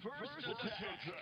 First attack.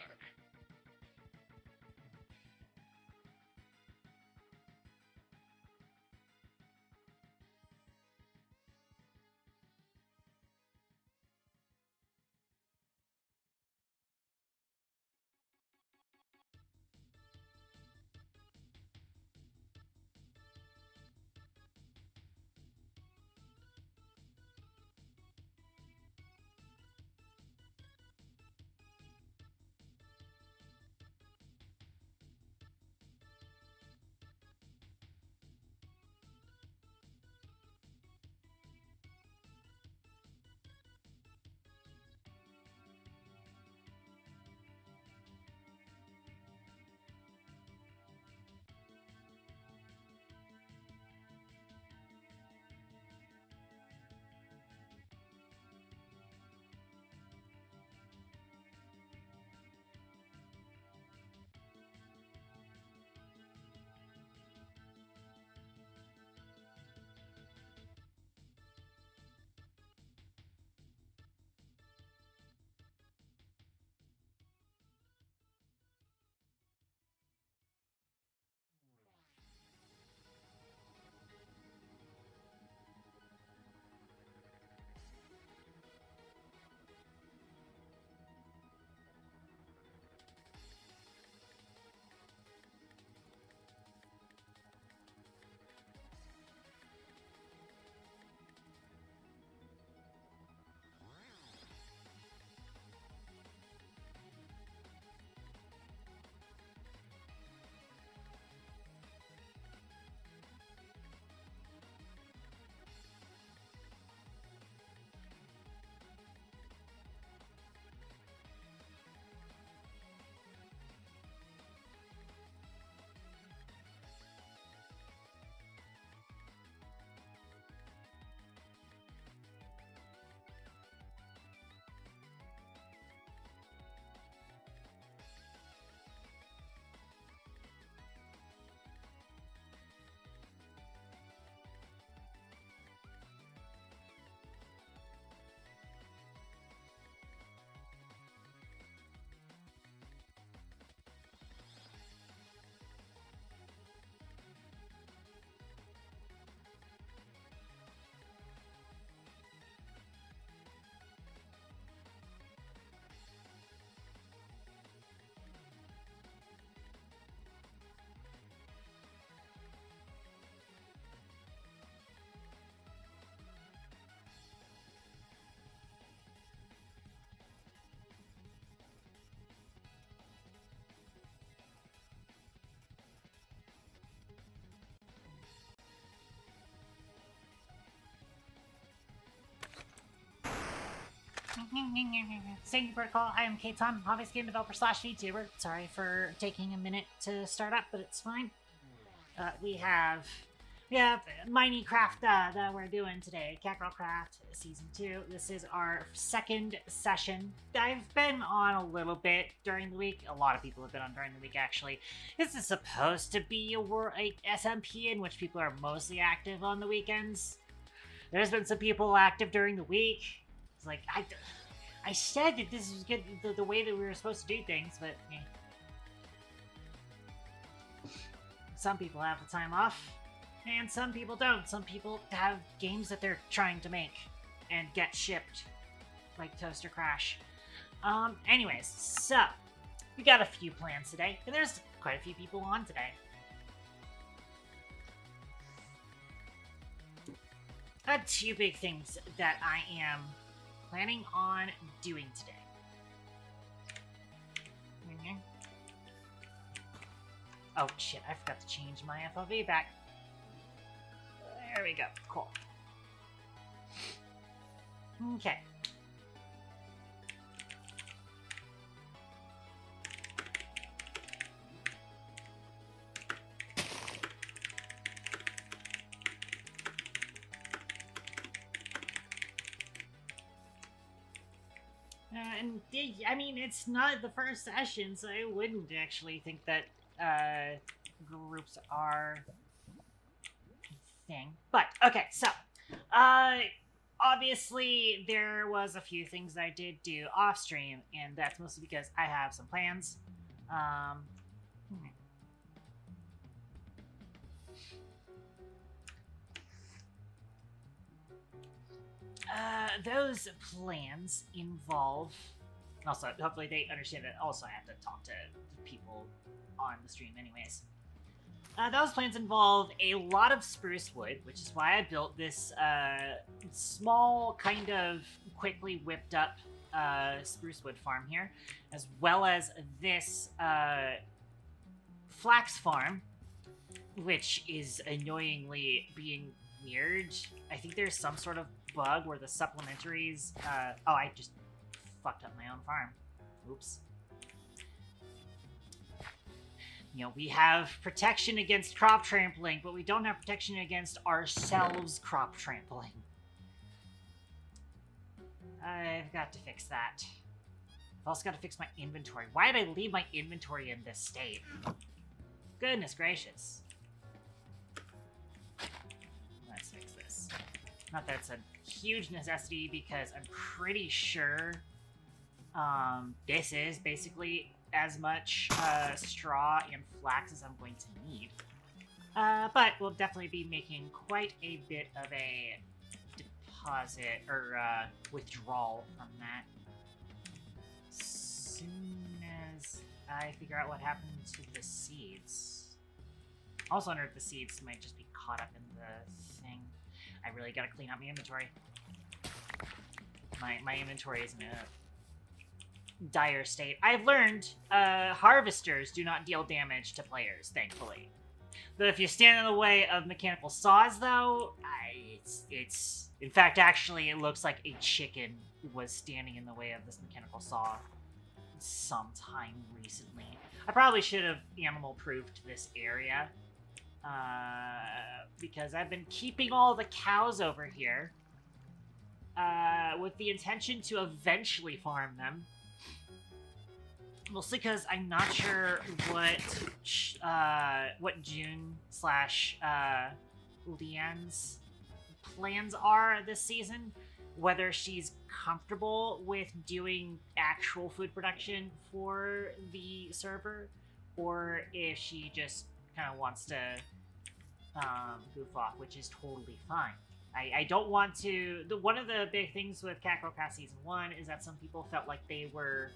Safety protocol. I am Katon, hobbyist game developer slash VTuber. Sorry for taking a minute to start up, but it's fine. We have Minecraft that we're doing today. CatGirlCraft Season 2. This is our second session. I've been on a little bit during the week. A lot of people have been on during the week, actually. This is supposed to be a SMP in which people are mostly active on the weekends. There's been some people active during the week. It's like, I said that this was good, the way that we were supposed to do things, but some people have the time off, and some people don't. Some people have games that they're trying to make and get shipped, like Toaster Crash. Anyways, so we got a few plans today, and there's quite a few people on today. I had two big things that I am planning on doing today. Oh shit, I forgot to change my FOV back. There we go, cool. Okay. And I mean, it's not the first session, so I wouldn't actually think that groups are a thing. But okay, so obviously, there was a few things I did do off stream, and that's mostly because I have some plans. Hmm. Those plans involve. Also, hopefully, they understand that. Also, I have to talk to people on the stream, anyways. Those plans involve a lot of spruce wood, which is why I built this small, kind of quickly whipped up spruce wood farm here, as well as this flax farm, which is annoyingly being weird. I think there's some sort of bug where the supplementaries. Oh, I just fucked up my own farm. Oops. You know, we have protection against crop trampling, but we don't have protection against ourselves crop trampling. I've got to fix that. I've also got to fix my inventory. Why did I leave my inventory in this state? Goodness gracious. Let's fix this. Not that it's a huge necessity, because I'm pretty sure this is basically as much straw and flax as I'm going to need. But we'll definitely be making quite a bit of a deposit, or withdrawal from that. As soon as I figure out what happened to the seeds. Also wonder if the seeds might just be caught up in the thing. I really gotta clean out my inventory. My inventory is in a dire state. I've learned harvesters do not deal damage to players, thankfully. But if you stand in the way of mechanical saws, though, it's in fact, actually, it looks like a chicken was standing in the way of this mechanical saw sometime recently. I probably should have animal-proofed this area, because I've been keeping all the cows over here with the intention to eventually farm them. Mostly because I'm not sure what June / Leanne's plans are this season. Whether she's comfortable with doing actual food production for the server, or if she just kind of wants to goof off, which is totally fine. I don't want to. One of the big things with CatGirlCraft Season 1 is that some people felt like they were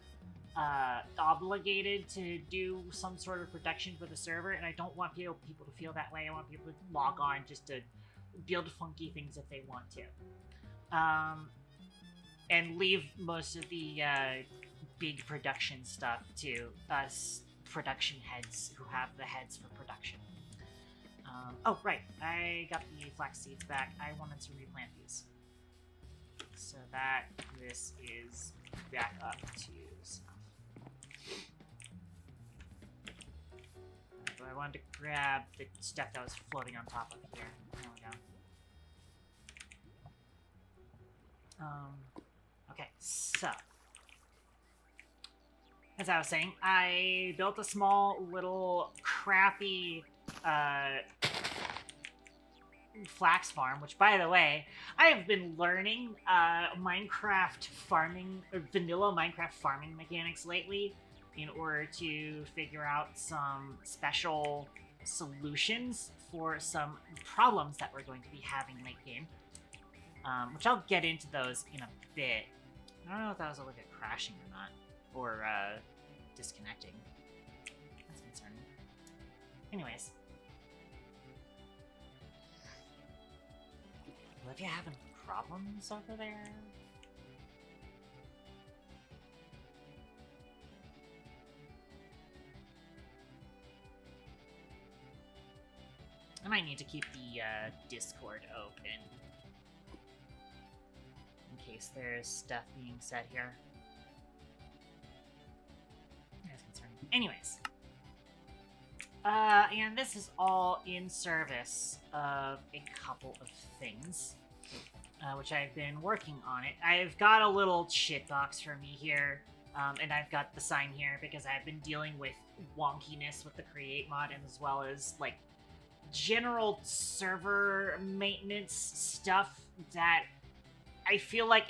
obligated to do some sort of production for the server, and I don't want people to feel that way. I want people to log on just to build funky things if they want to. And leave most of the big production stuff to us production heads who have the heads for production. Oh, right. I got the flax seeds back. I wanted to replant these. So that this is back up to snuff. But I wanted to grab the stuff that was floating on top of here. There we go. Okay, so as I was saying, I built a small little crappy flax farm, which, by the way, I have been learning Minecraft farming, or vanilla Minecraft farming mechanics lately in order to figure out some special solutions for some problems that we're going to be having late game, which I'll get into those in a bit. I don't know if that was a look at crashing or not, or disconnecting. That's concerning. Anyways. Olivia having problems over there? I might need to keep the Discord open in case there's stuff being said here. That's concerning. Anyways. And this is all in service of a couple of things, which I've been working on it. I've got a little shit box for me here, and I've got the sign here because I've been dealing with wonkiness with the create mod, and as well as, like, general server maintenance stuff that I feel like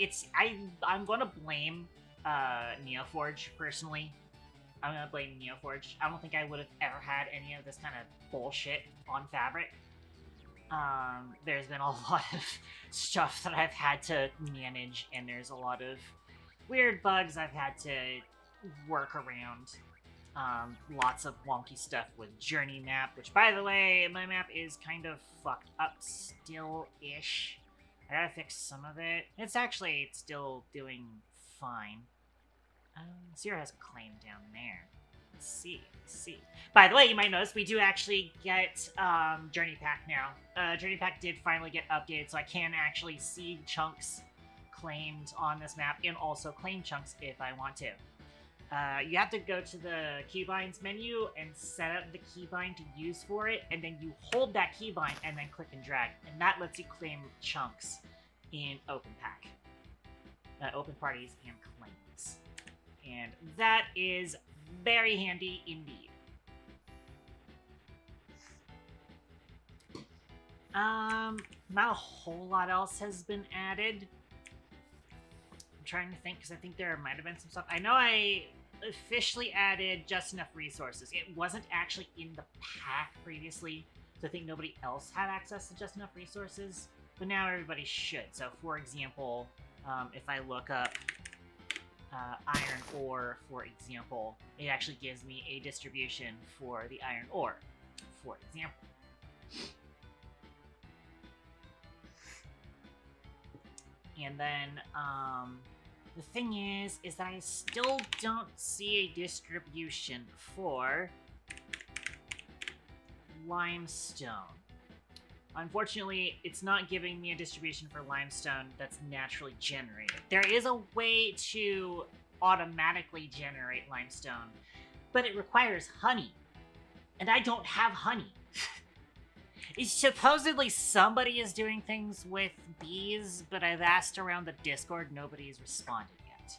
I'm gonna blame Neoforge personally. I'm gonna blame Neoforge. I don't think I would have ever had any of this kind of bullshit on Fabric. There's been a lot of stuff that I've had to manage, and there's a lot of weird bugs I've had to work around. Lots of wonky stuff with Journey Map, which, by the way, my map is kind of fucked up still-ish. I gotta fix some of it. It's actually still doing fine. Zero has a claim down there. Let's see. By the way, you might notice we do actually get Journey Pack now. Journey Pack did finally get updated, so I can actually see chunks claimed on this map, and also claim chunks if I want to. You have to go to the keybinds menu and set up the keybind to use for it, and then you hold that keybind and then click and drag, and that lets you claim chunks in Open Pack. Open parties and claims. And that is very handy indeed. Not a whole lot else has been added. I'm trying to think, because I think there might have been some stuff. I know I officially added just enough resources. It wasn't actually in the pack previously, so I think nobody else had access to just enough resources, but now everybody should. So, for example, if I look up iron ore, for example, it actually gives me a distribution for the iron ore, for example. And then, the thing is that I still don't see a distribution for limestone. Unfortunately, it's not giving me a distribution for limestone that's naturally generated. There is a way to automatically generate limestone, but it requires honey, and I don't have honey. Supposedly somebody is doing things with bees, but I've asked around the Discord, nobody's responded yet.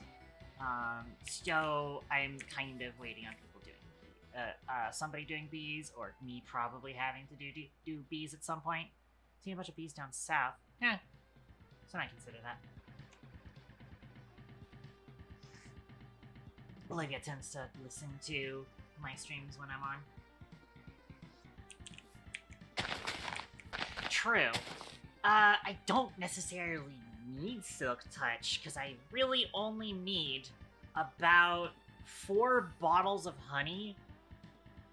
So I'm kind of waiting on people doing somebody doing bees, or me probably having to do bees at some point. Seeing a bunch of bees down south. Yeah, so I consider that. Olivia tends to listen to my streams when I'm on. True. I don't necessarily need Silk Touch, because I really only need about 4 bottles of honey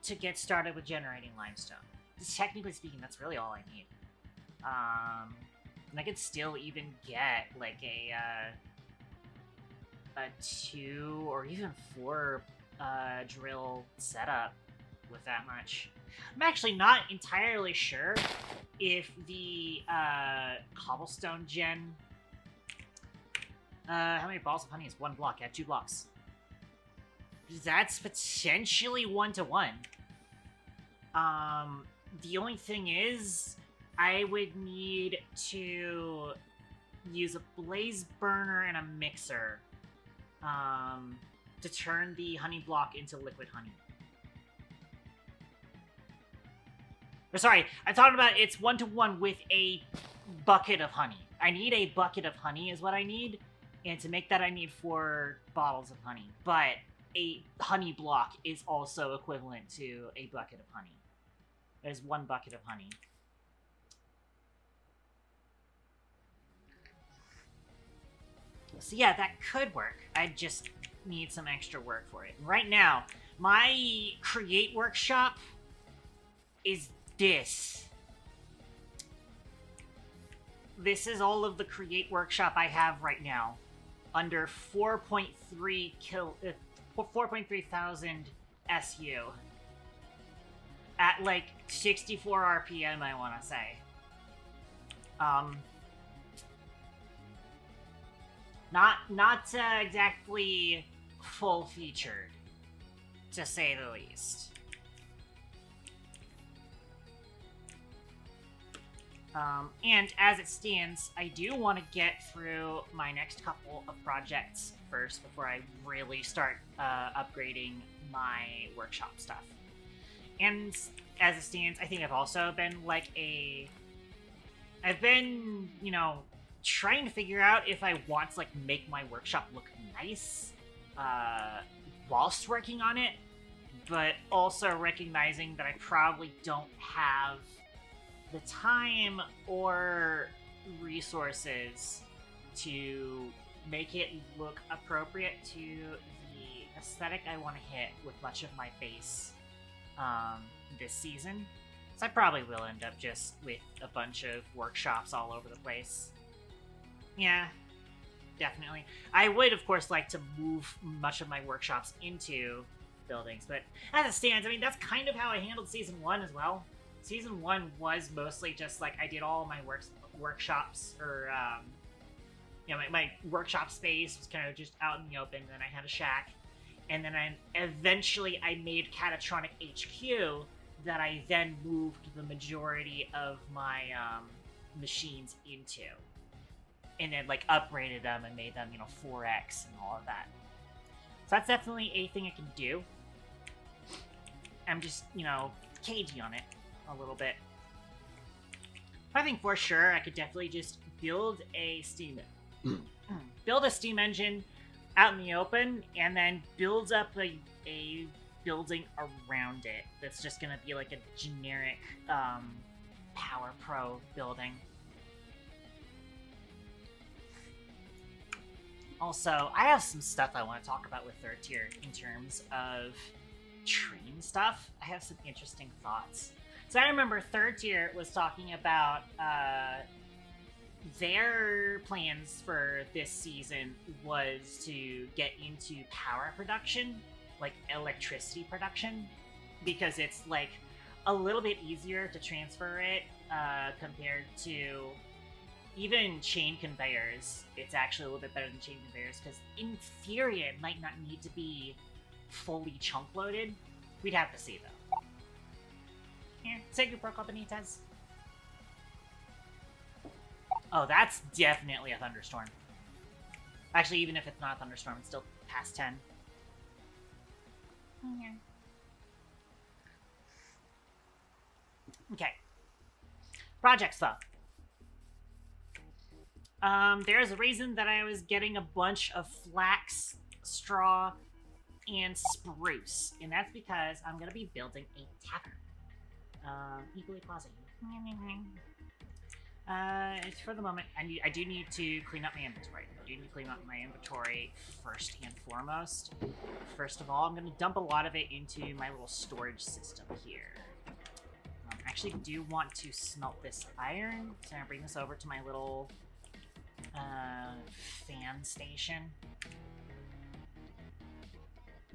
to get started with generating limestone. Just technically speaking, that's really all I need. And I could still even get, like, a 2 or even 4 drill setup with that much. I'm actually not entirely sure if the cobblestone gen... how many balls of honey is 1 block? Yeah, 2 blocks. That's potentially 1-to-1. The only thing is, I would need to use a blaze burner and a mixer to turn the honey block into liquid honey. Or sorry, I'm talking about it's 1-to-1 with a bucket of honey. I need a bucket of honey is what I need, and to make that I need 4 bottles of honey. But a honey block is also equivalent to a bucket of honey. There's 1 bucket of honey. So yeah, that could work. I just need some extra work for it. Right now, my create workshop is this. This is all of the create workshop I have right now. Under 4.3 thousand SU. At like 64 RPM, I want to say. Not exactly full featured, to say the least. And as it stands, I do want to get through my next couple of projects first before I really start upgrading my workshop stuff. And as it stands, I think I've also been like I've been, you know, trying to figure out if I want to, like, make my workshop look nice whilst working on it, but also recognizing that I probably don't have the time or resources to make it look appropriate to the aesthetic I want to hit with much of my base this season. So I probably will end up just with a bunch of workshops all over the place. Yeah, definitely. I would, of course, like to move much of my workshops into buildings, but as it stands, I mean, that's kind of how I handled Season 1 as well. Season 1 was mostly just, like, I did all my workshops, or, you know, my workshop space was kind of just out in the open, and then I had a shack, and then eventually I made Catatronic HQ that I then moved the majority of my machines into. And then, like, upgraded them and made them, you know, 4X and all of that. So that's definitely a thing I can do. I'm just, you know, cagey on it a little bit. I think for sure I could definitely just build a steam engine out in the open, and then build up a building around it that's just gonna be like a generic Power Pro building. Also, I have some stuff I want to talk about with third tier in terms of train stuff. I have some interesting thoughts. So I remember third tier was talking about their plans for this season was to get into power production, like electricity production, because it's like a little bit easier to transfer it compared to even chain conveyors. It's actually a little bit better than chain conveyors, because in theory it might not need to be fully chunk loaded. We'd have to see though. Here, say your protocol, Benitez. Oh, that's definitely a thunderstorm. Actually, even if it's not a thunderstorm, it's still past 10. Yeah. Okay. Project stuff. There's a reason that I was getting a bunch of flax, straw, and spruce, and that's because I'm gonna be building a tavern. Equally positive. For the moment, I do need to clean up my inventory. I do need to clean up my inventory first and foremost. First of all, I'm gonna dump a lot of it into my little storage system here. I actually do want to smelt this iron, so I'm gonna bring this over to my little fan station.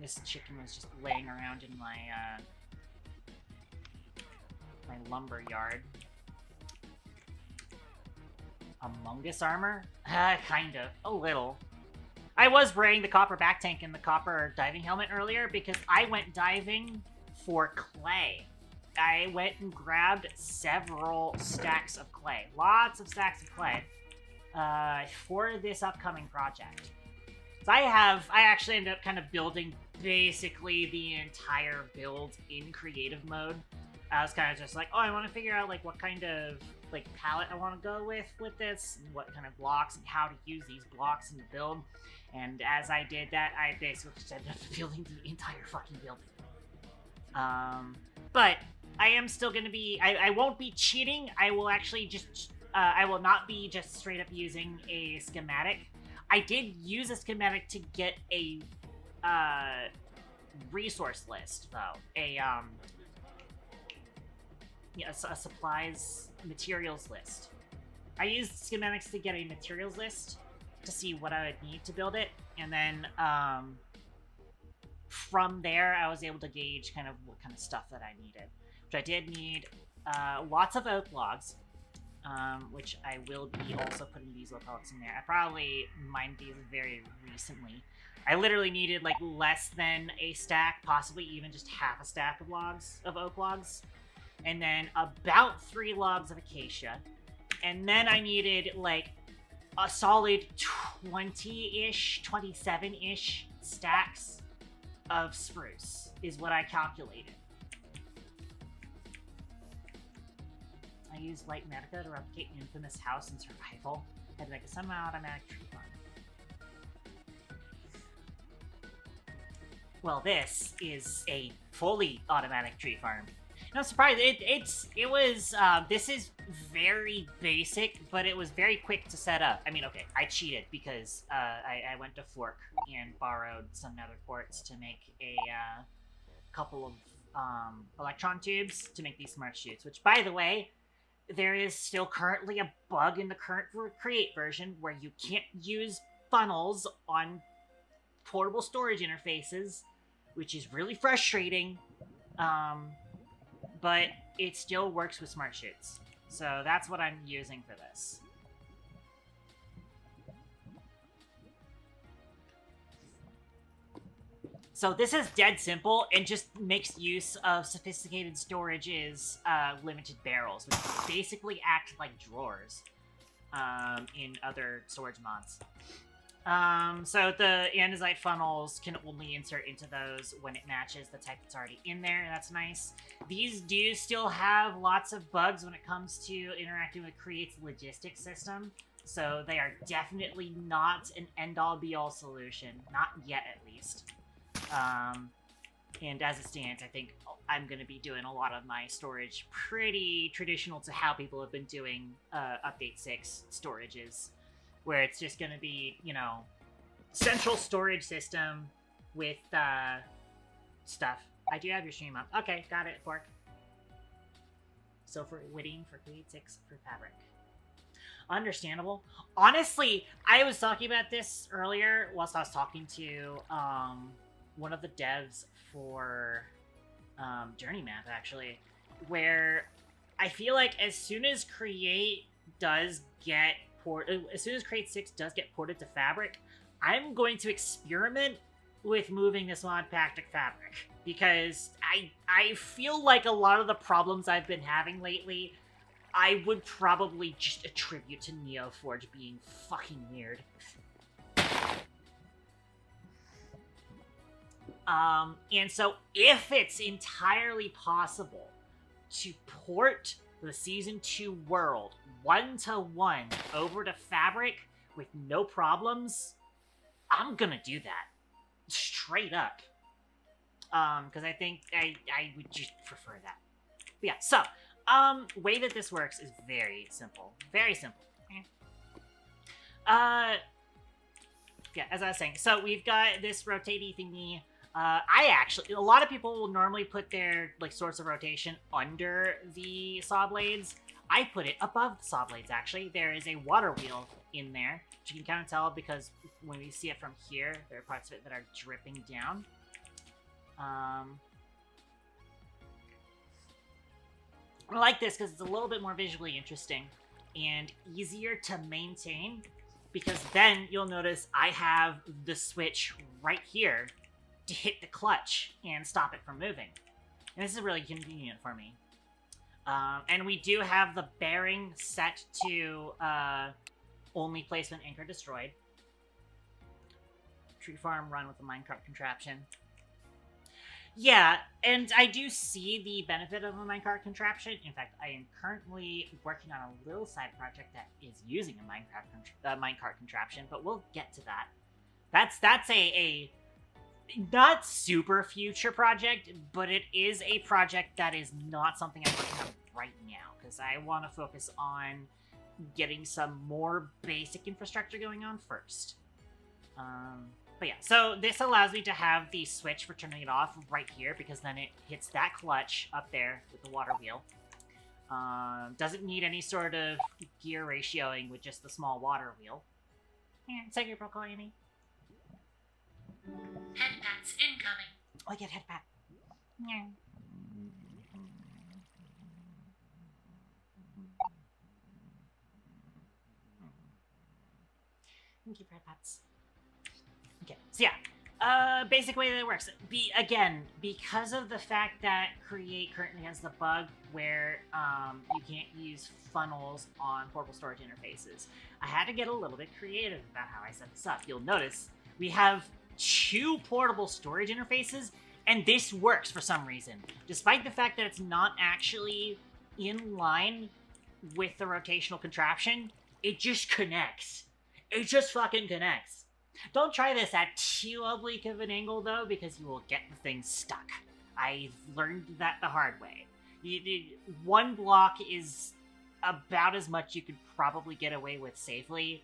This chicken was just laying around in my my lumber yard. Among Us armor? Kind of. A little. I was wearing the copper back tank and the copper diving helmet earlier because I went diving for clay. I went and grabbed several stacks of clay. Lots of stacks of clay. For this upcoming project. So I actually ended up kind of building basically the entire build in creative mode. I was kind of just like, oh, I want to figure out like what kind of like palette I want to go with this, and what kind of blocks and how to use these blocks in the build. And as I did that, I basically just ended up building the entire fucking building. But I am still going to be, I won't be cheating. I will actually just, I will not be just straight up using a schematic. I did use a schematic to get a resource list, though. A supplies materials list. I used schematics to get a materials list to see what I would need to build it, and then from there I was able to gauge kind of what kind of stuff that I needed. Which I did need lots of oak logs, which I will be also putting these pellets in there. I probably mined these very recently. I literally needed like less than a stack, possibly even just half a stack of logs, of oak logs. And then about 3 logs of acacia. And then I needed like a solid 20-ish, 27-ish stacks of spruce is what I calculated. I used light medica to replicate an infamous house in survival. Had like a semi-automatic tree farm. Well, this is a fully automatic tree farm. No surprise, this is very basic, but it was very quick to set up. I mean, okay, I cheated because I went to Fork and borrowed some nether quartz to make a couple of electron tubes to make these smart chutes, which, by the way, there is still currently a bug in the current Create version where you can't use funnels on portable storage interfaces, which is really frustrating. But it still works with smart chutes. So that's what I'm using for this. So this is dead simple and just makes use of sophisticated storage's limited barrels, which basically act like drawers in other storage mods. So the andesite funnels can only insert into those when it matches the type that's already in there, and that's nice. These do still have lots of bugs when it comes to interacting with Create's logistics system, so they are definitely not an end-all be-all solution, not yet at least. And as it stands, I think I'm going to be doing a lot of my storage pretty traditional to how people have been doing Update 6 storages, where it's just going to be, you know, central storage system with stuff. I do have your stream up. Okay, got it, Fork. So for Whitting for Create 6 for Fabric. Understandable. Honestly, I was talking about this earlier whilst I was talking to one of the devs for Journey Map, actually, where I feel like as soon as Create 6 does get ported to Fabric, I'm going to experiment with moving this mod pack to Fabric, because I feel like a lot of the problems I've been having lately, I would probably just attribute to NeoForge being fucking weird. And so if it's entirely possible to port the Season 2 world 1-to-1 over to Fabric with no problems, I'm gonna do that. Straight up. Because I think I would just prefer that. But yeah, so, way that this works is very simple. Very simple. Yeah, as I was saying, so we've got this rotatey thingy. A lot of people will normally put their, like, source of rotation under the saw blades. I put it above the saw blades, actually. There is a water wheel in there, which you can kind of tell because when we see it from here, there are parts of it that are dripping down. I like this because it's a little bit more visually interesting and easier to maintain, because then you'll notice I have the switch right here to hit the clutch and stop it from moving. And this is really convenient for me. And we do have the bearing set to only placement anchor destroyed. Tree farm run with the minecart contraption. Yeah, and I do see the benefit of a minecart contraption. In fact, I am currently working on a little side project that is using a minecart contraption, but we'll get to that. That's a not super future project, but it is a project that is not something I'm working on right now, because I want to focus on getting some more basic infrastructure going on first. But yeah, so this allows me to have the switch for turning it off right here, because then it hits that clutch up there with the water wheel. Doesn't need any sort of gear ratioing with just the small water wheel. Yeah, say your protocol, Amy. Headpats incoming. Oh, I get headpat. Yeah. Thank you for headpats. Okay, so yeah. Basic way that it works. Again, because of the fact that Create currently has the bug where you can't use funnels on portable storage interfaces, I had to get a little bit creative about how I set this up. You'll notice we have 2 portable storage interfaces, and this works for some reason. Despite the fact that it's not actually in line with the rotational contraption, it just connects. It just fucking connects. Don't try this at too oblique of an angle, though, because you will get the thing stuck. I've learned that the hard way. One block is about as much you could probably get away with safely.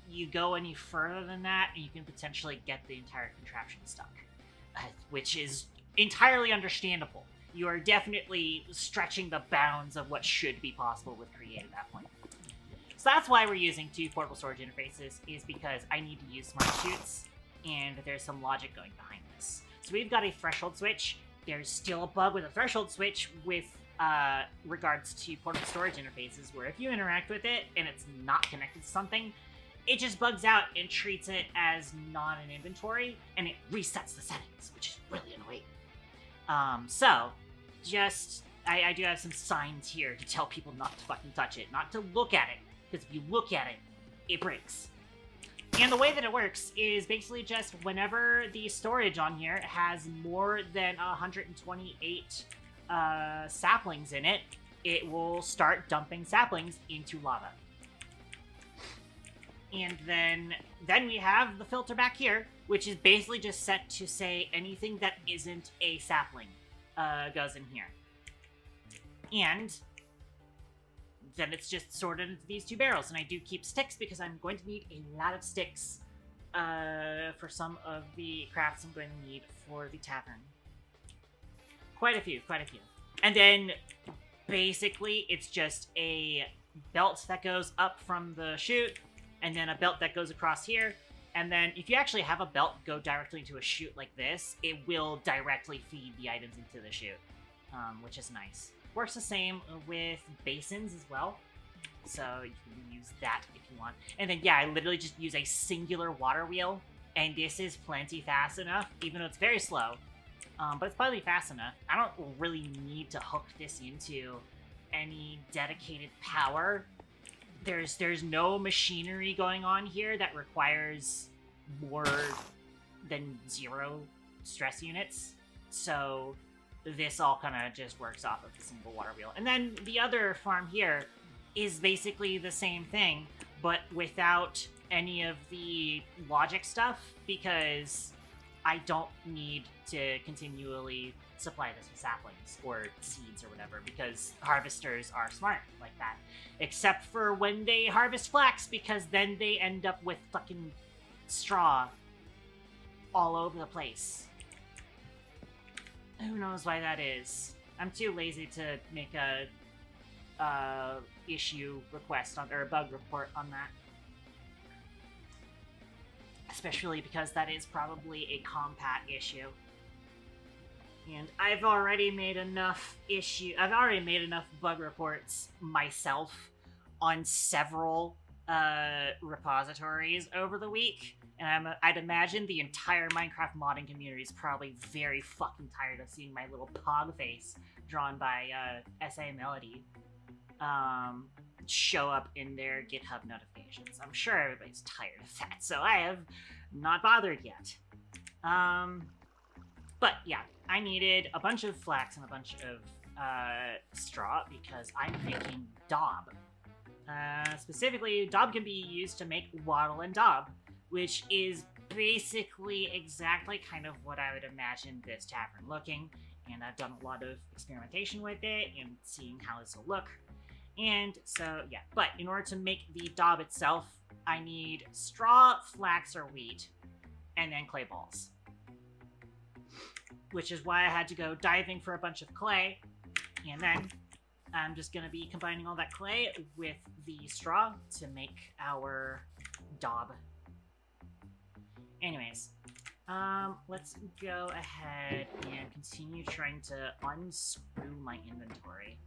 You go any further than that, and you can potentially get the entire contraption stuck, which is entirely understandable. You are definitely stretching the bounds of what should be possible with Create at that point. So that's why we're using 2 portable storage interfaces, is because I need to use smart chutes, and there's some logic going behind this. So we've got a threshold switch. There's still a bug with a threshold switch with regards to portable storage interfaces, where if you interact with it and it's not connected to something, it just bugs out and treats it as not an inventory, and it resets the settings, which is really annoying. So, just, I do have some signs here to tell people not to fucking touch it, not to look at it, because if you look at it, it breaks. And the way that it works is basically just whenever the storage on here has more than 128 saplings in it, it will start dumping saplings into lava. And then we have the filter back here, which is basically just set to say anything that isn't a sapling goes in here. And then it's just sorted into these 2 barrels. And I do keep sticks because I'm going to need a lot of sticks for some of the crafts I'm going to need for the tavern. Quite a few. And then basically it's just a belt that goes up from the chute, and then a belt that goes across here. And then if you actually have a belt go directly into a chute like this, it will directly feed the items into the chute, which is nice. Works the same with basins as well, so you can use that if you want. And then, yeah, I literally just use a singular water wheel, and this is plenty fast enough, even though it's very slow. But it's probably fast enough. I don't really need to hook this into any dedicated power. There's no machinery going on here that requires more than 0 stress units. So this all kind of just works off of the single water wheel. And then the other farm here is basically the same thing, but without any of the logic stuff, because I don't need to continually supply this with saplings or seeds or whatever, because harvesters are smart like that. Except for when they harvest flax, because then they end up with fucking straw all over the place. Who knows why that is? I'm too lazy to make a issue request or a bug report on that. Especially because that is probably a compat issue. And I've already made enough bug reports myself on several repositories over the week. And I'd imagine the entire Minecraft modding community is probably very fucking tired of seeing my little pog face drawn by SA Melody show up in their GitHub notifications. I'm sure everybody's tired of that, so I have not bothered yet. But yeah, I needed a bunch of flax and a bunch of straw because I'm making daub. Specifically, daub can be used to make wattle and daub, which is basically exactly kind of what I would imagine this tavern looking. And I've done a lot of experimentation with it and seeing how this will look. And so, yeah, but in order to make the daub itself, I need straw, flax, or wheat, and then clay balls. Which is why I had to go diving for a bunch of clay, and then I'm just going to be combining all that clay with the straw to make our daub. Anyways, let's go ahead and continue trying to unscrew my inventory.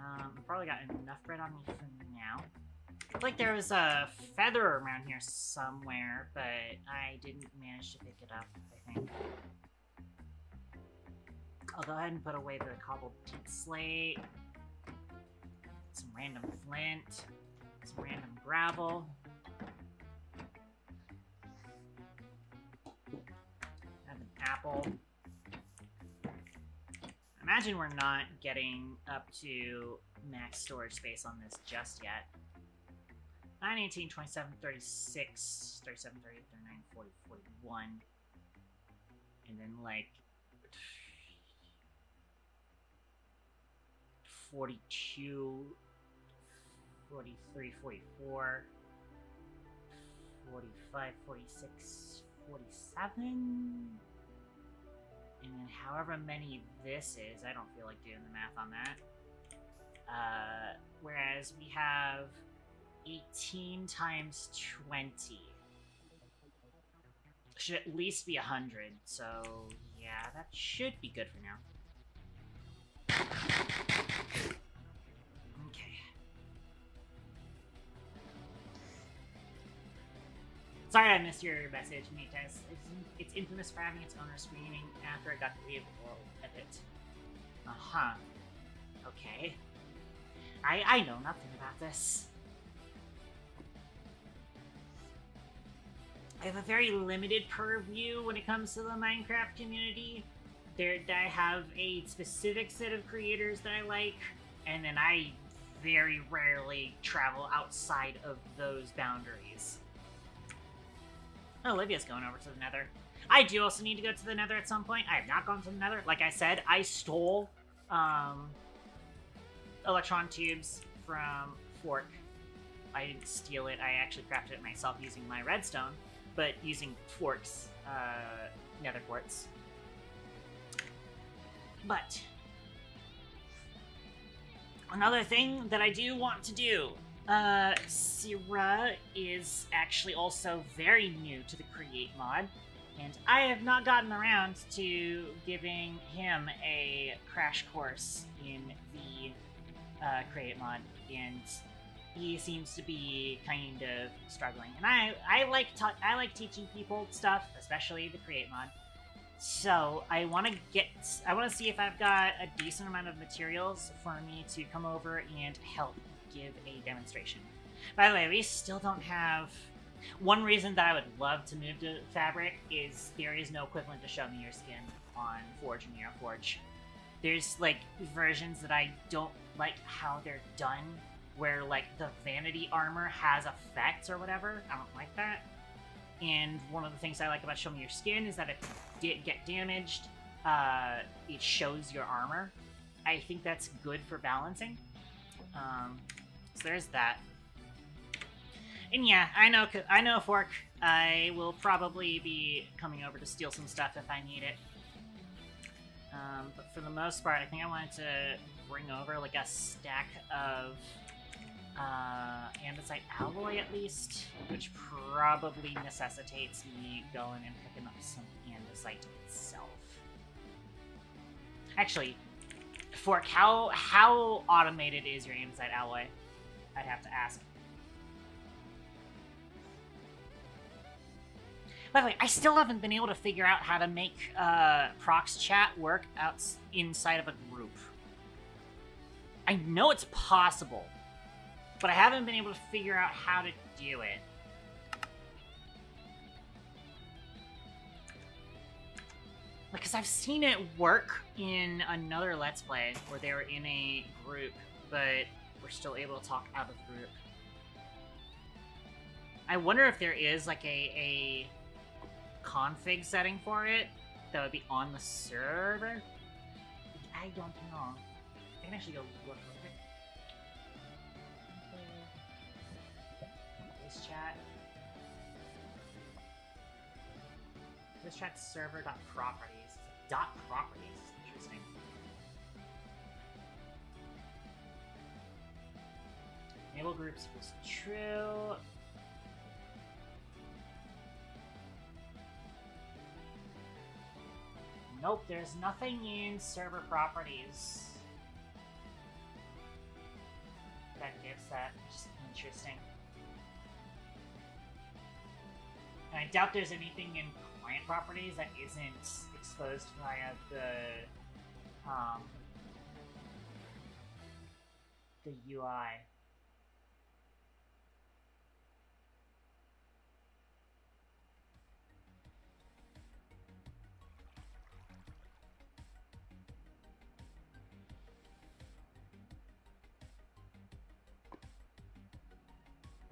I've probably got enough bread on me for now. Looks like there was a feather around here somewhere, but I didn't manage to pick it up, I think. I'll go ahead and put away the cobbled teak slate, some random flint, some random gravel. I have an apple. Imagine we're not getting up to max storage space on this just yet. 9, 18, 27, 36, 37, 38, 39, 40, 41. And then, like, 42, 43, 44, 45, 46, 47. And then however many this is, I don't feel like doing the math on that. Whereas we have 18 times 20. Should at least be 100, so yeah, that should be good for now. Okay. Sorry I missed your message, Mites. It's infamous for having its owner screaming after it got the vehicle edit. Uh-huh. Okay. I know nothing about this. I have a very limited purview when it comes to the Minecraft community. I have a specific set of creators that I like, and then I very rarely travel outside of those boundaries. Oh, Olivia's going over to the Nether. I do also need to go to the Nether at some point. I have not gone to the Nether. Like I said, I stole electron tubes from Fork. I didn't steal it. I actually crafted it myself using my redstone, but using Fork's nether quartz. But another thing that I do want to do, Syrah is actually also very new to the Create mod, and I have not gotten around to giving him a crash course in the Create mod, and he seems to be kind of struggling. And I like teaching people stuff, especially the Create mod. So I want to see if I've got a decent amount of materials for me to come over and help give a demonstration. By the way, we still don't have. One reason that I would love to move to Fabric is there is no equivalent to Show Me Your Skin on Forge and Neoforge. There's like versions that I don't like how they're done, where like the vanity armor has effects or whatever. I don't like that. And one of the things I like about Show Me Your Skin is that if you get damaged, it shows your armor. I think that's good for balancing. So there's that. And yeah, I know Fork. I will probably be coming over to steal some stuff if I need it. But for the most part, I think I wanted to bring over like a stack of andesite alloy at least, which probably necessitates me going and picking up some andesite itself. Actually, Fork, how automated is your andesite alloy? I'd have to ask. By the way, I still haven't been able to figure out how to make prox chat work out inside of a group. I know it's possible, but I haven't been able to figure out how to do it. Because I've seen it work in another Let's Play where they were in a group, but we're still able to talk out of the group. I wonder if there is like a config setting for it that would be on the server. I don't know. I can actually go look at it. This chat. This chat's server.properties. .properties is interesting. Enable groups equals true. Nope, there's nothing in server properties that gives that, which is interesting. And I doubt there's anything in client properties that isn't exposed via the UI.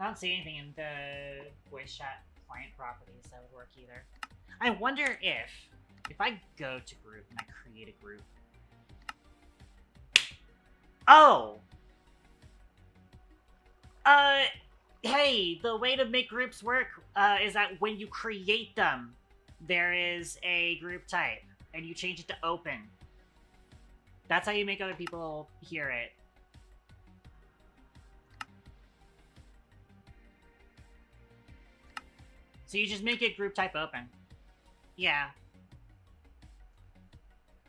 I don't see anything in the voice chat client properties that would work either. I wonder if I go to group and I create a group. Oh! Hey, the way to make groups work is that when you create them, there is a group type, and you change it to open. That's how you make other people hear it. So you just make it group type open. Yeah.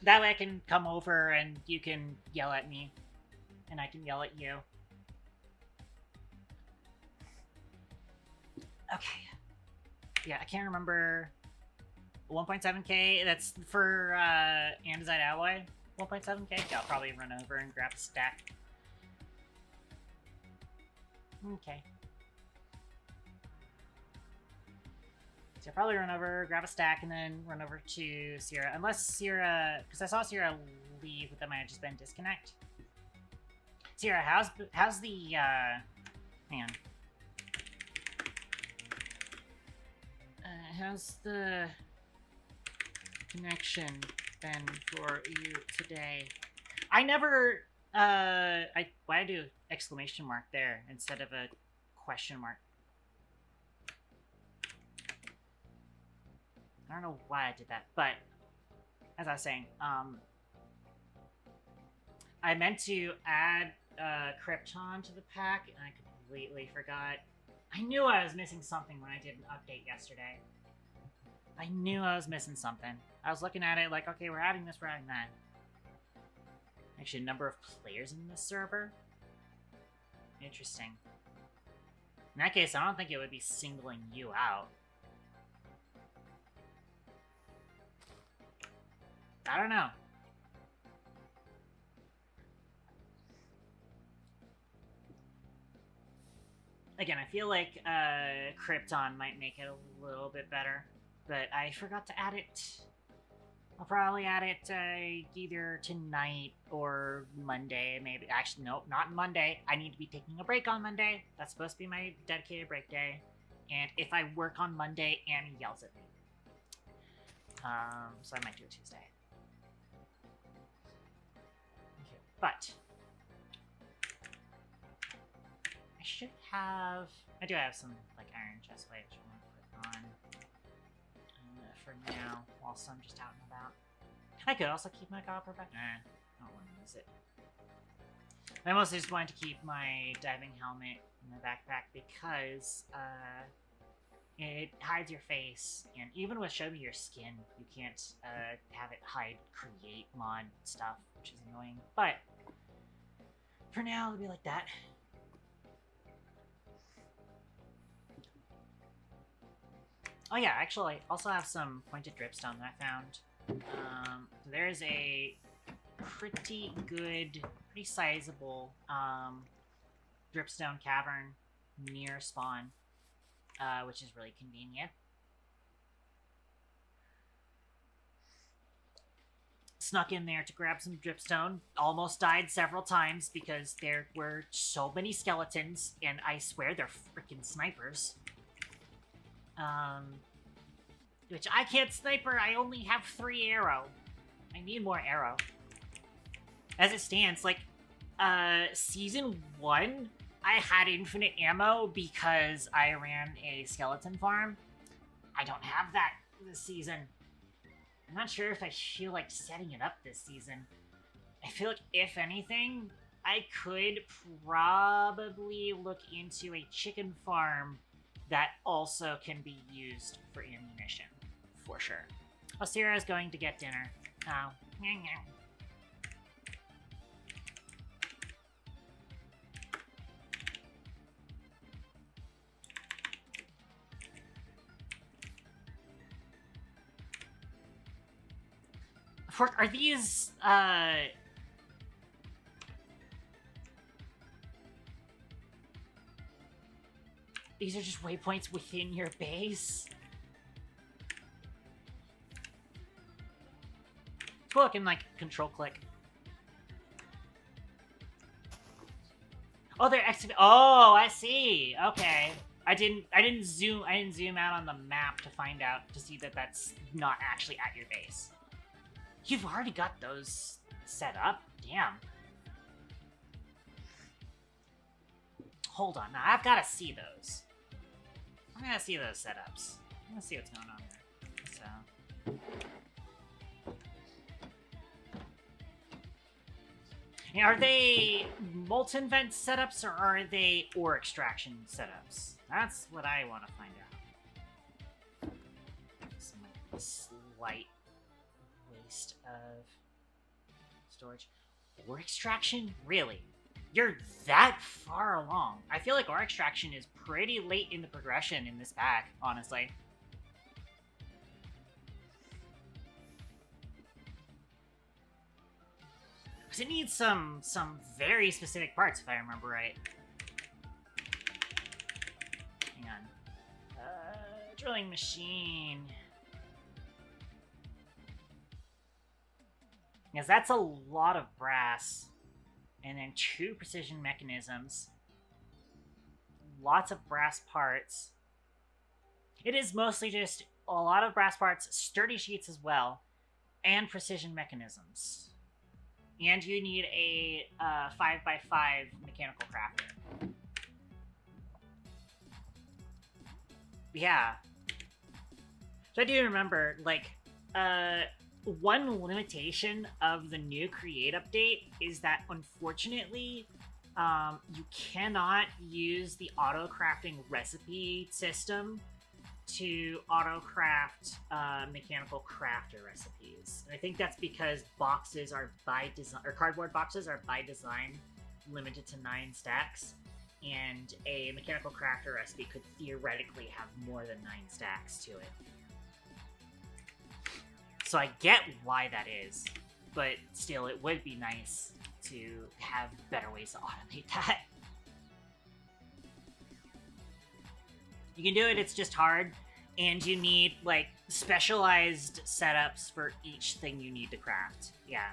That way I can come over and you can yell at me. And I can yell at you. Okay. Yeah, I can't remember. 1.7k, that's for Andesite Alloy. 1.7k? Yeah, I'll probably run over and grab a stack. Okay. So I'll probably run over, grab a stack, and then run over to Sierra. Unless Sierra... Because I saw Sierra leave, but that might have just been disconnect. Sierra, how's the... hang on. How's the connection been for you today? I never... why do exclamation mark there instead of a question mark? I don't know why I did that, but as I was saying, I meant to add Krypton to the pack, and I completely forgot. I knew I was missing something when I did an update yesterday. I knew I was missing something. I was looking at it like, okay, we're adding this, we're adding that. Actually, number of players in this server? Interesting. In that case, I don't think it would be singling you out. I don't know. Again, I feel like Krypton might make it a little bit better, but I forgot to add it. I'll probably add it either tonight or Monday, maybe. Actually, nope, not Monday. I need to be taking a break on Monday. That's supposed to be my dedicated break day. And if I work on Monday, Annie yells at me. So I might do it Tuesday. Okay, but I should have... I do have some, like, iron chest plate which I want to put on for now, whilst I'm just out and about. I could also keep my copper back. I don't want to use it. I mostly just wanted to keep my diving helmet in the backpack because it hides your face, and even with Show Me Your Skin, you can't have it hide create mod stuff, which is annoying. But for now, it'll be like that. Oh yeah, actually, I also have some pointed dripstone that I found. There's a pretty good, pretty sizable dripstone cavern near spawn, which is really convenient. Snuck in there to grab some dripstone. Almost died several times because there were so many skeletons, and I swear they're freaking snipers. Which I can't sniper, I only have 3 arrow. I need more arrow. As it stands, like, Season 1, I had infinite ammo because I ran a skeleton farm. I don't have that this season. I'm not sure if I feel like setting it up this season. I feel like, if anything, I could probably look into a chicken farm that also can be used for ammunition, for sure. Oh, Sierra's going to get dinner. Oh. Are these, these are just waypoints within your base? Let's go look and, like, control click. Oh, they're Oh, I see. Okay. I didn't zoom out on the map to find out to see that that's not actually at your base. You've already got those set up? Damn. Hold on. Now I've got to see those. I'm going to see those setups. I'm going to see what's going on here. So and are they molten vent setups or are they ore extraction setups? That's what I want to find out. Some slight waste of storage. Ore extraction? Really? You're that far along. I feel like ore extraction is pretty late in the progression in this pack, honestly. Because it needs some very specific parts, if I remember right. Hang on. Drilling machine. Because that's a lot of brass. And then 2 precision mechanisms. Lots of brass parts. It is mostly just a lot of brass parts, sturdy sheets as well, and precision mechanisms. And you need a 5x5 mechanical crafter. Yeah. So I do remember, like, one limitation of the new Create update is that, unfortunately, you cannot use the auto-crafting recipe system to auto-craft mechanical crafter recipes. And I think that's because boxes are by design, or cardboard boxes are by design limited to 9 stacks, and a mechanical crafter recipe could theoretically have more than 9 stacks to it. So I get why that is, but still, it would be nice to have better ways to automate that. You can do it, it's just hard, and you need, like, specialized setups for each thing you need to craft. Yeah.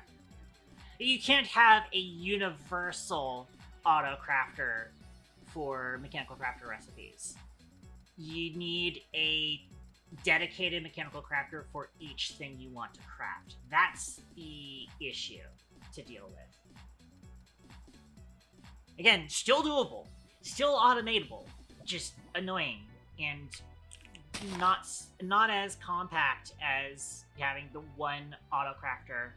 You can't have a universal auto-crafter for mechanical crafter recipes. You need a dedicated mechanical crafter for each thing you want to craft. That's the issue to deal with. Again, still doable, still automatable, just annoying and not as compact as having the one auto crafter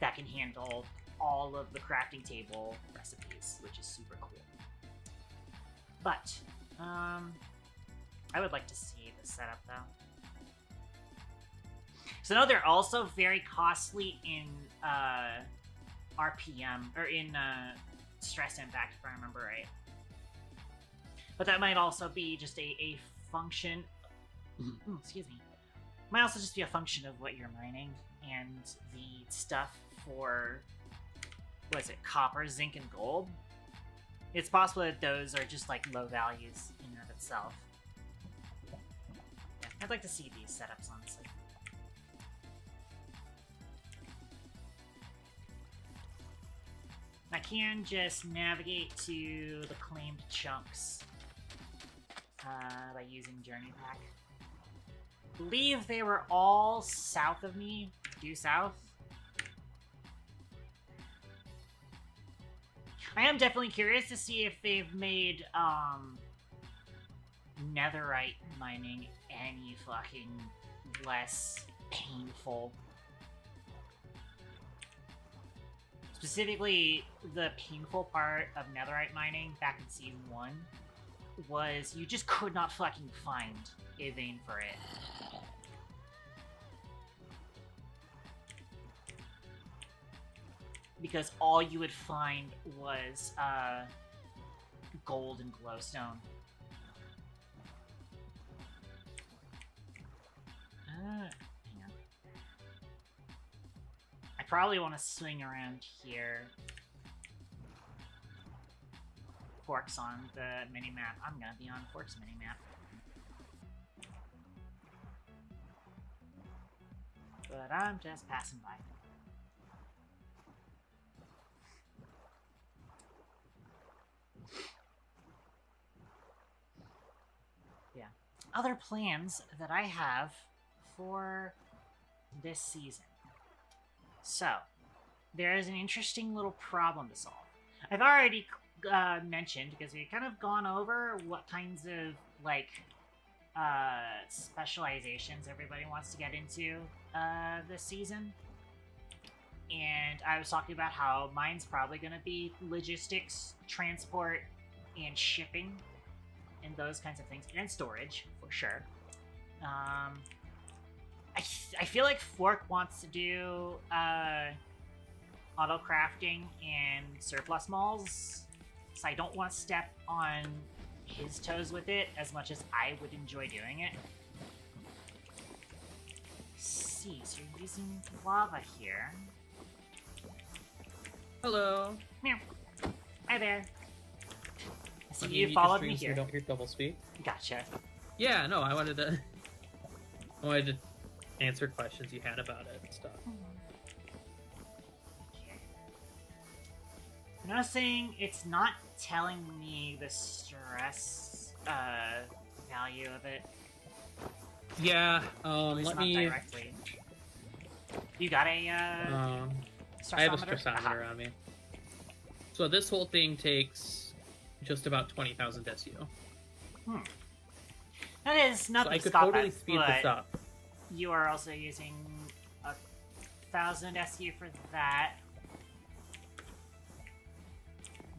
that can handle all of the crafting table recipes, which is super cool. But I would like to see the setup though. So no, they're also very costly in RPM, or in stress impact, if I remember right. But that might also be just a function. Excuse me. Might also just be a function of what you're mining and the stuff for, what is it, copper, zinc, and gold. It's possible that those are just like low values in and of itself. Yeah, I'd like to see these setups, honestly. I can just navigate to the claimed chunks by using Journey Pack. I believe they were all south of me, due south. I am definitely curious to see if they've made netherite mining any fucking less painful. Specifically, the painful part of netherite mining back in Season 1 was you just could not fucking find a vein for it. Because all you would find was gold and glowstone. Hang on. I probably want to swing around here. Forks on the mini-map. I'm gonna be on Forks mini-map. But I'm just passing by. Yeah. Other plans that I have for this season. So, there is an interesting little problem to solve. I've already mentioned, because we've kind of gone over what kinds of, like, specializations everybody wants to get into this season. And I was talking about how mine's probably going to be logistics, transport, and shipping, and those kinds of things, and storage, for sure. I feel like Fork wants to do auto crafting and surplus malls, so I don't want to step on his toes with it as much as I would enjoy doing it. Let's see, so you're using lava here. Hello. Meow. Hi there. I see Let you mute the followed stream me so here. we don't hear double speak. Gotcha. Yeah, no, I wanted to answer questions you had about it and stuff. Okay. I'm noticing it's not telling me the stress value of it. Yeah, At least let not me. directly. You got a I have a stressometer? stressometer on me. So this whole thing takes just about 20,000 SU. That is nothing So I to could stop totally at, speed but this up. you are also using 1,000 SU for that.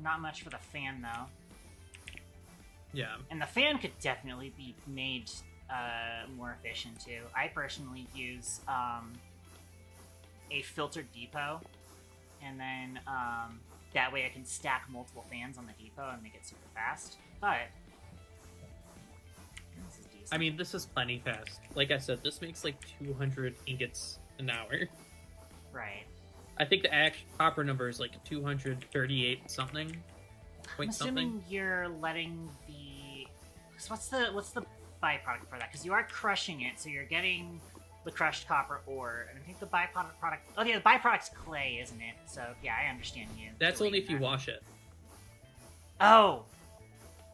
Not much for the fan, though. Yeah. And the fan could definitely be made more efficient, too. I personally use a filtered depot, and then that way I can stack multiple fans on the depot and make it super fast. But this is decent. I mean, this is plenty fast. Like I said, this makes like 200 ingots an hour. Right. I think the actual copper number is like 238 something. I'm assuming Something. you're letting the... So what's the byproduct for that? Because you are crushing it, so you're getting the crushed copper ore, and I think the byproduct... Oh yeah, the byproduct's clay, isn't it? So yeah, I understand you. That's only doing if you that. wash it. Oh!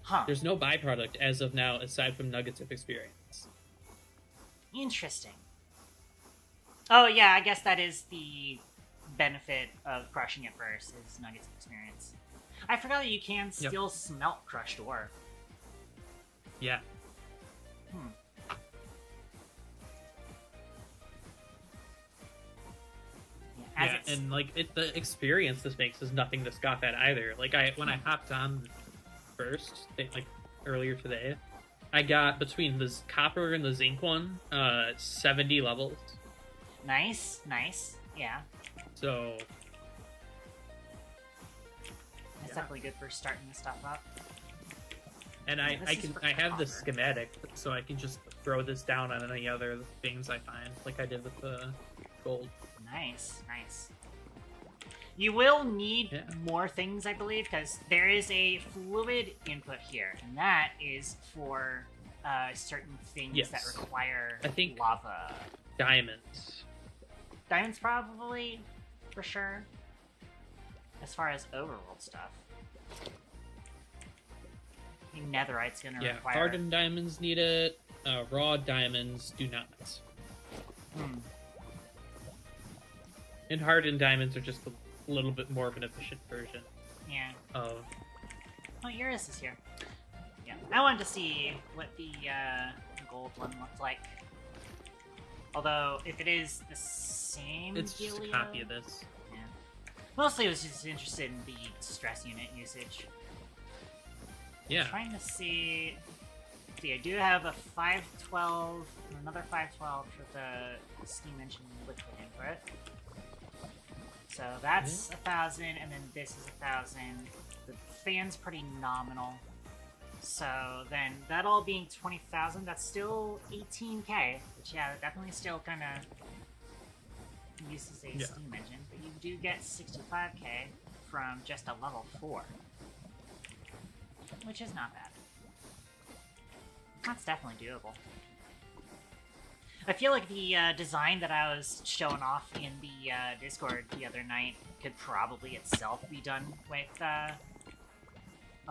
Huh. There's no byproduct as of now aside from nuggets of experience. Interesting. Oh yeah, I guess that is the benefit of crushing it first, is nuggets of experience. I forgot that you can still smelt crushed ore. Yeah. Yeah, Yeah, and like the experience this makes is nothing to scoff at either. Like when I hopped on first, like earlier today, I got between this copper and the zinc one, 70 levels. Nice, yeah. So That's definitely good for starting this stuff up. and Yeah, this is for I have the copper. schematic, so I can just throw this down on any other things I find, like I did with the gold. Nice. You will need Yeah. more things, I believe, because there is a fluid input here, and that is for certain things Yes. that require I think- lava. Diamonds. Diamonds, probably, for sure. As far as overworld stuff, I think netherite's gonna Yeah, require. hardened diamonds need it. Raw diamonds do not. And hardened diamonds are just a little bit more of an efficient version Yeah. of. Oh, Eurus is here. Yeah, I wanted to see what the gold one looked like. Although, if it is the same, It's just a dealio- copy of this. Yeah. Mostly, I was just interested in the stress unit usage. Yeah. Trying to see. See, I do have a 512, and another 512 for the steam engine liquid input. So that's 1,000, and then this is 1,000. The fan's pretty nominal. So then that all being 20,000, that's still 18k, which yeah, definitely still kind of uses a Yeah. steam engine, but you do get 65k from just a level 4, which is not bad. That's definitely doable. I feel like the design that I was showing off in the Discord the other night could probably itself be done with a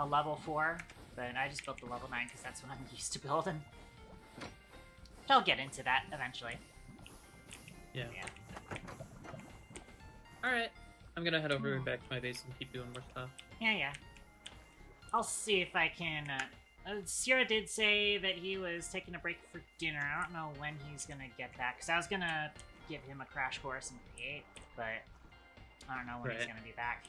level 4. But I just built the level 9 because that's what I'm used to building. I'll get into that eventually. Yeah. Alright. I'm gonna head over back to my base and keep doing more stuff. Yeah. I'll see if I can... Sierra did say that he was taking a break for dinner. I don't know when he's gonna get back, because I was gonna give him a crash course in Create, but I don't know when he's gonna be back.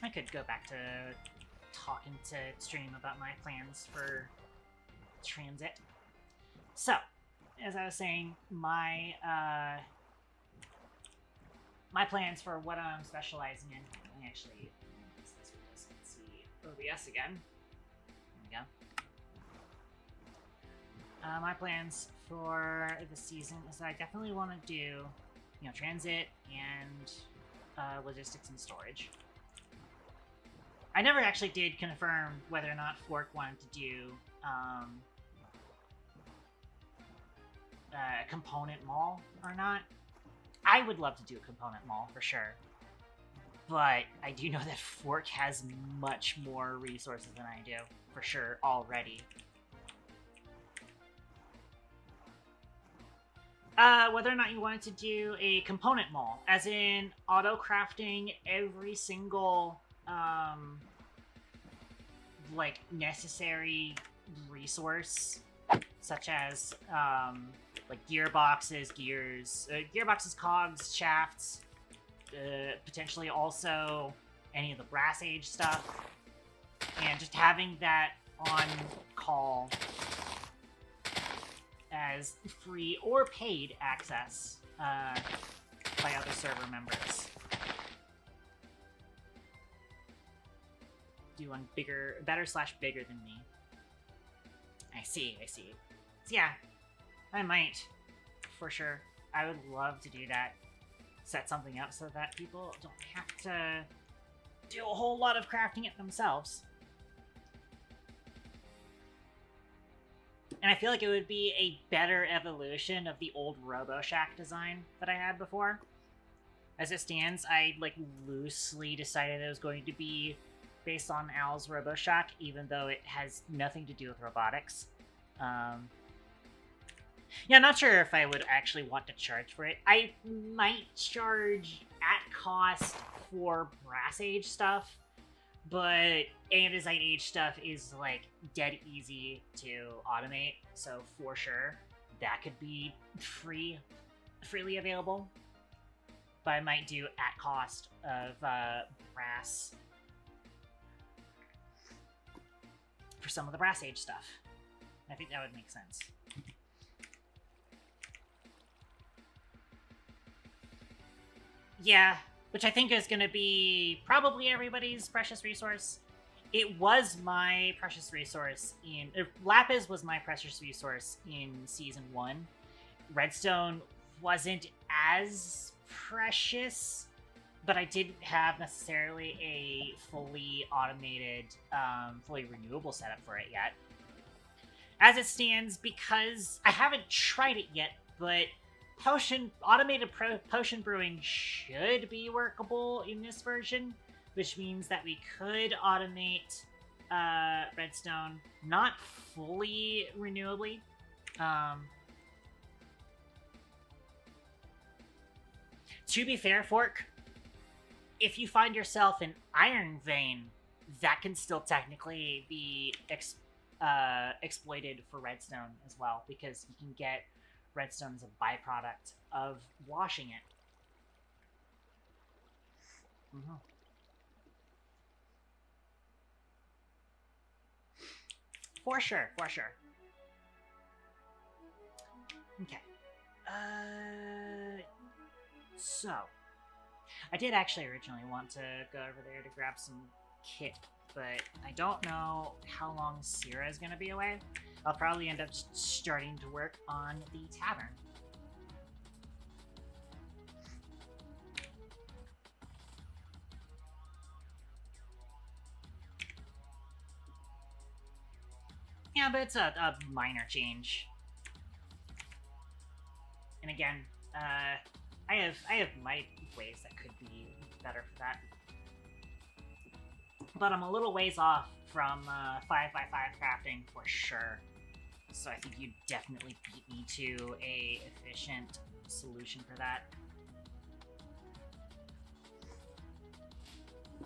I could go back to talking to Stream about my plans for transit. So, as I was saying, my my plans for what I'm specializing in. Let me actually use this for this. Let's see OBS again. There we go. My plans for the season is that I definitely want to do, transit and logistics and storage. I never actually did confirm whether or not Fork wanted to do a component mall or not. I would love to do a component mall for sure, but I do know that Fork has much more resources than I do for sure already. Whether or not you wanted to do a component mall, as in auto crafting every single like necessary resource, such as like gearboxes, gearboxes, cogs, shafts, potentially also any of the brass age stuff, and just having that on call as free or paid access by other server members. Do one better / bigger than me. I see. So yeah, I might, for sure. I would love to do that. Set something up so that people don't have to do a whole lot of crafting it themselves. And I feel like it would be a better evolution of the old RoboShack design that I had before. As it stands, I loosely decided it was going to be based on Al's RoboShack, even though it has nothing to do with robotics. Yeah, I'm not sure if I would actually want to charge for it. I might charge at cost for brass age stuff, but andesite age stuff is dead easy to automate, so for sure that could be freely available. But I might do at cost of brass for some of the brass age stuff. I think that would make sense. Yeah, which I think is going to be probably everybody's precious resource. It was my precious resource Lapis was my precious resource in Season 1. Redstone wasn't as precious, but I didn't have necessarily a fully automated, fully renewable setup for it yet. As it stands, because I haven't tried it yet, but automated potion brewing should be workable in this version, which means that we could automate redstone, not fully renewably. To be fair, Fork, if you find yourself in Iron Vein, that can still technically be exploited for redstone as well, because you can get redstone as a byproduct of washing it. Mm-hmm. For sure. Okay. So, I did actually originally want to go over there to grab some kit, but I don't know how long Sierra is going to be away. I'll probably end up starting to work on the tavern. Yeah, but it's a minor change. again, I have my ways that could be better for that. But I'm a little ways off from 5x5 crafting for sure. So I think you definitely beat me to a efficient solution for that.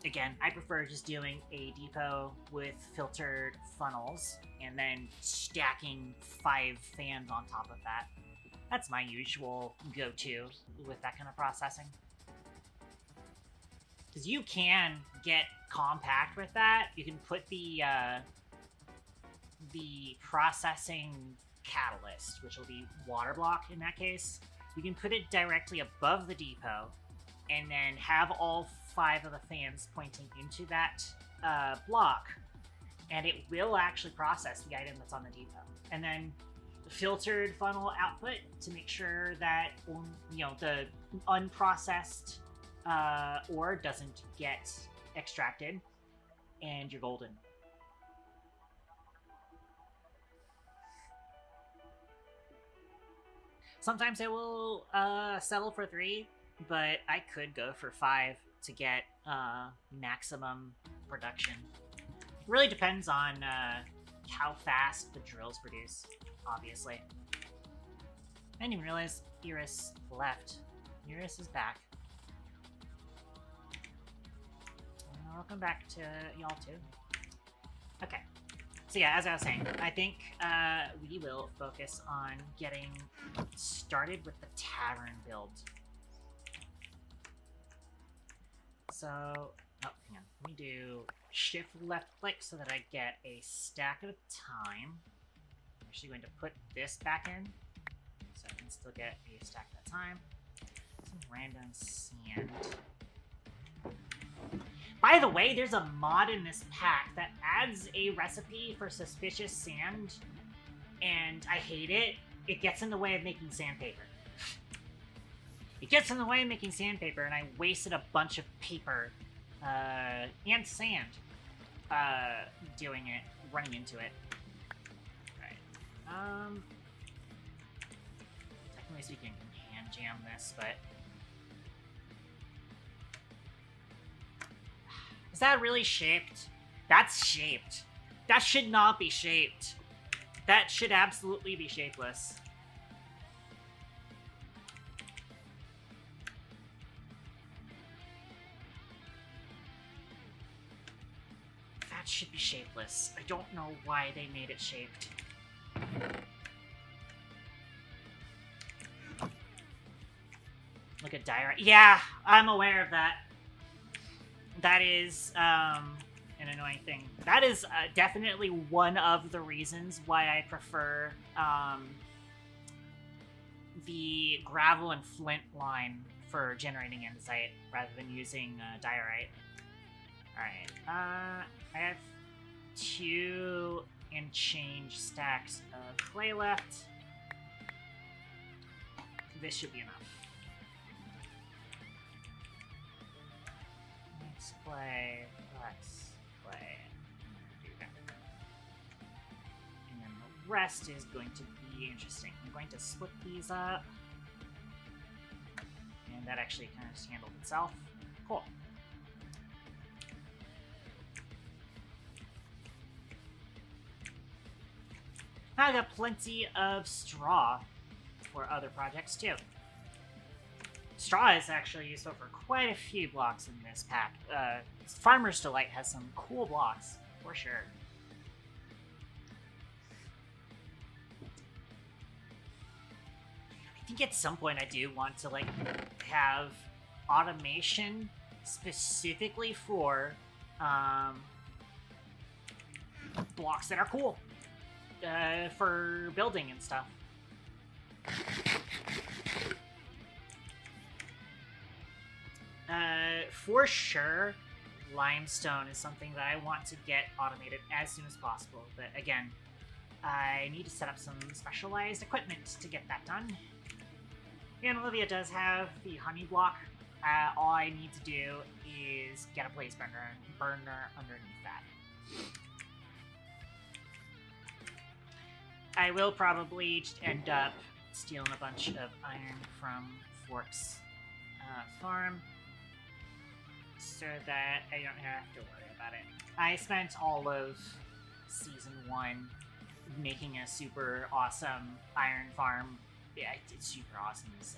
Again, I prefer just doing a depot with filtered funnels and then stacking 5 fans on top of that. That's my usual go-to with that kind of processing. Because you can get compact with that. You can put the processing catalyst, which will be water block in that case. You can put it directly above the depot and then have all 5 of the fans pointing into that block, and it will actually process the item that's on the depot. And then filtered funnel output to make sure that the unprocessed ore doesn't get extracted, and you're golden. Sometimes I will settle for 3, but I could go for 5 to get maximum production. It really depends on how fast the drills produce, obviously. I didn't even realize Iris left. Iris is back. Welcome back to y'all too. Okay. So yeah, as I was saying, I think we will focus on getting started with the tavern build. So, oh, hang on. Let me do shift left click so that I get a stack at a time. I'm actually going to put this back in so I can still get a stack at a time. Some random sand. By the way, there's a mod in this pack that adds a recipe for suspicious sand, and I hate it. It gets in the way of making sandpaper. It gets in the way of making sandpaper, and I wasted a bunch of paper and sand doing it, running into it. Alright. Technically speaking, I can hand jam this, but... Is that really shaped? That's shaped. That should not be shaped. That should absolutely be shapeless. That should be shapeless. I don't know why they made it shaped. Look at diorite. Yeah, I'm aware of that. That is an annoying thing. That is definitely one of the reasons why I prefer the gravel and flint line for generating andesite rather than using diorite. Alright, I have 2 and change stacks of clay left. This should be enough. Clay, let's clay. Do that. And then the rest is going to be interesting. I'm going to split these up. And that actually kind of just handled itself. Cool. I got plenty of straw for other projects too. Straw is actually useful for quite a few blocks in this pack. Farmer's Delight has some cool blocks, for sure. I think at some point I do want to, have automation specifically for, blocks that are cool. For building and stuff. For sure, limestone is something that I want to get automated as soon as possible. But again, I need to set up some specialized equipment to get that done. And Olivia does have the honey block. All I need to do is get a blaze burner underneath that. I will probably end up stealing a bunch of iron from Fork's farm so that I don't have to worry about it. I spent all of Season 1 making a super awesome iron farm. Yeah, it's super awesome is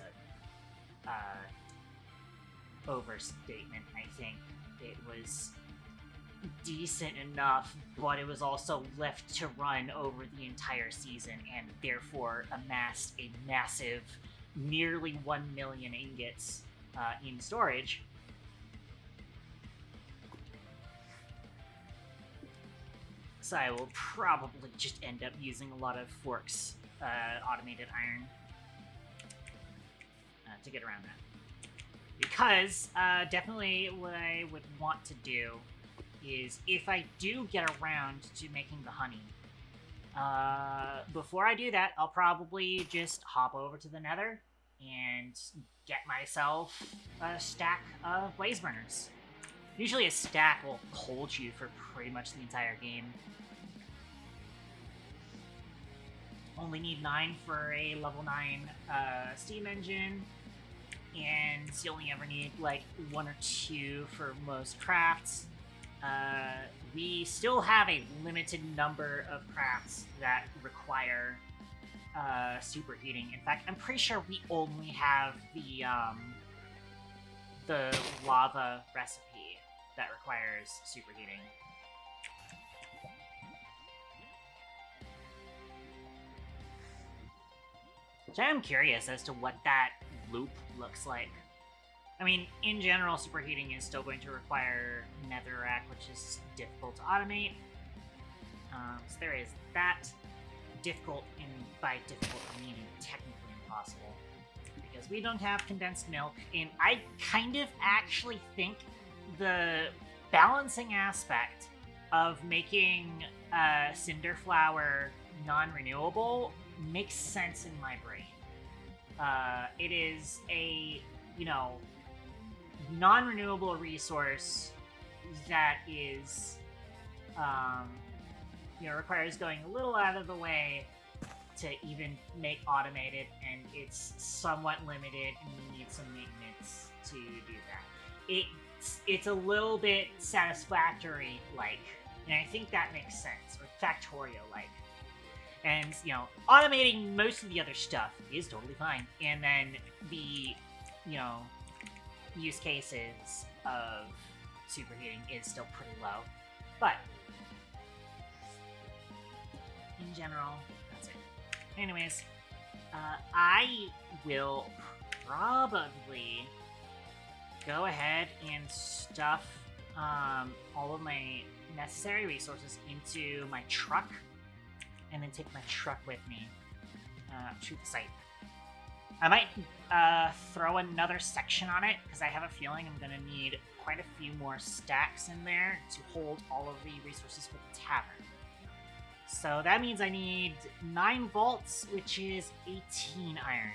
a overstatement, I think. It was decent enough, but it was also left to run over the entire season and therefore amassed a massive, nearly 1 million ingots in storage. So I will probably just end up using a lot of Fork's automated iron to get around that. Because definitely what I would want to do is if I do get around to making the honey, before I do that, I'll probably just hop over to the Nether and get myself a stack of blaze burners. Usually a stack will hold you for pretty much the entire game. Only need 9 for a level 9 steam engine, and you only ever need like 1 or 2 for most crafts. We still have a limited number of crafts that require superheating. In fact, I'm pretty sure we only have the lava recipe that requires superheating. So I'm curious as to what that loop looks like. I mean, in general, superheating is still going to require netherrack, which is difficult to automate. So there is that. Difficult, and by difficult I mean technically impossible. Because we don't have condensed milk, and I kind of actually think the balancing aspect of making cinder flour non-renewable makes sense in my brain. It is a, non-renewable resource that is, requires going a little out of the way to even make automated, and it's somewhat limited, and you need some maintenance to do that. It's a little bit satisfactory-like, and I think that makes sense, or Factorio-like. And, automating most of the other stuff is totally fine. And then the, use cases of superheating is still pretty low. But, in general, that's it. Anyways, I will probably go ahead and stuff all of my necessary resources into my truck, and then take my truck with me to the site. I might throw another section on it, because I have a feeling I'm going to need quite a few more stacks in there to hold all of the resources for the tavern. So that means I need 9 volts, which is 18 iron.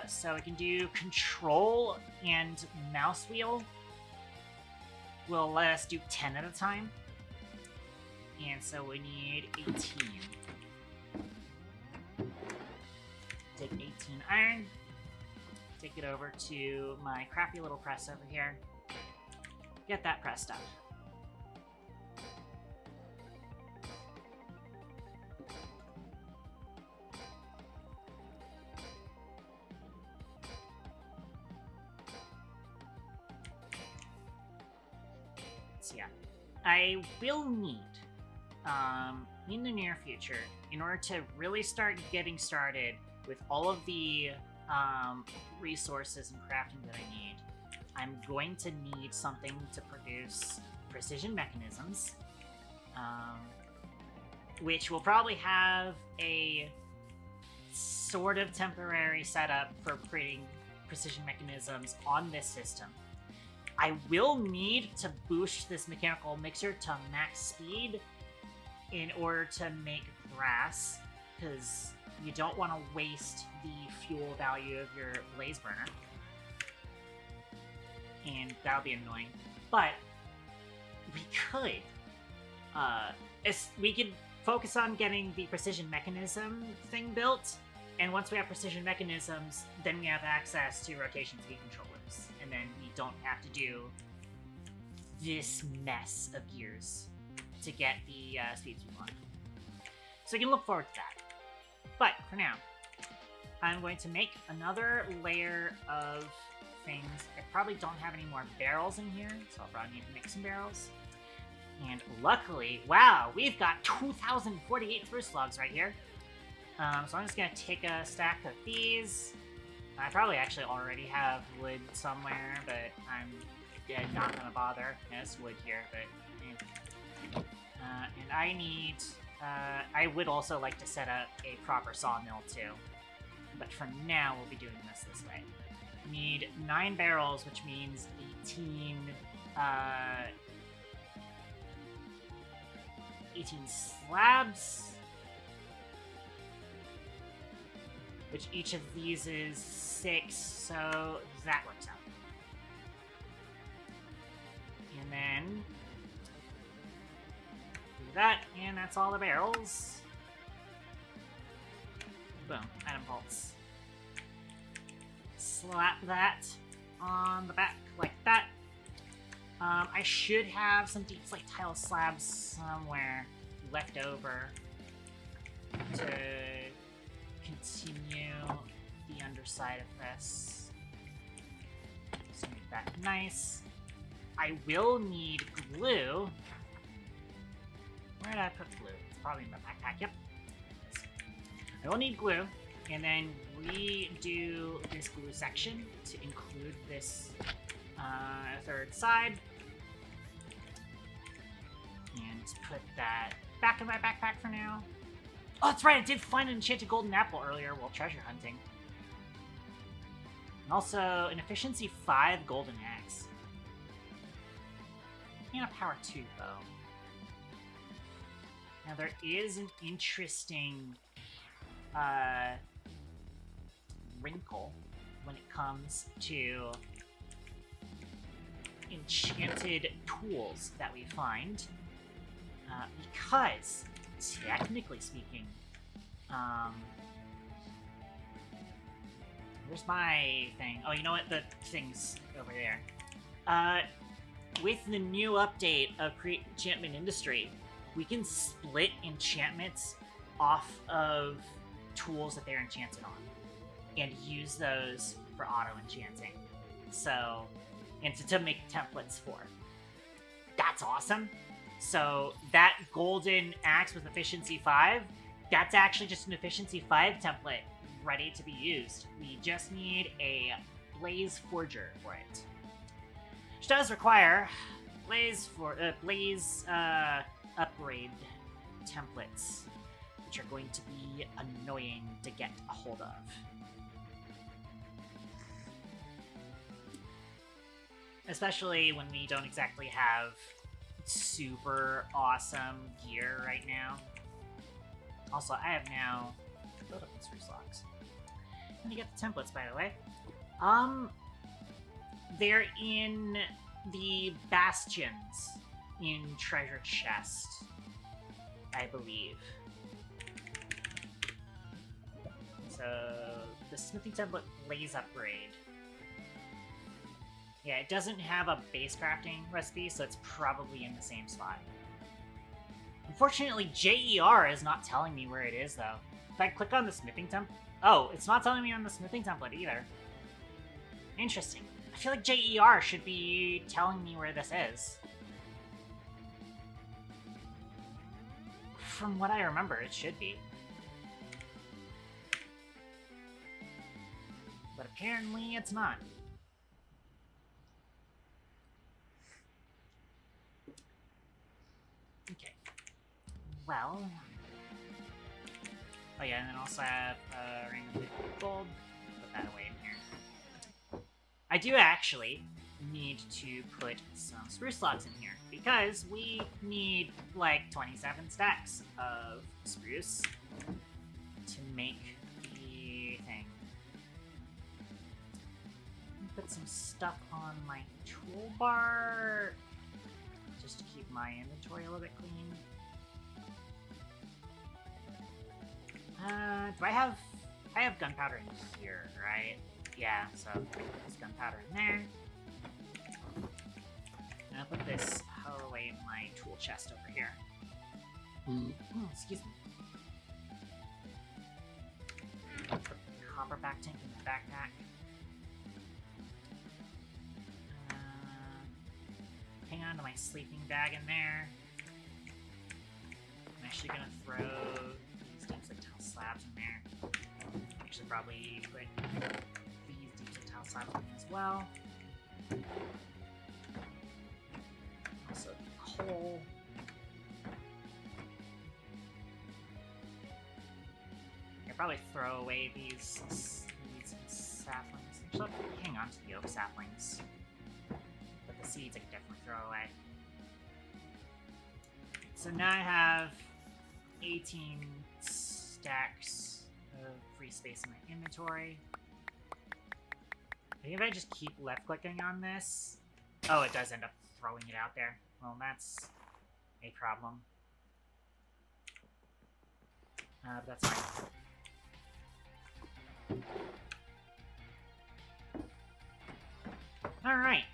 So we can do control and mouse wheel. Will let us do 10 at a time. And so we need 18. Take 18 iron. Take it over to my crappy little press over here. Get that pressed up. So yeah, I will need in the near future, in order to really start getting started with all of the resources and crafting that I need, I'm going to need something to produce precision mechanisms, which will probably have a sort of temporary setup for creating precision mechanisms on this system. I will need to boost this mechanical mixer to max speed in order to make brass, because you don't want to waste the fuel value of your blaze burner, and that'll be annoying. But we could focus on getting the precision mechanism thing built, and once we have precision mechanisms, then we have access to rotation speed controllers, and then we don't have to do this mess of gears to get the speeds we want. So you can look forward to that. But for now, I'm going to make another layer of things. I probably don't have any more barrels in here, so I'll probably need to make some barrels. And luckily, wow, we've got 2,048 spruce logs right here. So I'm just going to take a stack of these. I probably actually already have wood somewhere, but I'm not going to bother. There's wood here, but... and I need... I would also like to set up a proper sawmill, too. But for now, we'll be doing this way. Need 9 barrels, which means 18... 18 slabs, which each of these is 6, so that works out. And then do that, and that's all the barrels. Boom, item bolts. Slap that on the back like that. I should have some deep slate tile slabs somewhere left over to continue the underside of this. So make that nice. I will need glue. Where did I put glue? It's probably in my backpack. Yep. I will need glue, and then redo this glue section to include this third side. And put that back in my backpack for now. Oh, that's right, I did find an enchanted golden apple earlier while treasure hunting. And also an efficiency 5 golden axe. And a power 2 bow. Now there is an interesting wrinkle when it comes to enchanted tools that we find. Because, technically speaking, where's my thing? Oh, you know what? The thing's over there. With the new update of Create Enchantment Industry, we can split enchantments off of tools that they're enchanted on and use those for auto-enchanting. So, and to make templates for. That's awesome. So that golden axe with efficiency 5, that's actually just an efficiency 5 template ready to be used. We just need a blaze forger for it, which does require blaze upgrade templates, which are going to be annoying to get a hold of. Especially when we don't exactly have super awesome gear right now. Also, I have now built up these spruce logs. Let me get the templates, by the way. They're in the bastions in treasure chest, I believe. So the smithing template blaze upgrade. Yeah, it doesn't have a base crafting recipe, so it's probably in the same spot. Unfortunately, JER is not telling me where it is, though. If I click on the smithing template... Oh, it's not telling me on the smithing template either. Interesting. I feel like JER should be telling me where this is. From what I remember, it should be. But apparently, it's not. Okay. Well. Oh yeah, and then also have ring of gold. Put that away in here. I do actually need to put some spruce logs in here because we need like 27 stacks of spruce to make the thing. Put some stuff on my toolbar just to keep my inventory a little bit clean. Do I have... I have gunpowder in here, right? Yeah, so there's gunpowder in there. And I'll put this away in my tool chest over here. Oh, excuse me. Copper back tank in the backpack. Hang on to my sleeping bag in there. I'm actually gonna throw these deep tile slabs in there. Actually, probably put these deep tile slabs in as well. Also, coal. I'll probably throw away these saplings. Actually, hang on to the oak saplings. But the seeds I can definitely throw away. So now I have 18 stacks of free space in my inventory. I think if I just keep left clicking on this... Oh, it does end up throwing it out there. Well, that's a problem. But that's fine. Alright.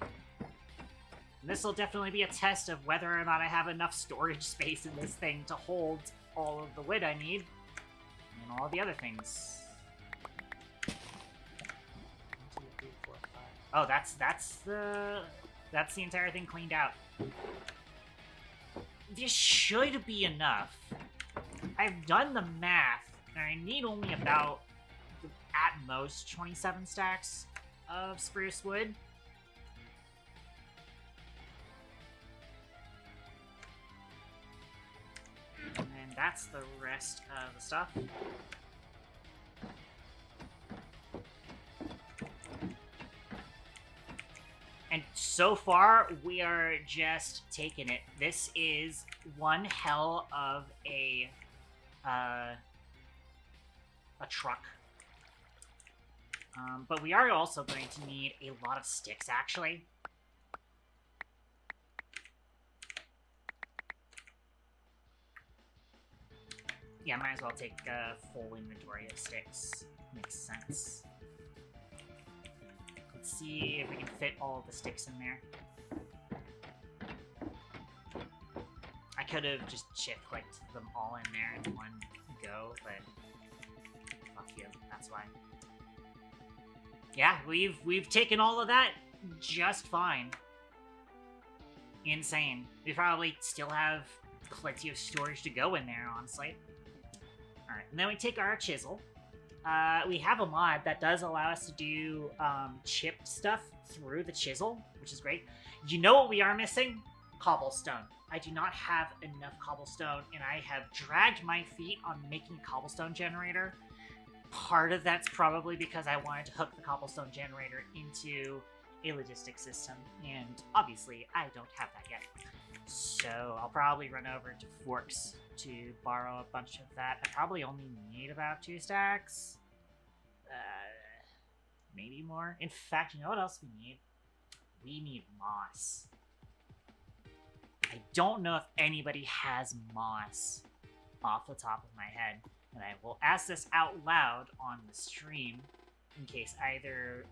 This will definitely be a test of whether or not I have enough storage space in this thing to hold all of the wood I need. And all the other things. 1, 2, 3, 4, 5. Oh, that's the entire thing cleaned out. This should be enough. I've done the math, and I need only about, at most, 27 stacks of spruce wood. And then that's the rest of the stuff. And so far, we are just taking it. This is one hell of a truck. But we are also going to need a lot of sticks, actually. Yeah, might as well take a full inventory of sticks. Makes sense. Let's see if we can fit all of the sticks in there. I could have just shift-clicked them all in there in one go, but fuck you, that's why. Yeah, we've taken all of that just fine. Insane. We probably still have plenty of storage to go in there, honestly. Alright, and then we take our chisel. We have a mod that does allow us to do chipped stuff through the chisel, which is great. You know what we are missing? Cobblestone. I do not have enough cobblestone, and I have dragged my feet on making a cobblestone generator. Part of that's probably because I wanted to hook the cobblestone generator into a logistics system, and obviously I don't have that yet. So I'll probably run over to Forks to borrow a bunch of that. I probably only need about 2 stacks. Maybe more. In fact, you know what else we need? We need moss. I don't know if anybody has moss off the top of my head. And I will ask this out loud on the stream in case either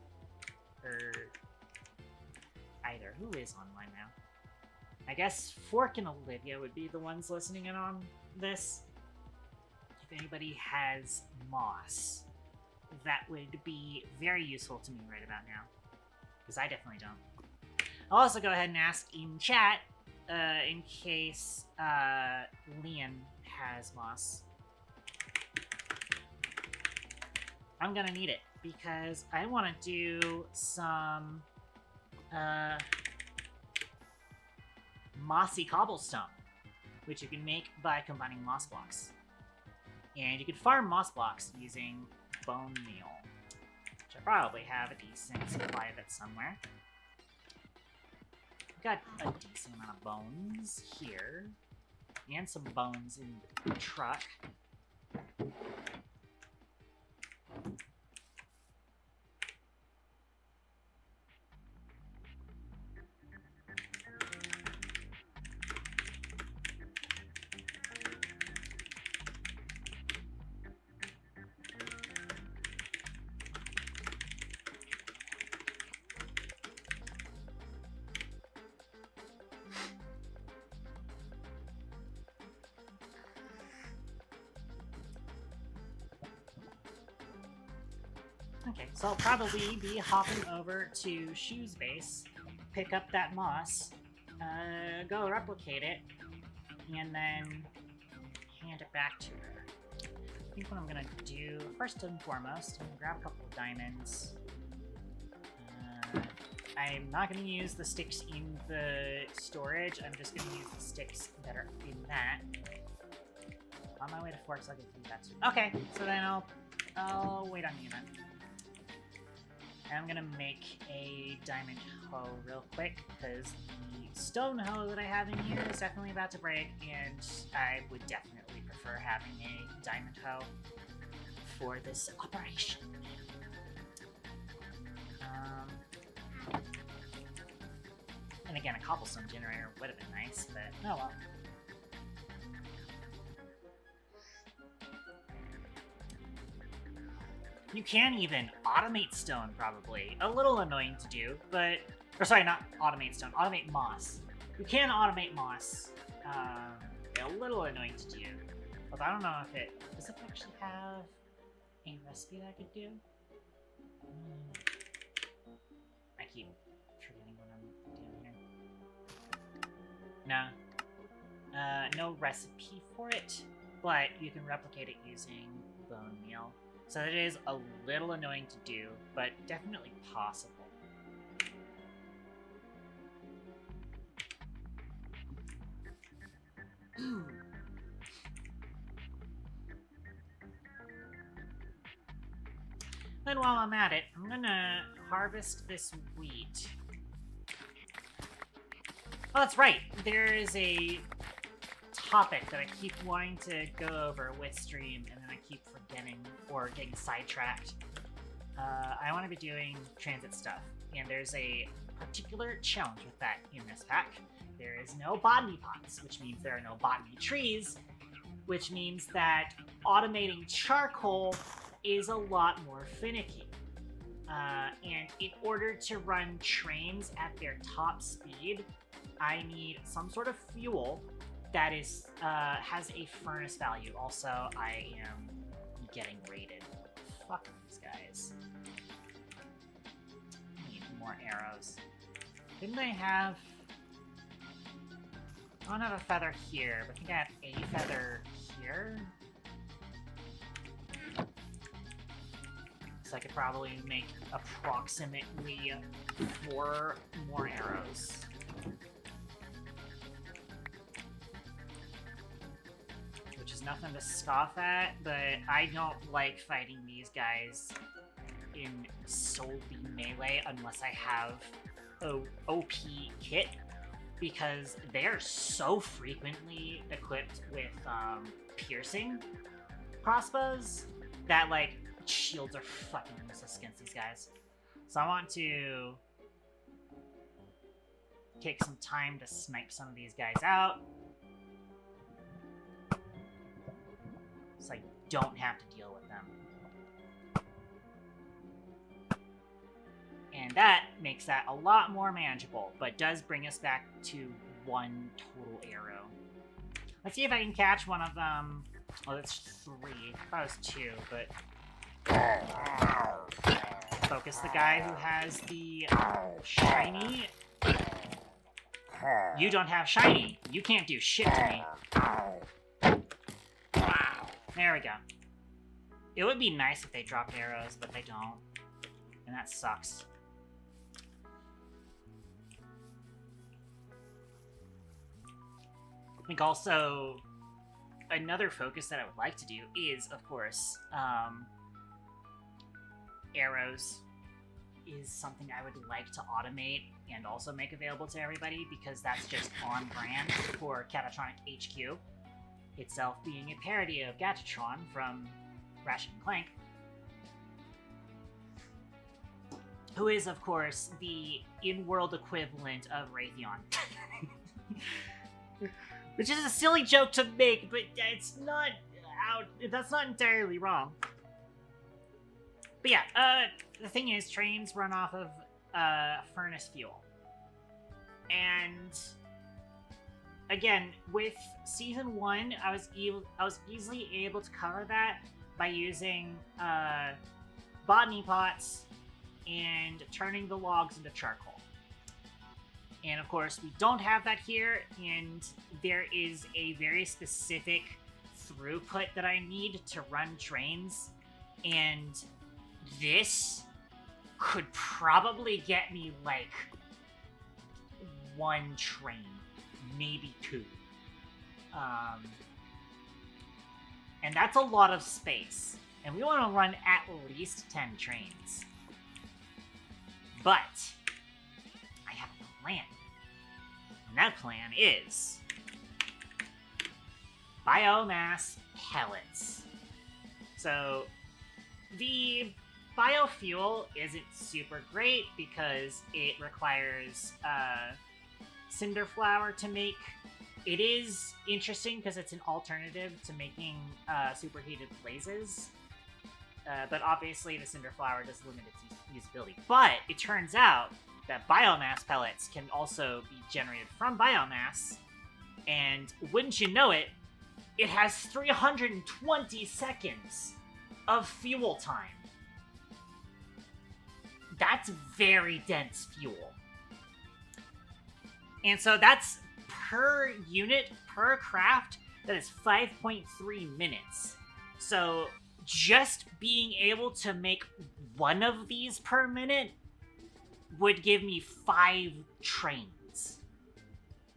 who is online now? I guess Fork and Olivia would be the ones listening in on this. If anybody has moss, that would be very useful to me right about now. Because I definitely don't. I'll also go ahead and ask in chat in case Liam has moss. I'm gonna need it because I want to do some mossy cobblestone, which you can make by combining moss blocks. And you can farm moss blocks using bone meal, which I probably have a decent supply of it somewhere. I've got a decent amount of bones here, and some bones in the truck. Okay, so I'll probably be hopping over to Shoe's base, pick up that moss, go replicate it, and then hand it back to her. I think what I'm gonna do, first and foremost, I'm gonna grab a couple of diamonds. I'm not gonna use the sticks in the storage, I'm just gonna use the sticks that are in that. On my way to Forks, I'll get through that too. Okay, so then I'll wait on you then. I'm gonna make a diamond hoe real quick, because the stone hoe that I have in here is definitely about to break, and I would definitely prefer having a diamond hoe for this operation. And again, a cobblestone generator would have been nice, but oh well. You can even automate stone, probably. A little annoying to do, but... Or sorry, not automate stone, automate moss. You can automate moss. A little annoying to do. Although I don't know if it... Does it actually have a recipe that I could do? I keep forgetting what I'm doing here. No. No recipe for it, but you can replicate it using bone meal. So it is a little annoying to do, but definitely possible. Then while I'm at it, I'm gonna harvest this wheat. Oh, that's right! There is a topic that I keep wanting to go over with stream, and then I keep forgetting or getting sidetracked. I want to be doing transit stuff, and there's a particular challenge with that in this pack. There is no botany pots, which means there are no botany trees, which means that automating charcoal is a lot more finicky. And in order to run trains at their top speed, I need some sort of fuel that is has a furnace value. Also, I am getting raided. Fuck these guys. I need more arrows. Didn't I have... I don't have a feather here, but I think I have a feather here. So I could probably make approximately 4 more arrows. Which is nothing to scoff at, but I don't like fighting these guys in solely melee unless I have OP kit, because they are so frequently equipped with piercing crossbows that, like, shields are fucking useless against these guys. So I want to take some time to snipe some of these guys out, so I don't have to deal with them. And that makes that a lot more manageable, but does bring us back to 1 total arrow. Let's see if I can catch one of them. Oh, that's 3. I thought it was 2, but... Focus the guy who has the shiny. You don't have shiny. You can't do shit to me. There we go. It would be nice if they dropped arrows, but they don't. And that sucks. I think also another focus that I would like to do is, of course, arrows is something I would like to automate and also make available to everybody, because that's just on brand for Catatronic HQ, itself being a parody of Gatatron from Ratchet & Clank, who is, of course, the in-world equivalent of Raytheon. Which is a silly joke to make, but it's not out. That's not entirely wrong. But yeah, the thing is, trains run off of furnace fuel. And again, with Season 1, I was easily able to cover that by using botany pots and turning the logs into charcoal. And of course, we don't have that here, and there is a very specific throughput that I need to run trains, and this could probably get me like 1 train, maybe 2. And that's a lot of space, and we want to run at least 10 trains. But I have a plan, and that plan is biomass pellets. So the biofuel isn't super great because it requires cinder flour to make. It is interesting because it's an alternative to making superheated blazes. But obviously the cinder flour does limit its usability. But it turns out that biomass pellets can also be generated from biomass. And wouldn't you know it, it has 320 seconds of fuel time. That's very dense fuel. And so that's per unit, per craft, that is 5.3 minutes. So just being able to make one of these per minute would give me 5 trains.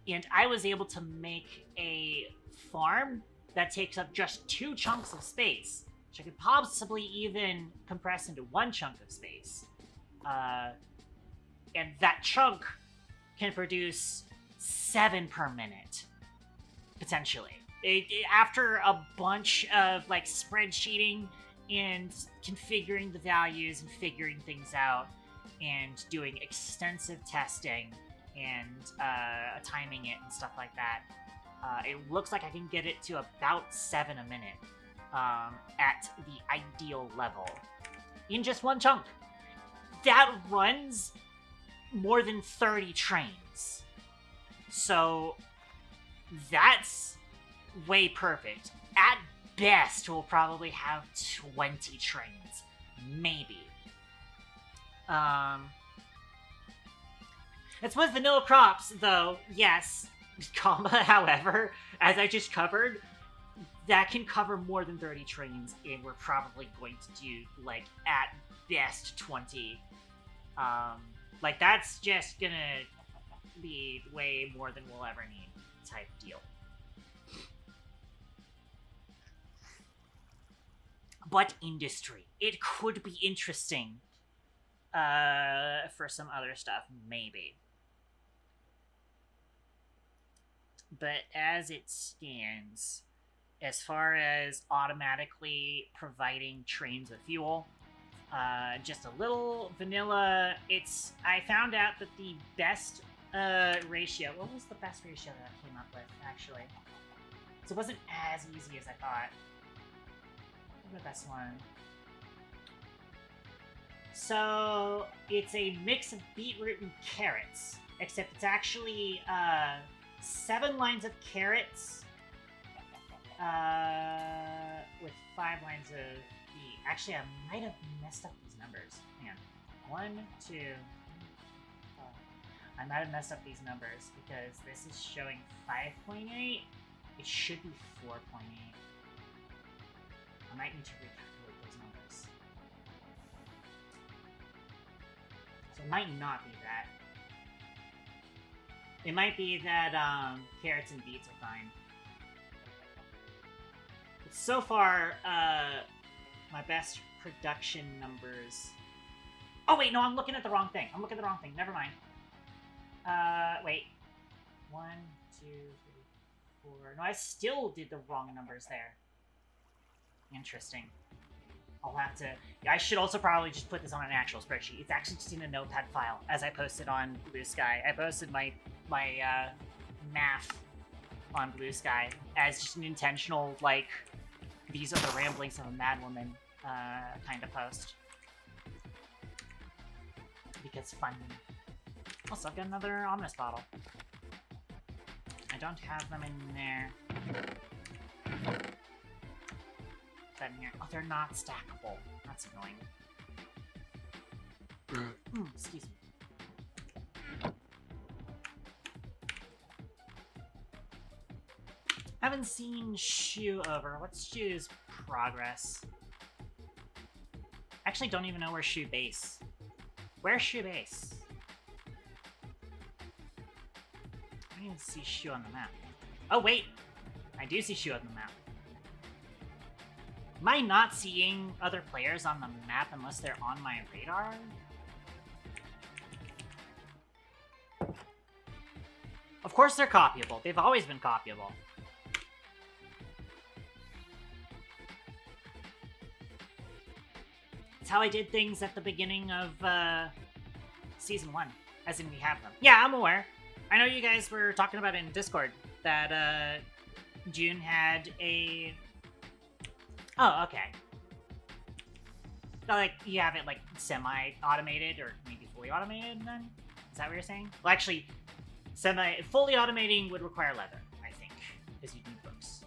And I was able to make a farm that takes up just 2 chunks of space, which I could possibly even compress into 1 chunk of space. And that chunk can produce 7 per minute, potentially. After a bunch of like spreadsheeting and configuring the values and figuring things out and doing extensive testing and timing it and stuff like that, it looks like I can get it to about 7 a minute at the ideal level in just 1 chunk. That runs more than 30 trains. So that's way perfect. At best, we'll probably have 20 trains. Maybe. It's with vanilla crops, though, yes, comma, however, as I just covered, that can cover more than 30 trains, and we're probably going to do, like, at best 20. Like, that's just gonna be way more than we'll ever need type deal. But industry. It could be interesting for some other stuff, maybe. But as it stands, as far as automatically providing trains with fuel, just a little vanilla. I found out that the best ratio. What was the best ratio that I came up with, actually? So it wasn't as easy as I thought. What's the best one? So it's a mix of beetroot and carrots, except it's actually 7 lines of carrots with 5 lines of beet. Actually, I might have messed up these numbers. Hang on. 1, 2. I might have messed up these numbers because this is showing 5.8. It should be 4.8. I might need to recalculate those numbers. So it might not be that. It might be that carrots and beets are fine. But so far, my best production numbers... Oh wait, no, I'm looking at the wrong thing. Never mind. Wait. 1, 2, 3, 4... No, I still did the wrong numbers there. Interesting. I'll have to... I should also probably just put this on an actual spreadsheet. It's actually just in a notepad file, as I posted on Blue Sky. I posted my math on Blue Sky as just an intentional, like, these are the ramblings of a madwoman kind of post. Because fun. Also, I've got another ominous bottle. I don't have them in there. In here. Oh, they're not stackable. That's annoying. Excuse me. Haven't seen Shu over. What's Shu's progress? Actually, don't even know where Shu base. Where's Shu base? I don't even see Shu on the map. Oh wait, I do see Shu on the map. Am I not seeing other players on the map unless they're on my radar? Of course they're copyable. They've always been copyable. It's how I did things at the beginning of Season 1. As in, we have them. Yeah, I'm aware. I know you guys were talking about it in Discord, that June had a... Oh, okay. So, like, you have it, like, semi-automated, or maybe fully automated, then? Is that what you're saying? Well, actually, fully automating would require leather, I think, because you need books.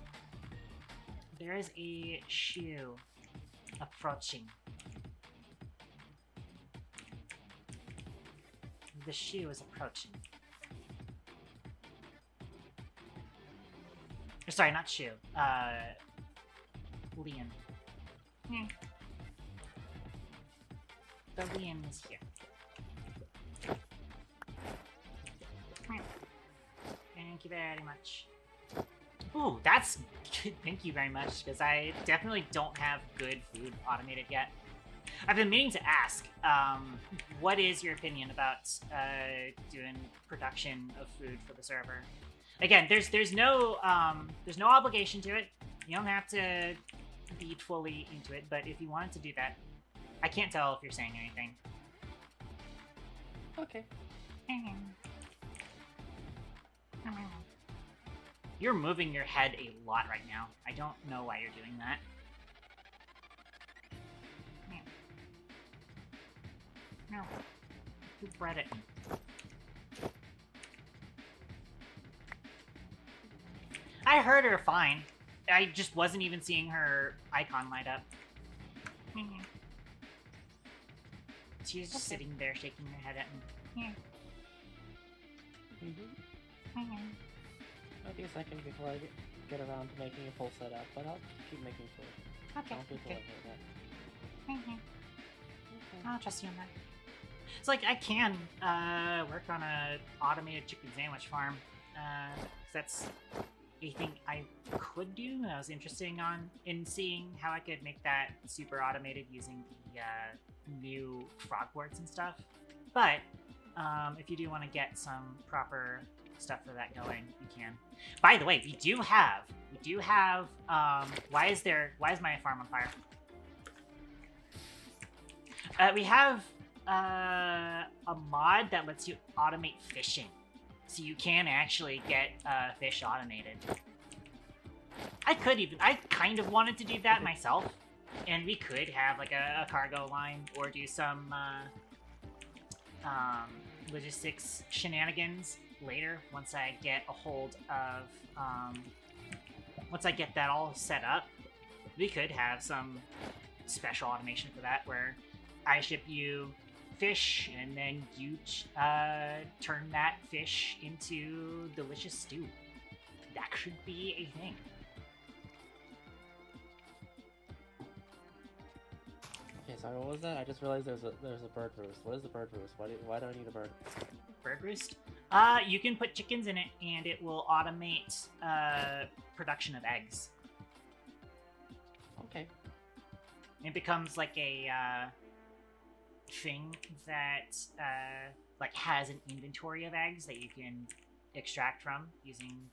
There is a shoe approaching. The shoe is approaching. Sorry, not shoe. Liam. The Liam is here. Thank you very much. Ooh, that's good. Thank you very much, because I definitely don't have good food automated yet. I've been meaning to ask, what is your opinion about doing production of food for the server? Again, there's no obligation to it. You don't have to be fully into it, but if you wanted to do that, I can't tell if you're saying anything. Okay. You're moving your head a lot right now. I don't know why you're doing that. No. You bred it. I heard her fine. I just wasn't even seeing her icon light up. She was just sitting there shaking her head at me. Maybe a second before I get around to making a full setup, but I'll keep making food. Okay. Don't be Okay. okay. I'll trust you on that. It's like I can work on a automated chicken sandwich farm. 'Cause that's a thing I could do. I was interested in seeing how I could make that super automated using the new frog boards and stuff. But if you do want to get some proper stuff for that going, you can. By the way, we do have why is my farm on fire? We have a mod that lets you automate fishing, so you can actually get fish automated. I kind of wanted to do that myself, and we could have like a cargo line or do some logistics shenanigans later once I get a hold of once I get that all set up. We could have some special automation for that where I ship you fish and then you turn that fish into delicious stew. That should be a thing. Okay, sorry, what was that? I just realized there's a bird roost. What is the bird roost? Why do I need a bird? Bird roost? You can put chickens in it and it will automate production of eggs. Okay. It becomes like a thing that like has an inventory of eggs that you can extract from using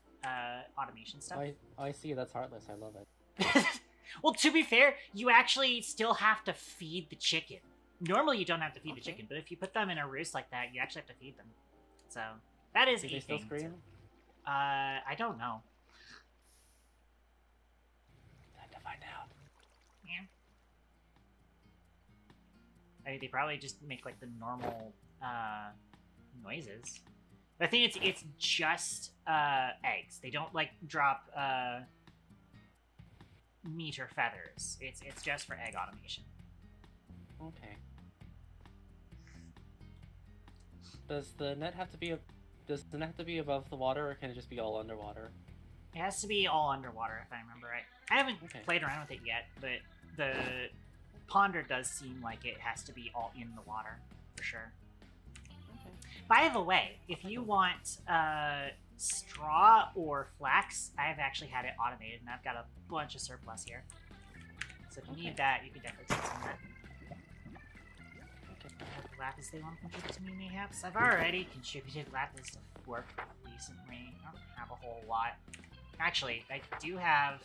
automation stuff. I see. That's heartless. I love it. Well, to be fair, you actually still have to feed the chicken. Normally, you don't have to feed the chicken, but if you put them in a roost like that, you actually have to feed them. So that is Do a they still thing. scream? I don't know. Time to find out. Yeah. I mean, they probably just make like the normal noises. But I think it's just eggs. They don't like drop meat or feathers. It's just for egg automation. Okay. Does the net have to be does the net have to be above the water, or can it just be all underwater? It has to be all underwater, if I remember right. I haven't Okay. played around with it yet, but the ponder does seem like it has to be all in the water, for sure. Okay. By the way, if you want straw or flax, I've actually had it automated, and I've got a bunch of surplus here. So if you Okay. need that, you can definitely take some of that. Okay. Lapis they want to contribute to me, mayhaps? I've already contributed Lapis to work recently. I don't have a whole lot. Actually, I do have...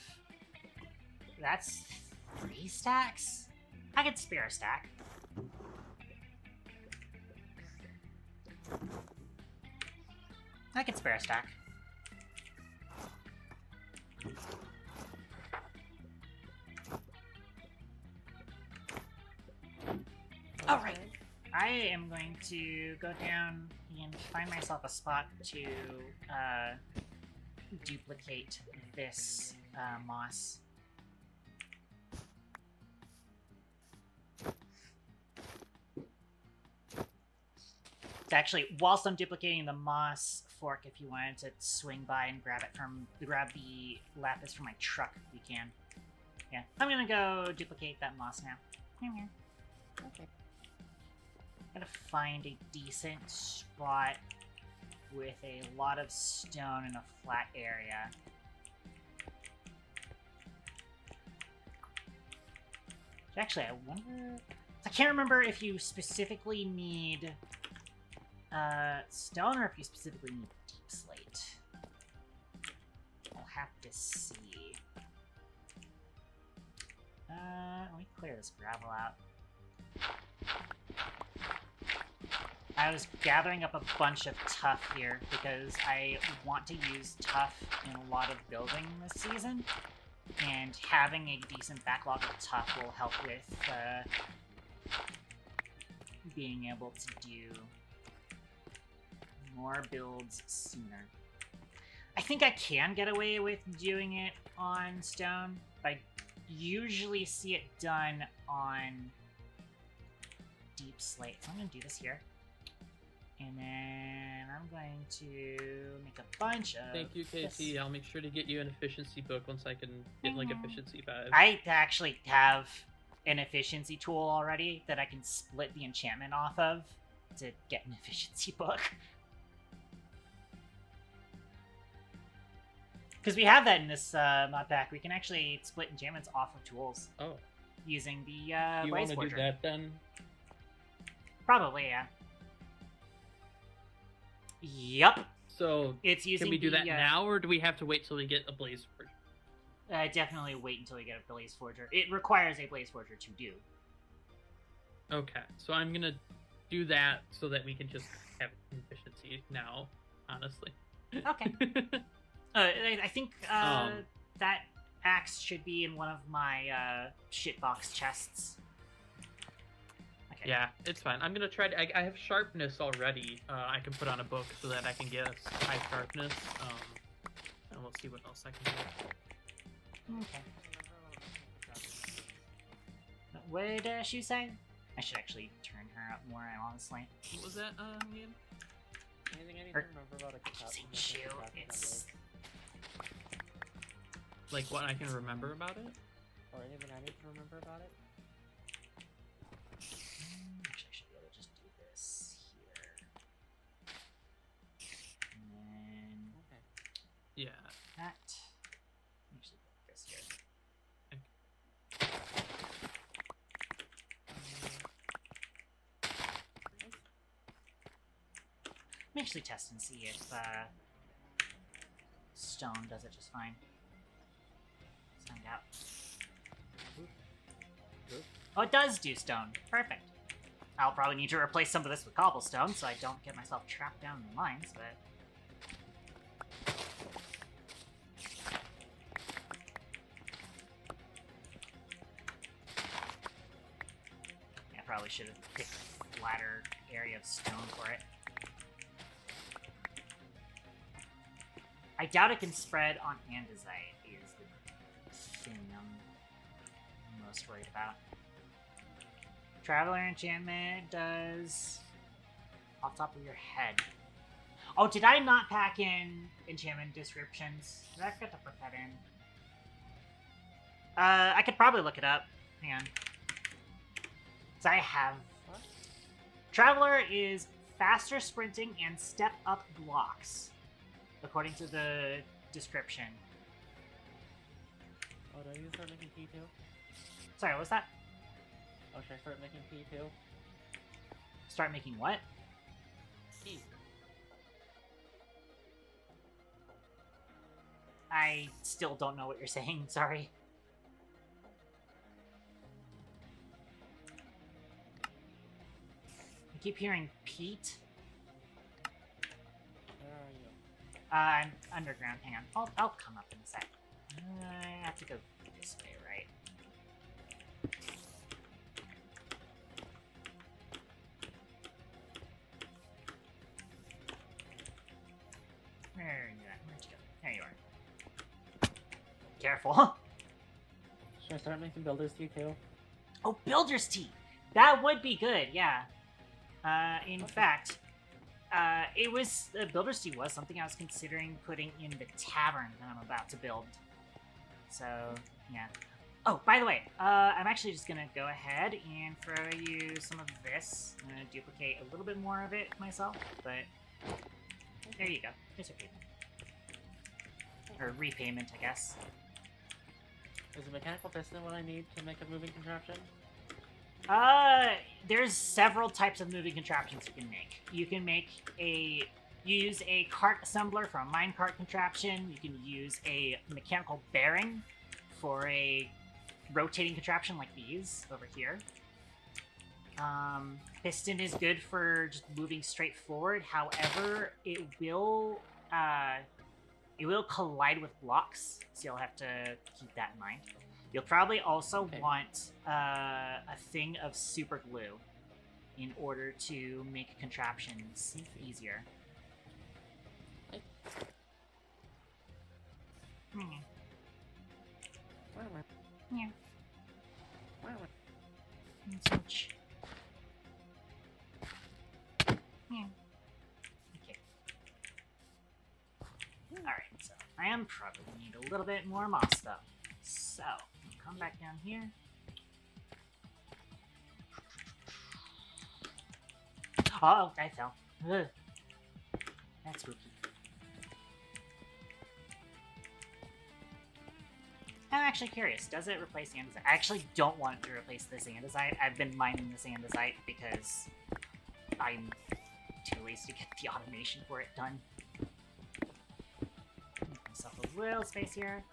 That's 3 stacks? I could spare a stack. I could spare a stack. Alright. I am going to go down and find myself a spot to duplicate this moss. Actually, whilst I'm duplicating the moss fork, if you wanted to swing by and grab the lapis from my truck, you can. Yeah, I'm gonna go duplicate that moss now. Okay. Gotta find a decent spot with a lot of stone in a flat area. Actually, I wonder... I can't remember if you specifically need stone or if you specifically need deep slate. I'll have to see. Let me clear this gravel out. I was gathering up a bunch of tuff here because I want to use tuff in a lot of building this season, and having a decent backlog of tuff will help with being able to do more builds sooner. I think I can get away with doing it on stone, but I usually see it done on deep slate. So I'm going to do this here. And then I'm going to make a bunch of... Thank you, KT. this. I'll make sure to get you an efficiency book once I can get like efficiency 5. I actually have an efficiency tool already that I can split the enchantment off of to get an efficiency book. Because we have that in this mod pack. We can actually split enchantments off of tools Oh, using the you Blaze want to do Forger. that then? Probably, yeah. Yup. So It's using can we do the, that now, or do we have to wait till we get a Blaze Forger? Definitely wait until we get a Blaze Forger. It requires a Blaze Forger to do. Okay, so I'm gonna do that so that we can just have efficiency now, honestly. Okay. I think that axe should be in one of my shitbox chests. Okay. Yeah, it's fine. I'm gonna try to... I have sharpness already. I can put on a book so that I can get high sharpness. And we'll see what else I can do. Okay. What did she say? I should actually turn her up more, honestly. What was that, Liam? Anything I need Or- to remember about a Using shoe, it's... Like what I can remember about it? Or anything I need to remember about it? Actually, I should be able to just do this here. And then Okay. Yeah. that. Actually, put this here. Let me actually test and see if stone does it just fine. Let's find out. Oh, it does do stone. Perfect. I'll probably need to replace some of this with cobblestone so I don't get myself trapped down in the mines, but... I probably should have picked a flatter area of stone for it. I doubt it can spread on andesite is the thing I'm most worried about. Traveler enchantment does off the top of your head. Oh, did I not pack in enchantment descriptions? Did I forget to put that in? I could probably look it up. Hang on. So I have... What? Traveler is faster sprinting and step-up blocks, according to the description. Oh, do I need to start making P2? Sorry, what was that? Oh, should I start making P2? Start making what? P. I still don't know what you're saying, sorry. I keep hearing Pete. Where are you? I'm underground, hang on. I'll come up in a sec. I have to go this way, right? Where are you at? Where'd you go? There you are. Careful. Should I start making builder's tea too? Oh, Builder's Tea! That would be good, yeah. In Okay. fact, Builder's Tea was something I was considering putting in the tavern that I'm about to build. So, yeah. Oh, by the way, I'm actually just gonna go ahead and throw you some of this. I'm gonna duplicate a little bit more of it myself, but there you go. It's okay. Or repayment, I guess. Is a mechanical piston what I need to make a moving contraption? There's several types of moving contraptions you can make. You can use a cart assembler for a minecart contraption. You can use a mechanical bearing for a rotating contraption like these over here. Piston is good for just moving straight forward. However, it will collide with blocks, so you'll have to keep that in mind. You'll probably also want a thing of super glue in order to make contraptions easier. Hmm. Yeah. Switch. Yeah. Okay. Alright, so I am probably gonna need a little bit more moss though. So, come back down here. Oh, I fell. Ugh. That's spooky. I'm actually curious, does it replace andesite? I actually don't want it to replace this andesite. I've been mining this andesite because I'm too lazy to get the automation for it done. Make myself a little space here.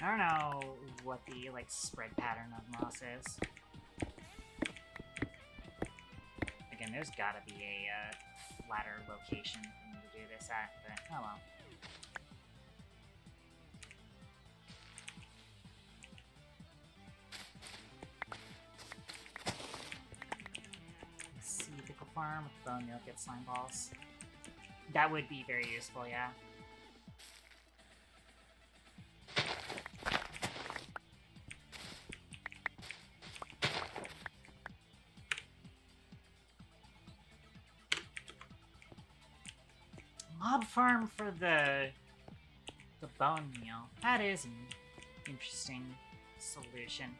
I don't know what the, like, spread pattern of moss is. Again, there's gotta be a flatter location for me to do this at, but oh well. Let's see, pickle farm with bone meal, get slime balls. That would be very useful, yeah. Mob farm for the bone meal. That is an interesting solution.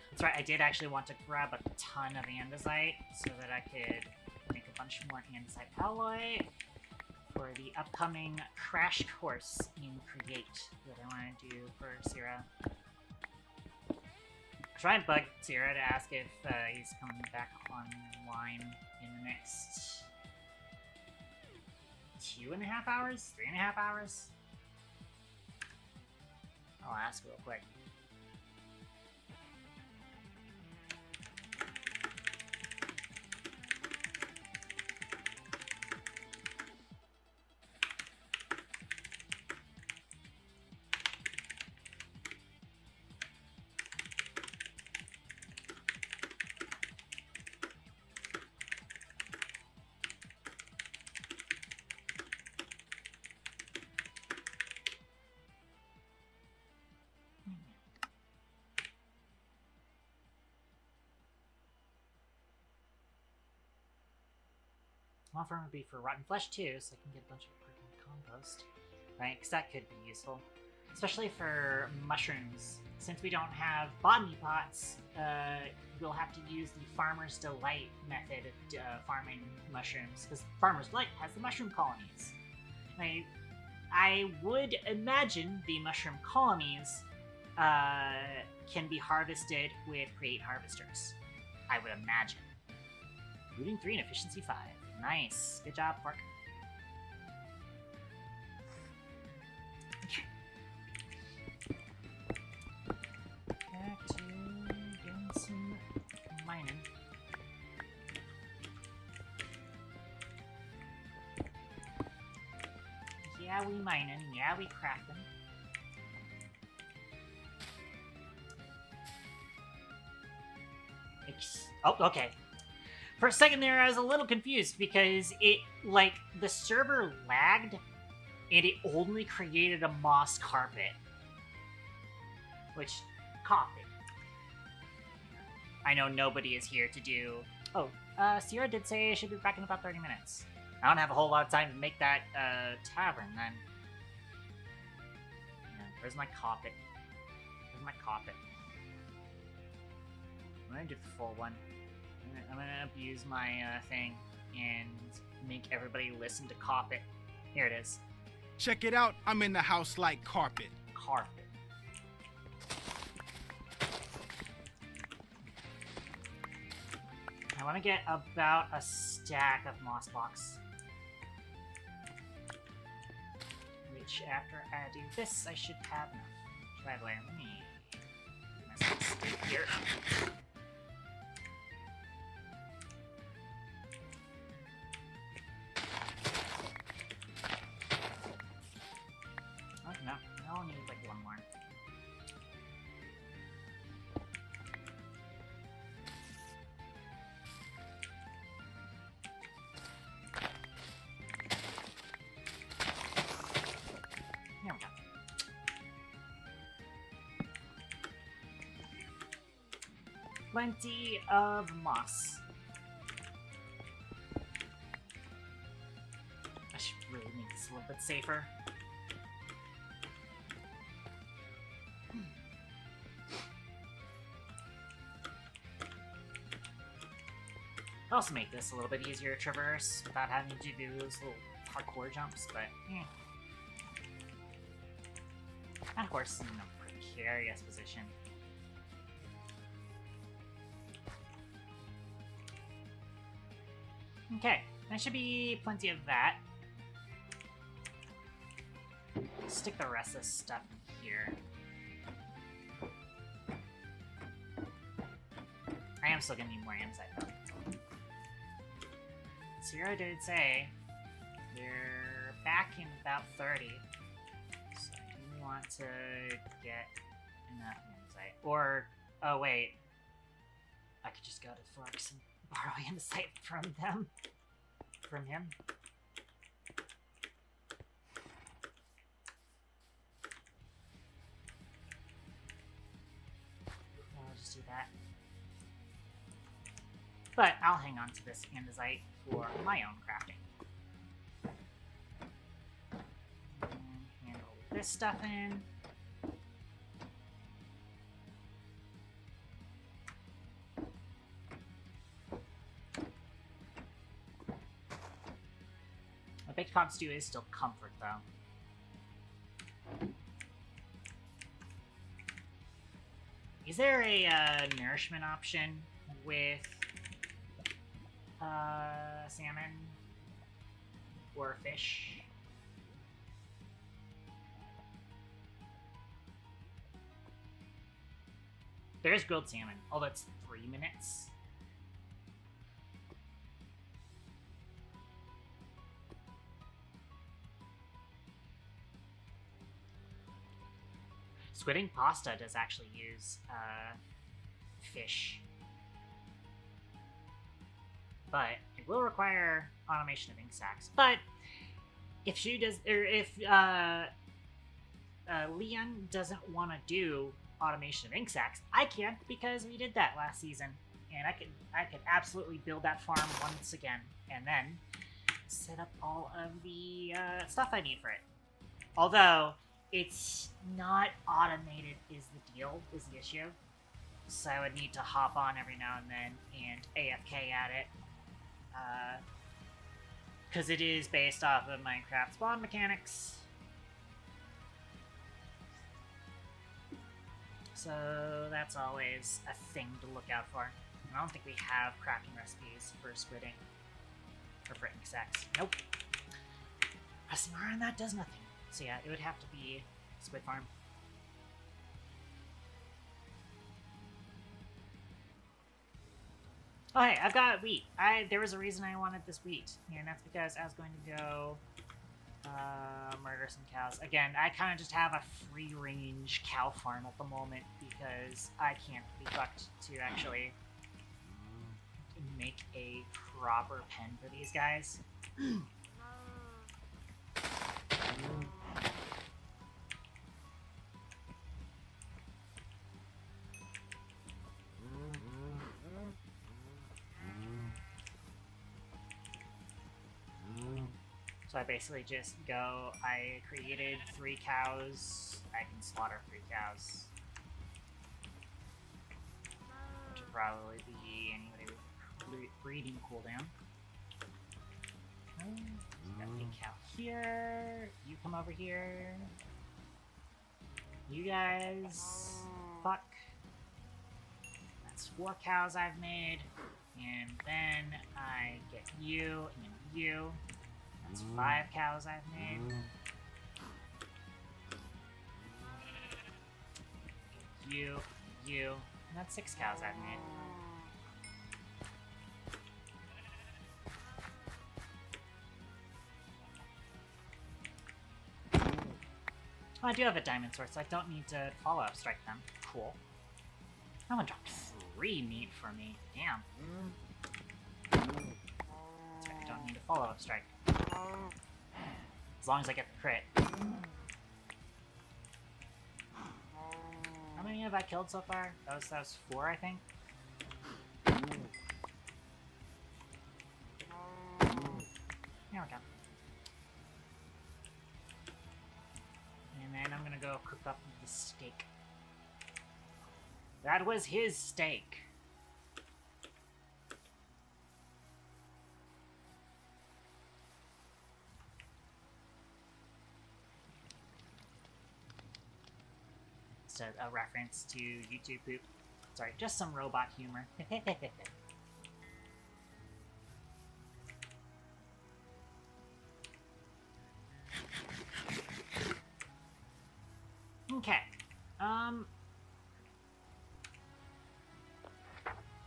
That's right, I did actually want to grab a ton of andesite so that I could make a bunch more andesite alloy for the upcoming crash course in Create that I want to do for Sierra. Try and bug Sierra to ask if he's coming back online in the next 2.5 hours? 3.5 hours? I'll ask real quick. Small farm would be for rotten flesh too, so I can get a bunch of freaking compost. Right, because that could be useful. Especially for mushrooms. Since we don't have botany pots, we'll have to use the Farmer's Delight method of farming mushrooms. Because Farmer's Delight has the mushroom colonies. I would imagine the mushroom colonies can be harvested with Create Harvesters. I would imagine. Looting 3 and Efficiency 5. Nice. Good job, Pork. Back to doing some mining. Yeah, we mining. Yeah, we crafting. Oh, okay. For a second there, I was a little confused because it, like, the server lagged and it only created a moss carpet. Which, copy. I know nobody is here to do... Oh, Sierra did say I should be back in about 30 minutes. I don't have a whole lot of time to make that, tavern, then. Yeah, where's my carpet? Where's my carpet? I'm gonna do the full one. I'm gonna abuse my, thing and make everybody listen to carpet. Here it is. Check it out, I'm in the house like carpet. Carpet. I want to get about a stack of moss blocks. Which, after I do this, I should have enough. Traveler, let me mess this here. Oh, no. I only need like one more. There we go. Plenty of moss. I should really make this a little bit safer. Also make this a little bit easier to traverse without having to do those little parkour jumps, but yeah. And of course, in a precarious position. Okay, that should be plenty of that. Stick the rest of this stuff here. I am still gonna need more andesite though. Sierra did say they're back in about 30. So I do want to get enough andesite. Or, oh wait. I could just go to Forks and borrow andesite from them. From him. I'll just do that. But I'll hang on to this andesite for my own crafting. And handle this stuff in. My baked cod stew is still comfort, though. Is there a nourishment option with salmon or fish? There's grilled salmon, although it's 3 minutes. Squidding pasta does actually use fish, but it will require automation of ink sacs. But if she does, or if Leon doesn't want to do automation of ink sacs, I can, because we did that last season, and I could absolutely build that farm once again, and then set up all of the stuff I need for it. Although, it's not automated is the deal, is the issue. So I would need to hop on every now and then and AFK at it. Because it is based off of Minecraft spawn mechanics. So that's always a thing to look out for. And I don't think we have crafting recipes for squidding. Or for insects. Nope. Pressing R on that does nothing. So yeah, it would have to be squid farm. Oh hey, I've got wheat. There was a reason I wanted this wheat, and that's because I was going to go murder some cows. Again, I kind of just have a free-range cow farm at the moment because I can't be fucked to actually make a proper pen for these guys. So I basically just go, I created 3 cows, I can slaughter 3 cows. Which would probably be anybody with breeding cooldown. Okay, so got a cow here, you come over here. You guys, fuck. That's 4 cows I've made. And then I get you and you. That's 5 cows I've made. You, and that's 6 cows I've made. Oh, I do have a diamond sword, so I don't need to follow-up strike them. Cool. That one dropped 3 meat for me. Damn. That's right, I don't need a follow-up strike. As long as I get the crit. How many have I killed so far? That was 4, I think. There we go. And then I'm gonna go cook up the steak. That was his steak. It's a reference to YouTube poop. Sorry, just some robot humor. Okay.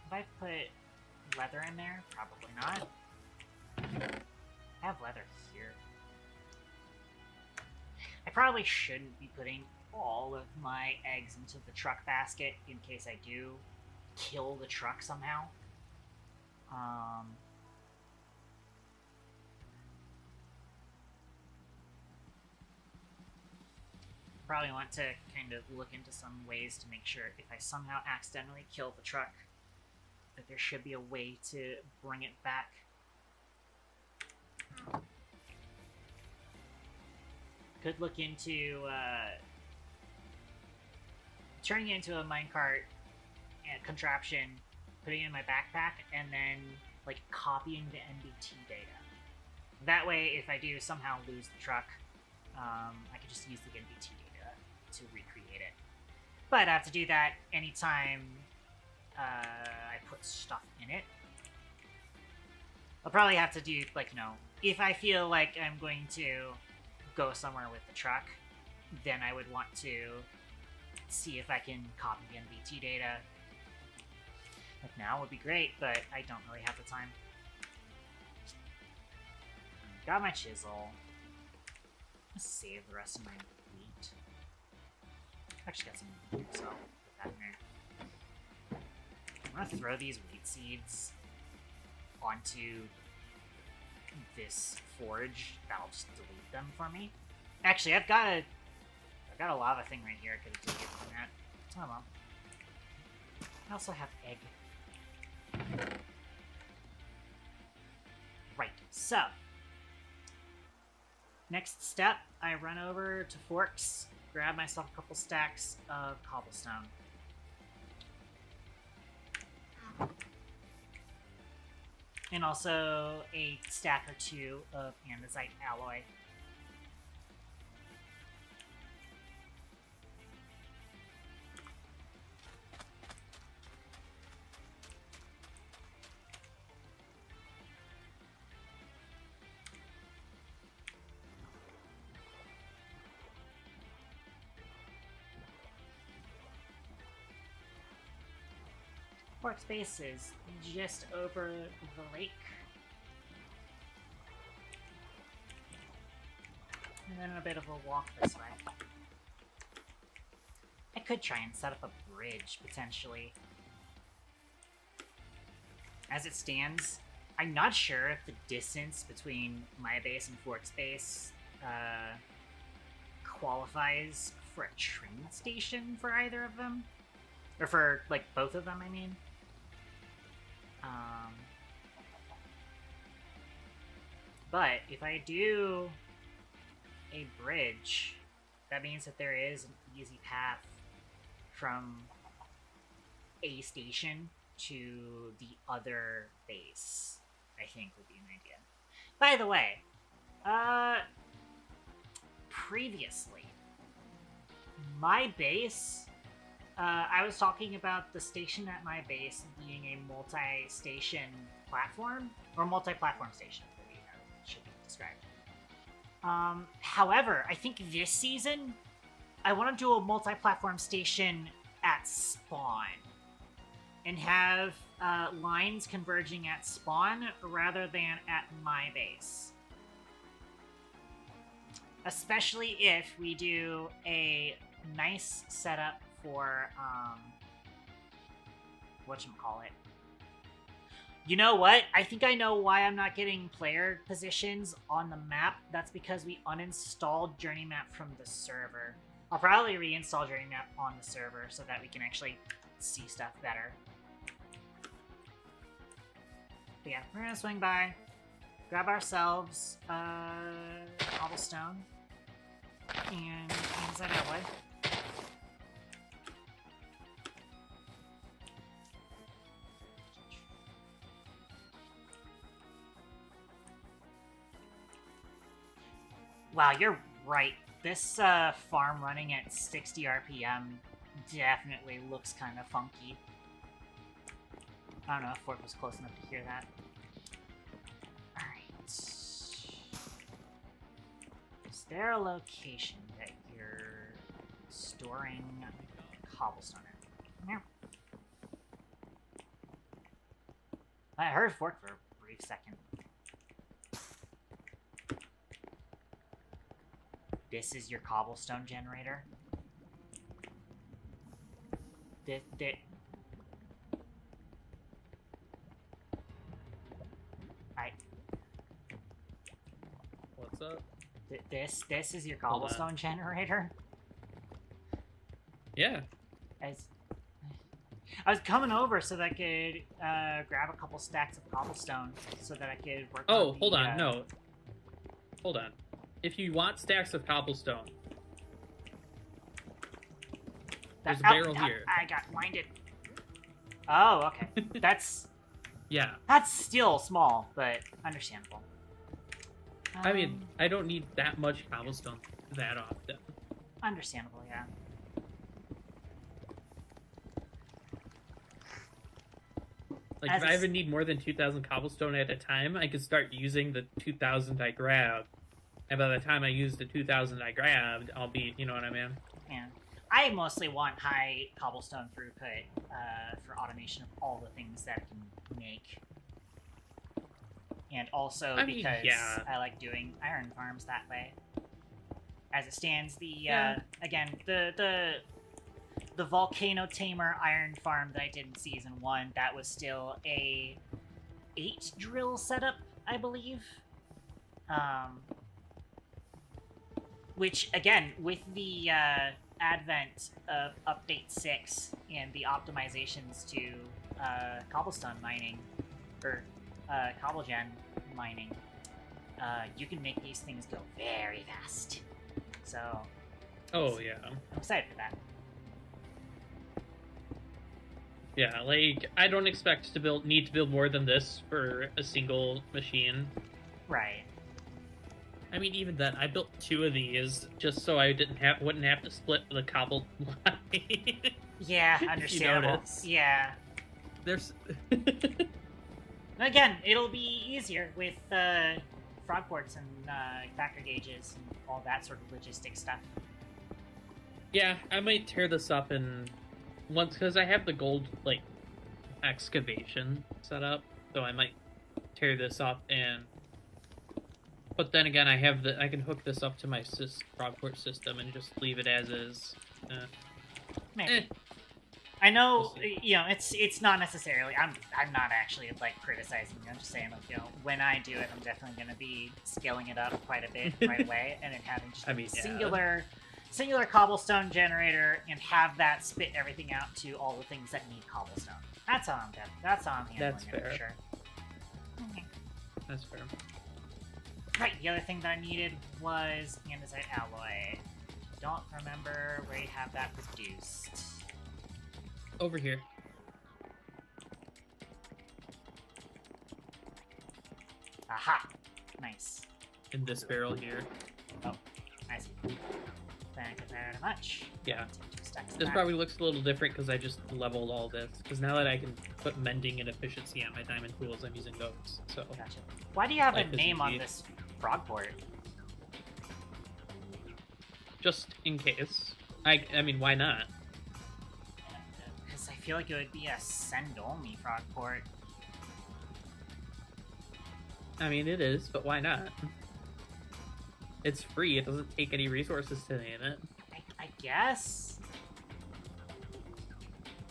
If I put leather in there, probably not. I have leather here. I probably shouldn't be putting all of my eggs into the truck basket in case I do kill the truck somehow. Probably want to kind of look into some ways to make sure if I somehow accidentally kill the truck, that there should be a way to bring it back. Could look into turning it into a minecart contraption, putting it in my backpack, and then like copying the NBT data. That way, if I do somehow lose the truck, I could just use the NBT data to recreate it. But I have to do that anytime I put stuff in it. I'll probably have to do, like, you know, if I feel like I'm going to go somewhere with the truck, then I would want to see if I can copy the NBT data. Like now would be great, but I don't really have the time. Got my chisel. Let's save the rest of my wheat. Actually got some wheat, so put that in there. I'm gonna throw these wheat seeds onto this forge. That'll just delete them for me. Actually, I've got a lava thing right here. I could have deleted from that. Oh well. I also have egg. Right, so Next step, I run over to Forks, grab myself a couple stacks of cobblestone. And also a stack or two of andesite alloy. Workspace is just over the lake. And then a bit of a walk this way. I could try and set up a bridge, potentially. As it stands, I'm not sure if the distance between my base and Fork's base qualifies for a train station for either of them. Or for, like, both of them, I mean. But if I do a bridge, that means that there is an easy path from a station to the other base, I think would be an idea. By the way, previously, my base, I was talking about the station at my base being a multi-station platform, or multi-platform station, maybe it should be described. However, I think this season, I want to do a multi-platform station at spawn, and have lines converging at spawn rather than at my base. Especially if we do a nice setup for, whatchamacallit. You know what? I think I know why I'm not getting player positions on the map. That's because we uninstalled Journey Map from the server. I'll probably reinstall Journey Map on the server so that we can actually see stuff better. But yeah, we're gonna swing by, grab ourselves cobblestone, and inside that way. Wow, you're right. This farm running at 60 RPM definitely looks kind of funky. I don't know if Fort was close enough to hear that. Alright. Is there a location that you're storing cobblestone in? No. I heard Fort for a brief second. This is your cobblestone generator? What's up? This is your cobblestone generator? Yeah. I was coming over so that I could grab a couple stacks of cobblestone so that I could work on the, hold on, no. Hold on. If you want stacks of cobblestone, there's a barrel here. I got blinded. Oh, okay. That's... Yeah. That's still small, but understandable. I mean, I don't need that much cobblestone that often. Understandable, yeah. Like, if I ever need more than 2,000 cobblestone at a time, I could start using the 2,000 I grabbed. And by the time I use the 2,000 I grabbed, I'll be, you know what I mean? Yeah. I mostly want high cobblestone throughput for automation of all the things that I can make. And also because I like doing iron farms that way. As it stands, again, the Volcano Tamer iron farm that I did in Season 1, that was still a 8 drill setup, I believe. Which, again, with the advent of Update 6 and the optimizations to cobblestone mining, or cobblegen mining, you can make these things go very fast. So, Oh yeah. I'm excited for that. Yeah, like I don't expect to need to build more than this for a single machine. Right. I mean, even then, I built 2 of these just so I wouldn't have to split the cobbled line. Yeah, understandable. notice. Yeah. There's Again, it'll be easier with frog ports and factor gauges and all that sort of logistic stuff. yeah, I might tear this up and once because I have the gold like excavation set up, so I might tear this up and. But then again, I can hook this up to my Frogport system and just leave it as is. Maybe. I know, you know, it's not necessarily. I'm not actually like criticizing you. I'm just saying, like, you know, when I do it, I'm definitely going to be scaling it up quite a bit right away, and then having just a singular cobblestone generator, and have that spit everything out to all the things that need cobblestone. That's all I'm doing. That's all I'm handling. That's fair. For sure. Okay. That's fair. Right, the other thing that I needed was andesite alloy. Don't remember where you have that produced. Over here. Aha! Nice. In this barrel here. Oh, I see. Thank you very much. Yeah. Take 2 stacks of This that. probably looks a little different because I just leveled all this. Because now that I can put mending and efficiency on my diamond tools, I'm using those. So Gotcha. Why do you have a Life is name on easy. this frog port? just in case. I mean, why not? Because I feel like it would be a send-only frog port. I mean, it is, but why not? It's free. It doesn't take any resources to name it. I guess.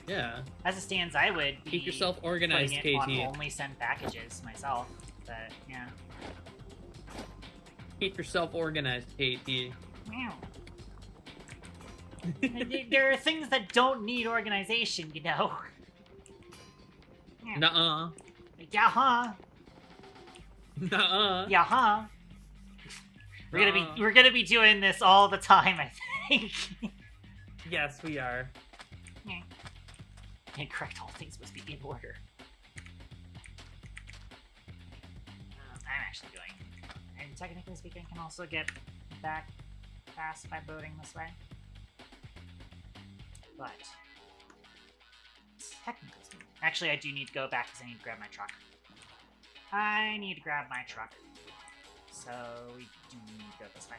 Yeah. As it stands, I would be Keep yourself organized, putting it on KT. only send packages myself. But yeah. Keep yourself organized, KT. Meow. There are things that don't need organization, you know. Yeah. Nuh-uh. Yeah, huh? Nuh-uh. Yeah, huh? We're gonna be doing this all the time, I think. Yes, we are. Incorrect. All things must be in order. I'm actually doing, and technically speaking, can also get back fast by boating this way. But technically speaking, actually, I do need to go back because I need to grab my truck. I need to grab my truck. So we do need to go this way.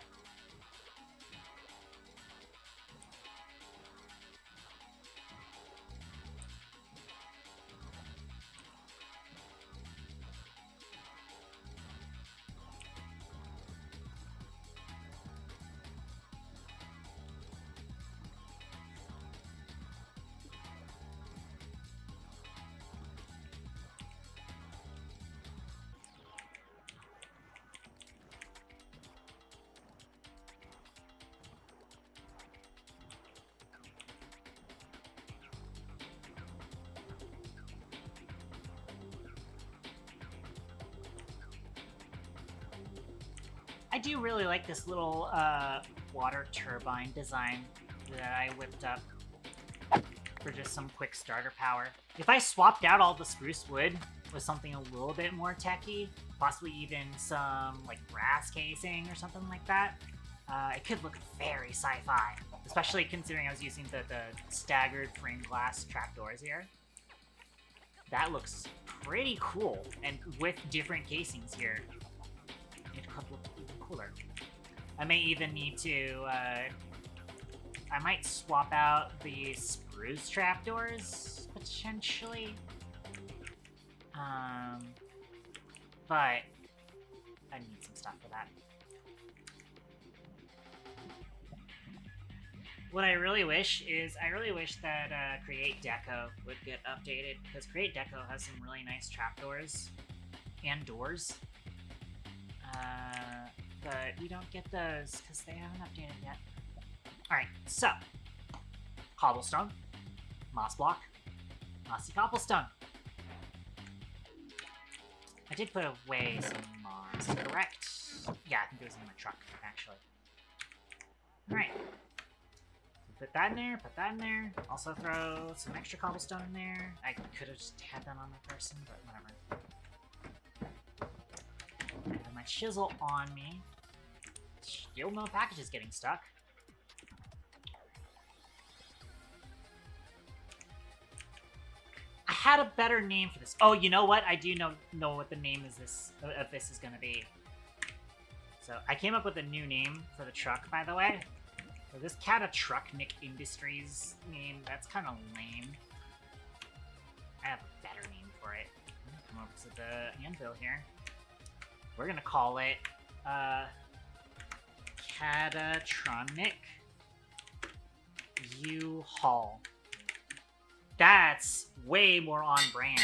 I do really like this little water turbine design that I whipped up for just some quick starter power. If I swapped out all the spruce wood with something a little bit more techy, possibly even some like brass casing or something like that, it could look very sci-fi, especially considering I was using the staggered frame glass trapdoors here. That looks pretty cool, and with different casings here, it could look even cooler. I may even need to, I might swap out the spruce trapdoors, potentially. But I need some stuff for that. What I really wish is, that Create Deco would get updated, because Create Deco has some really nice trapdoors and doors. But we don't get those because they haven't updated yet. Alright, so cobblestone, moss block, mossy cobblestone. I did put away some moss, correct? Yeah, I think it was in my truck, actually. Alright. Put that in there, put that in there. Also throw some extra cobblestone in there. I could have just had that on my person, but whatever. I have my chisel on me. Still no packages getting stuck. I had a better name for this. Oh, you know what? I do know what the name of this is gonna be. So I came up with a new name for the truck, by the way. So this CatGirlCraft Industries name, that's kind of lame. I have a better name for it. I'm gonna come over to the anvil here. We're gonna call it Catatronic U-Haul. That's way more on brand.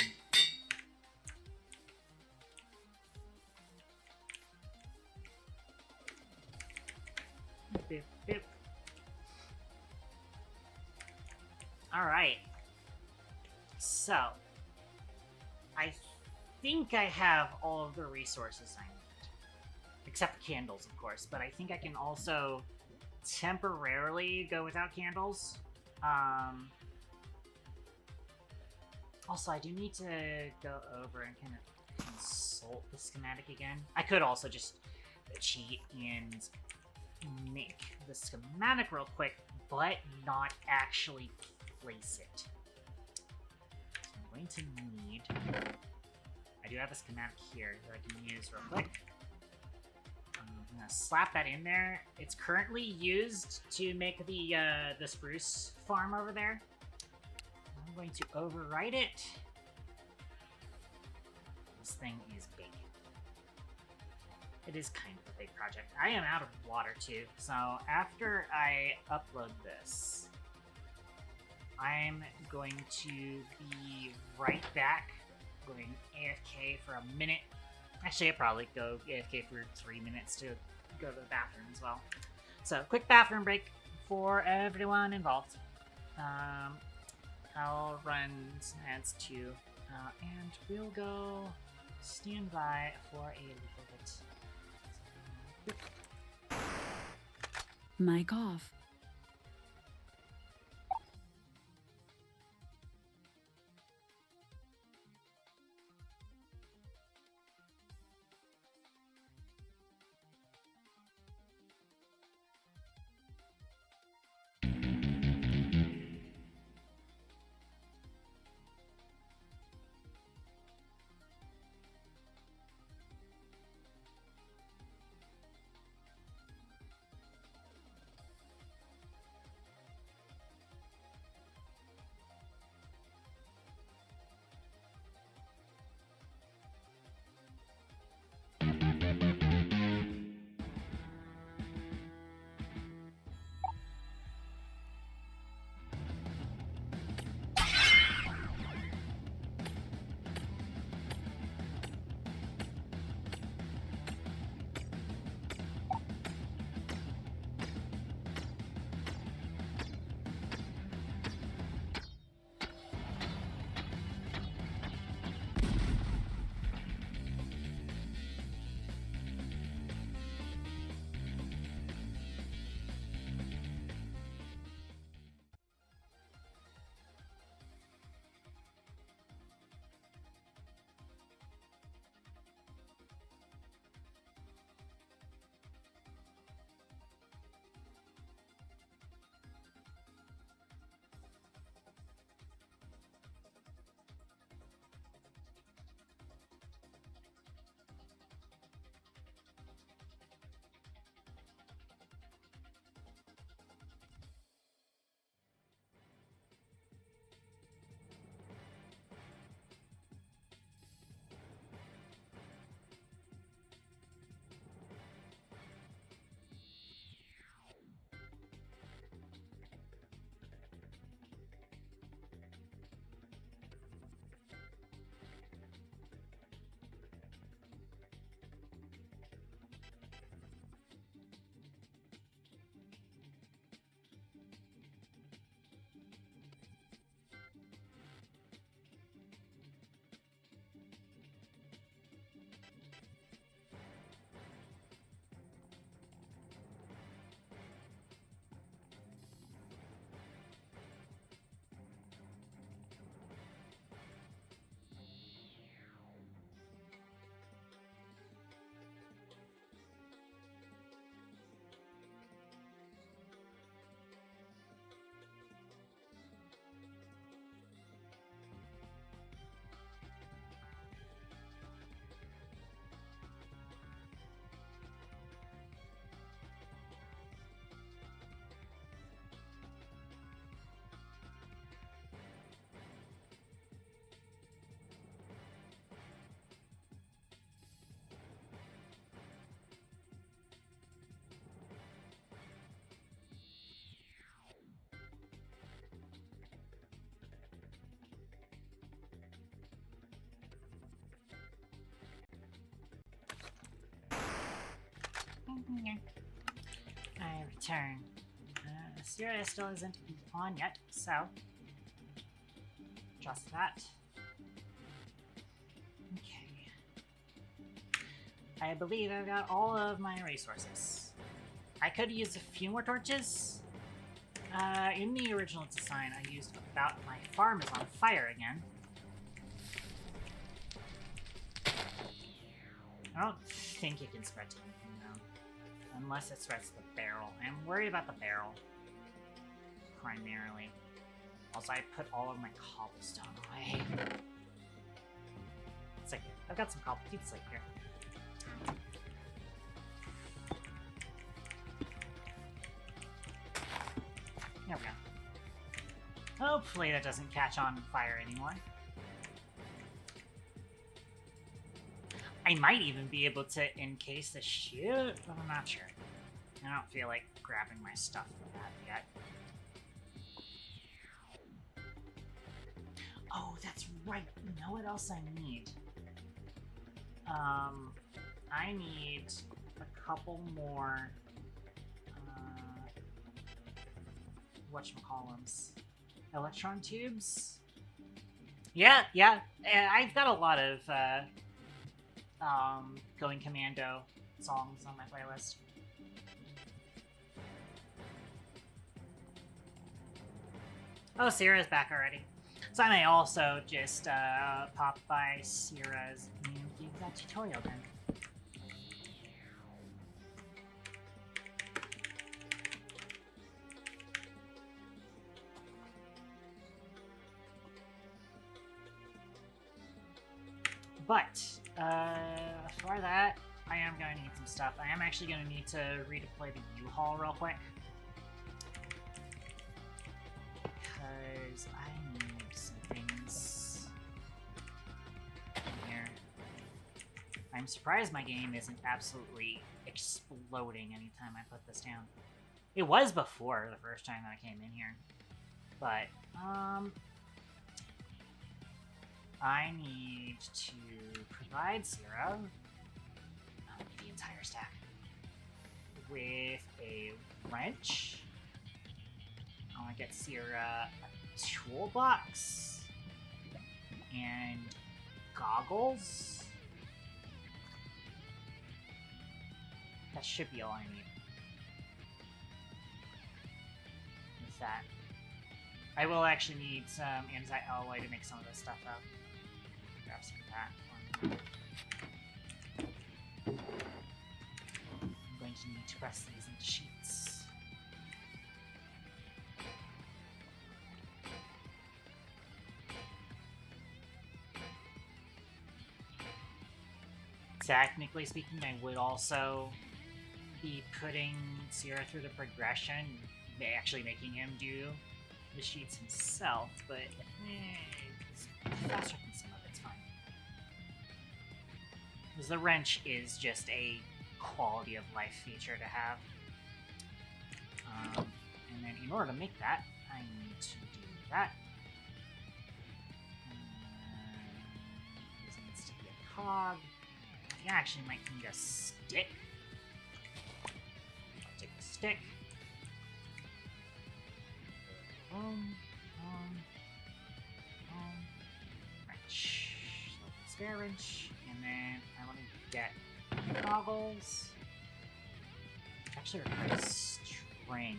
Bip, bip. All right. So, I think I have all of the resources I need. Except for candles, of course. But I think I can also temporarily go without candles. Also, I do need to go over and kind of consult the schematic again. I could also just cheat and make the schematic real quick, but not actually place it. So I'm going to need... I do have a schematic here that I can use real quick. I'm going to slap that in there. It's currently used to make the spruce farm over there. I'm going to overwrite it. This thing is big. It is kind of a big project. I am out of water too, so after I upload this, I'm going to be right back, going AFK for a minute. Actually, I'll probably go AFK for 3 minutes to go to the bathroom as well. So, quick bathroom break for everyone involved. I'll run ads too, and we'll go stand by for a little bit. Mic off. I return. Sierra still isn't on yet, so just that. Okay. I believe I've got all of my resources. I could use a few more torches. In the original design, I used about my farm is on fire again. I don't think it can spread to anything though, unless it spreads to the barrel. I'm worried about the barrel primarily. Also, I put all of my cobblestone away. It's like I've got some cobblestone sleep here. There we go. Hopefully that doesn't catch on fire anymore. I might even be able to encase the chute, but I'm not sure. I don't feel like grabbing my stuff for that yet. Oh, that's right. You know what else I need? I need a couple more whatchamacallums? Electron tubes? Yeah. I've got a lot of Going Commando songs on my playlist. Oh, Sierra's back already. So I may also just pop by Sierra's and give that tutorial then. But, for that, I am going to need some stuff. I am actually going to need to redeploy the U-Haul real quick. Because I need some things in here. I'm surprised my game isn't absolutely exploding anytime I put this down. It was before the first time that I came in here. But, I need to provide Sierra the entire stack with a wrench. I want to get Sierra a toolbox and goggles. That should be all I need. With that, I will actually need some anti-alloy to make some of this stuff up. Grab some of that. I'm going to need to press these into sheets. Technically speaking, I would also be putting Sierra through the progression, actually making him do the sheets himself, but it's faster than some of it's fine. Because the wrench is just a quality of life feature to have. And then in order to make that, I need to do that. This needs to be a cog. I actually might need a stick. I'll take the stick. Wrench. Spare wrench. And then I want to get goggles. Actually requires string.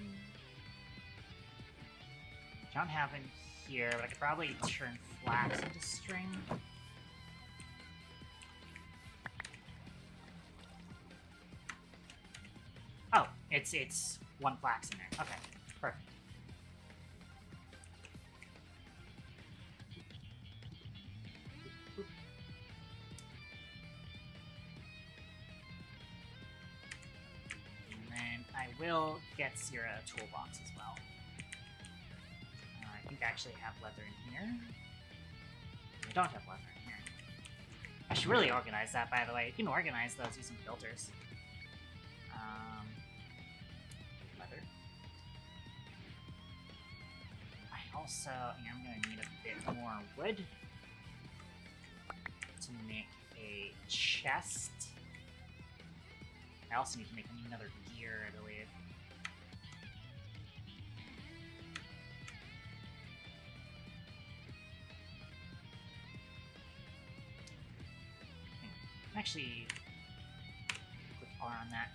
I don't have in here, but I could probably turn flax into string. Oh, it's one flax in there. Okay, perfect. And then I will get Sierra a toolbox as well. I think I actually have leather in here. I don't have leather in here. I should really organize that, by the way. You can organize those using filters. Leather. I also am going to need a bit more wood to make a chest. I also need to make another gear, I believe. Actually, click R on that.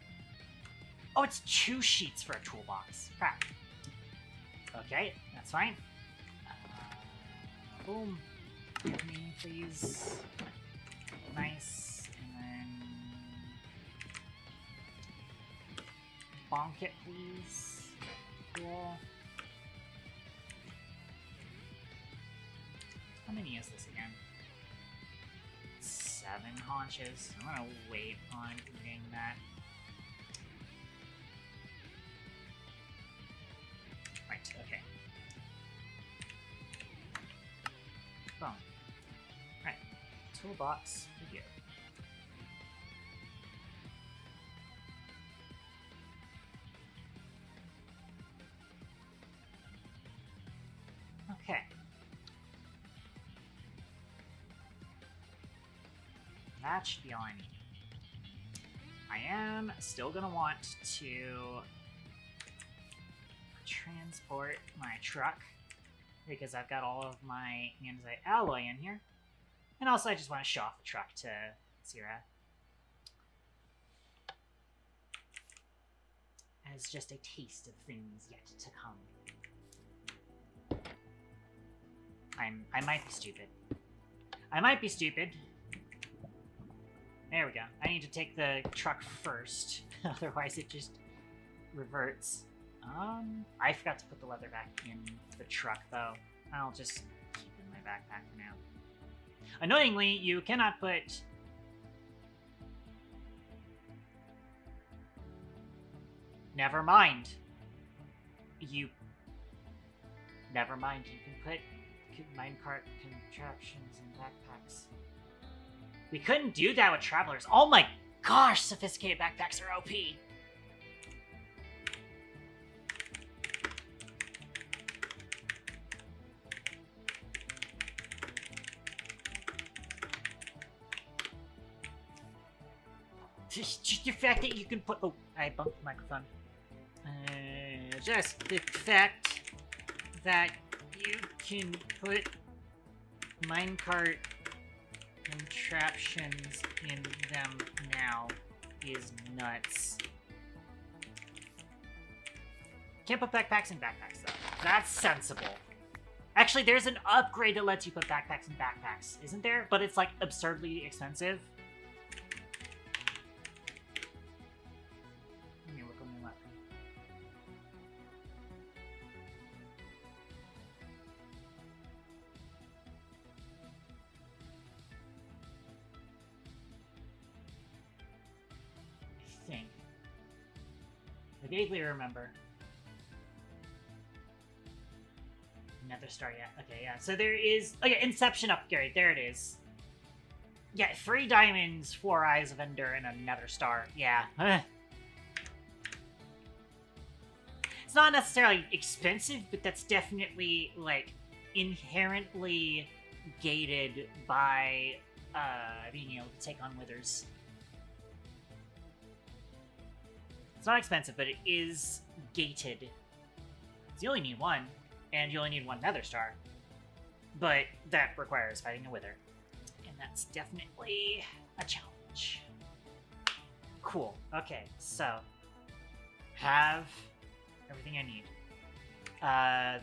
Oh, it's 2 sheets for a toolbox. Crap. Okay, that's fine. Boom. Give me, please. Nice. And then... bonk it, please. Cool. How many is this again? 7 haunches. I'm gonna wait on eating that. Right, okay. Boom. Right. Toolbox for you. Okay. That should be all I need. I am still gonna want to transport my truck because I've got all of my andesite alloy in here. And also I just want to show off the truck to Sierra as just a taste of things yet to come. I might be stupid. I might be stupid. There we go. I need to take the truck first, otherwise it just reverts. I forgot to put the leather back in the truck, though. I'll just keep it in my backpack for now. Annoyingly, you cannot put... Never mind. Never mind, you can put minecart contraptions in backpacks. We couldn't do that with travelers. Oh my gosh, sophisticated backpacks are OP. Just the fact that you can put... Oh, I bumped the microphone. Just the fact that you can put minecart contraptions in them now is nuts. Can't put backpacks in backpacks, though. That's sensible. Actually, there's an upgrade that lets you put backpacks in backpacks, isn't there? But it's, like, absurdly expensive. Let me look on the left. I think. I vaguely remember. Nether Star, yeah. Okay, yeah. So there is... Oh, yeah, Inception upgrade. There it is. Yeah, 3 diamonds, 4 Eyes of Ender, and a Nether Star. Yeah. It's not necessarily expensive, but that's definitely, like, inherently gated by being able to take on withers. It's not expensive, but it is gated. So you only need 1. And you only need 1 Nether Star. But that requires fighting a wither. And that's definitely a challenge. Cool. Okay, so have everything I need.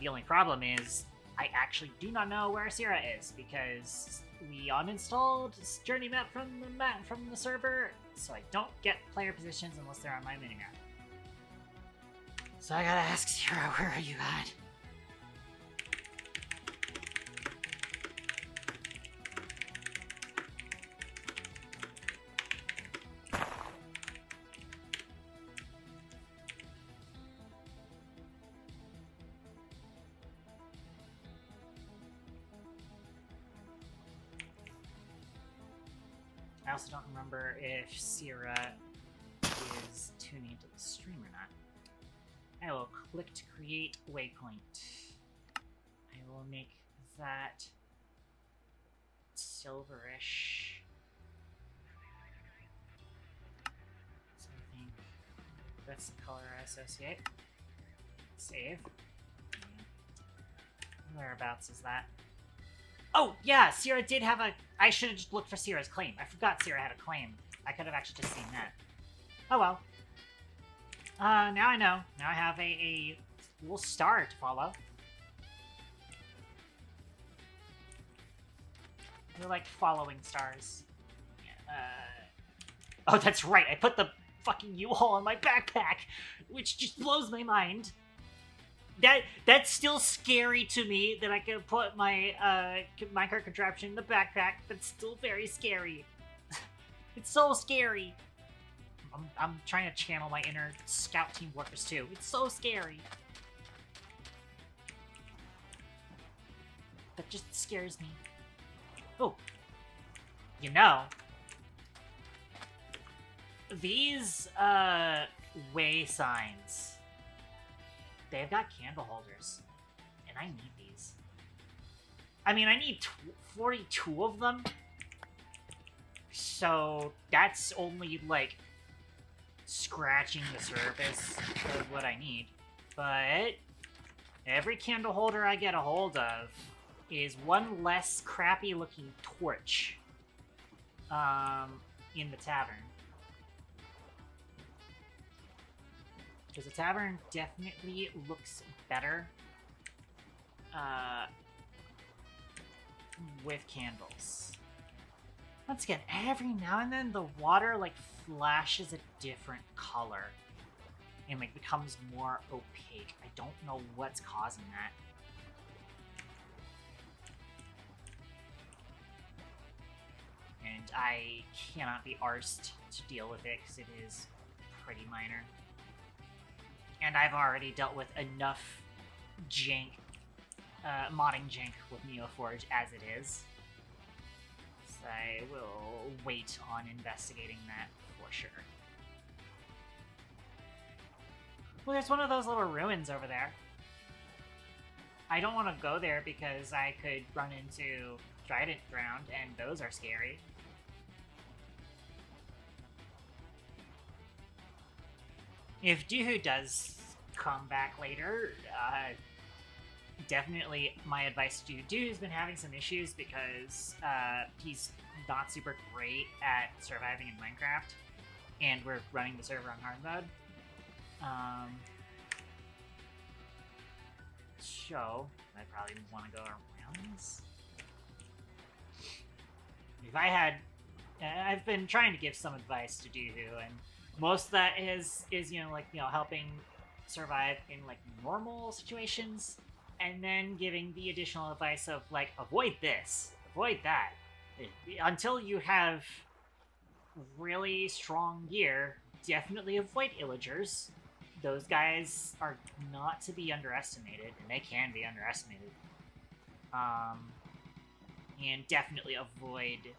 The only problem is I actually do not know where Sierra is because we uninstalled Journey Map from the server, so I don't get player positions unless they're on my minimap. So I gotta ask Sierra, where are you at? I also don't remember if Sierra is tuning into the stream or not. I will click to create waypoint. I will make that silverish. So I think that's the color I associate. Save. Whereabouts is that? Oh, yeah, Sierra did have a... I should have just looked for Sierra's claim. I forgot Sierra had a claim. I could have actually just seen that. Oh, well. Now I know. Now I have a little star to follow. They're like following stars. Oh, that's right. I put the fucking U-Haul in my backpack, which just blows my mind. That's still scary to me that I can put my minecart contraption in the backpack. That's still very scary. It's so scary. I'm trying to channel my inner scout team workers too. It's so scary. That just scares me. Oh, you know, these way signs. They've got candle holders, and I need these. I mean, I need 42 of them, so that's only, like, scratching the surface of what I need. But every candle holder I get a hold of is one less crappy-looking torch in the tavern. Because the tavern definitely looks better with candles. Once again, every now and then the water like flashes a different color and like becomes more opaque. I don't know what's causing that. And I cannot be arsed to deal with it because it is pretty minor. And I've already dealt with enough jank, modding jank with Neoforge as it is. So I will wait on investigating that for sure. Well, there's one of those little ruins over there. I don't want to go there because I could run into Trident Ground, and those are scary. If Duhu does come back later, definitely my advice to Duhu's been having some issues because he's not super great at surviving in Minecraft, and we're running the server on hard mode. So I probably want to go around this. If I had, I've been trying to give some advice to Duhu, and most of that is helping survive in like normal situations, and then giving the additional advice of like avoid this, avoid that. Until you have really strong gear, definitely avoid illagers. Those guys are not to be underestimated, and they can be underestimated. And definitely avoid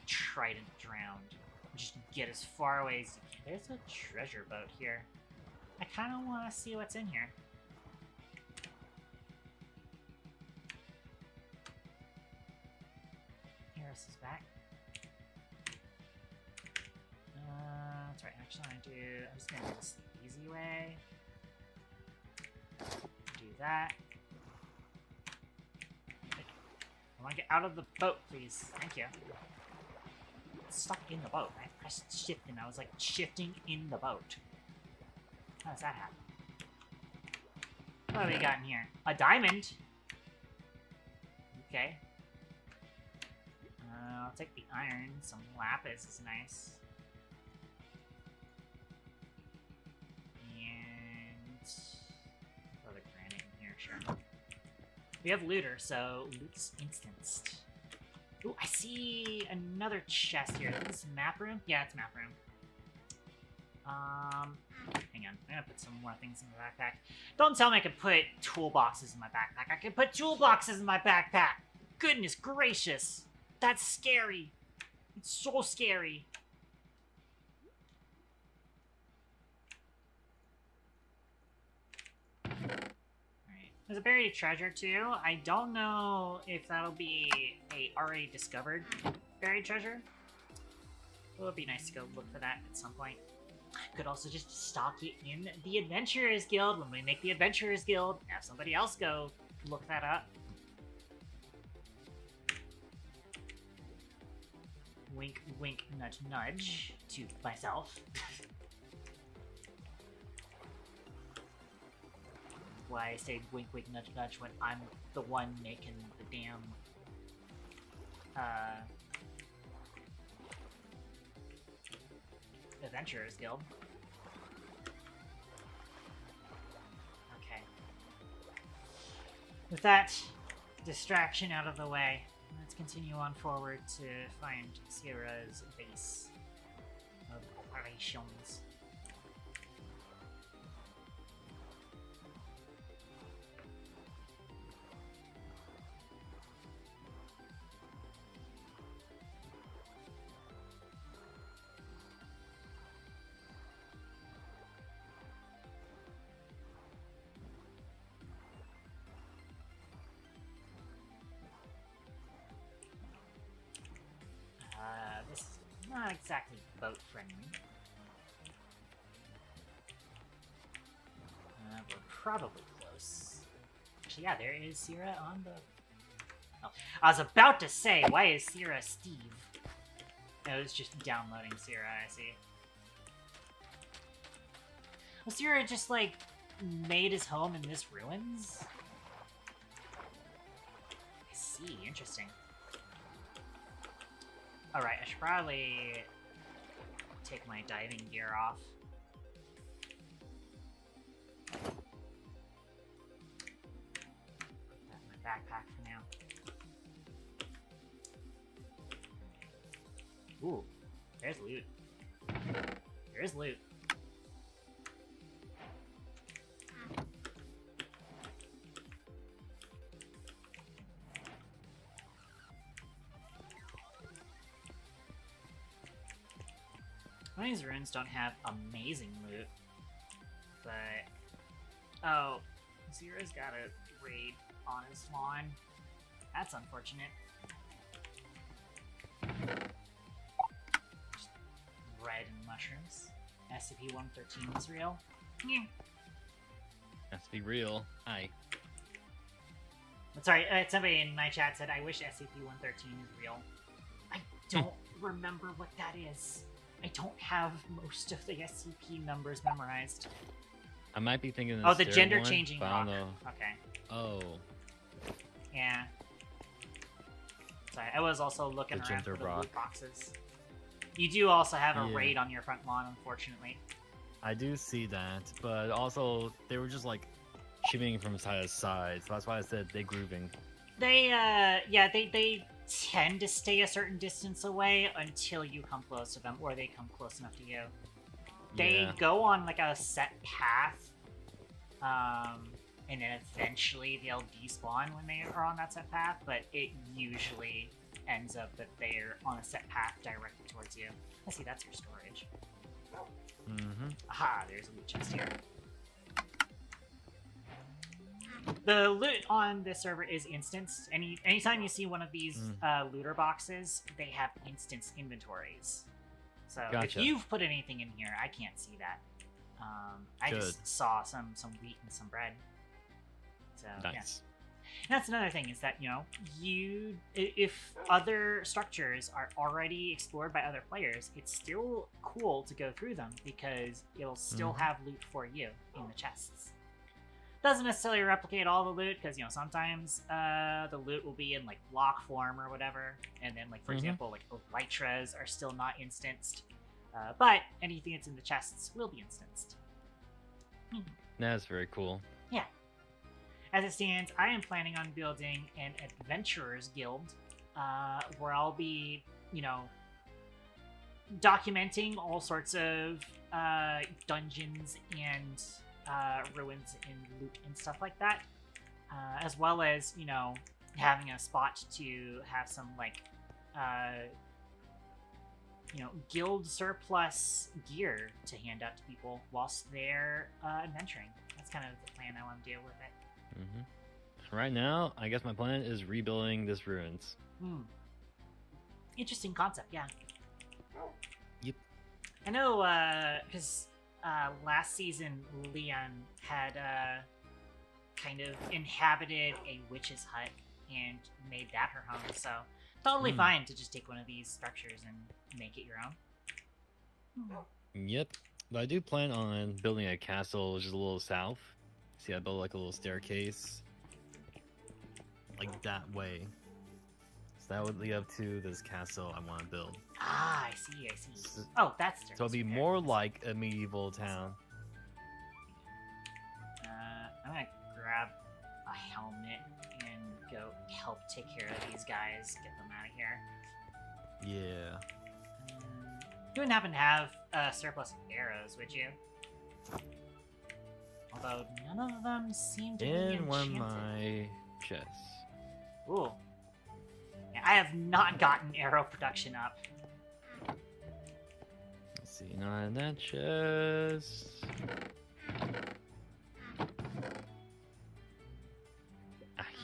Trident Drowned. Just get as far away as you can. There's a treasure boat here. I kind of want to see what's in here. Harris is back. That's right. Actually, I'm just gonna do this the easy way. Do that. I want to get out of the boat, please. Thank you. Stuck in the boat. I pressed shift and I was like shifting in the boat. How does that happen? What have we got in here? A diamond. Okay. I'll take the iron. Some lapis is nice. And throw the granite in here, sure. We have looter, so loot's instanced. Ooh, I see another chest here. Is this map room? Yeah, it's map room. Hang on. I'm gonna put some more things in the backpack. Don't tell me I can put toolboxes in my backpack. I can put toolboxes in my backpack! Goodness gracious! That's scary! It's so scary! There's a buried treasure too. I don't know if that'll be a already discovered buried treasure. It would be nice to go look for that at some point. Could also just stock it in the Adventurers Guild. When we make the Adventurers Guild, have somebody else go look that up. Wink, wink, nudge, nudge to myself. Why I say wink, wink, nudge, nudge when I'm the one making the damn Adventurers Guild. Okay. With that distraction out of the way, let's continue on forward to find Sierra's base of operations. This is not exactly boat friendly. We're probably close. Actually, yeah, there is Sierra on the... Oh, I was about to say, why is Sierra Steve? No, it was just downloading Sierra, I see. Well, Sierra just, like, made his home in this ruins? I see, interesting. Alright, I should probably take my diving gear off. Put that in my backpack for now. Ooh, there's loot. There's loot. One of these ruins don't have amazing loot, but... Oh, Zera's got a raid on his lawn. That's unfortunate. Just bread and mushrooms. SCP-113 is real. Yeah. Let's be real. Aye. Sorry, somebody in my chat said, I wish SCP-113 is real. I don't remember what that is. I don't have most of the SCP numbers memorized. I might be thinking Oh, the third gender one, changing but I rock. don't know. Okay. Oh. Yeah. Sorry, I was also looking The around gender for the rock. loot boxes. You do also have a Yeah. raid on your front lawn, unfortunately. I do see that, but also they were just like shimmy from side to side, so that's why I said they grooving. They, they tend to stay a certain distance away until you come close to them, or they come close enough to you. They Yeah. go on like a set path, and then eventually they'll despawn when they are on that set path, but it usually ends up that they're on a set path directly towards you. I see, that's your storage. Mm-hmm. Aha, there's a loot chest here. The loot on this server is instanced. Anytime you see one of these looter boxes, they have instance inventories. So Gotcha. if you've put anything in here, I can't see that. I just saw some wheat and some bread. So yeah. Nice. And that's another thing is that, you know, if other structures are already explored by other players, it's still cool to go through them because it'll still have loot for you in the chests. Doesn't necessarily replicate all the loot because, you know, sometimes the loot will be in like block form or whatever, and then like for example like elytras are still not instanced, but anything that's in the chests will be instanced. That's very cool. Yeah. As it stands, I am planning on building an adventurers guild where I'll be, you know, documenting all sorts of dungeons and ruins and loot and stuff like that, as well as, you know, having a spot to have some like you know, guild surplus gear to hand out to people whilst they're adventuring. That's kind of the plan I want to do with it. Right now, I guess my plan is rebuilding this ruins. Interesting concept, yeah. Yep. I know, because last season Leon had kind of inhabited a witch's hut and made that her home, so totally fine to just take one of these structures and make it your own. Yep. But I do plan on building a castle just a little south. See, I built like a little staircase. Like that way. So that would lead up to this castle I want to build. Ah, I see, I see. Oh, that's So it'll be more like a medieval town. I'm gonna grab a helmet and go help take care of these guys, get them out of here. Yeah. You wouldn't happen to have a surplus of arrows, would you? Although none of them seem to be In one of enchanted. my chests. Ooh. Yeah, I have not gotten arrow production up. Let's see, not in that chest.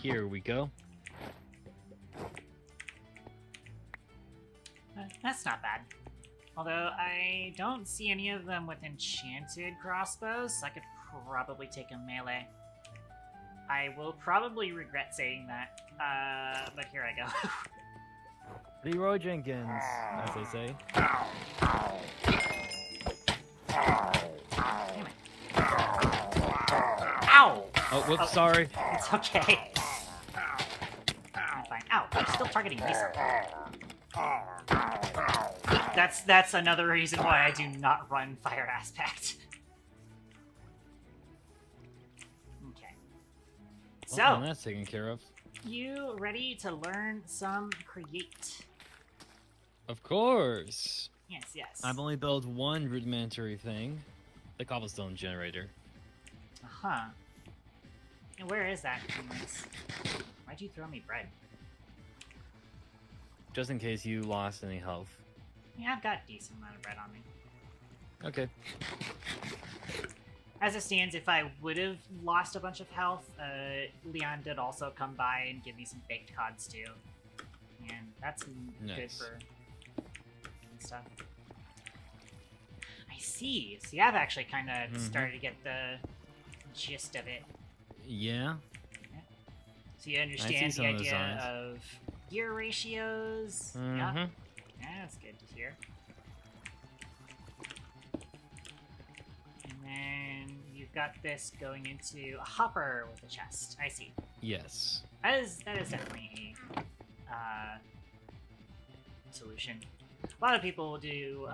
Here we go. That's not bad. Although I don't see any of them with enchanted crossbows, so I could probably take a melee. I will probably regret saying that, but here I go. Leroy Jenkins, as they say. Damn it. Ow! Oh, whoops, Oh. sorry. It's okay. I'm fine. Ow, I'm still targeting Lisa. That's another reason why I do not run Fire Aspect. Okay. So, Well, that's taken care of. you ready to learn some create? Of course. Yes, yes. I've only built one rudimentary thing, the cobblestone generator. Uh-huh. And where is that? Why'd you throw me bread? Just in case you lost any health. Yeah, I've got a decent amount of bread on me. Okay. As it stands, if I would have lost a bunch of health, Leon did also come by and give me some baked cods too. And that's good Nice. for stuff. I see. See, I've actually kind of started to get the gist of it. Yeah. So you understand the some of the idea signs. of gear ratios. Yeah. Mhm. Yeah, that's good to hear. And then you've got this going into a hopper with a chest. I see. Yes. That is definitely a solution. A lot of people will do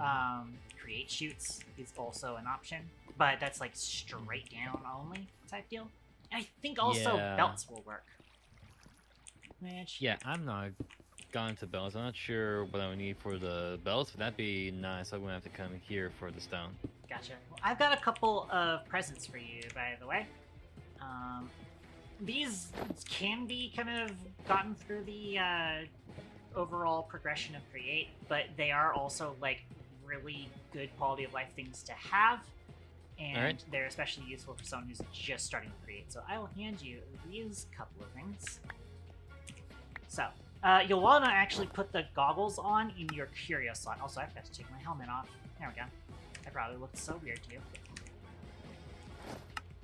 create shoots is also an option, but that's like straight down only type deal. And I think also Yeah. belts will work. Which Yeah, I'm not gone to belts. I'm not sure what I would need for the belts, but that'd be nice. I'm gonna have to come here for the stone. Gotcha. Well, I've got a couple of presents for you, by the way. These can be kind of gotten through the overall progression of Create, but they are also like really good quality of life things to have, and Alright. they're especially useful for someone who's just starting to Create. So I will hand you these couple of things. So, you'll want to actually put the goggles on in your curio slot. Also, I forgot to take my helmet off. There we go. I probably looked so weird to you.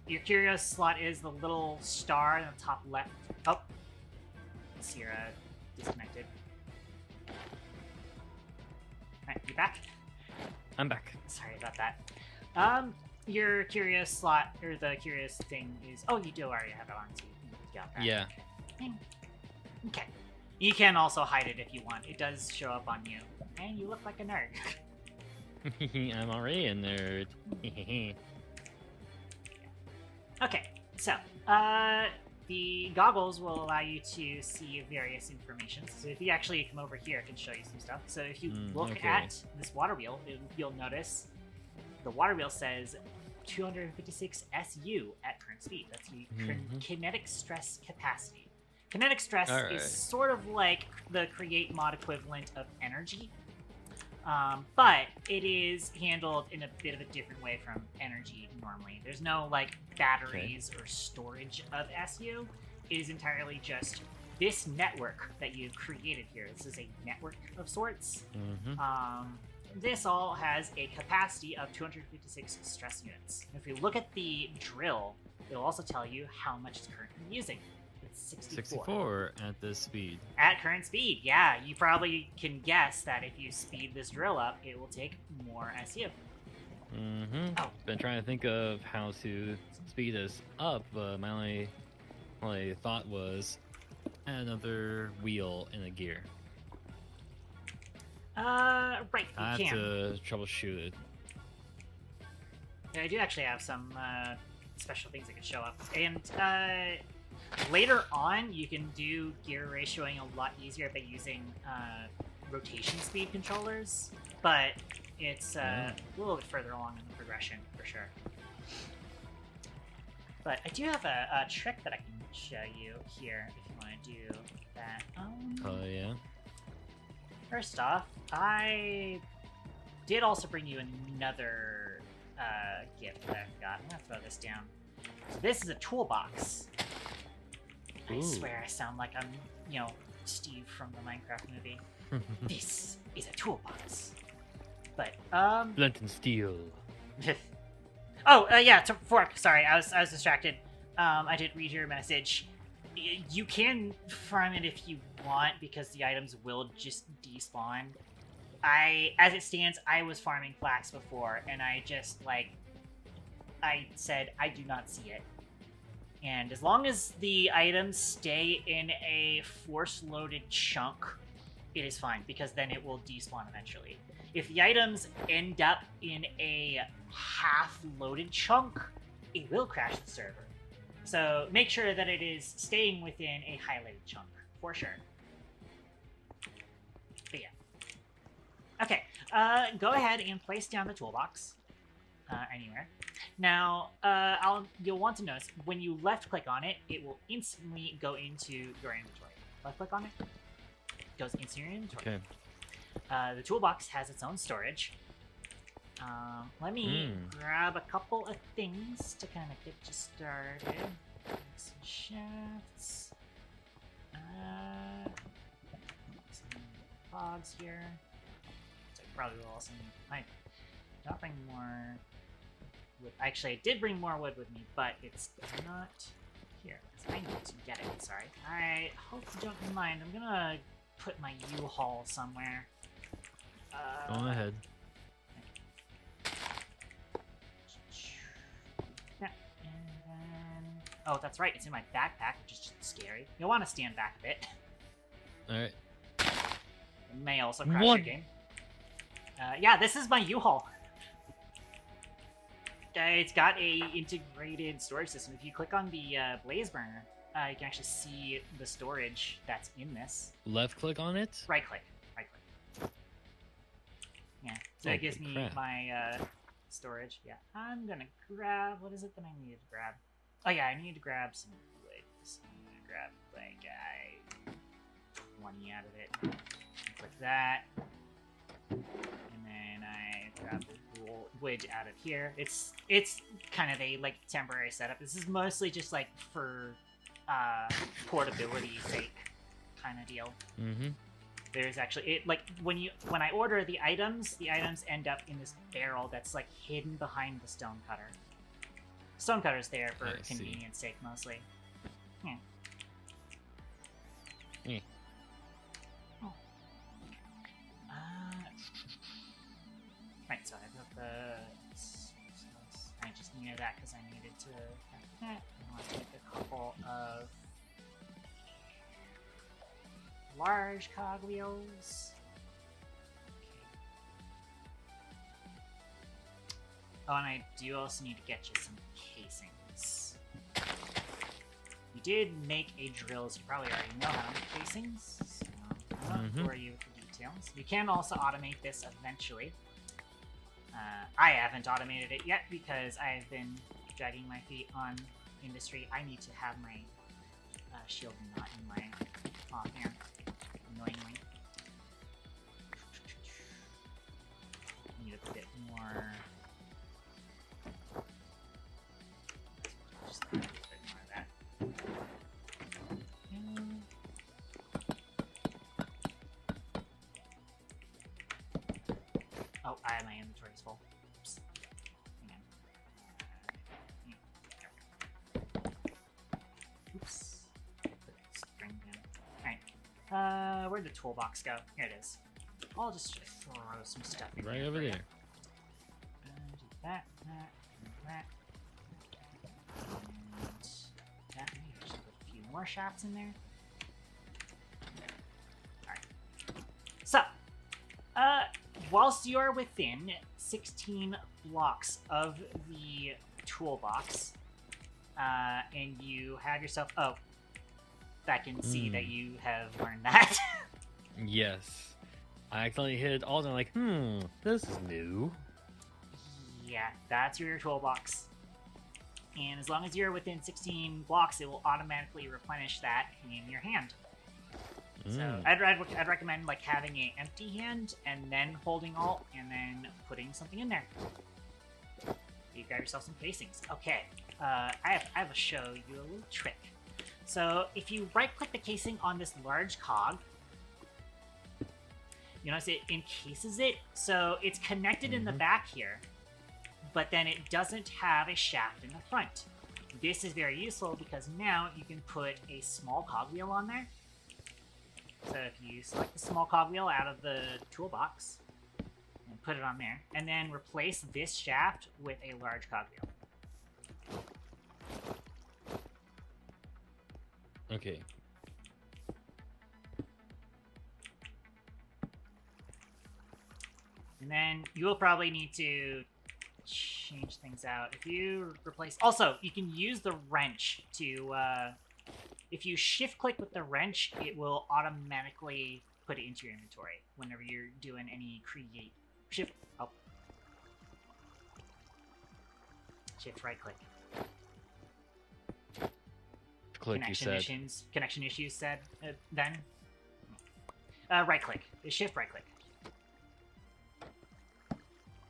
Your curio slot is the little star in the top left. Oh, Sierra disconnected. Alright, you back? I'm back. Sorry about that. Your curious slot, or the curious thing is... Oh, you do already have it on, so you got that. Yeah. Okay. You can also hide it if you want. It does show up on you. And you look like a nerd. I'm already a nerd. Okay, so, the goggles will allow you to see various information. So if you actually come over here, I can show you some stuff. So if you look okay. at this water wheel, you'll notice the water wheel says 256 SU at current speed. That's the kinetic stress capacity. Kinetic stress Alright. is sort of like the Create mod equivalent of energy. But it is handled in a bit of a different way from energy normally. There's no like batteries or storage of SU. It is entirely just this network that you've created here. This is a network of sorts. this all has a capacity of 256 stress units. If we look at the drill, it'll also tell you how much it's currently using. It's 64 at this speed. At current speed, yeah. You probably can guess that if you speed this drill up, it will take more SU. Oh. Been trying to think of how to speed this up, but my only thought was add another wheel and a gear. Right, you I have can. to troubleshoot it. Yeah, I do actually have some special things that can show up. And later on, you can do gear ratioing a lot easier by using rotation speed controllers, but it's a little bit further along in the progression, for sure. But I do have a trick that I can show you here, if you want to do that. Oh, yeah? First off, I did also bring you another gift that I forgot. I'm gonna throw this down. So this is a toolbox. I Ooh. swear I sound like I'm, Steve from the Minecraft movie. This is a toolbox. But, Flint and steel. oh, yeah, fork. Sorry, I was distracted. I did read your message. You can farm it if you want, because the items will just despawn. As it stands, I was farming flax before, and I just, I said, I do not see it. And as long as the items stay in a force-loaded chunk, it is fine, because then it will despawn eventually. If the items end up in a half-loaded chunk, it will crash the server. So make sure that it is staying within a highlighted chunk, for sure. But yeah. Okay, go ahead and place down the toolbox anywhere. Now, you'll want to notice, when you left-click on it, it will instantly go into your inventory. Left-click on it, it goes into your inventory. Okay. The toolbox has its own storage. Let me grab a couple of things to kind of get you started. Some shafts. Some pods here. So probably will also need. Not bring more wood. Actually, I did bring more wood with me, but it's not here. I need to get it. Sorry. I hope you don't mind. I'm gonna put my U-Haul somewhere. Go ahead. Yeah, and then... Oh, that's right. It's in my backpack, which is just scary. You'll want to stand back a bit. Alright. It may also crash What? your game. Yeah, this is my U-Haul. It's got a integrated storage system. If you click on the blaze burner, you can actually see the storage that's in this. Left click on it? Right click. Right click. Yeah. So it gives Holy me crap. my storage. Yeah. I'm gonna grab. What is it that I need to grab? Oh yeah, I need to grab some wood. So I'm gonna grab 20 out of it. Click that. And then I grab the wood out of here. It's kind of a temporary setup. This is mostly just for portability sake kind of deal. Mm-hmm. There's actually when I order the items end up in this barrel that's hidden behind the stone cutter. Stone cutter's there for I see. convenience sake mostly. Yeah. Eh. Oh. Right, so I got I just needed that because I needed to have that. I want to take a couple of large cogwheels. Oh, and I do also need to get you some casings. You did make a drill, so you probably already know how to make casings. So I won't bore you with the details. You can also automate this eventually. I haven't automated it yet because I've been dragging my feet on industry. I need to have my shield not in my offhand, annoyingly. Need a bit more. Just a bit more of that. Oh, my inventory's full. Oops. Hang on. Oops. String down. Alright. Where'd the toolbox go? Here it is. I'll just throw some stuff in Right here over for you. there. Do that, and that. And that. Maybe I should put a few more shafts in there. Alright. So, whilst you are within 16 blocks of the toolbox, and you have yourself... Oh, I can see that you have learned that. Yes. I accidentally hit alt and I'm like, this is new. Yeah, that's your toolbox. And as long as you're within 16 blocks, it will automatically replenish that in your hand. So I'd recommend like having an empty hand and then holding alt and then putting something in there. You grab yourself some casings. Okay, I have to show you a little trick. So if you right-click the casing on this large cog, you notice it encases it, so it's connected in the back here, but then it doesn't have a shaft in the front. This is very useful because now you can put a small cogwheel on there. So if you select the small cogwheel out of the toolbox and put it on there, and then replace this shaft with a large cogwheel. Okay. And then you'll probably need to change things out. If you replace... Also, you can use the wrench to... if you shift-click with the wrench, it will automatically put it into your inventory whenever you're doing any create... Shift... Oh. Shift right-click. Click, you said. Connection issues said then. Right-click. Shift right-click.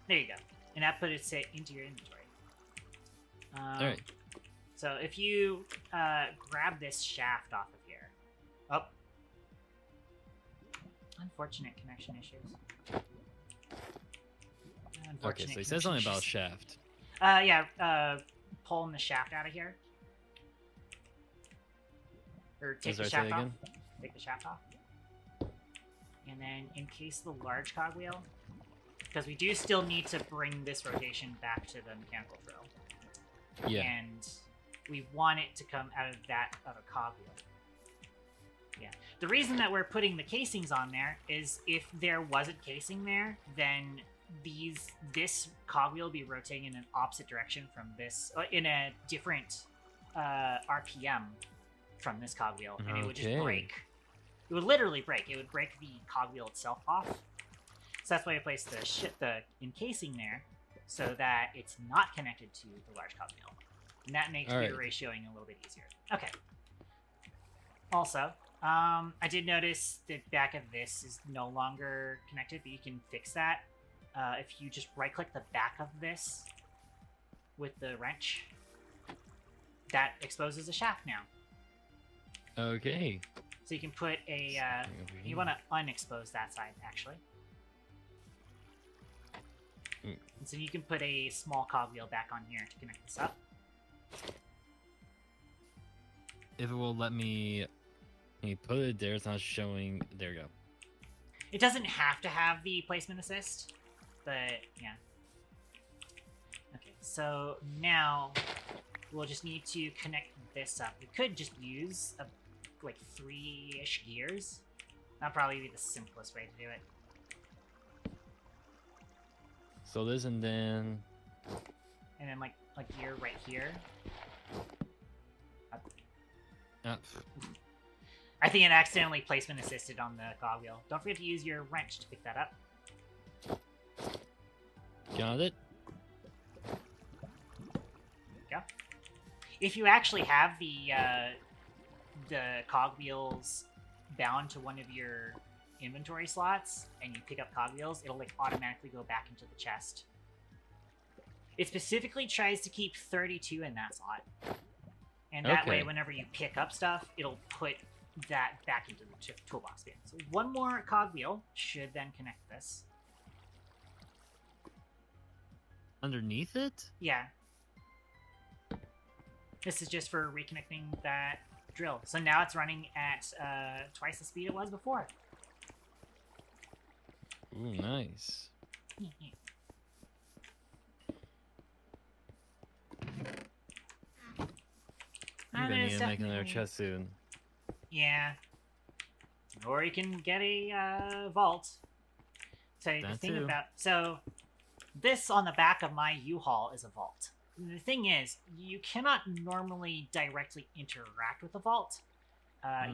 There you go. And that put it into your inventory. Alright. So if you grab this shaft off of here. Oh. Unfortunate connection issues. Okay, so he says something about shaft. Yeah, pulling the shaft out of here. Or take the shaft off. Take the shaft off. And then encase the large cogwheel. Because we do still need to bring this rotation back to the mechanical drill. Yeah. And we want it to come out of a cogwheel. Yeah. The reason that we're putting the casings on there is if there wasn't casing there, then this cogwheel would be rotating in an opposite direction from this, in a different RPM from this cogwheel, and it would just break. It would literally break. It would break the cogwheel itself off. So that's why I placed the encasing there, so that it's not connected to the large cogwheel. And that makes gear ratioing a little bit easier. Okay. Also, I did notice the back of this is no longer connected, but you can fix that. If you just right-click the back of this with the wrench, that exposes a shaft now. Okay. So you can put a... you want to unexpose that side, actually. And so you can put a small cogwheel back on here to connect this up. If it will let me put it there, it's not showing. There you go. It doesn't have to have the placement assist, but yeah. Okay, so now we'll just need to connect this up. We could just use like 3-ish gears. That'll probably be the simplest way to do it. So this and then... And then like a gear right here. I think it accidentally placement assisted on the cogwheel. Don't forget to use your wrench to pick that up. Got it. Yeah. If you actually have the cogwheels bound to one of your inventory slots and you pick up cogwheels, it'll like automatically go back into the chest. It specifically tries to keep 32 in that slot. And that way, whenever you pick up stuff, it'll put that back into the toolbox bin. So one more cogwheel should then connect this. Underneath it? Yeah. This is just for reconnecting that drill. So now it's running at twice the speed it was before. Ooh, nice. You're gonna need to make another chest soon. Yeah. Or you can get a vault. So the That thing too. about this on the back of my U-Haul is a vault. The thing is, you cannot normally directly interact with the vault.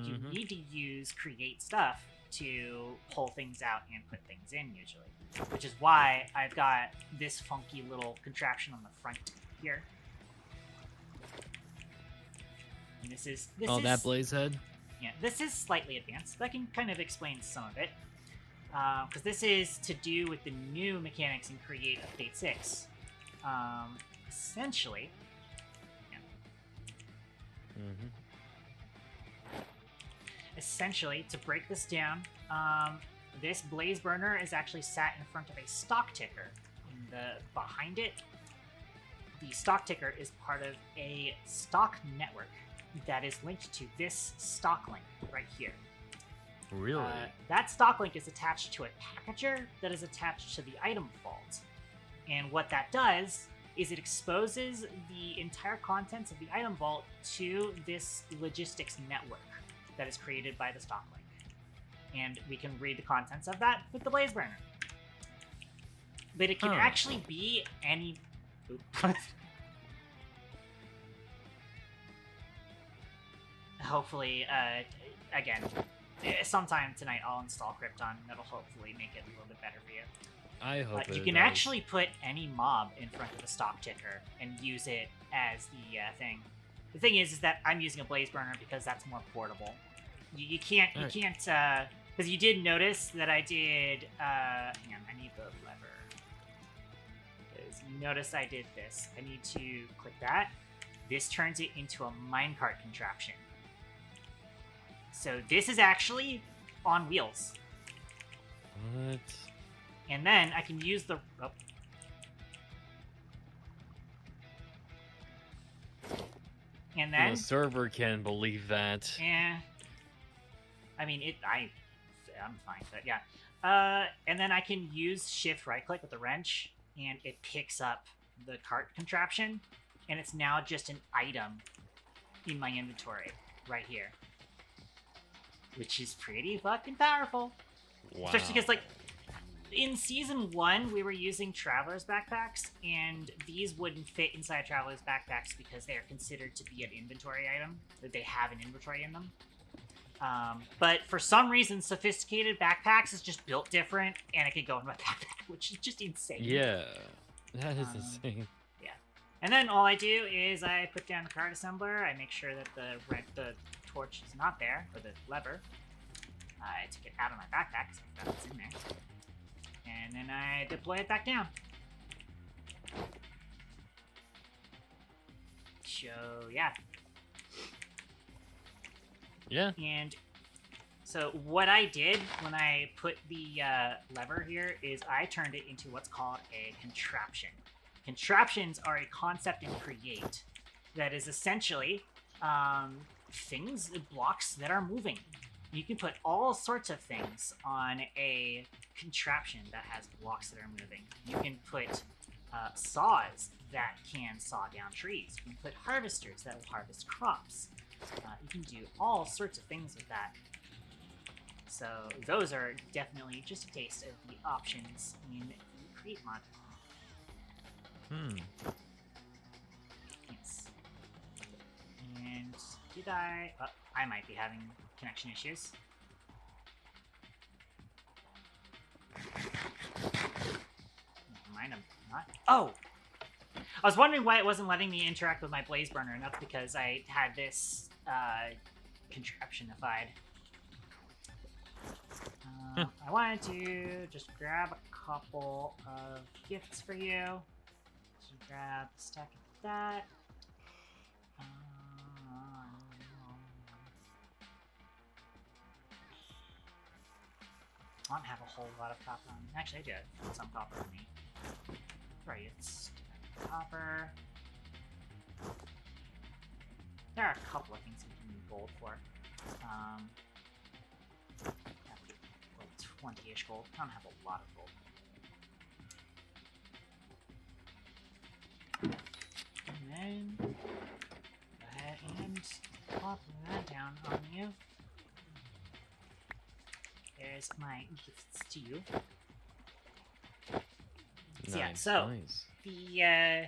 You need to use create stuff to pull things out and put things in usually, which is why I've got this funky little contraption on the front here. And this is that blaze head? yeah, this is slightly advanced. That can kind of explain some of it. Because this is to do with the new mechanics in Create Update 6. Essentially... Yeah. Essentially, to break this down, this blaze burner is actually sat in front of a stock ticker. Behind it, the stock ticker is part of a stock network that is linked to this stock link right here. Really? That stock link is attached to a packager that is attached to the item vault. And what that does is it exposes the entire contents of the item vault to this logistics network that is created by the stock link. And we can read the contents of that with the blaze burner. But it can actually be any... Hopefully, again, sometime tonight I'll install Krypton. That'll hopefully make it a little bit better for you. I hope You it can does. actually put any mob in front of the stock ticker and use it as the thing. The thing is that I'm using a blaze burner because that's more portable. You can't, because you did notice that I did, hang on, I need the lever. Because you notice I did this. I need to click that. This turns it into a minecart contraption. So this is actually on wheels. What? And then I can use the... Oh. And then... The server can believe that. Eh. I mean, I'm fine, but yeah. And then I can use shift right click with the wrench, and it picks up the cart contraption, and it's now just an item in my inventory right here. Which is pretty fucking powerful. Wow. Especially because, like, in Season 1, we were using Traveler's Backpacks, and these wouldn't fit inside Traveler's Backpacks because they are considered to be an inventory item, that they have an inventory in them. But for some reason, Sophisticated Backpacks is just built different, and it can go in my backpack, which is just insane. Yeah, that is insane. Yeah. And then all I do is I put down the card assembler, I make sure that the torch is not there, or the lever. I took it out of my backpack, so I forgot it's in there. And then I deploy it back down. So, yeah. Yeah. And so what I did when I put the lever here is I turned it into what's called a contraption. Contraptions are a concept in Create that is essentially blocks that are moving. You can put all sorts of things on a contraption that has blocks that are moving. You can put saws that can saw down trees. You can put harvesters that will harvest crops. You can do all sorts of things with that. So those are definitely just a taste of the options in the Create mod. Yes. And did I... I might be having connection issues. Never mind, I'm not. Oh! I was wondering why it wasn't letting me interact with my blaze burner, and that's because I had this contraptionified. I wanted to just grab a couple of gifts for you. So grab a stack of that. I don't have a whole lot of copper on me. Actually, I do have some copper on me. Right, it's copper. There are a couple of things we can need gold for. 20-ish gold. I don't have a lot of gold. And then go ahead and pop that down on you. There's my gifts to you. So, yeah, so the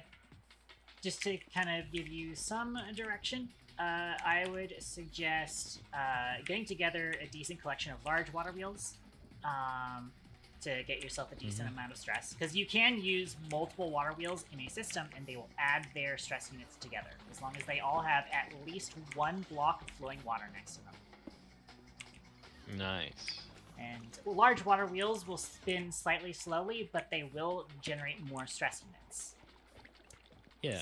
just to kind of give you some direction, I would suggest getting together a decent collection of large water wheels to get yourself a decent amount of stress. Because you can use multiple water wheels in a system, and they will add their stress units together, as long as they all have at least one block of flowing water next to them. Nice. And large water wheels will spin slightly slowly, but they will generate more stress units. Yeah.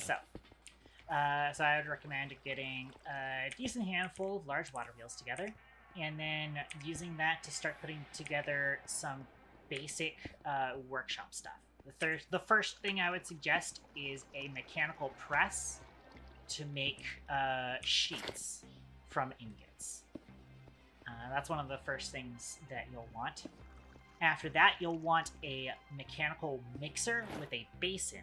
So I would recommend getting a decent handful of large water wheels together, and then using that to start putting together some basic workshop stuff. The first thing I would suggest is a mechanical press to make sheets from ingots. That's one of the first things that you'll want. After that, you'll want a mechanical mixer with a basin.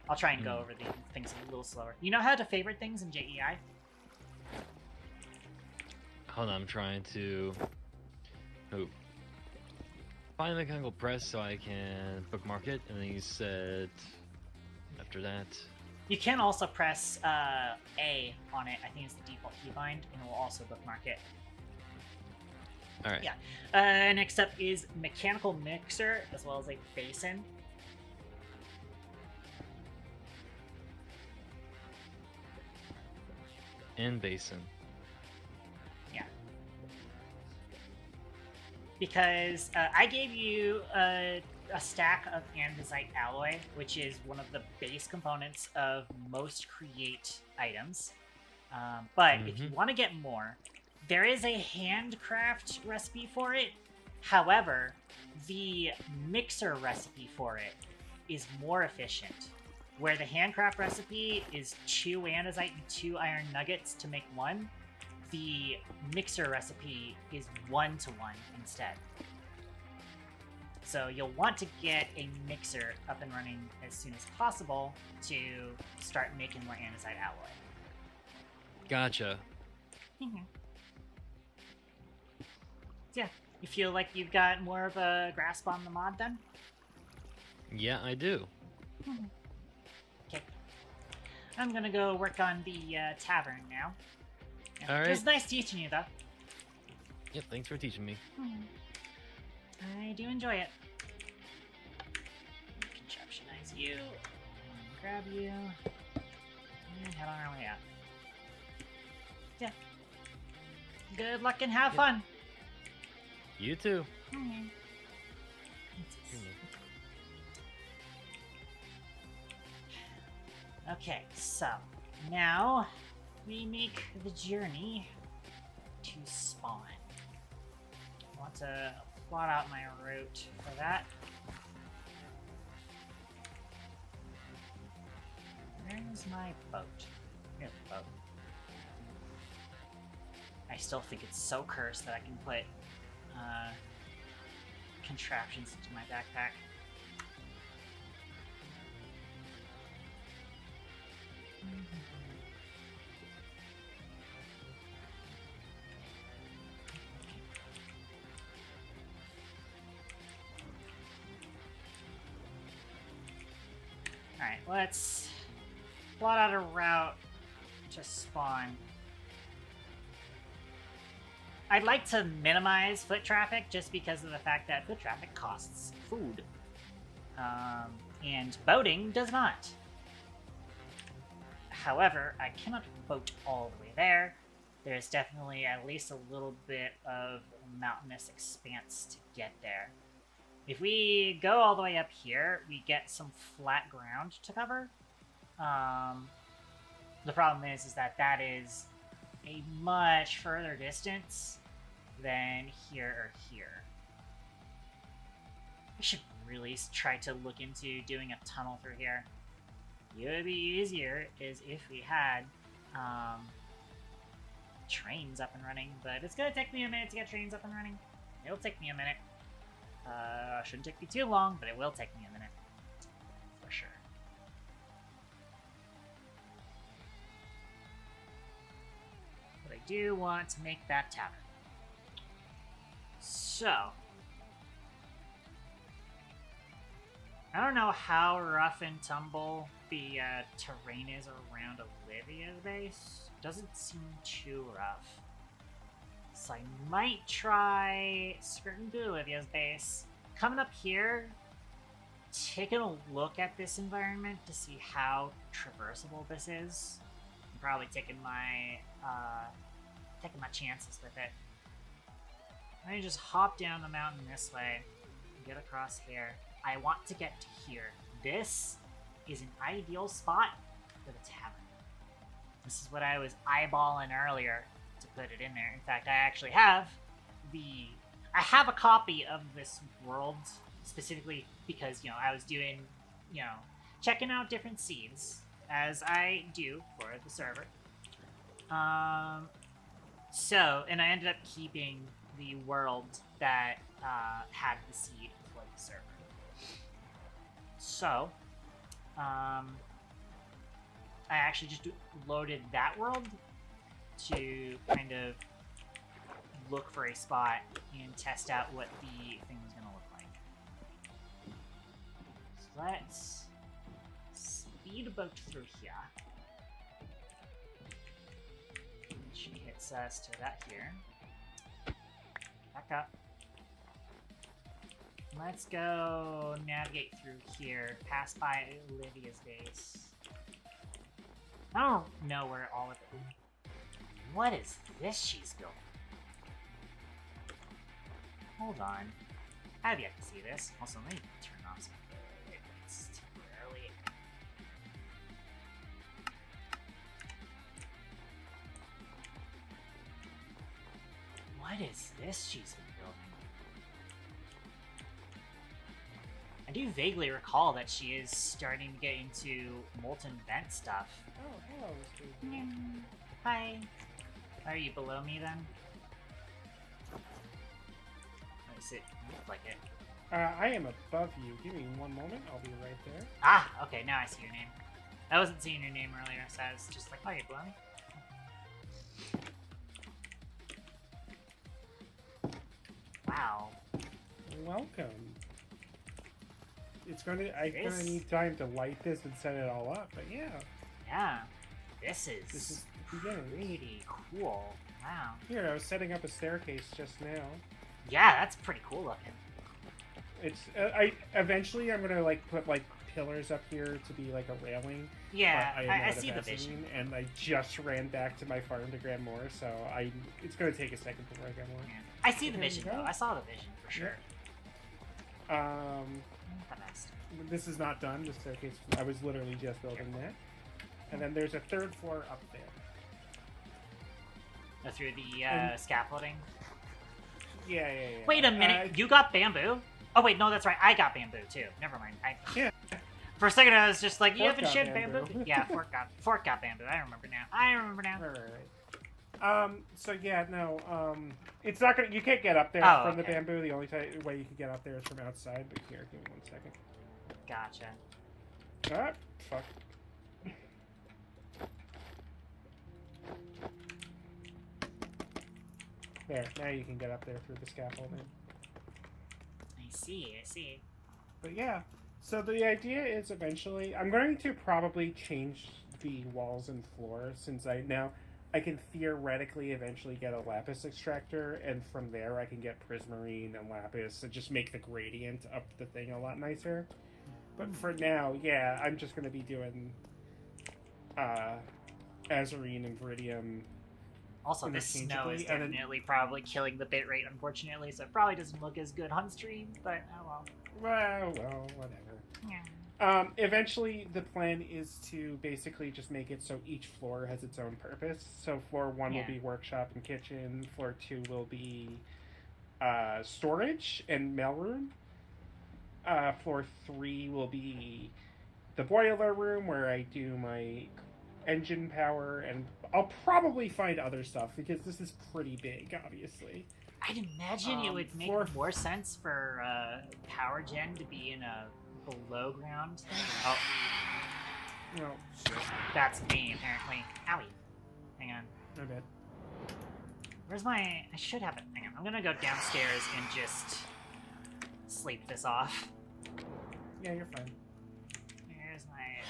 I'll try and go over the things a little slower. You know how to favorite things in JEI? Hold on, I'm trying to find a mechanical press so I can bookmark it, and then you said after that. You can also press A on it. I think it's the default keybind, and it will also bookmark it. All right. Yeah. Next up is mechanical mixer, as well as a basin. And basin. Yeah. Because I gave you a stack of andesite alloy, which is one of the base components of most create items. But if you want to get more, there is a handcraft recipe for it. However, the mixer recipe for it is more efficient. Where the handcraft recipe is 2 andesite and 2 iron nuggets to make 1, the mixer recipe is 1-to-1 instead. So you'll want to get a mixer up and running as soon as possible to start making more andesite alloy. Gotcha. Yeah, you feel like you've got more of a grasp on the mod then? Yeah, I do. Okay. I'm gonna go work on the tavern now. Yeah, All it was right. nice teaching you, though. Yep, thanks for teaching me. I do enjoy it. Contraptionize you. Grab you. And head on our way out. Yeah. Good luck and have fun. You too. Okay, so now we make the journey to spawn. I want to plot out my route for that. Where's my boat? Here's the boat. I still think it's so cursed that I can put contraptions into my backpack. Alright, let's plot out a route to spawn. I'd like to minimize foot traffic just because of the fact that foot traffic costs food. And boating does not. However, I cannot boat all the way there. There's definitely at least a little bit of mountainous expanse to get there. If we go all the way up here, we get some flat ground to cover. The problem is that that is a much further distance than here or here. I should really try to look into doing a tunnel through here. It would be easier is if we had trains up and running, but it's gonna take me a minute to get trains up and running. It'll take me a minute. Shouldn't take me too long, but it will take me a minute. For sure. But I do want to make that tavern. So, I don't know how rough and tumble the terrain is around Olivia's base. Doesn't seem too rough. So I might try skirting through Olivia's base. Coming up here, taking a look at this environment to see how traversable this is. I'm probably taking my chances with it. I just hop down the mountain this way and get across here. I want to get to here. This is an ideal spot for the tavern. This is what I was eyeballing earlier to put it in there. In fact, I actually have a copy of this world specifically because, I was doing, checking out different seeds as I do for the server. And I ended up keeping the world that had the seed for the server. So, I actually just loaded that world to kind of look for a spot and test out what the thing was going to look like. So let's speedboat through here. She hits us to that here. Back up. Let's go navigate through here, pass by Olivia's base. I don't know where all of it. What is this she's building? Hold on. I've yet to see this. Also, let me turn off some lights temporarily. What is this she's been building? I do vaguely recall that she is starting to get into molten vent stuff. Oh, hello, Mr. Hi. Are you below me then? Does it look like it? I am above you. Give me one moment. I'll be right there. Ah, okay, now I see your name. I wasn't seeing your name earlier, so I was just like, oh, you're below me? Wow. Welcome. I'm gonna need time to light this and set it all up, but yeah. Yeah. This is the beginning. pretty cool. Wow. Here, I was setting up a staircase just now. Yeah, that's pretty cool looking. It's eventually I'm gonna put pillars up here to be like a railing. Yeah, but I see the vision. And I just ran back to my farm to grab more, so it's gonna take a second before I get more. Yeah. I see the There you vision go. though. I saw the vision for sure. The best. This is not done. The staircase. I was literally just building that. And then there's a third floor up there. Through the scaffolding. Yeah. Wait a minute, you got bamboo? Oh wait, no, that's right. I got bamboo too. Never mind. Yeah. For a second, I was just like, you Fork haven't got shared bamboo. bamboo? Yeah, Fork got bamboo. I remember now. Right. So yeah, no. It's not gonna. You can't get up there from the bamboo. The only way you can get up there is from outside. But here, give me 1 second. Gotcha. Ah, fuck. There. Now you can get up there through the scaffolding. I see. But yeah, so the idea is eventually I'm going to probably change the walls and floor since I can theoretically eventually get a lapis extractor, and from there I can get prismarine and lapis and just make the gradient up the thing a lot nicer. But for now, yeah, I'm just going to be doing azurine and viridium. Also, this snow is definitely probably killing the bitrate, unfortunately, so it probably doesn't look as good on stream, but oh well. Well, whatever. Yeah. Eventually, the plan is to basically just make it so each floor has its own purpose. So floor 1 will be workshop and kitchen. Floor 2 will be storage and mailroom. Floor 3 will be the boiler room where I do my engine power, and I'll probably find other stuff because this is pretty big, obviously. I'd imagine it would make more sense for power gen to be in a below ground thing. Oh, Well, shit. that's me apparently. Owie. Hang on. My bad. Where's my? I should have it. Hang on. I'm gonna go downstairs and just sleep this off. Yeah, you're fine. Here's my.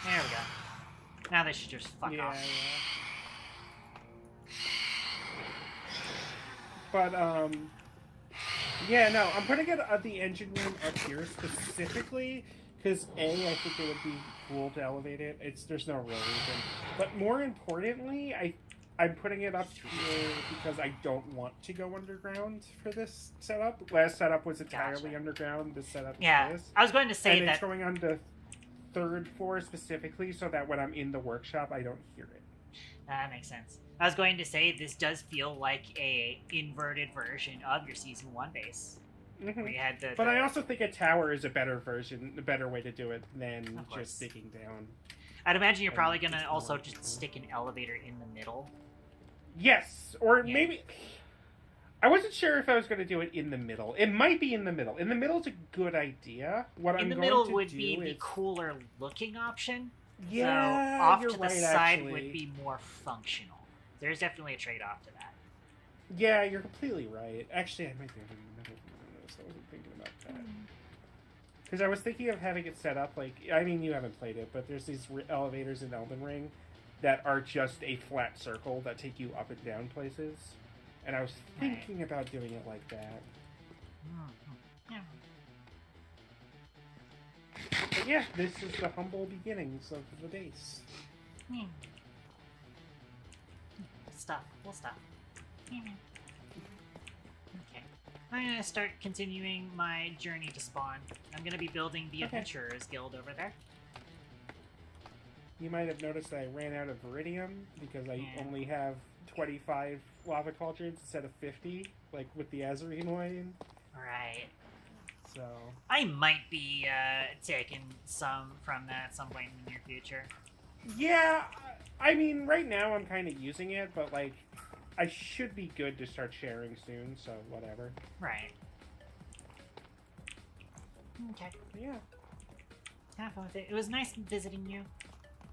There we go. Now they should just fuck off. But, yeah, no, I'm putting it at the engine room up here specifically because, A, I think it would be cool to elevate it. There's no real reason. But more importantly, I'm putting it up here because I don't want to go underground for this setup. Last setup was entirely underground. This setup is this. I was going to say and that. it's going on the 3rd floor specifically so that when I'm in the workshop, I don't hear it. That makes sense. I was going to say this does feel like a inverted version of your season 1 base. Mm-hmm. Where you had the, But I also think a tower is a better way to do it than Of course. just digging down. I'd imagine you're probably going to also just stick an elevator in the middle. Yes, or Yeah. maybe... I wasn't sure if I was going to do it in the middle. It might be in the middle. In the middle is a good idea. In the middle would be the cooler looking option. Yeah, so off you're to the right, side actually. would be more functional. There's definitely a trade-off to that. Yeah, you're completely right. Actually, I might be in the middle. I wasn't thinking about that. Because I was thinking of having it set up like... I mean, you haven't played it, but there's these elevators in Elden Ring that are just a flat circle that take you up and down places. And I was thinking about doing it like that. Yeah. But yeah, this is the humble beginnings of the base. We'll stop. Okay. I'm gonna start continuing my journey to spawn. I'm gonna be building the Adventurers Guild over there. You might have noticed that I ran out of Viridium because I only have 25 lava cauldrons instead of 50, like with the Azarine one. Right. So... I might be taking some from that at some point in the near future. Yeah, I mean, right now I'm kind of using it, but like, I should be good to start sharing soon, so whatever. Right. Okay. Yeah. Have fun with it. It was nice visiting you.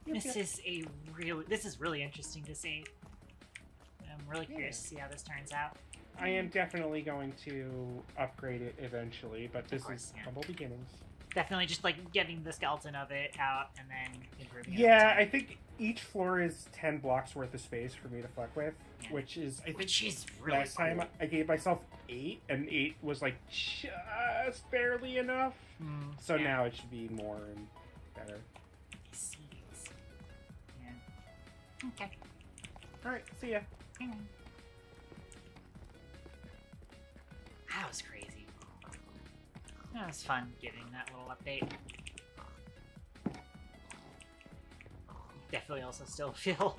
This is really interesting to see. I'm really curious to see how this turns out. I am definitely going to upgrade it eventually, but this is humble beginnings. Definitely just like getting the skeleton of it out and then improving it. Yeah, I think each floor is 10 blocks worth of space for me to fuck with, which is, I think, really last time I gave myself 8, and 8 was like just barely enough. So now it should be more and better. Yeah. Okay. Alright, see ya. That was crazy. That was fun giving that little update. Definitely also still feel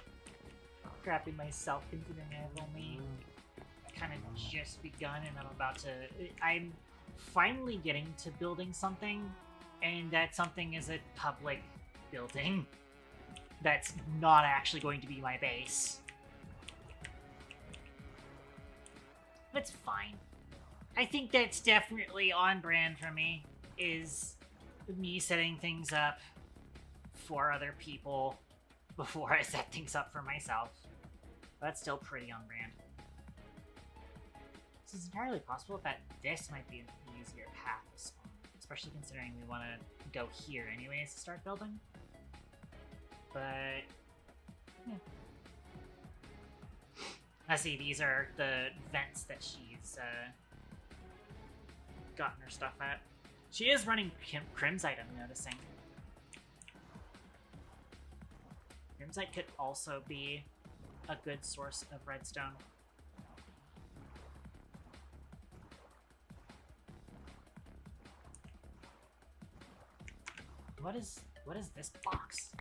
crappy myself considering I've only kind of just begun and I'm finally getting to building something, and that something is a public building that's not actually going to be my base. It's fine. I think that's definitely on brand for me, is me setting things up for other people before I set things up for myself. That's still pretty on brand. So it's entirely possible that this might be an easier path to spawn, especially considering we want to go here anyways to start building. But, yeah. I see, these are the vents that she's gotten her stuff at. She is running Crimsite, I'm noticing. Crimsite could also be a good source of redstone. What is this box?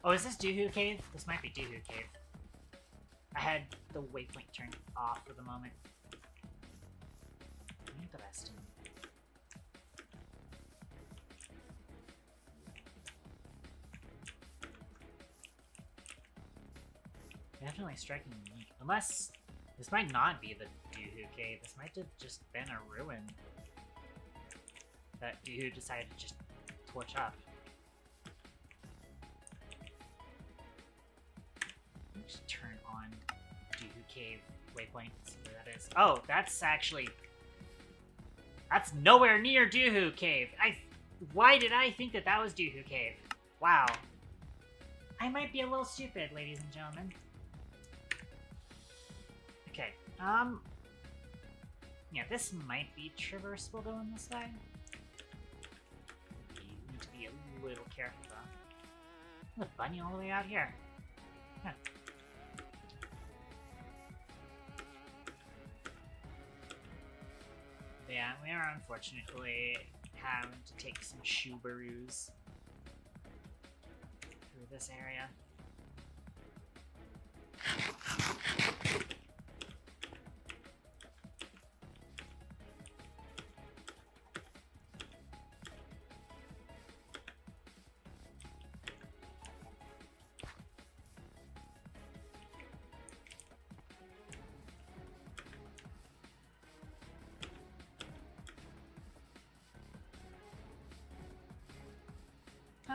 Oh, is this Doohoo Cave? This might be Doohoo Cave. I had the waypoint turned off for the moment. Interesting. Definitely striking unique. Unless this might not be the Doohoo Cave. This might have just been a ruin that Doohoo decided to just torch up. Just turn on Doohoo Cave waypoint. See where that is. Oh, that's actually... That's nowhere near Doohoo Cave. Why did I think that that was Doohoo Cave? Wow. I might be a little stupid, ladies and gentlemen. Okay, yeah, this might be traversable going this way. You need to be a little careful, though. There's a bunny all the way out here. Huh. Yeah, we are unfortunately having to take some shoobaroos through this area.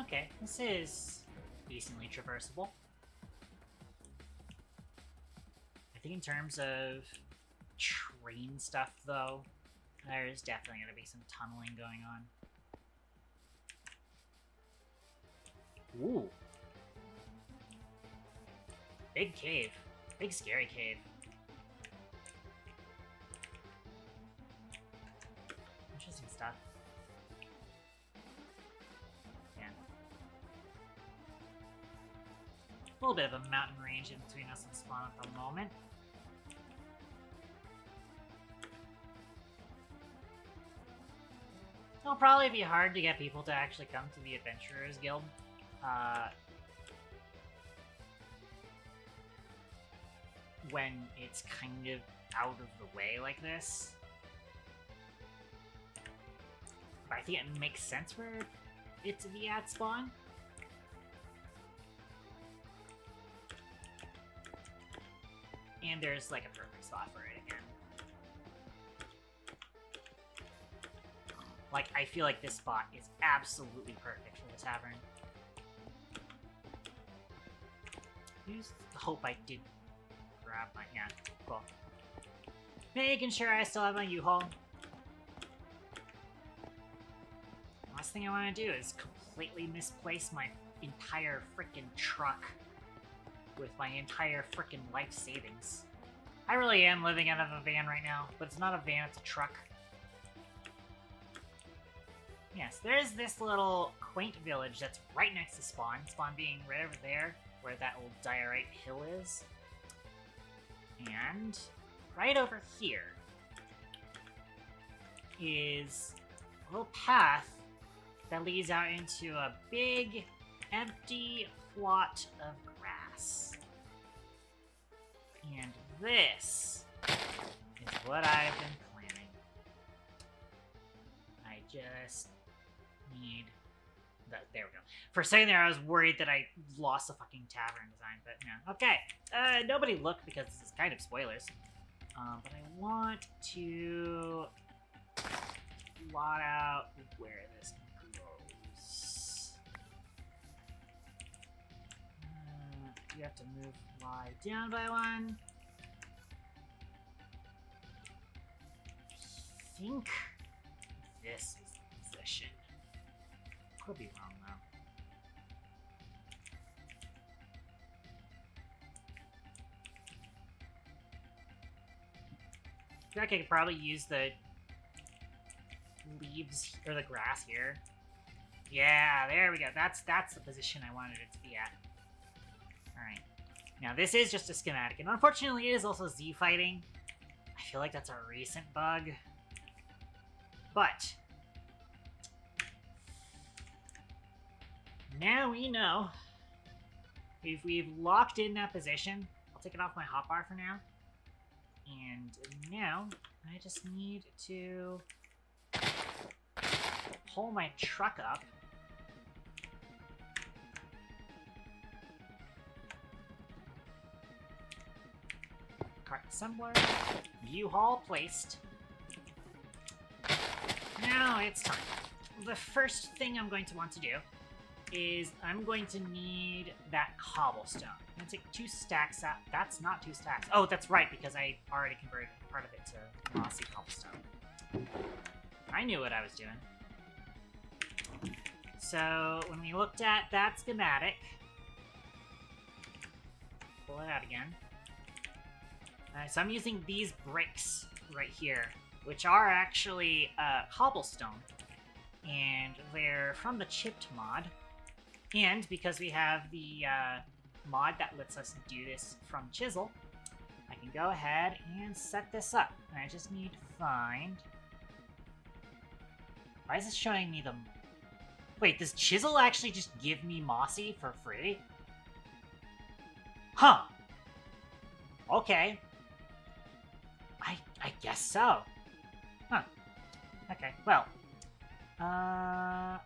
Okay, this is decently traversable. I think in terms of train stuff, though, there's definitely going to be some tunneling going on. Ooh. Big cave. Big scary cave. Interesting stuff. A little bit of a mountain range in between us and spawn at the moment. It'll probably be hard to get people to actually come to the Adventurers Guild. When it's kind of out of the way like this. But I think it makes sense for it to be at spawn. And there's like a perfect spot for it again. Like, I feel like this spot is absolutely perfect for the tavern. Use the hope I did grab my... Yeah, cool. Making sure I still have my U-Haul. Last thing I want to do is completely misplace my entire freaking truck with my entire freaking life savings. I really am living out of a van right now, but it's not a van, it's a truck. Yes, there's this little quaint village that's right next to Spawn. Spawn being right over there, where that old diorite hill is. And right over here is a little path that leads out into a big, empty plot of grass. And this is what I've been planning. I just need that. There we go. For a second there, I was worried that I lost the fucking tavern design, but no. Okay. Nobody looked because this is kind of spoilers. But I want to plot out where this goes. You have to move Y down by one. I think this is the position. Could be wrong though. I feel like I could probably use the leaves or the grass here. Yeah, there we go. That's the position I wanted it to be at. Alright. Now this is just a schematic, and unfortunately it is also Z fighting. I feel like that's a recent bug. But now we know if we've locked in that position, I'll take it off my hotbar for now. And now, I just need to pull my truck up. Cart assembler, U-Haul placed. Now it's time. The first thing I'm going to want to do is I'm going to need that cobblestone. I'm going to take 2 stacks out. That's not 2 stacks. Oh, that's right, because I already converted part of it to mossy cobblestone. I knew what I was doing. So when we looked at that schematic, pull it out again. So I'm using these bricks right here, which are actually cobblestone, and they're from the chipped mod. And because we have the mod that lets us do this from chisel, I can go ahead and set this up. And I just need to find... Why is this showing me the... Wait, does chisel actually just give me mossy for free? Huh. Okay. I guess so. Huh. Okay, well. I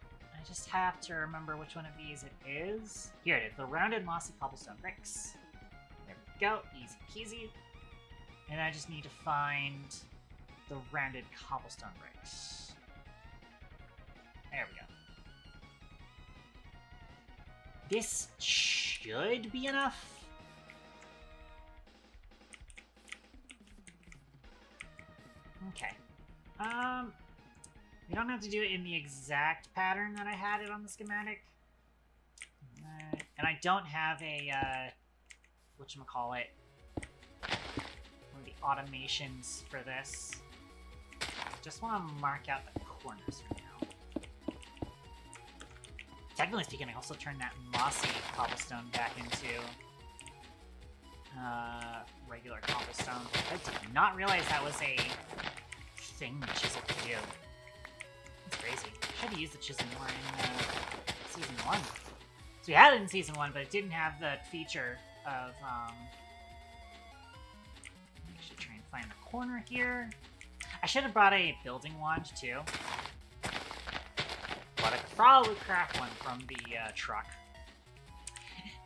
just have to remember which one of these it is. Here it is, the rounded mossy cobblestone bricks. There we go, easy peasy. And I just need to find the rounded cobblestone bricks. There we go. This should be enough. Okay. We don't have to do it in the exact pattern that I had it on the schematic. And I don't have a, whatchamacallit, one of the automations for this. Just want to mark out the corners for now. Technically speaking, I also turned that mossy cobblestone back into regular cobblestone. I did not realize that was a thing the chisel could do. That's crazy. I should have used the chisel more in Season 1. So we had it in Season 1, but it didn't have the feature of, I should try and find the corner here. I should have brought a building wand, too. But I could probably craft one from the truck.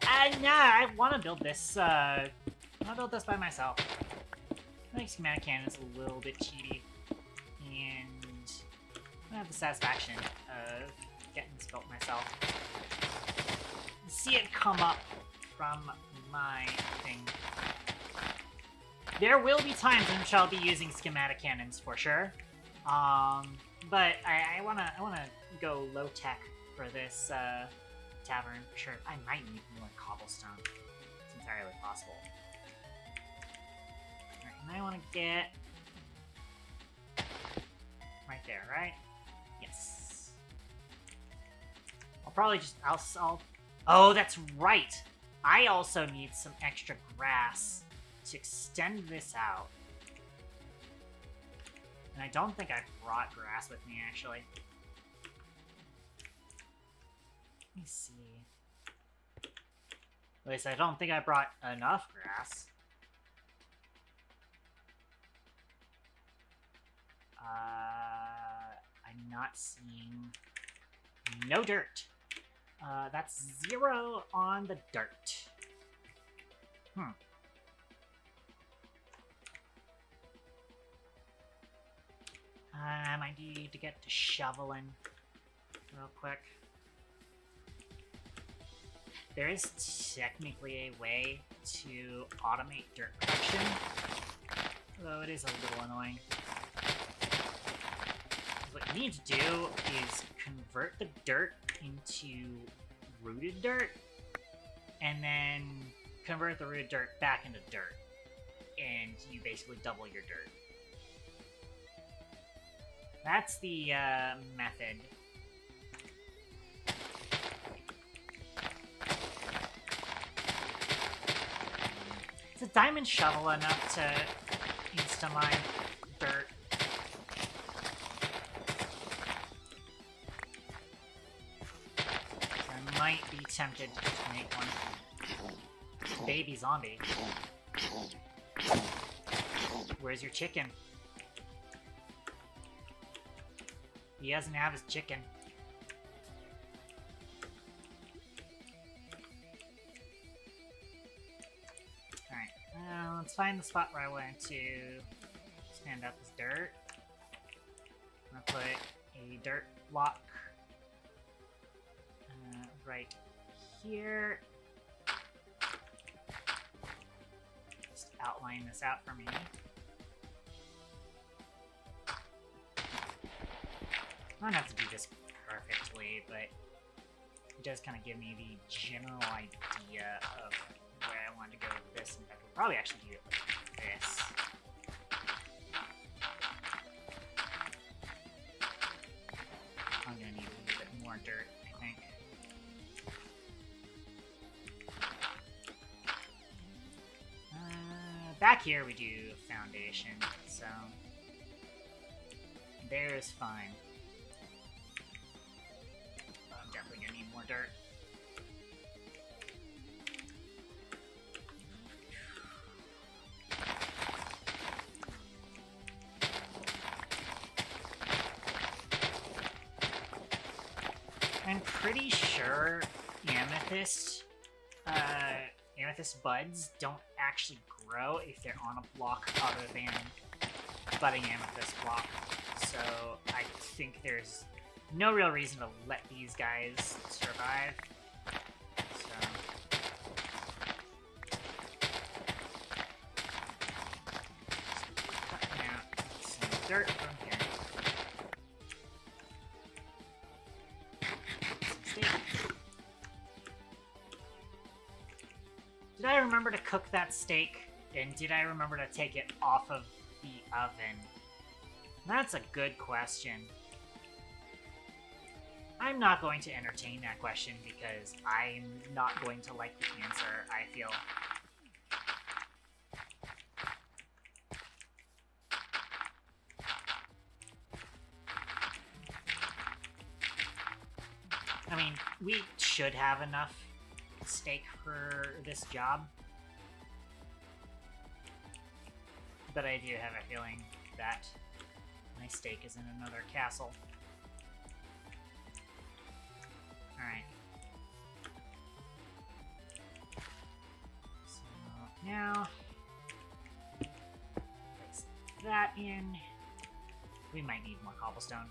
And nah, I want to build this, I want to build this by myself. I think schematic cannon is a little bit cheaty. And I have the satisfaction of getting this built myself. See it come up from my thing. There will be times in which I'll be using schematic cannons for sure. But I wanna go low tech for this tavern for sure. I might need more cobblestone. It's entirely possible. Alright, and I wanna get right there, right? Yes. I'll probably just I'll oh, that's right! I also need some extra grass to extend this out. And I don't think I brought grass with me, actually. Let me see. At least I don't think I brought enough grass. I'm not seeing... No dirt. That's 0 on the dirt. I might need to get to shoveling real quick. There is technically a way to automate dirt production, though it is a little annoying. What you need to do is convert the dirt into rooted dirt, and then convert the rooted dirt back into dirt, and you basically double your dirt. That's the method. Is a diamond shovel enough to insta-mine dirt? There might be tempted to just make one. Baby zombie. Where's your chicken? He doesn't have his chicken. Alright, let's find the spot where I want to stand up this dirt. I'm gonna put a dirt block right here. Just outline this out for me. I don't have to do this perfectly, but it does kind of give me the general idea of where I want to go with this. In fact, we'll probably actually do it like this. I'm gonna need a little bit more dirt, I think. Back here we do foundation, so there's fine. I'm definitely gonna need more dirt. I'm pretty sure amethyst buds don't actually grow if they're on a block other than budding amethyst block. So I think there's no real reason to let these guys survive. So cutting out some dirt from here. Did I remember to cook that steak? And did I remember to take it off of the oven? That's a good question. I'm not going to entertain that question because I'm not going to like the answer, I feel. I mean, we should have enough steak for this job, but I do have a feeling that my steak is in another castle. Alright. So now, place that in. We might need more cobblestone.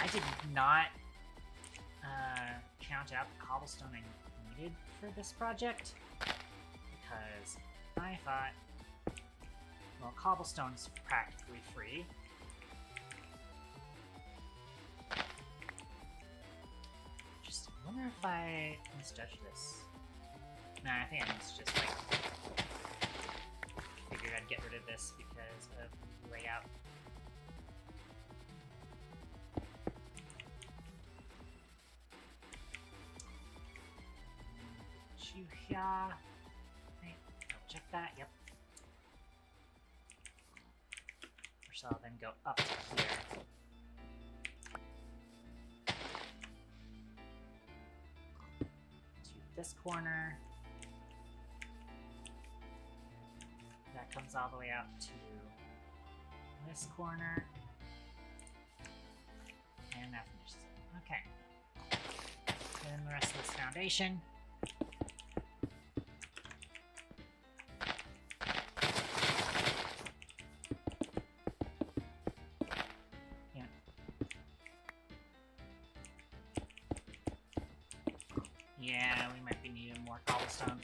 I did not count out the cobblestone I needed for this project because I thought, well, cobblestone's practically free. Just wonder if I misjudged this. Nah, I think I just like figured I'd get rid of this because of layout. You here. Right, double check that, yep. So I'll then go up to here. To this corner. That comes all the way out to this corner. And that finishes it. Okay. Then the rest of this foundation. Yeah, we might be needing more cobblestone.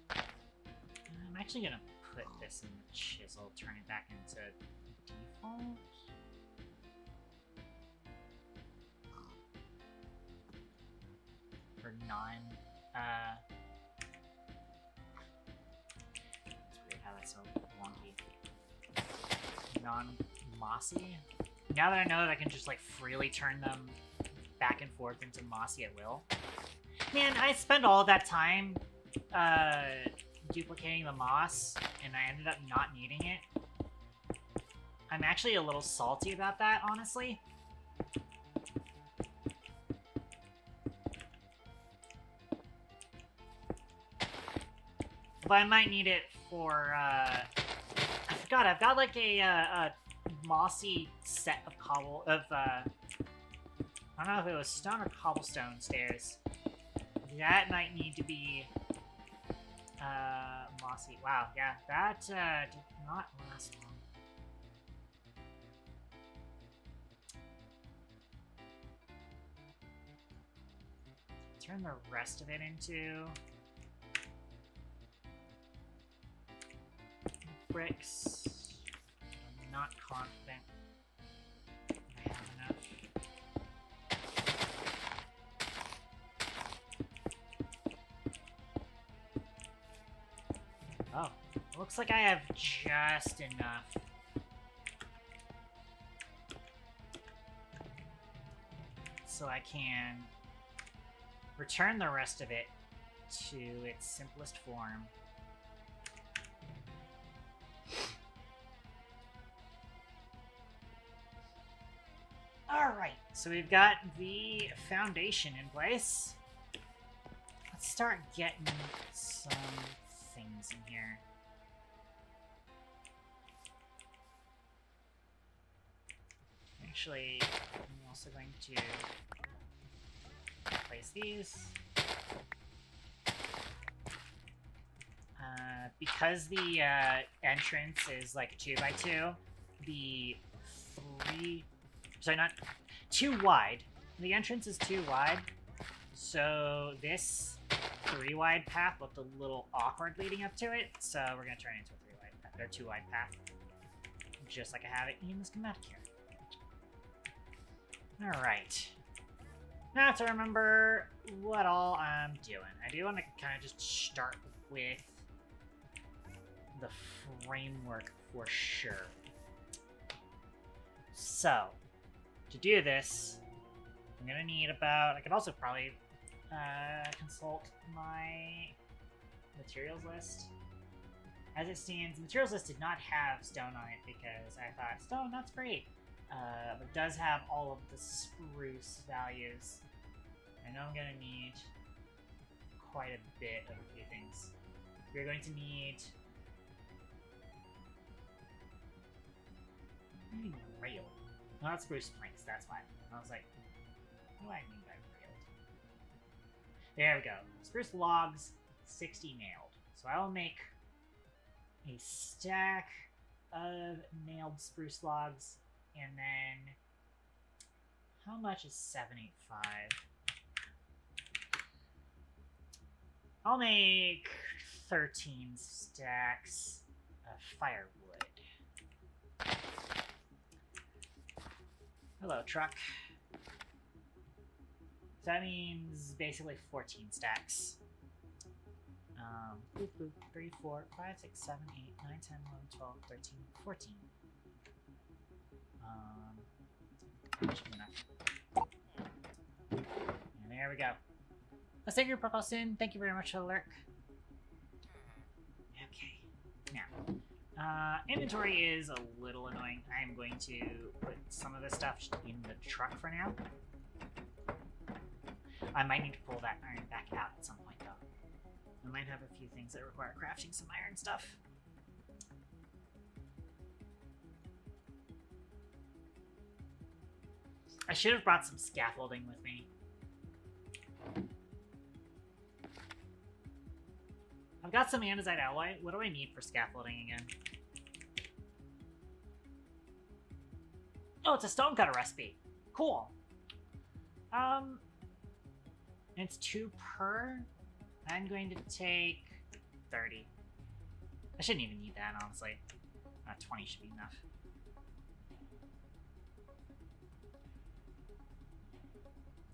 I'm actually gonna put this in the chisel, turn it back into default. For non, it's weird how that's so wonky. Non-mossy. Now that I know that I can just like freely turn them back and forth into mossy at will. Man, I spend all that time duplicating the moss, and I ended up not needing it. I'm actually a little salty about that, honestly. But I might need it for, I forgot, I've got like a mossy set of I don't know if it was stone or cobblestone stairs. That might need to be, mossy. Wow, yeah, that, did not last long. Turn the rest of it into bricks. I'm not confident I have enough. Oh, looks like I have just enough. So I can return the rest of it to its simplest form. Alright, so we've got the foundation in place. Let's start getting some things in here. Actually, I'm also going to place these. Because the entrance is like 2x2, the not too wide. The entrance is too wide, so this 3 wide path looked a little awkward leading up to it. So we're gonna turn it into a 3 wide path, or 2 wide path, just like I have it in the schematic here. All right. Now to remember what all I'm doing. I do want to kind of just start with the framework for sure. So, to do this, I'm going to need about... I could also probably consult my materials list. As it stands, the materials list did not have stone on it because I thought, stone, that's great. But it does have all of the spruce values. I know I'm going to need quite a bit of a few things. We're going to need... rail. Not spruce planks, that's fine. I was like, what do I mean by railed? There we go. Spruce logs, 60 nailed. So I will make a stack of nailed spruce logs, and then how much is 785? I'll make 13 stacks of firewood. Hello, truck. So that means basically 14 stacks. 3, 4, 5, 6, 7, 8, 9, 10, 11, 12, 13, 14. Should be enough. And there we go. Let's take your purple soon. Thank you very much for the lurk. Okay. Now, inventory is a little annoying. I'm going to put some of this stuff in the truck for now. I might need to pull that iron back out at some point, though. I might have a few things that require crafting some iron stuff. I should have brought some scaffolding with me. I've got some andesite alloy. What do I need for scaffolding again? Oh, it's a stonecutter recipe. Cool. It's 2 per. I'm going to take 30. I shouldn't even need that, honestly. 20 should be enough.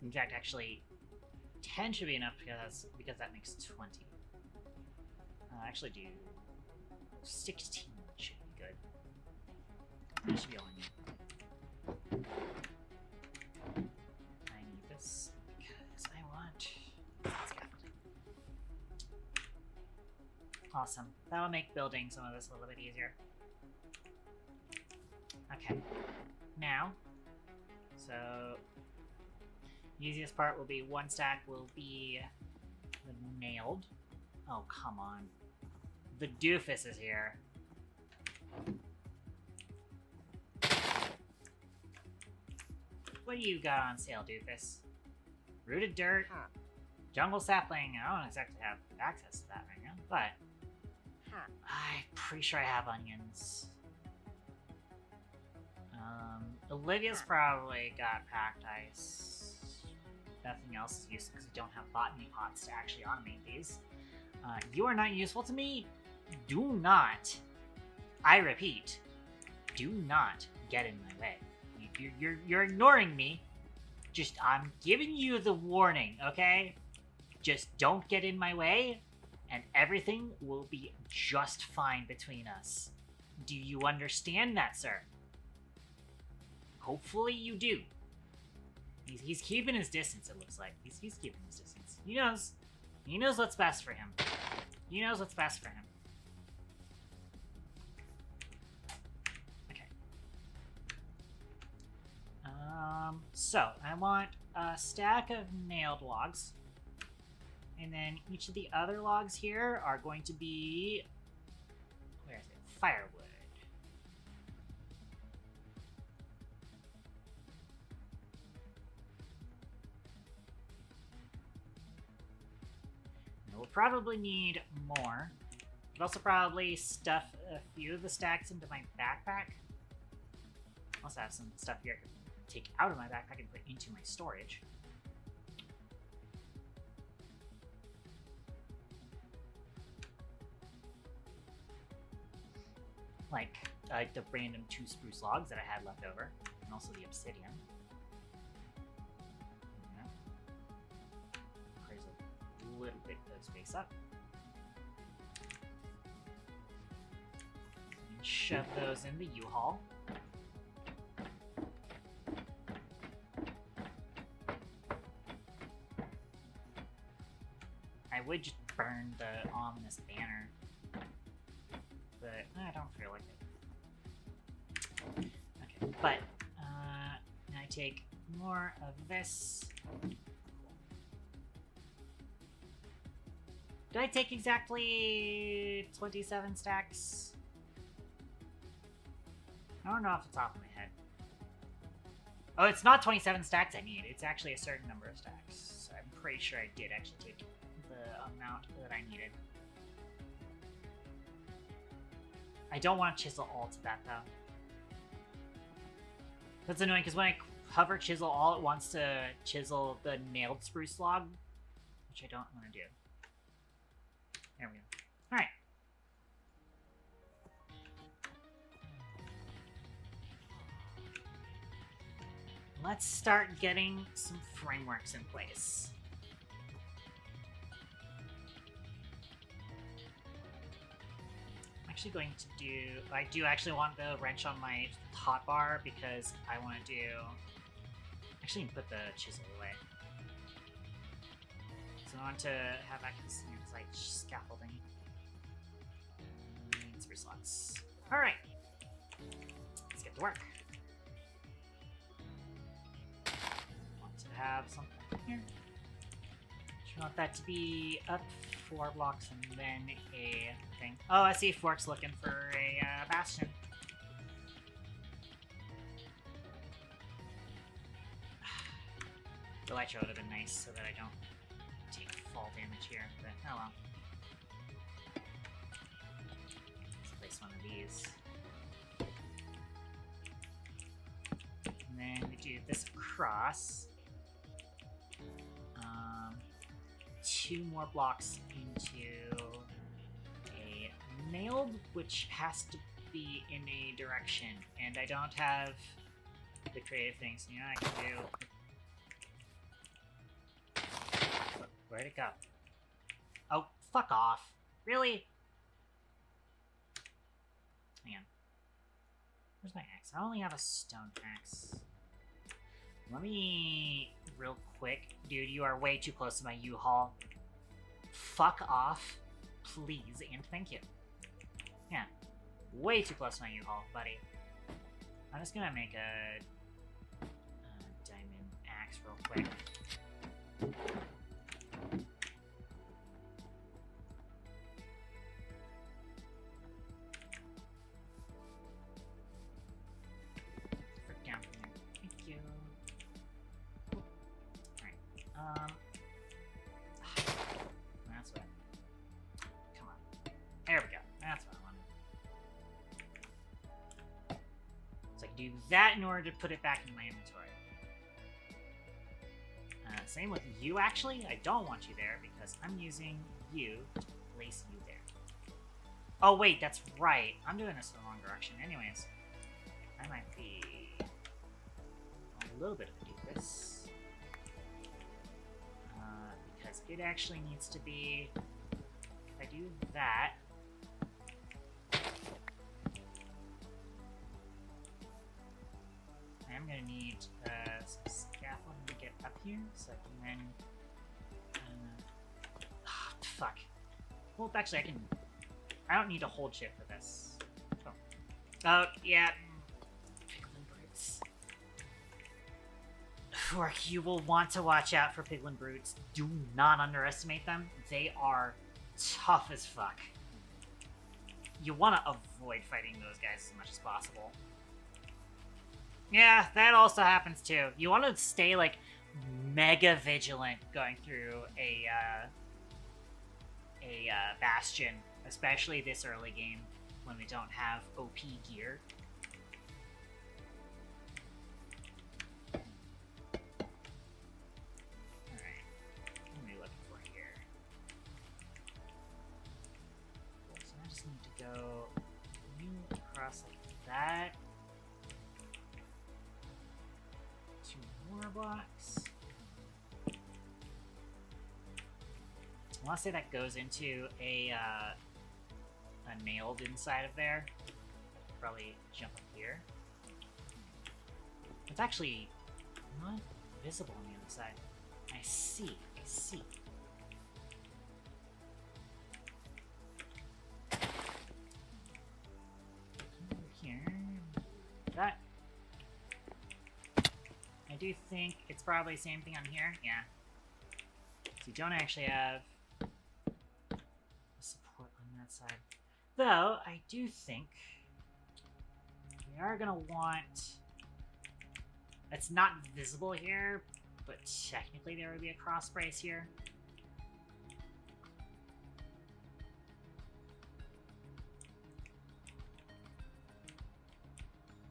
In fact, actually, 10 should be enough because that makes 20. Actually do 16 should be good. That should be all I need. I need this because I want scaffolding. Awesome. That will make building some of this a little bit easier. Okay. Now, so easiest part will be 1 stack will be the nailed. Oh, come on. The doofus is here. What do you got on sale, doofus? Rooted dirt, jungle sapling. I don't exactly have access to that right now, but I'm pretty sure I have onions. Olivia's probably got packed ice. Nothing else is useful because we don't have botany pots to actually automate these. You are not useful to me. Do not, I repeat, do not get in my way. You're ignoring me. Just, I'm giving you the warning, okay? Just don't get in my way, and everything will be just fine between us. Do you understand that, sir? Hopefully you do. He's keeping his distance, it looks like. He's keeping his distance. He knows. He knows what's best for him. He knows what's best for him. Okay. So, I want a stack of nailed logs. And then each of the other logs here are going to be... Where is it? Firewood. We'll probably need more. I'll also probably stuff a few of the stacks into my backpack. I also have some stuff here I can take out of my backpack and put into my storage. Like the random 2 spruce logs that I had left over, and also the obsidian. Clears a little bit of space up. And shove those in the U-Haul. I would just burn the ominous banner, but I don't feel like it. Okay, but now I take more of this. Did I take exactly 27 stacks? I don't know off the top of my head. Oh, it's not 27 stacks I need. It's actually a certain number of stacks. So I'm pretty sure I did actually take the amount that I needed. I don't want to chisel all to that, though. That's annoying, because when I hover chisel all, it wants to chisel the nailed spruce log, which I don't want to do. There we go. Alright. Let's start getting some frameworks in place. I'm actually going to do... I do actually want the wrench on my hotbar because I want to do... Actually, put the chisel away. So I want to have access to like scaffolding. And spruce logs. Alright. Let's get to work. Want to have something here. I want that to be up 4 blocks and then a thing. Oh, I see Fork's looking for a bastion. The light show would have been nice so that I don't take fall damage here, but oh well. Let's place one of these. And then we do this across. 2 more blocks into a nailed, which has to be in a direction, and I don't have the creative things. You know what I can do? Where'd it go? Oh, fuck off. Really? Hang on. Where's my axe? I only have a stone axe. Let me... real quick. Dude, you are way too close to my U-Haul. Fuck off. please and thank you. Yeah, way too close to my U-Haul, buddy. I'm just gonna make a diamond axe real quick. Frick down from there. Thank you. Alright. That's what. Come on. There we go. That's what I wanted. So I can do that in order to put it back in my inventory. Same with you, actually. I don't want you there because I'm using you to place you there. Oh, wait, that's right. I'm doing this in the wrong direction. Anyways, I might be a little bit of a doofus. Because it actually needs to be... If I do that... I'm going to need some scaffolding to get up here, so I can then... fuck. Well, actually, I don't need to hold shit for this. Oh, yeah. Piglin brutes. Fork, you will want to watch out for piglin brutes. Do not underestimate them. They are tough as fuck. You want to avoid fighting those guys as much as possible. Yeah, that also happens too. You want to stay, like, mega vigilant going through a bastion, especially this early game when we don't have OP gear. Alright, what am I looking for here? Cool, so I just need to go across like that. 2 more blocks. I want to say that goes into a nailed inside of there. Probably jump up here. It's actually not visible on the other side. I see. Over here. That. I do think it's probably the same thing on here. Yeah. So you don't actually have support on that side. Though, I do think we are going to want... It's not visible here, but technically there would be a cross brace here.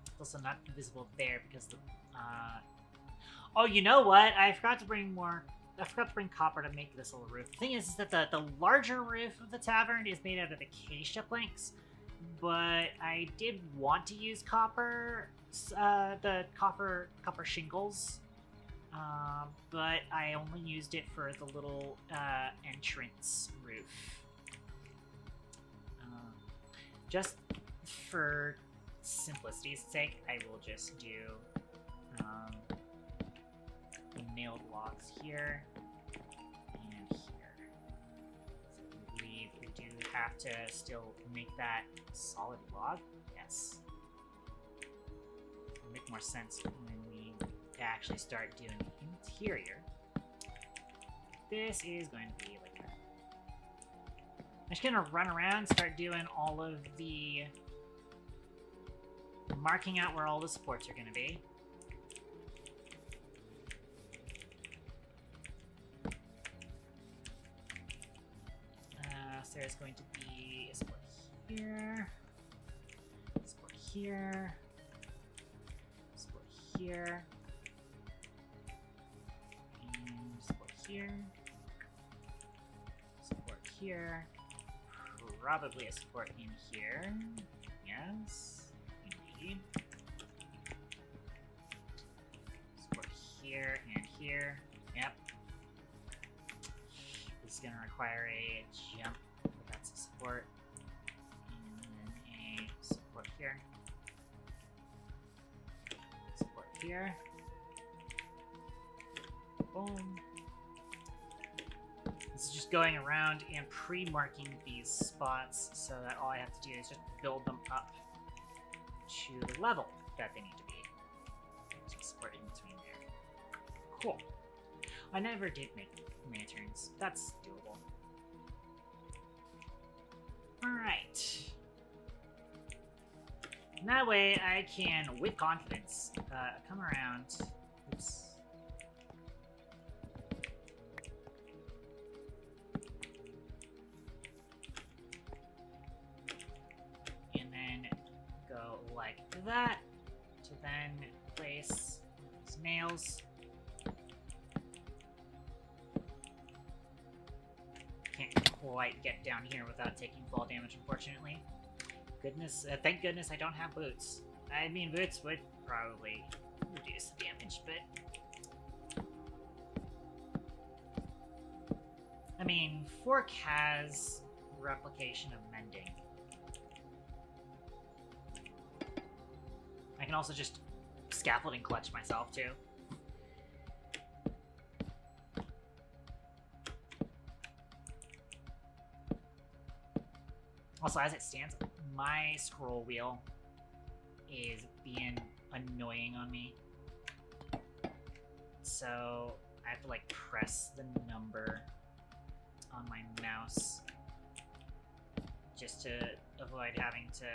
It's also not visible there because the... Oh, you know what? I forgot to bring copper to make this little roof. The thing is that the larger roof of the tavern is made out of acacia planks, but I did want to use copper, the copper shingles, but I only used it for the little entrance roof. Just for simplicity's sake, I will just do nailed logs here and here. So I believe we do have to still make that solid log. Yes. It'll make more sense when we actually start doing the interior. This is going to be like that. I'm just gonna run around and start doing all of the marking out where all the supports are gonna be. So there's going to be a support here, support here, support here, and support here, support here, probably a support in here, yes, indeed, support here and here, yep. This is going to require a jump. That's a support, and then a support here, support here, boom. This is just going around and pre-marking these spots so that all I have to do is just build them up to the level that they need to be. Just split in between there. Cool. I never did make lanterns. That's doable. Alright. That way I can, with confidence, come around. Oops. And then go like that to then place these nails. Can't quite get down here without taking fall damage, unfortunately. Goodness, thank goodness I don't have boots. I mean, boots would probably reduce the damage, but... I mean, Fork has replication of mending. I can also just scaffolding clutch myself, too. Also, as it stands, my scroll wheel is being annoying on me. So I have to like press the number on my mouse just to avoid having to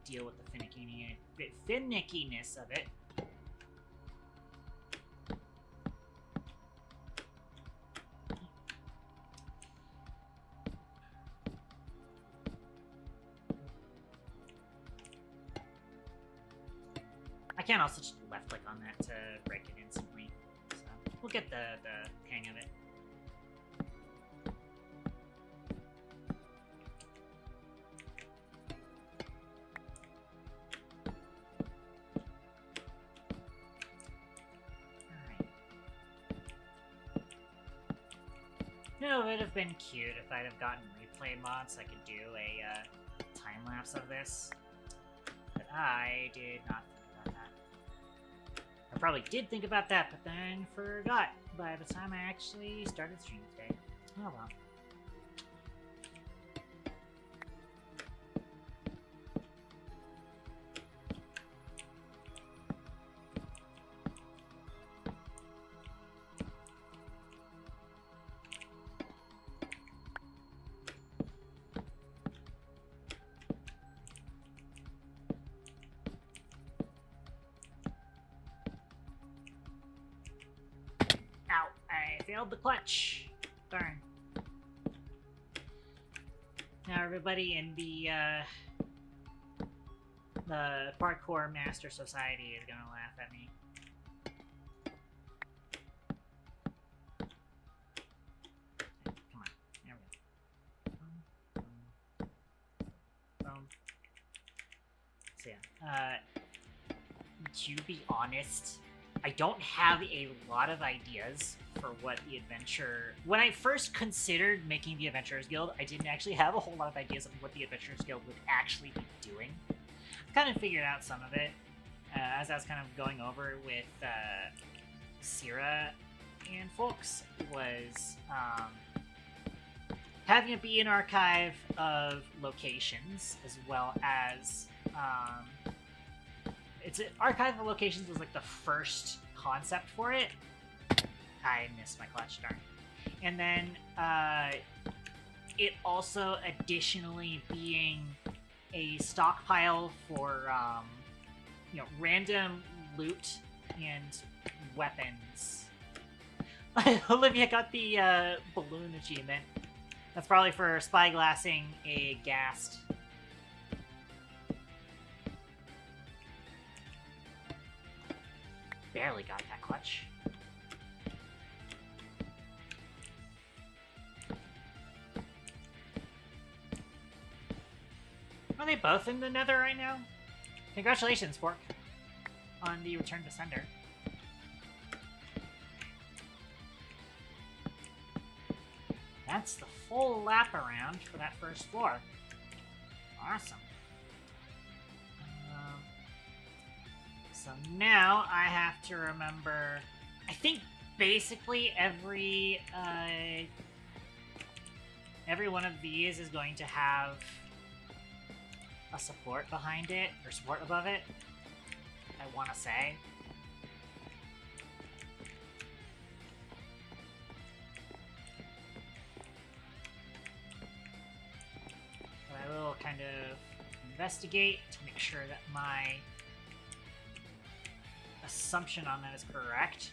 deal with the finickiness of it. I can also just left click on that to break it instantly. So we'll get the hang of it. Alright. You know, it would have been cute if I'd have gotten replay mods so I could do a time lapse of this. But I did not think about that. I probably did think about that, but then forgot by the time I actually started streaming today. Oh well. Failed the clutch. Darn. Now everybody in the Parkour Master Society is gonna laugh at me. Come on. There we go. Boom. So yeah. To be honest, I don't have a lot of ideas for what the adventure... When I first considered making the Adventurers Guild, I didn't actually have a whole lot of ideas of what the Adventurers Guild would actually be doing. I kind of figured out some of it as I was kind of going over with Syrah and folks, was having it be an archive of locations, as well as... it's an archive of locations was like the first concept for it. I missed my clutch, darn. And then it also additionally being a stockpile for you know, random loot and weapons. Olivia got the balloon achievement. That's probably for spyglassing a ghast. Barely got that clutch. Are they both in the nether right now? Congratulations, Fork, on the return to sender. That's the full lap around for that first floor. Awesome. So now I have to remember... I think basically every one of these is going to have a support behind it, or support above it, I want to say. But I will kind of investigate to make sure that my assumption on that is correct.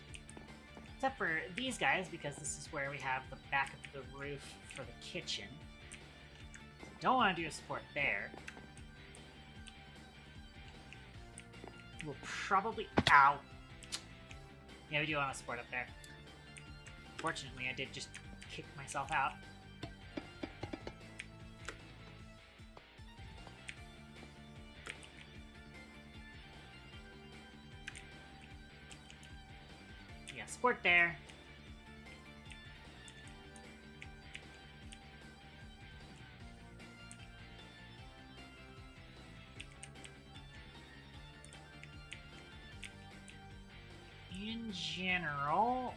Except for these guys, because this is where we have the back of the roof for the kitchen. So don't want to do a support there. We'll probably... Ow! Yeah, we do want a support up there. Fortunately, I did just kick myself out. Yeah, support there. In general,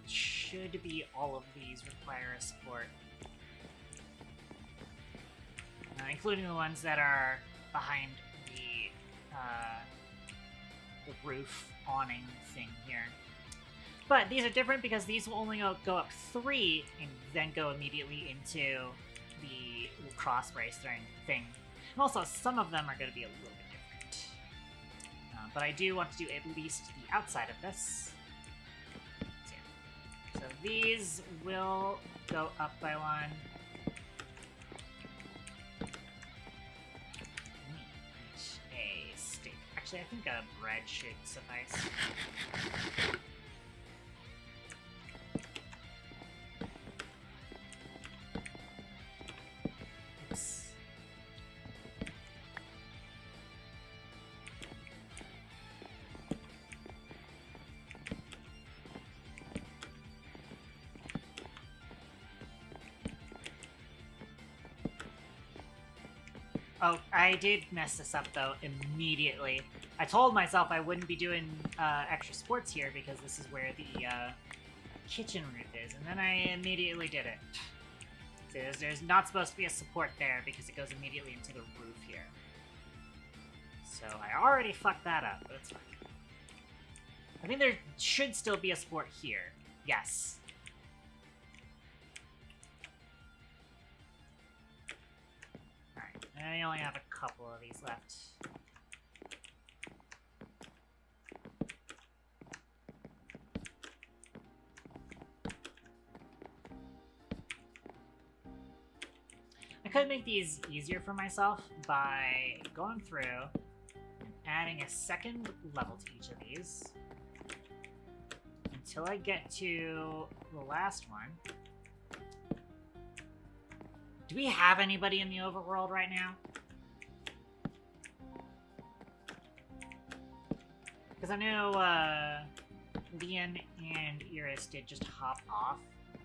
should be all of these require a support. Including the ones that are behind the roof awning thing here. But these are different because these will only go up 3 and then go immediately into the cross brace thing. And also, some of them are going to be a little bit different. But I do want to do at least the outside of this. So these will go up by 1. A steak. Actually, I think a bread should suffice. Oops. Oh, I did mess this up, though, immediately. I told myself I wouldn't be doing extra sports here because this is where the kitchen roof is, and then I immediately did it. So there's not supposed to be a support there because it goes immediately into the roof here. So I already fucked that up, but it's fine. I think there should still be a support here. Yes. Alright, I only have a couple of these left. I could make these easier for myself by going through and adding a second level to each of these until I get to the last one. Do we have anybody in the overworld right now? Because I know Leon and Iris did just hop off,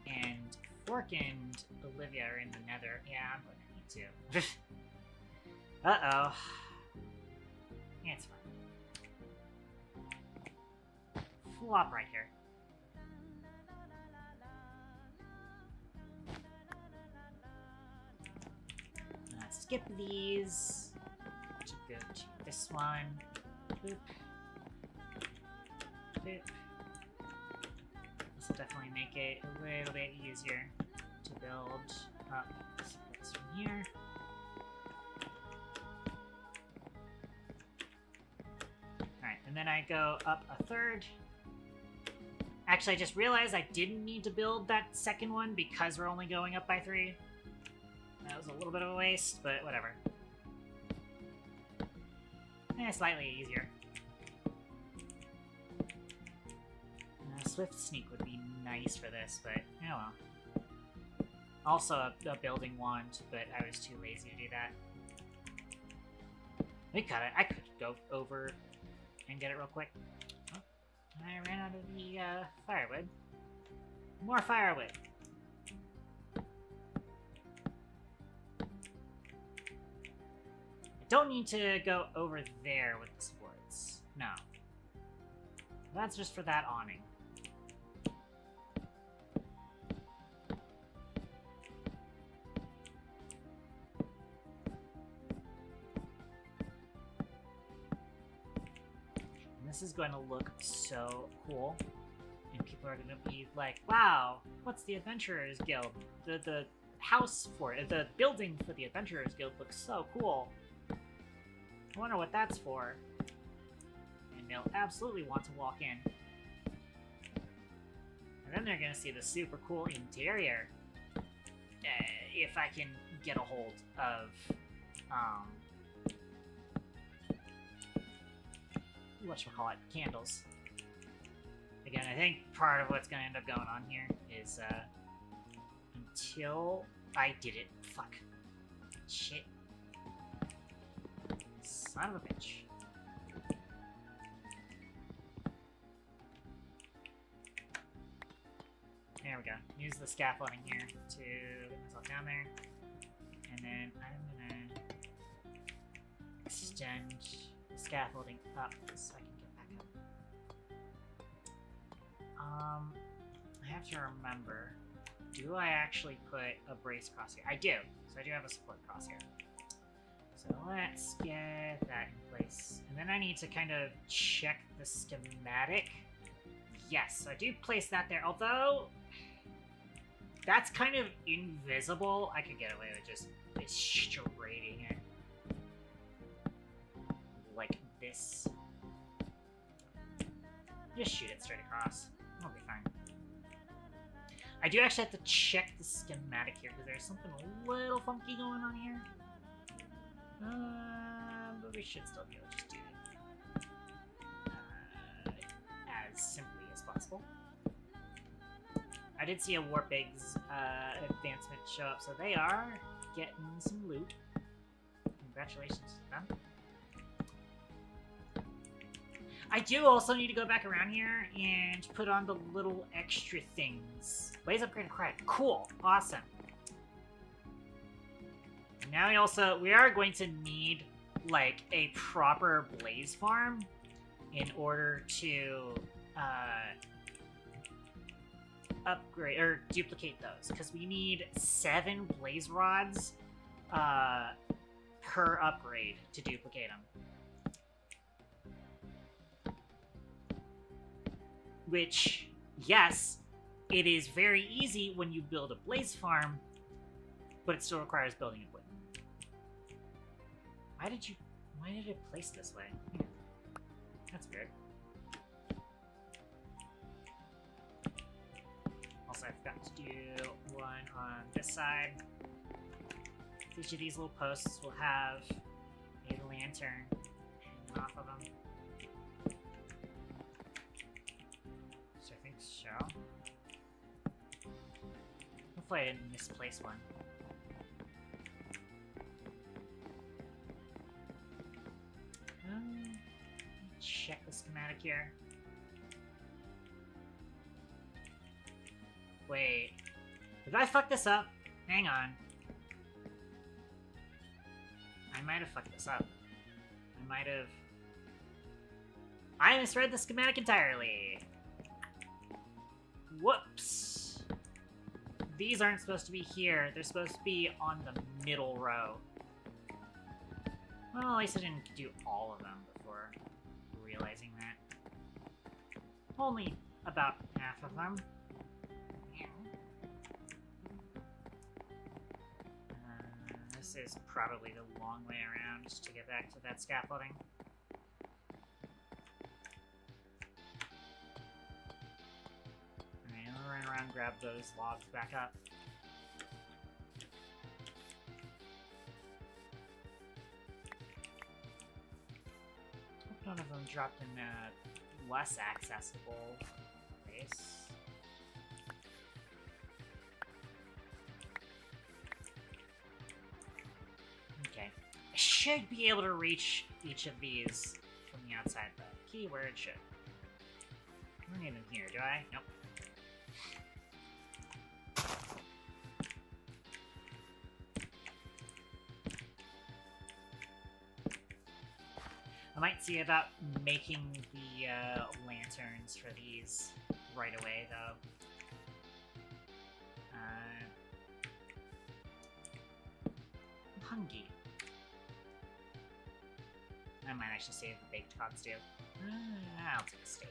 and Fork and Olivia are in the nether. Yeah, I'm gonna need to. Uh-oh. Yeah, it's fine. Flop right here. Skip these to go to this one. Boop. Boop. This will definitely make it a little bit easier to build up this from here. Alright, and then I go up a third. Actually, I just realized I didn't need to build that second one because we're only going up by 3. That was a little bit of a waste, but whatever. Slightly easier. Swift Sneak would be nice for this, but oh well. Also a building wand, but I was too lazy to do that. I could go over and get it real quick. Oh, I ran out of the firewood. More firewood. Don't need to go over there with the sports. No. That's just for that awning. This is going to look so cool. And people are going to be like, wow, what's the Adventurers Guild? The house for it, the building for the Adventurers Guild looks so cool. I wonder what that's for. And they'll absolutely want to walk in. And then they're going to see the super cool interior. If I can get a hold of, whatchamacallit, candles. Again, I think part of what's going to end up going on here is, until I did it. Fuck. Shit. Son of a bitch. There we go. Use the scaffolding here to get myself down there. And then I'm gonna extend the scaffolding up so I can get back up. I have to remember, do I actually put a brace crosshair? I do. So I do have a support crosshair. So let's get that in place. And then I need to kind of check the schematic. Yes, so I do place that there, although that's kind of invisible. I could get away with just straighting it like this. Just shoot it straight across. It'll be fine. I do actually have to check the schematic here because there's something a little funky going on here. But we should still be able to just do it as simply as possible. I did see a Warpig's advancement show up, so they are getting some loot. Congratulations to them. I do also need to go back around here and put on the little extra things. Blaze upgrade credit. Cool. Awesome. Now we are going to need, like, a proper blaze farm in order to, upgrade, or duplicate those. Because we need 7 blaze rods, per upgrade to duplicate them. Which, yes, it is very easy when you build a blaze farm, but it still requires building equipment. Why did it place this way? That's weird. Also, I forgot to do one on this side. Each of these little posts will have a lantern hanging off of them. So I think so. Hopefully I didn't misplace one. Check the schematic here. Wait. Did I fuck this up? Hang on. I might have fucked this up. I misread the schematic entirely. Whoops. These aren't supposed to be here. They're supposed to be on the middle row. Well, at least I didn't do all of them before realizing that. Only about half of them. This is probably the long way around just to get back to that scaffolding. Alright, I'll run around and grab those logs back up. None of them dropped in a less accessible place. Okay. I should be able to reach each of these from the outside, though. Keyword should. I don't need them here, do I? Nope. I might see about making the lanterns for these right away, though. I'm hungry. I might actually save the baked cod stew. I'll take a steak.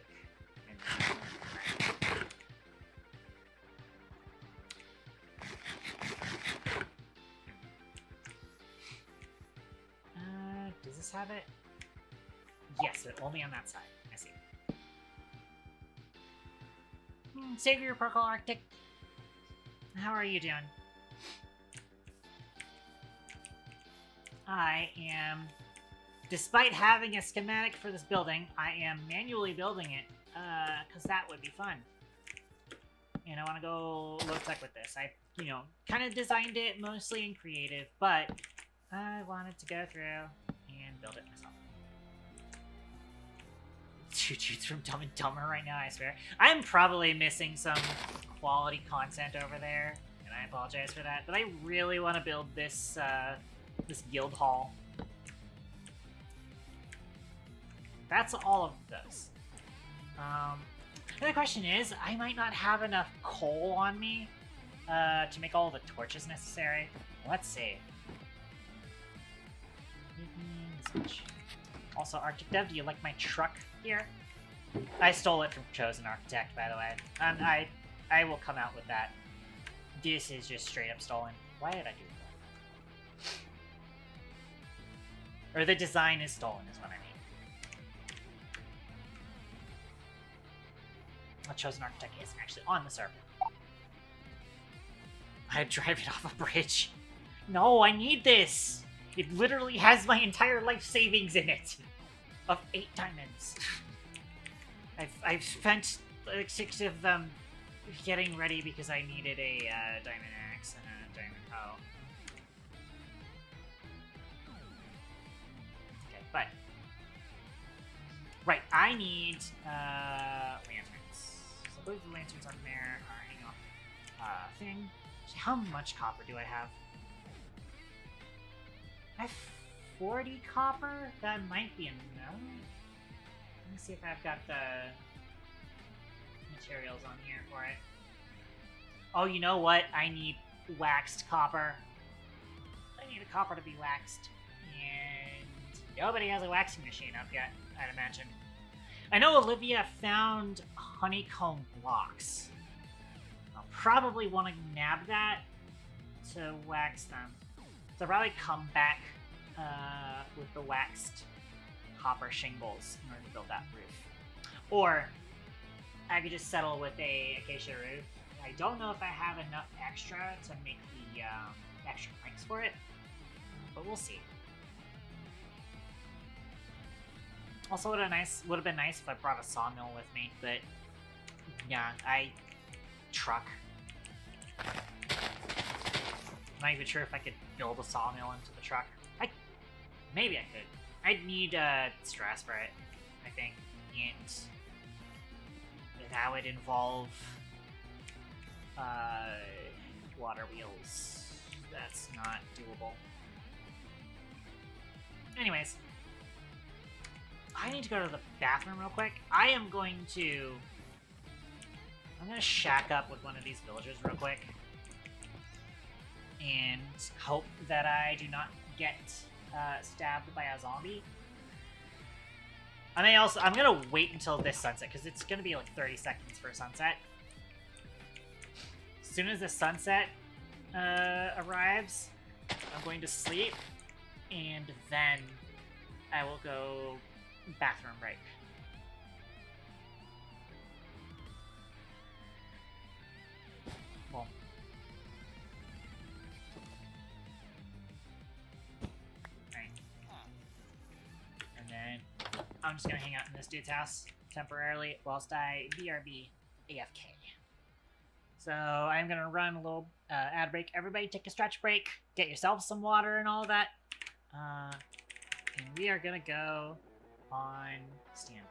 Does this have it? Yes, but only on that side. I see. Savior Purple Arctic. How are you doing? I am, despite having a schematic for this building, I am manually building it, because that would be fun. And I want to go low-tech with this. I, kind of designed it mostly in creative, but I wanted to go through and build it myself. Two dudes from Dumb and Dumber right now, I swear. I'm probably missing some quality content over there, and I apologize for that, but I really want to build this, this guild hall. That's all of those. The question is, I might not have enough coal on me to make all the torches necessary. Let's see. Also, Arctic Dev, do you like my truck here? I stole it from Chosen Architect, by the way. And I will come out with that. This is just straight up stolen. Why did I do that? Or the design is stolen, is what I mean. A Chosen Architect isn't actually on the server. I'd drive it off a bridge. No, I need this! It literally has my entire life savings in it! Of 8 diamonds. I've spent like 6 of them getting ready because I needed a diamond axe and a diamond hoe. Okay, but... Right, I need lanterns. So I believe the lanterns on there are hanging off thing. How much copper do I have? I have 40 copper? That might be enough. Let me see if I've got the materials on here for it. Oh, you know what? I need waxed copper. I need a copper to be waxed. And nobody has a waxing machine up yet, I'd imagine. I know Olivia found honeycomb blocks. I'll probably want to nab that to wax them. So I'll probably come back with the waxed copper shingles in order to build that roof. Or I could just settle with a acacia roof. I don't know if I have enough extra to make the extra planks for it, but we'll see. Also, would have been nice if I brought a sawmill with me, but yeah, truck. I'm not even sure if I could build a sawmill into the truck. Maybe I could. I'd need stress for it, I think, and that would involve water wheels. That's not doable. Anyways, I need to go to the bathroom real quick. I'm gonna shack up with one of these villagers real quick and hope that I do not get stabbed by a zombie. I'm gonna wait until this sunset because it's gonna be like 30 seconds for sunset. As soon as the sunset arrives, I'm going to sleep, and then I will go bathroom break. Well, and then I'm just gonna hang out in this dude's house temporarily whilst I BRB AFK. So I'm gonna run a little ad break. Everybody take a stretch break, get yourself some water and all that. And we are gonna go on standby.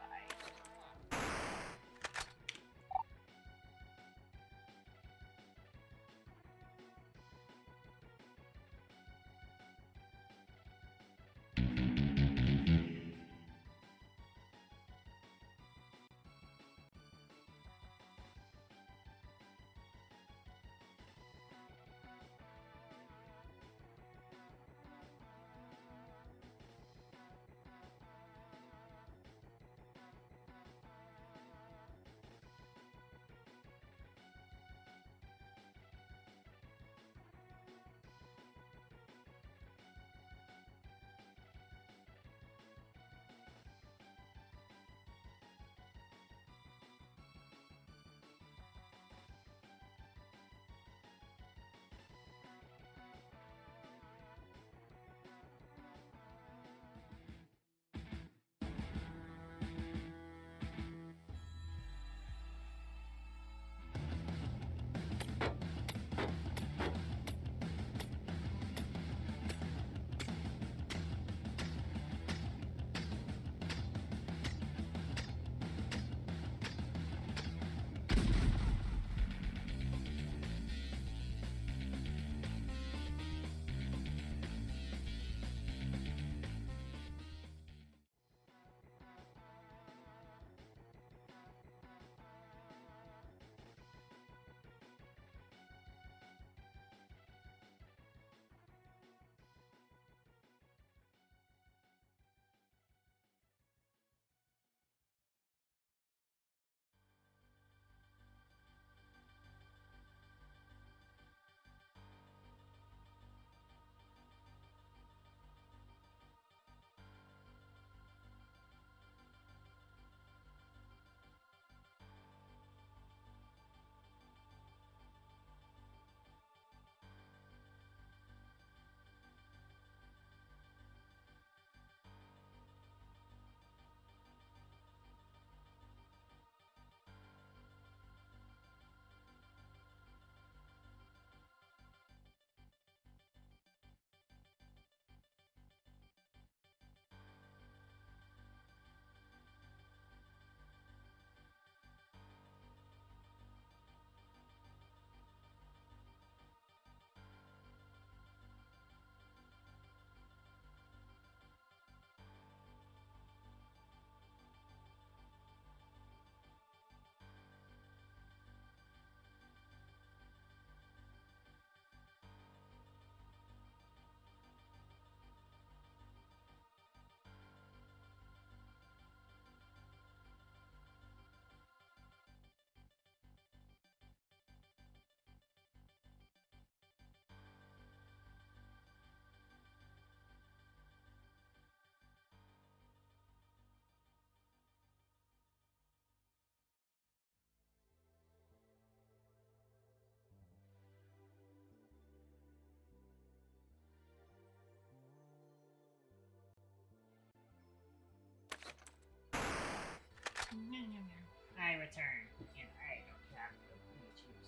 return. And I don't have the YouTube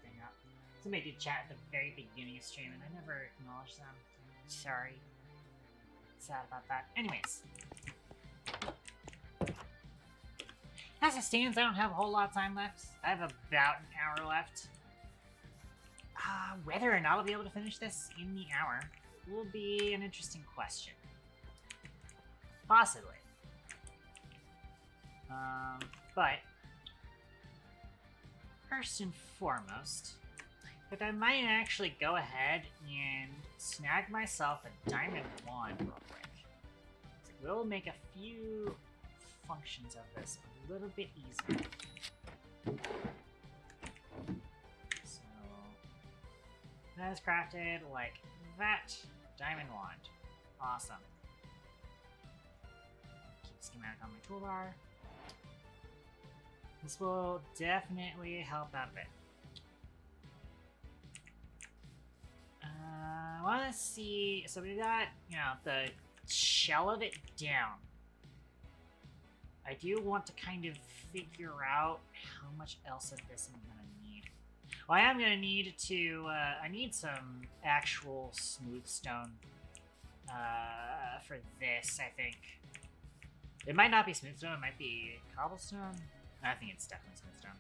thing up. Somebody did chat at the very beginning of stream, and I never acknowledged them. Sorry. Sad about that. Anyways. As it stands, I don't have a whole lot of time left. I have about an hour left. Whether or not I'll be able to finish this in the hour will be an interesting question. Possibly. But first and foremost, if I might actually go ahead and snag myself a diamond wand real quick. We'll make a few functions of this a little bit easier. So that is crafted like that. Diamond wand. Awesome. Keep schematic on my toolbar. This will definitely help out a bit. I want to see. So we got, the shell of it down. I do want to kind of figure out how much else of this I'm gonna need. Well, I am gonna need to. I need some actual smooth stone for this. I think it might not be smooth stone. It might be cobblestone. I think it's definitely smooth stone.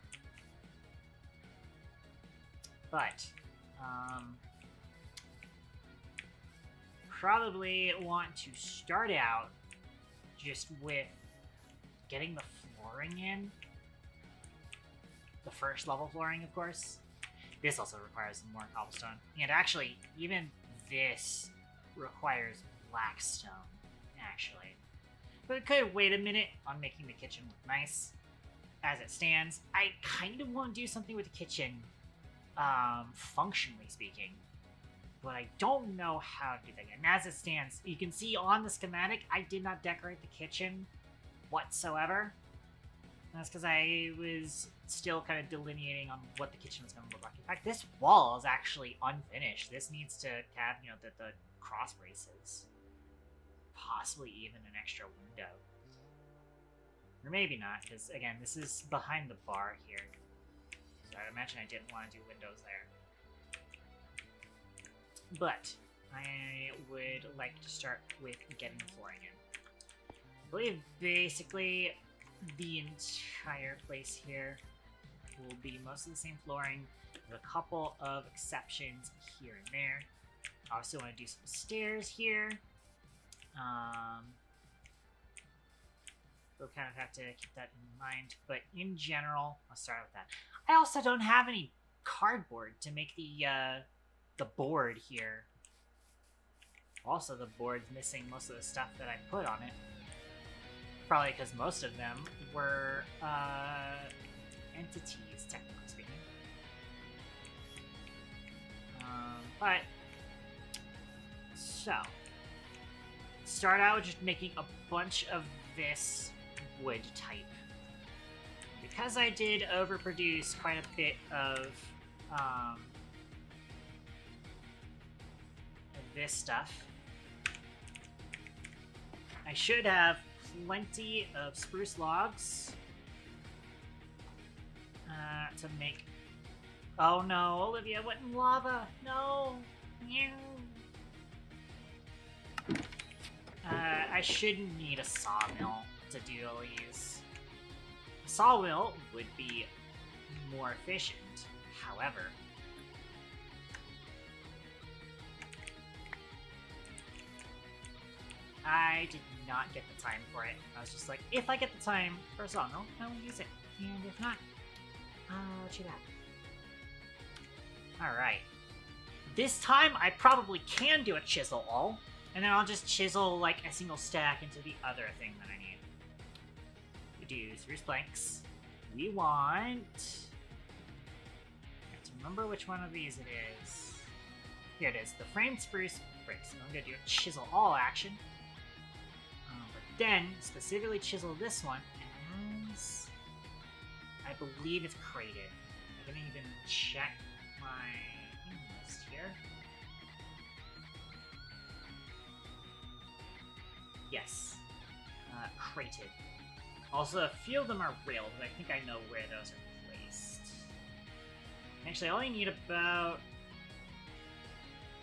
But probably want to start out just with getting the flooring in. The first level flooring, of course. This also requires some more cobblestone. And actually, even this requires black stone, actually. But we could wait a minute on making the kitchen look nice. As it stands, I kind of want to do something with the kitchen, functionally speaking. But I don't know how to do that yet. And as it stands, you can see on the schematic, I did not decorate the kitchen whatsoever. That's because I was still kind of delineating on what the kitchen was going to look like. In fact, this wall is actually unfinished. This needs to have, the cross braces. Possibly even an extra window. Or maybe not, because, again, this is behind the bar here. So I imagine I didn't want to do windows there. But I would like to start with getting the flooring in. I believe basically the entire place here will be mostly the same flooring, with a couple of exceptions here and there. I also want to do some stairs here. We'll kind of have to keep that in mind, but in general, I'll start with that. I also don't have any cardboard to make the board here. Also, the board's missing most of the stuff that I put on it. Probably because most of them were entities, technically speaking. But so start out with just making a bunch of this wood type. Because I did overproduce quite a bit of this stuff, I should have plenty of spruce logs to make. Oh no, Olivia went in lava. No. I shouldn't need a sawmill to do all these. A sawmill would be more efficient, however. I did not get the time for it. I was just like, if I get the time for a sawmill, I will use it. And if not, I'll let you back. Alright. This time, I probably can do a chisel all. And then I'll just chisel, like, a single stack into the other thing that I need. We do spruce planks. We want... I have to remember which one of these it is. Here it is. The framed spruce bricks. And I'm going to do a chisel all action. But then, specifically chisel this one as... I believe it's crated. I didn't even check my list here. Yes. Crated. Also, a few of them are railed, but I think I know where those are placed. Actually, I only need about...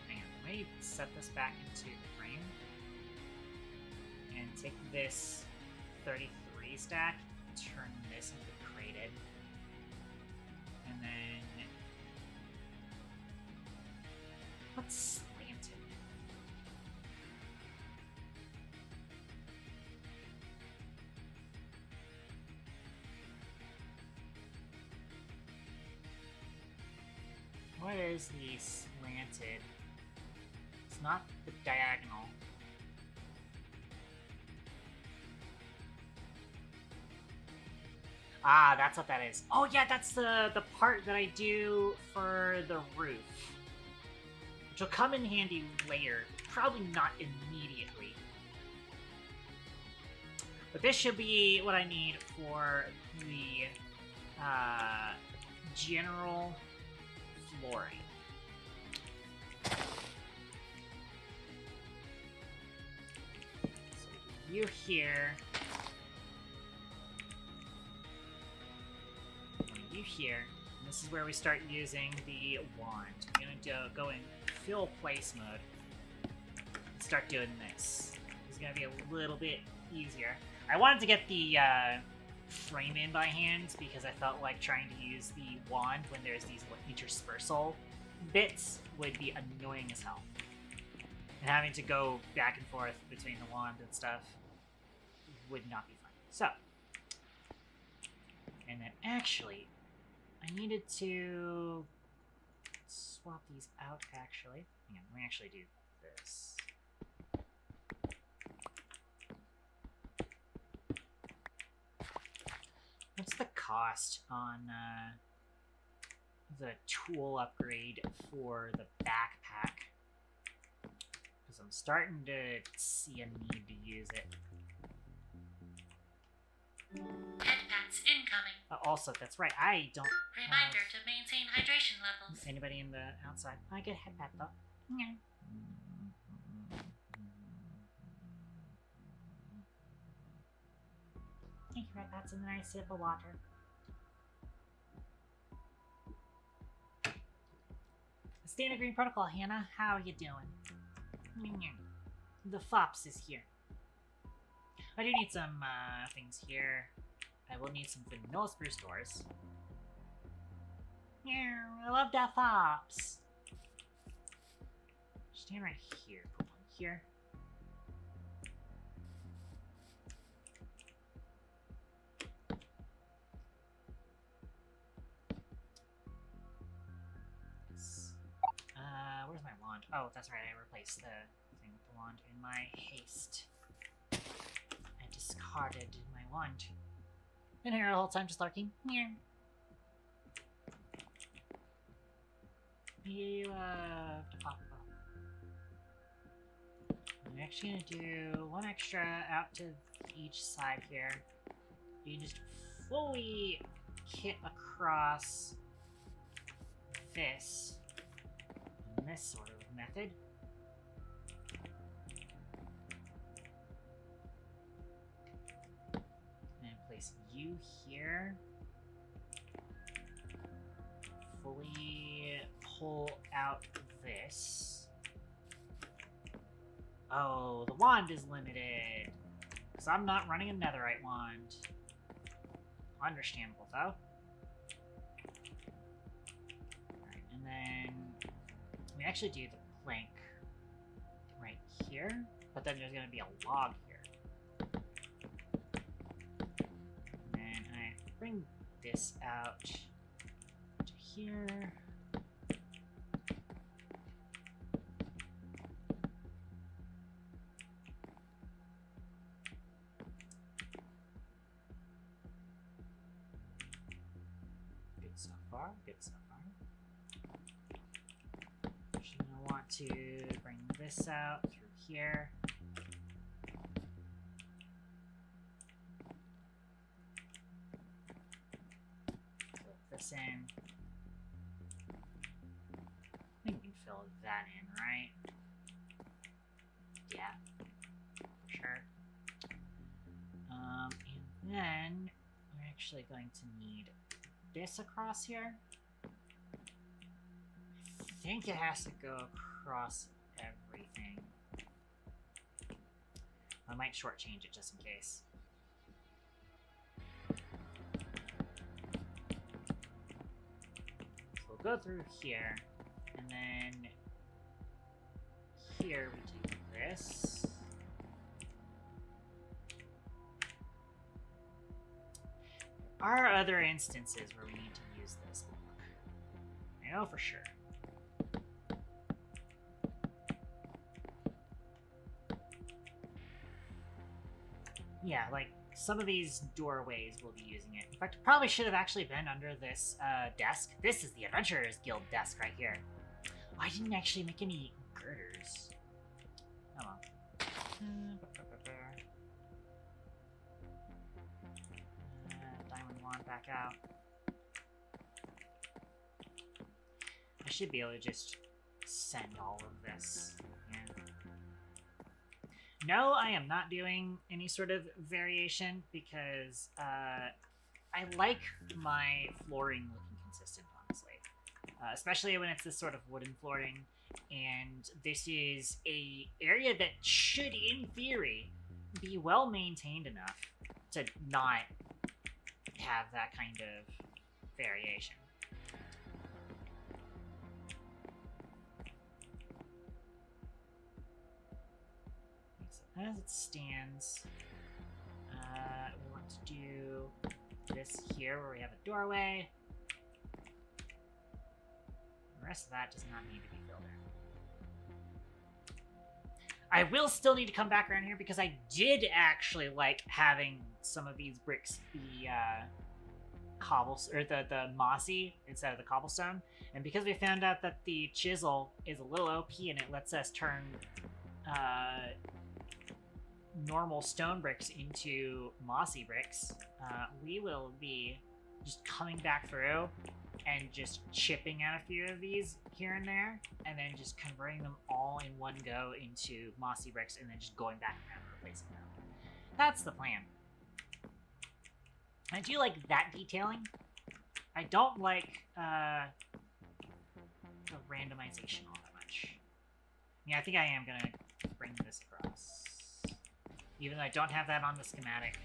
Hang on, let me set this back into frame. And take this 33 stack, turn this into crated. And then... What's slanted? What is the slanted? It's not the diagonal. Ah, that's what that is. Oh yeah, that's the part that I do for the roof. Which will come in handy later. Probably not immediately. But this should be what I need for the general flooring. So you here. You here. And this is where we start using the wand. I'm going to go in fill place mode and start doing this. It's going to be a little bit easier. I wanted to get the frame in by hand because I felt like trying to use the wand when there's these interspersal bits would be annoying as hell. And having to go back and forth between the wand and stuff would not be fun. So, and then actually, I needed to swap these out actually. Hang on, let me actually do this. What's the cost on the tool upgrade for the backpack? Because I'm starting to see a need to use it. Headpats incoming. Also, that's right, I don't Reminder to maintain hydration levels. anybody in the outside. I get a headpat though. Yeah. Thank you, headpats, and then I sip of water. Standard Green Protocol, Hannah. How are you doing? The Fops is here. I do need some things here. I will need some vanilla spruce doors. Yeah, I love that Fops. Stand right here. Put one here. Where's my wand? Oh, that's right, I replaced the thing with the wand in my haste. I discarded my wand. Been here the whole time just lurking. Yeah. You, have to pop up. I'm actually gonna do one extra out to each side here. You just fully kit across this. This sort of method. And place you here. Fully pull out this. Oh, the wand is limited. Because I'm not running a netherite wand. Understandable, though. Alright, and then we actually do the plank right here, but then there's going to be a log here. And then I bring this out to here. Good so far, good so far. You're going to want to bring this out through here. Fill this in. I think we can fill that in, right? Yeah, for sure. And then actually going to need this across here. I think it has to go across everything. I might shortchange it just in case. So we'll go through here, and then here we do this. There are other instances where we need to use this block. I know for sure. Yeah, like some of these doorways will be using it. In fact, it probably should have actually been under this desk. This is the Adventurers Guild desk right here. Oh, I didn't actually make any girders. Oh well. Diamond wand back out. I should be able to just send all of this. Yeah. No, I am not doing any sort of variation because I like my flooring looking consistent, honestly. Especially when it's this sort of wooden flooring. And this is a area that should, in theory, be well maintained enough to not have that kind of variation. So as it stands, we want to do this here where we have a doorway. The rest of that does not need to be filled in. I will still need to come back around here because I did actually like having some of these bricks be the mossy instead of the cobblestone, and because we found out that the chisel is a little OP and it lets us turn normal stone bricks into mossy bricks, we will be just coming back through and just chipping out a few of these here and there, and then just converting them all in one go into mossy bricks, and then just going back around and replacing them. That's the plan. I do like that detailing. I don't like the randomization all that much. Yeah, I think I am gonna bring this across. Even though I don't have that on the schematic,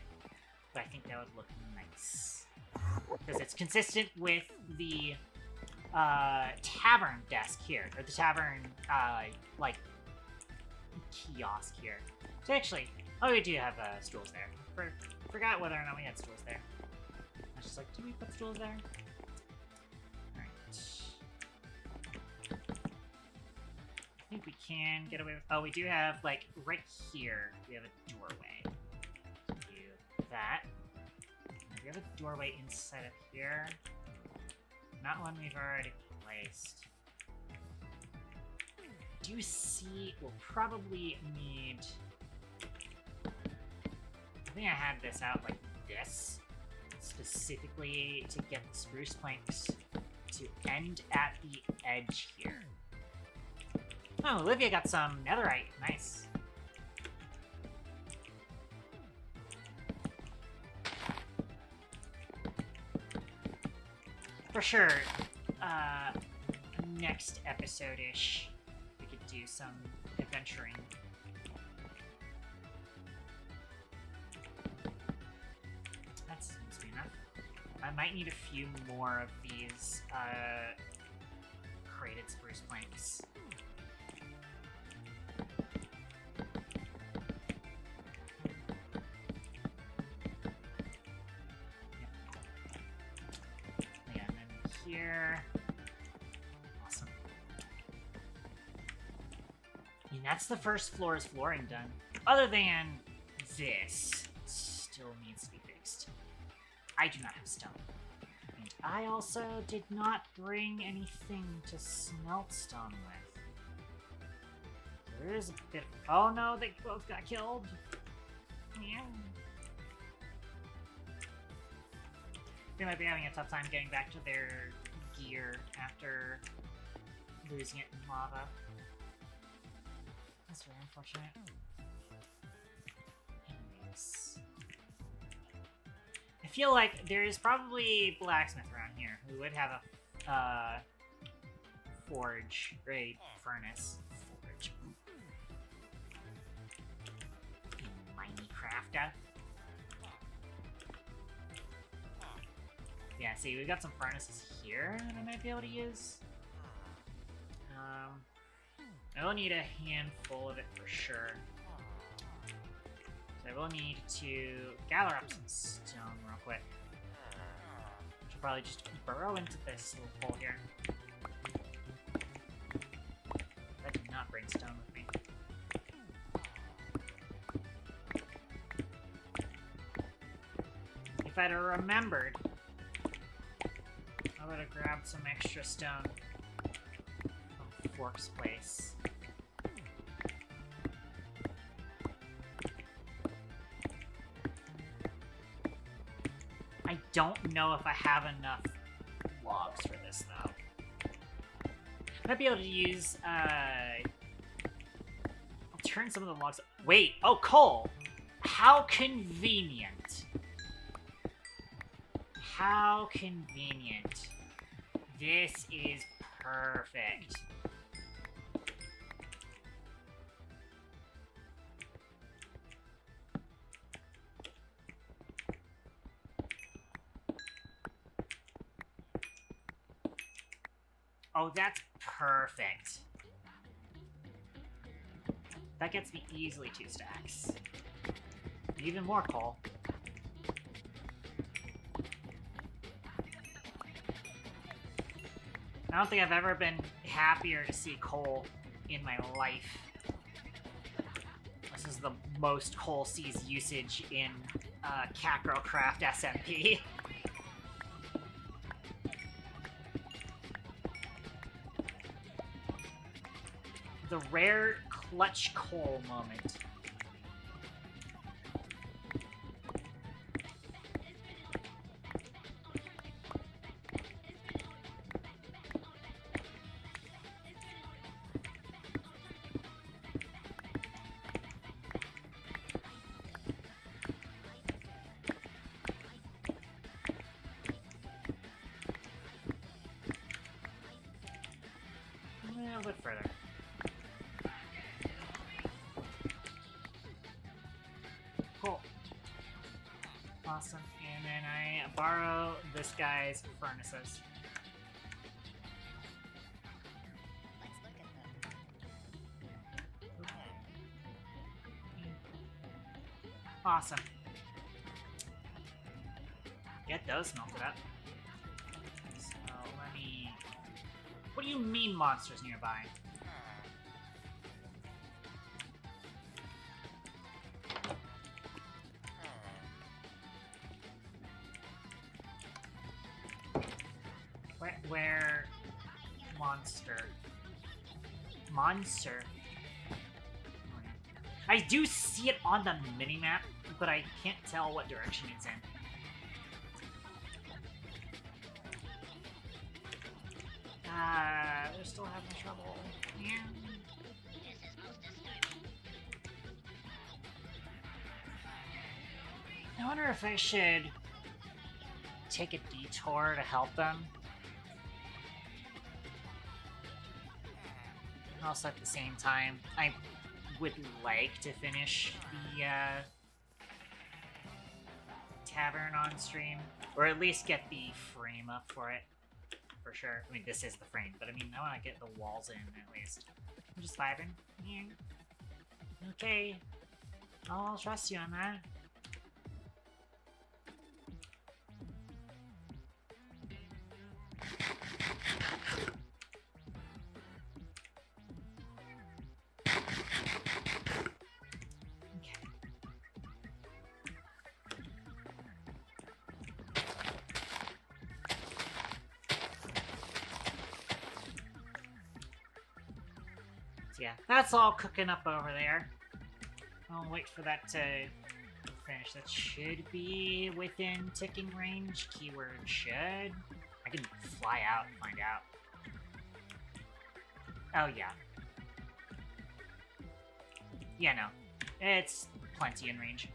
but I think that would look nice. Because it's consistent with the tavern desk here, or the tavern, like, kiosk here. So actually, oh, we do have stools there. Forgot whether or not we had stools there. I was just like, do we put stools there? Alright. I think we can get away with... Oh, we do have, like, right here, we have a doorway. Do that. We have a doorway inside of here. Not one we've already placed. Do you see... We'll probably need... I think I had this out like this, specifically to get the spruce planks to end at the edge here. Oh, Olivia got some netherite. Nice. For sure, next episode-ish, we could do some adventuring. That seems to be enough. I might need a few more of these, crated spruce planks. Yeah, and then here... Awesome. And that's the first floor's flooring done. Other than this, still needs to be fixed. I do not have stone. And I also did not bring anything to smelt stone with. There is a bit of... Oh no, they both got killed. Yeah. They might be having a tough time getting back to their gear after losing it in lava. That's very unfortunate. Anyways. I feel like there is probably a blacksmith around here who would have a forge, or a furnace. Forge. Mighty crafter. Yeah, see, we've got some furnaces here that I might be able to use. I will need a handful of it for sure. So I will need to gather up some stone real quick. Should probably just burrow into this little hole here. I did not bring stone with me. If I'd have remembered, I would have grabbed some extra stone from Fork's place. I don't know if I have enough logs for this, though. Might be able to use, I'll turn some of the logs... Wait! Oh, coal! How convenient! How convenient. This is perfect. Oh, that's perfect. That gets me easily 2 stacks. Even more coal. I don't think I've ever been happier to see coal in my life. This is the most coal sees usage in CatGirlCraft SMP. The rare clutch coal moment. A little bit further. Cool. Awesome. And then I borrow this guy's furnaces. Let's look at them. Awesome. Get those melted up. So let me... What do you mean monsters nearby? Where monster? Monster? I do see it on the minimap, but I can't tell what direction it's in. We're still having trouble. Yeah. I wonder if I should take a detour to help them. Also, at the same time, I would like to finish the tavern on stream, or at least get the frame up for it, for sure. I mean, this is the frame, but I mean, I want to get the walls in at least. I'm just vibing. Yeah. Okay, I'll trust you on that. Yeah, that's all cooking up over there. I'll wait for that to finish. That should be within ticking range. Keyword should. I can fly out and find out. Oh, yeah. Yeah, no. It's plenty in range.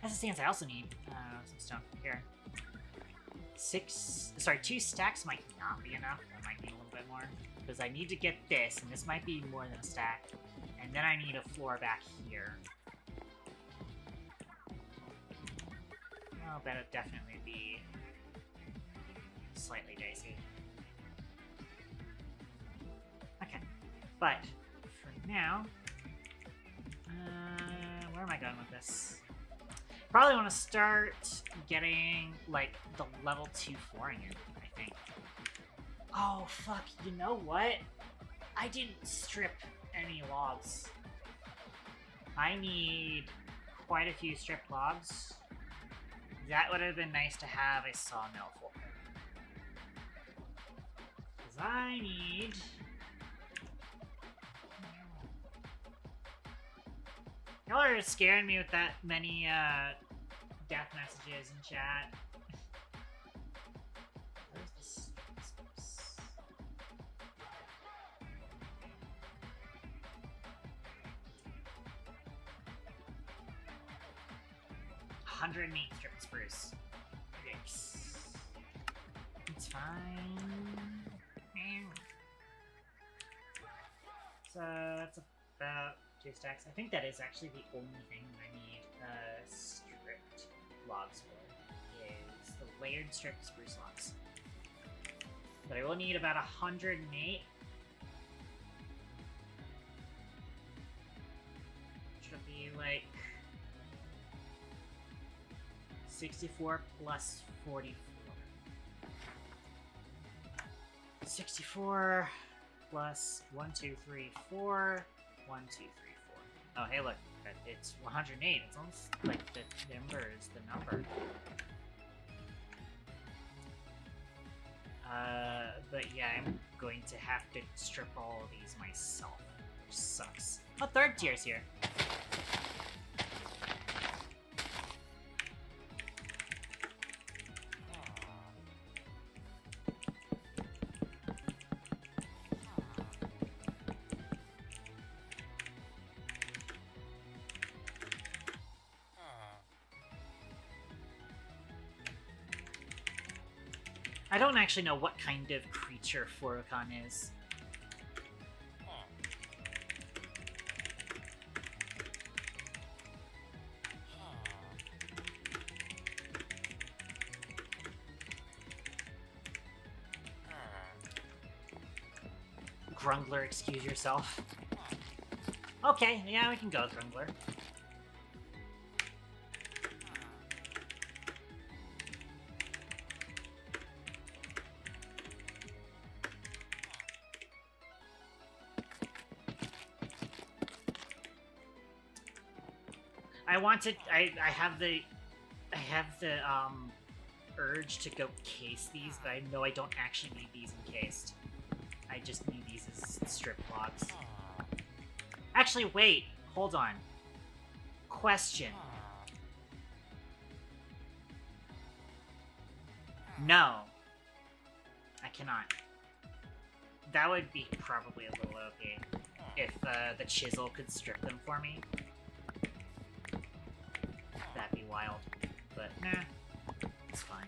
As it stands, I also need some stone here. 2 stacks might not be enough. I might need a little bit more. Because I need to get this, and this might be more than a stack. And then I need a floor back here. Oh, that'll definitely be slightly dicey. Okay, but for now, where am I going with this? Probably want to start getting like the level 2 flooring in, I think. Oh fuck, you know what? I didn't strip any logs. I need quite a few stripped logs. That would have been nice to have a sawmill for. Because I need... Y'all are scaring me with that many death messages in chat. Where's this? 108 stripped spruce. Yikes. It's fine. So that's about 2 stacks. I think that is actually the only thing I need stripped logs for, is the layered stripped spruce logs. But I will need about 108. Should be like 64 plus 44. 64 plus 1, 2, 3, 4. 1, 2, 3, 4. Oh, hey, look. It's 108. It's almost like the number is the number. But yeah, I'm going to have to strip all of these myself, which sucks. Oh, 3rd tier's here. I don't actually know what kind of creature Forocon is. Grungler, excuse yourself. Okay, yeah, we can go with Grungler. I have the urge to go case these, but I know I don't actually need these encased. I just need these as strip logs. Actually, wait, hold on. Question. No. I cannot. That would be probably a little okay if the chisel could strip them for me. That'd be wild, but nah, it's fine.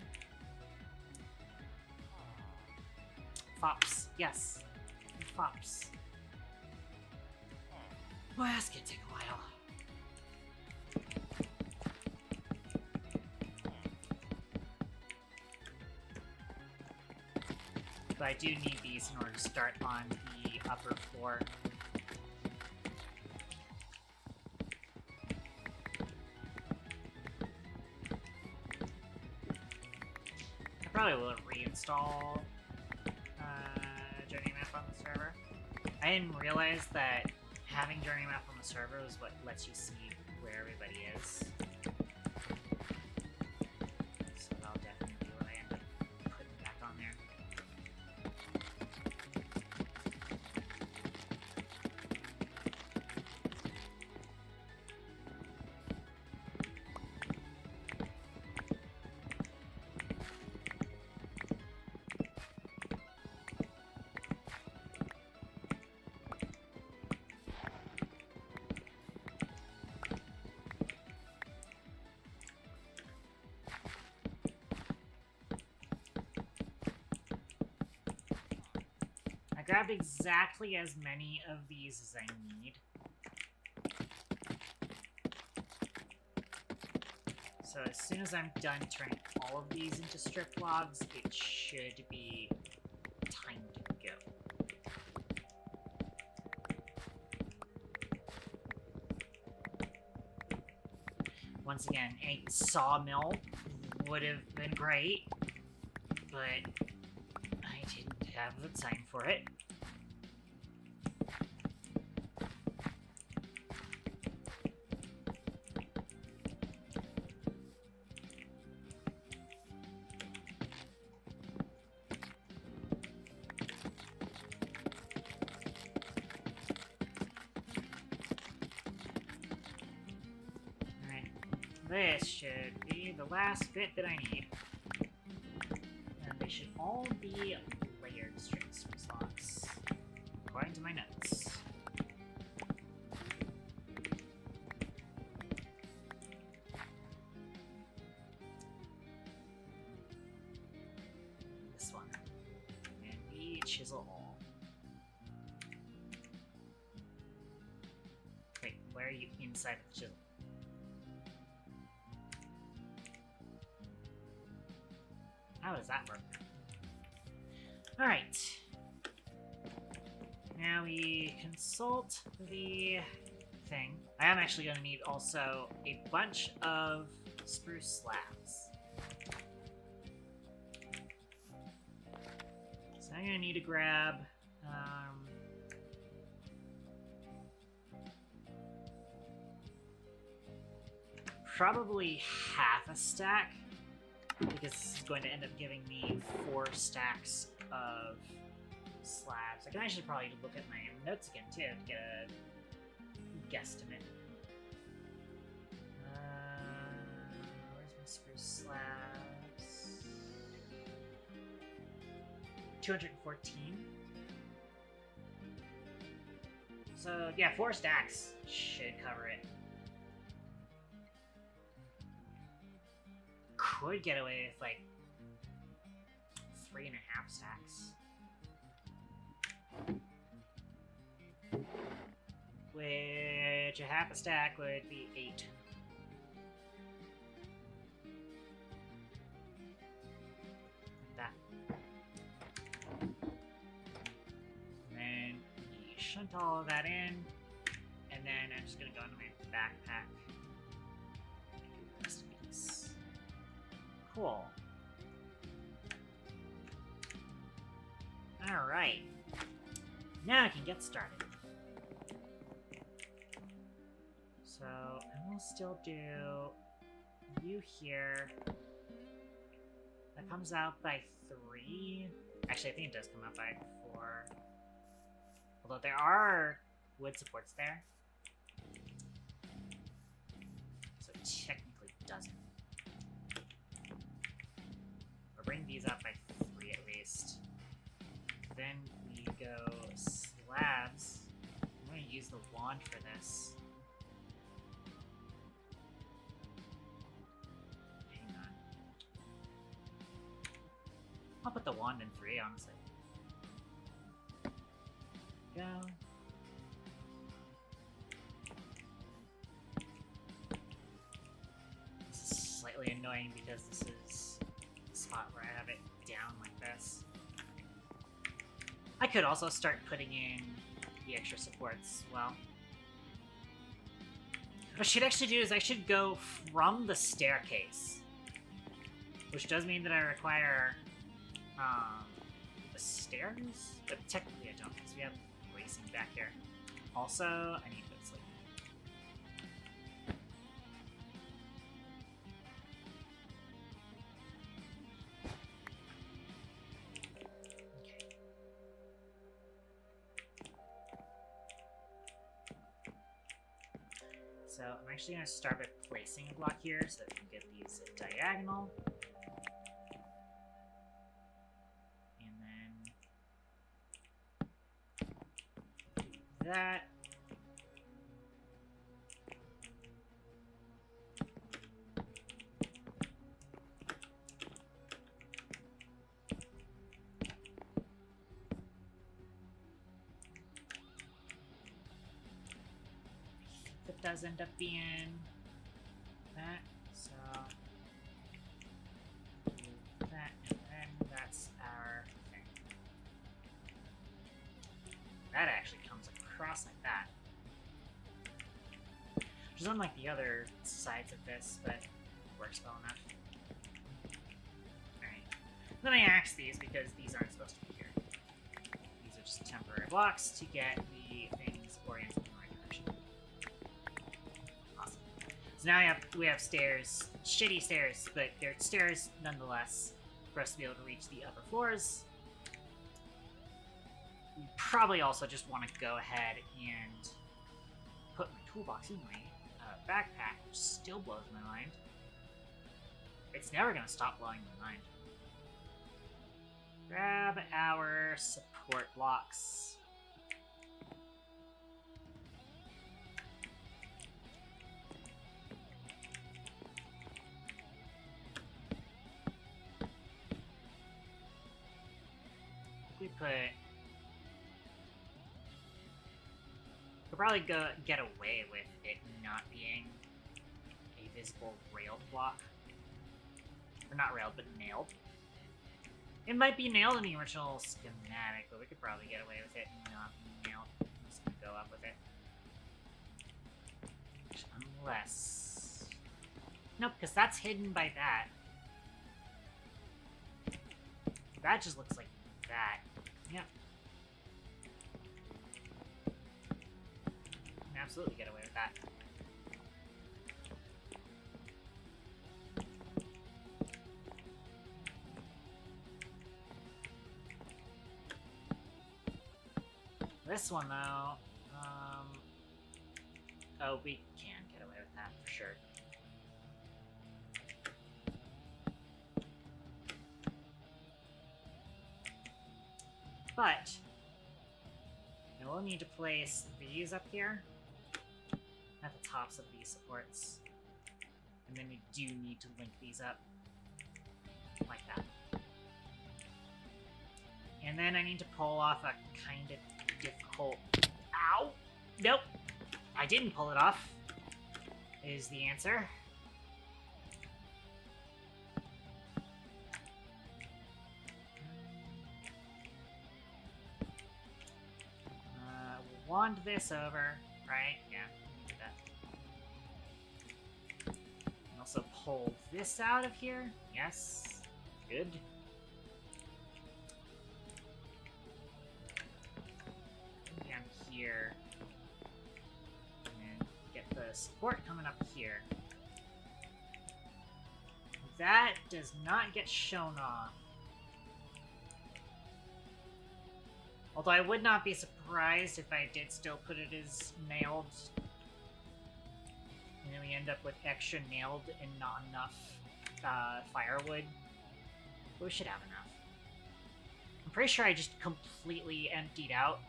Fops, yes, fops. Boy, that's gonna take a while. But I do need these in order to start on the upper floor. Probably will reinstall Journey Map on the server. I didn't realize that having Journey Map on the server is what lets you see where everybody is. So that'll definitely be what I end up putting back on there. grabbed exactly as many of these as I need. So as soon as I'm done turning all of these into strip logs, it should be time to go. Once again, a sawmill would have been great, but I didn't have the time for it. This should be the last bit that I need. And they should all be layered strip slots, according to my notes. This one. And we chisel all. Wait, where are you inside of the chisel? How does that work? Alright. Now we consult the thing. I am actually going to need also a bunch of spruce slabs. So I'm going to need to grab... probably half a stack. Because this is going to end up giving me 4 stacks of slabs. I can actually probably look at my notes again, too, to get a guesstimate. Where's my spruce slabs? 214. So, yeah, 4 stacks should cover it. Could get away with like 3.5 stacks, which a half a stack would be 8. Like that. And then you shunt all of that in, and then I'm just gonna go into my backpack. Cool. Alright. Now I can get started. So, I will still do you here. That comes out by 3. Actually, I think it does come out by 4. Although there are wood supports there. So it technically doesn't. Bring these up by 3 at least. Then we go slabs. I'm going to use the wand for this. Hang on. I'll put the wand in 3, honestly. Go. This is slightly annoying because this is spot where I have it down like this. I could also start putting in the extra supports as well. What I should actually do is I should go from the staircase, which does mean that I require the stairs, but technically I don't because we have racing back here. Also, I need to sleep. So I'm actually going to start by placing a block here so that we can get these diagonal. And then that. if it does end up being that. So that, and then that's our thing. That actually comes across like that. Which is unlike the other sides of this, but works well enough. Alright. Let me axe these because these aren't supposed to be here. These are just temporary blocks to get the things oriented in the right direction. Awesome. So now we have stairs. Shitty stairs, but they're stairs nonetheless for us to be able to reach the upper floors. We probably also just want to go ahead and put my toolbox in my backpack, which still blows my mind. It's never going to stop blowing my mind. Grab our support blocks. We put... We'll probably get away with it not being a visible railed block. Or not railed, but nailed. It might be nailed in the original schematic, but we could probably get away with it and not nailed. I'm just gonna go up with it. Unless... Nope, because that's hidden by that. That just looks like that. Yep. Can absolutely get away with that. This one, though, oh, we can get away with that, for sure. But, we'll need to place these up here, at the tops of these supports. And then we do need to link these up, like that. And then I need to pull off a kind of difficult... Ow! Nope! I didn't pull it off, is the answer. Wand this over, right? Yeah, do that. And also pull this out of here. Yes. Good. Down here. And then get the support coming up here. That does not get shown off. Although I would not be surprised if I did still put it as nailed. And then we end up with extra nailed and not enough firewood. But we should have enough. I'm pretty sure I just completely emptied out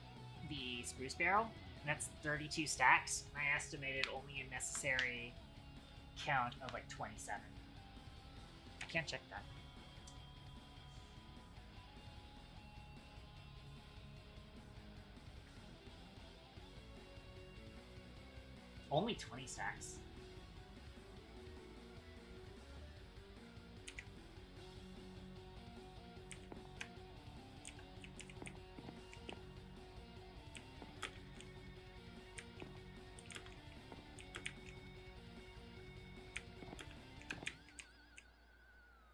the spruce barrel. And that's 32 stacks. I estimated only a necessary count of like 27. I can't check that. Only 20 stacks.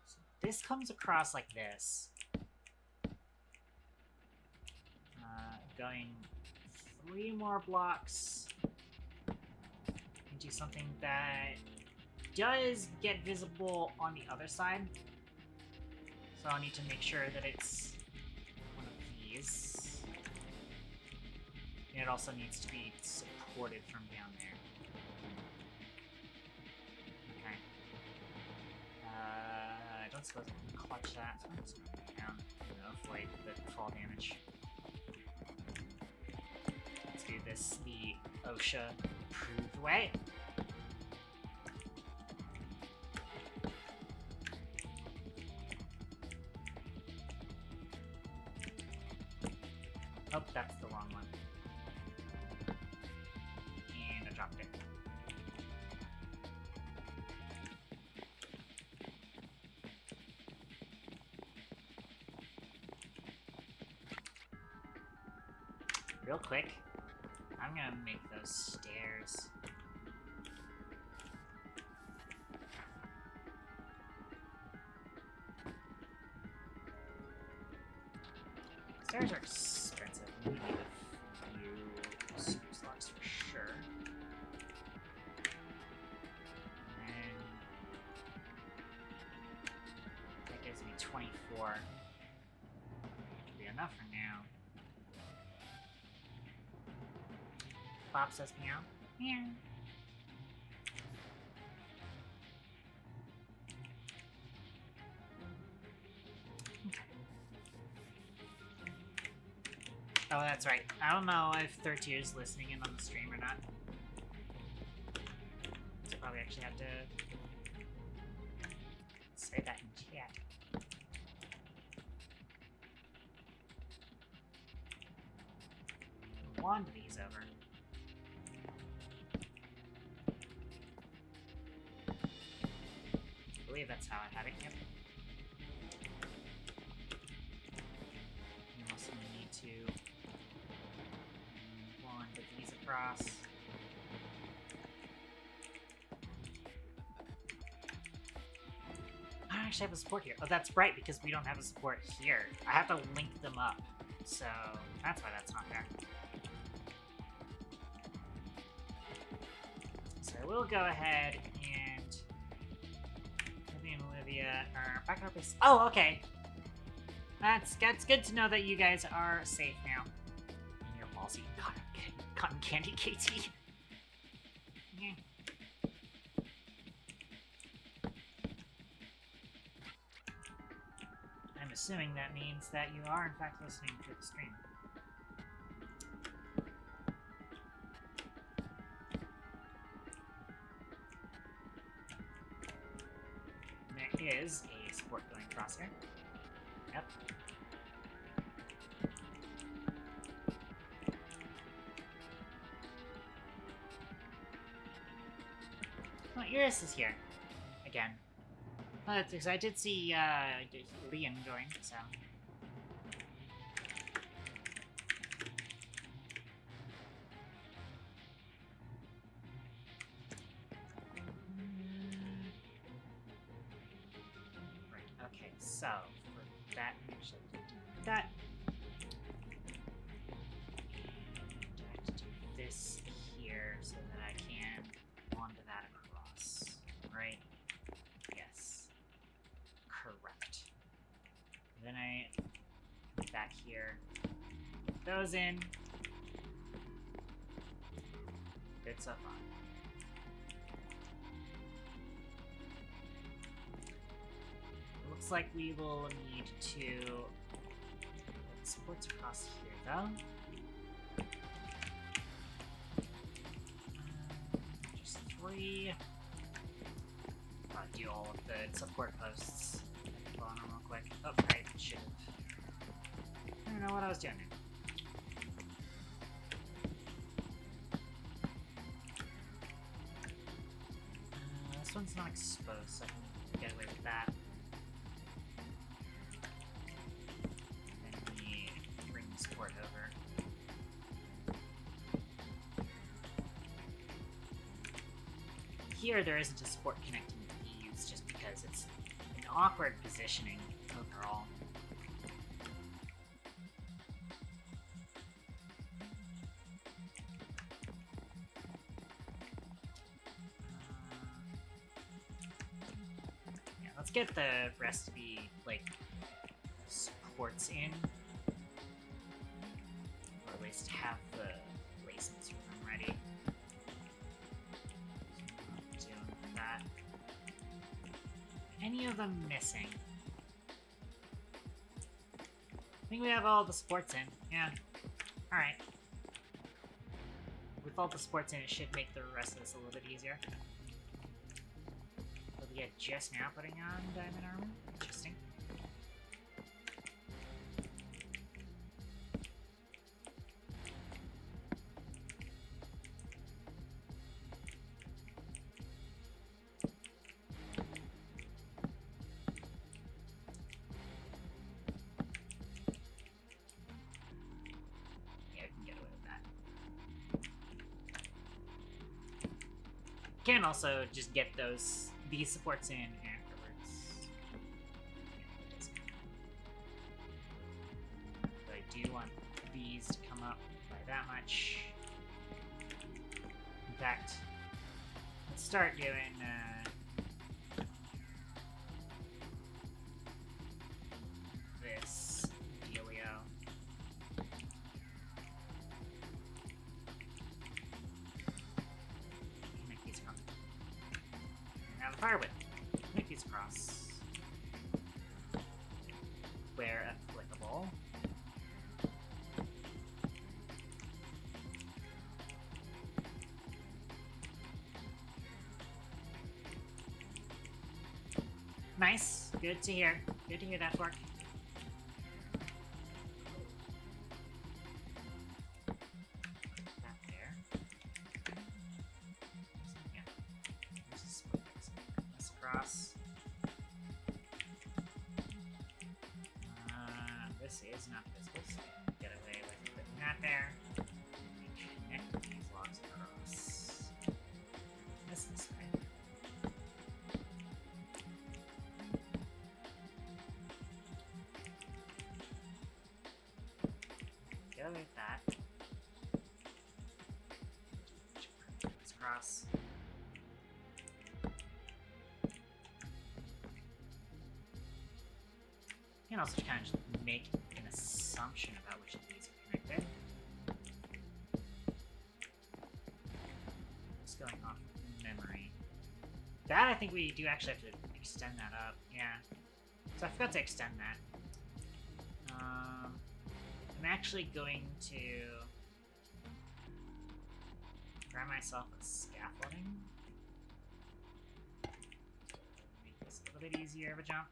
So this comes across like this. Going 3 more blocks. Do something that does get visible on the other side. So I'll need to make sure that it's one of these. And it also needs to be supported from down there. Okay. I don't suppose I can clutch that, so I'm just gonna put it down to avoid the fall damage. Let's do this the OSHA approved way. Oh, that's the wrong one. And I dropped it. real quick, I'm gonna make those stairs. Stairs are expensive. We need a few spruce logs for sure. And that gives me 24. Should be enough for now. Bob says meow. Meow. Oh, that's right. I don't know if Third Tier is listening in on the stream or not. So probably actually have to say that in chat. Wand these over. I believe that's how I had it. Yep. You also need to wand these across. I don't actually have a support here. Oh, that's right, because we don't have a support here. I have to link them up. So that's why that's not there. So we'll go ahead and Libby and Olivia are back in our place. Oh, okay. That's good to know that you guys are safe now. And your balls eating cotton candy, KT. Yeah. I'm assuming that means that you are in fact listening to the stream. There is a support going across here. Yep. Oh, Iris is here. Again. Because I did see Leon going, so. Okay, so for that, actually, that. I have to do this here so that I can wand that across, right? Yes. Correct. Then I put that here. Put those in. Good so far. Looks like we will need to put supports across here, though. Just 3. I'll do all of the support posts. Hold on real quick. Oh, I should have. I don't know what I was doing there. This one's not exposed, so I can get away with that. Support over. Here there isn't a support connecting these just because it's an awkward positioning overall. Yeah, let's get the rest of the supports in. Have the placements for them ready. Doing that. Any of them missing? I think we have all the sports in. Yeah. Alright. With all the sports in, it should make the rest of this a little bit easier. Olivia just now putting on diamond armor. Interesting. Yeah, I can get away with that. can also just get these supports in afterwards. But I do want these to come up by that much. In fact, let's start doing this dealio. Make these across. Now the fire whip. Make these across. Where applicable. Nice. Good to hear. Good to hear that, Fork. That there. Yeah. This across. This is not visible, so get away with putting that there. Connect these logs across. This is right. Get away with that. This across. You can also kind of just make an assumption about which of these are connected. Just going off memory. That I think we do actually have to extend that up. Yeah. So I forgot to extend that. I'm actually going to grab myself a scaffolding. Make this a little bit easier of a jump.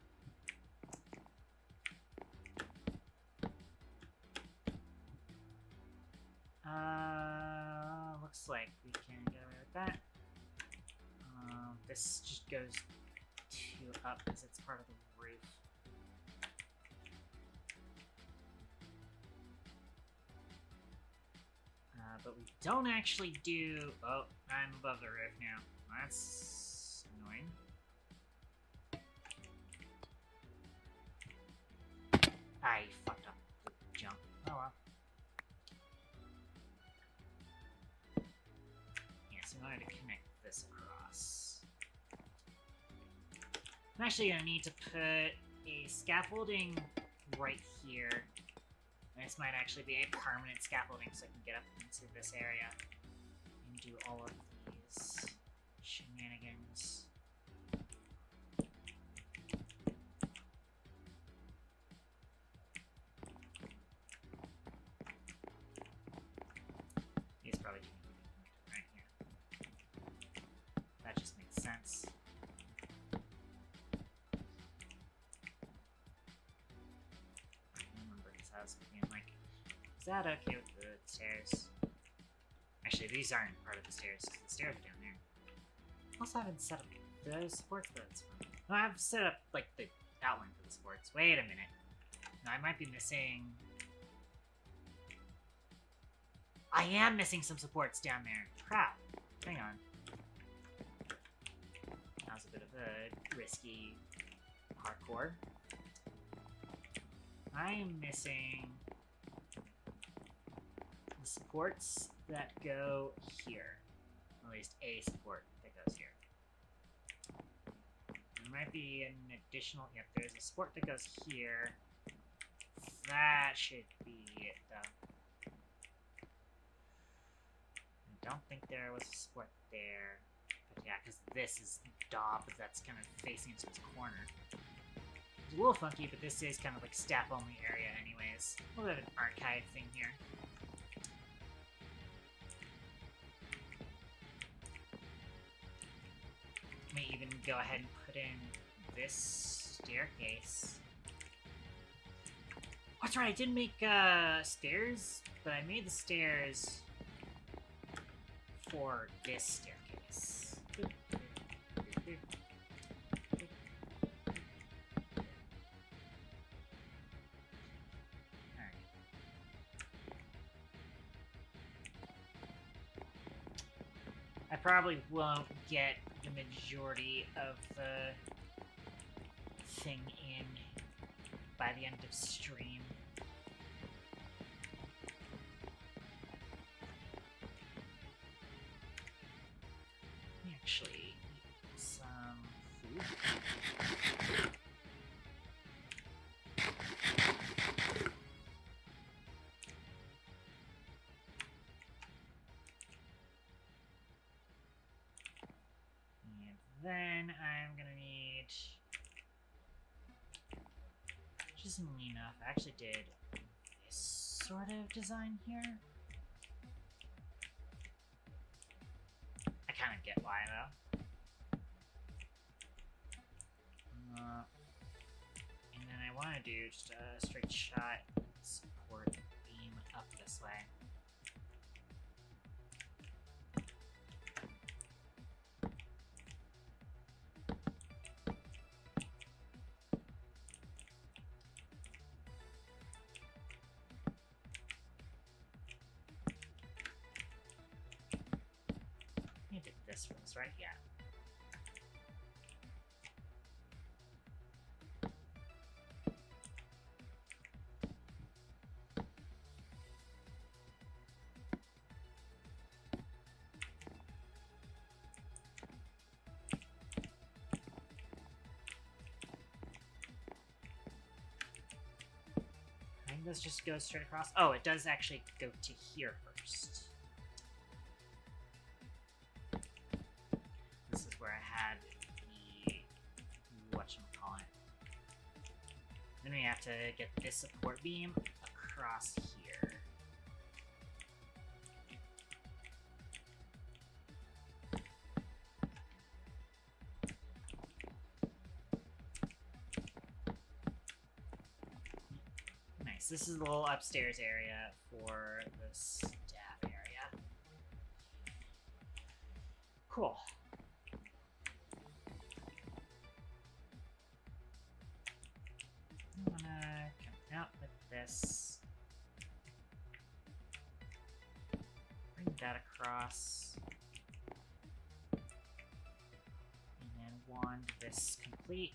Looks like we can get away with that. This just goes 2 up because it's part of the roof. But we don't actually do... Oh, I'm above the roof now. That's annoying. I fucked up the jump. Oh well. Yeah, so I wanted to connect this across. I'm actually going to need to put a scaffolding right here. This might actually be a permanent scaffolding so I can get up into this area and do all of these shenanigans. These probably can be connected right here. That just makes sense. Being like, is that okay with the stairs? Actually, these aren't part of the stairs, because the stairs are down there. Also, I haven't set up the supports for this one. No, I've set up, like, the outline for the supports. Wait a minute. No, I might be missing... I am missing some supports down there. Crap. Hang on. That was a bit of a risky hardcore. I am missing the supports that go here. At least a support that goes here. There might be an additional... Yep, there's a support that goes here. That should be it, though. I don't think there was a support there. But yeah, because this is Dob that's kind of facing into his corner. It's a little funky, but this is kind of like staff-only area anyways. A little bit of an archive thing here. May even go ahead and put in this staircase. Oh, that's right, I did make stairs, but I made the stairs for this staircase. I probably won't get the majority of the thing in by the end of stream. Let me actually eat some food. And then I'm gonna need, which isn't enough. I actually did this sort of design here. I kind of get why though. And then I want to do just a straight shot support beam up this way. I did this was right, yeah. I think this just goes straight across. Oh, it does actually go to here first. This is where I had the whatchamacallit. Then we have to get this support beam across here. Nice. This is the little upstairs area for the staff area. Cool. I'm gonna come out with this. Bring that across. And then wand this complete.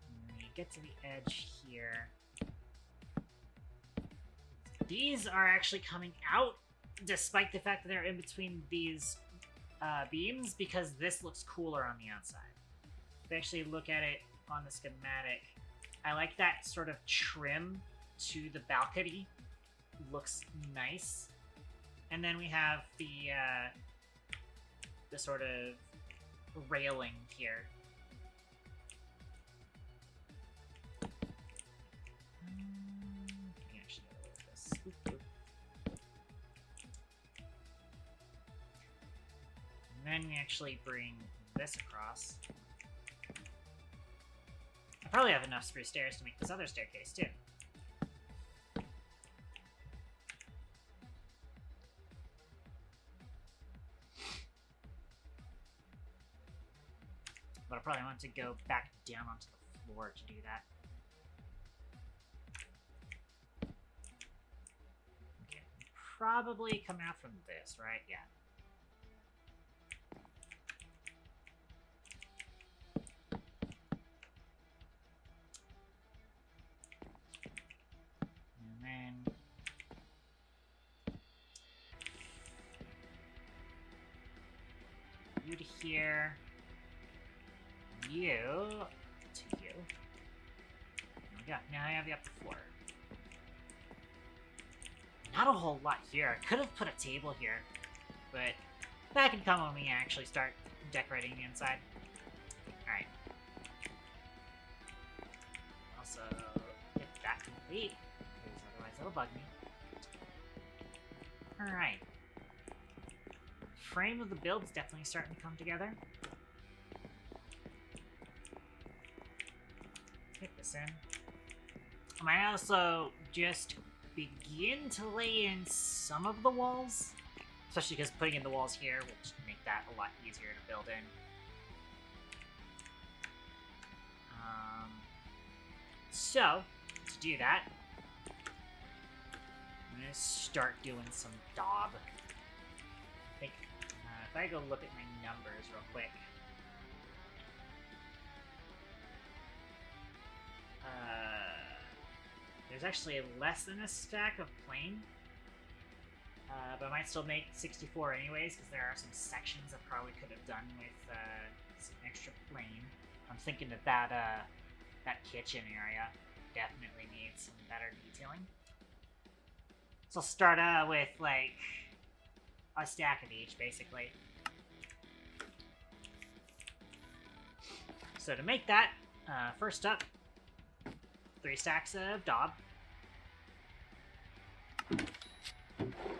And we get to the edge here. These are actually coming out despite the fact that they're in between these beams, because this looks cooler on the outside. If you actually look at it on the schematic, I like that sort of trim to the balcony. Looks nice. And then we have the sort of railing here. You can actually get away with this. Oop, oop. And then we actually bring this across. I probably have enough spruce stairs to make this other staircase too. But I probably want to go back down onto the floor to do that. Okay, probably come out from this, right? Yeah. And then you to here. You to you. There we go. Now I have you up the floor. Not a whole lot here. I could have put a table here, but that can come when we actually start decorating the inside. Alright. Also, get that complete, because otherwise it'll bug me. Alright. Frame of the build's definitely starting to come together. Get this in. I might also just begin to lay in some of the walls, especially because putting in the walls here will just make that a lot easier to build in. So, to do that, I'm gonna start doing some daub. I think if I go look at my numbers real quick. There's actually less than a stack of plain. But I might still make 64 anyways, because there are some sections I probably could have done with some extra plain. I'm thinking that that kitchen area definitely needs some better detailing. So I'll start with like a stack of each, basically. So to make that, first up, 3 stacks of daub.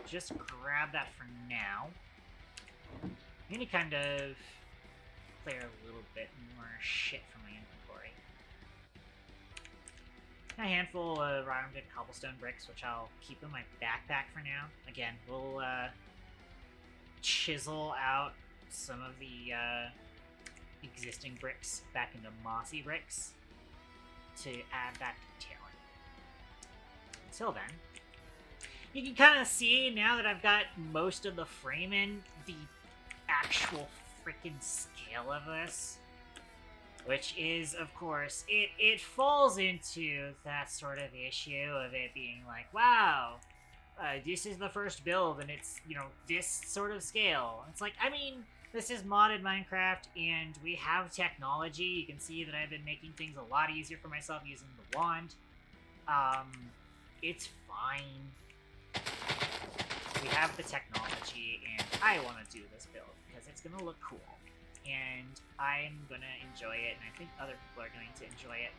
Just grab that for now. I'm gonna kind of clear a little bit more shit from my inventory. A handful of rounded cobblestone bricks, which I'll keep in my backpack for now. Again, we'll chisel out some of the existing bricks back into mossy bricks to add that detailing. Until then, you can kind of see now that I've got most of the frame in, the actual freaking scale of this. Which is, of course, it falls into that sort of issue of it being like, wow, this is the first build and it's, you know, this sort of scale. It's like, I mean, this is modded Minecraft and we have technology. You can see that I've been making things a lot easier for myself using the wand. It's fine. We have the technology, and I want to do this build because it's going to look cool. And I'm going to enjoy it, and I think other people are going to enjoy it.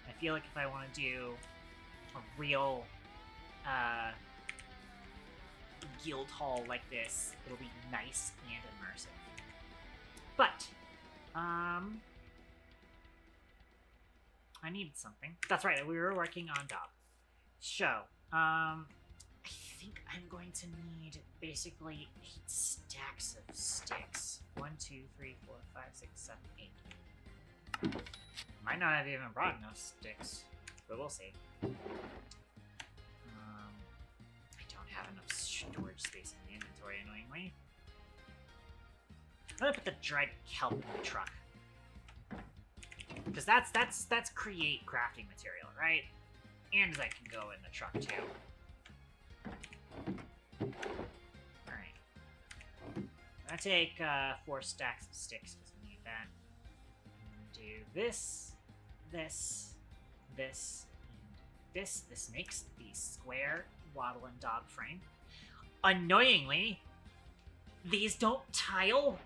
I feel like if I want to do a real guild hall like this, it'll be nice and immersive. But, I needed something. That's right, we were working on daub. So, I think I'm going to need basically 8 stacks of sticks. 1, 2, 3, 4, 5, 6, 7, 8. Might not have even brought enough sticks, but we'll see. I don't have enough storage space in the inventory, annoyingly. I'm gonna put the dried kelp in the truck. Because that's create crafting material, right? And that can go in the truck too. Alright. I'm gonna take 4 stacks of sticks because we need that. I'm gonna do this, this, this, and this. This makes the square wattle and daub frame. Annoyingly, these don't tile.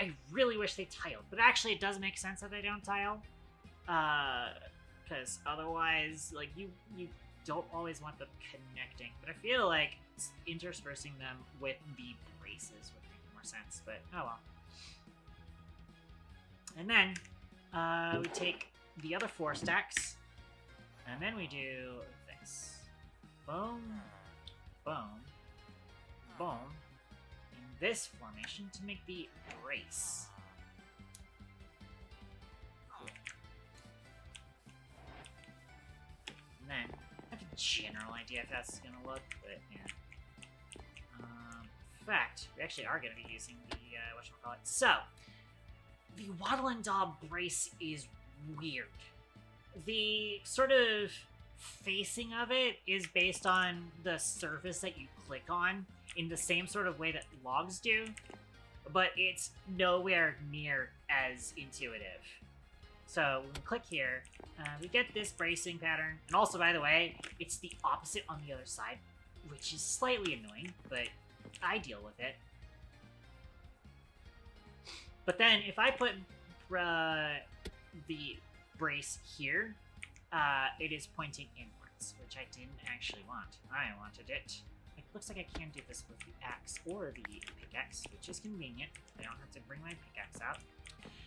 I really wish they tiled, but actually it does make sense that they don't tile. Because otherwise, like, you don't always want them connecting. But I feel like interspersing them with the braces would make more sense, but oh well. And then, we take the other 4 stacks, and then we do this. Boom, boom, boom, in this formation to make the brace. And then, I have a general idea if that's gonna look, but yeah. In fact, we actually are gonna be using the, whatchamacallit. So, the wattle and daub brace is weird. The sort of facing of it is based on the surface that you click on in the same sort of way that logs do, but it's nowhere near as intuitive. So when we click here, we get this bracing pattern, and also, by the way, it's the opposite on the other side, which is slightly annoying, but I deal with it. But then if I put the brace here, it is pointing inwards, which I didn't actually want. I wanted it. It looks like I can do this with the axe or the pickaxe, which is convenient. I don't have to bring my pickaxe out.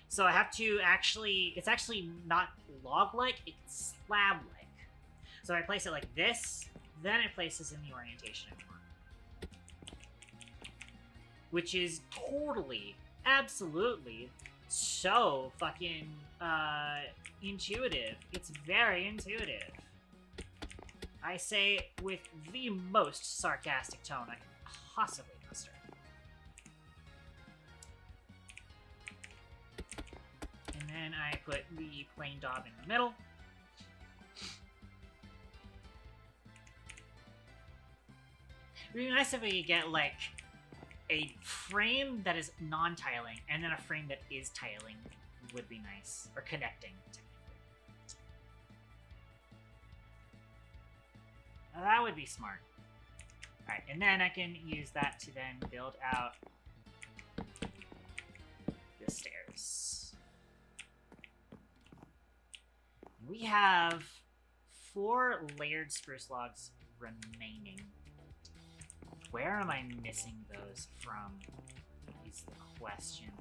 So I have to actually, it's actually not log-like, it's slab-like. So I place it like this, then it places in the orientation I want. Which is totally, absolutely, so fucking intuitive. It's very intuitive. I say with the most sarcastic tone I can possibly muster. And then I put the plain daub in the middle. It'd be nice if we could get, like, a frame that is non-tiling, and then a frame that is tiling would be nice. Or connecting, technically. Now, that would be smart. Alright, and then I can use that to then build out the stairs. We have 4 layered spruce logs remaining. Where am I missing those from? Is the question.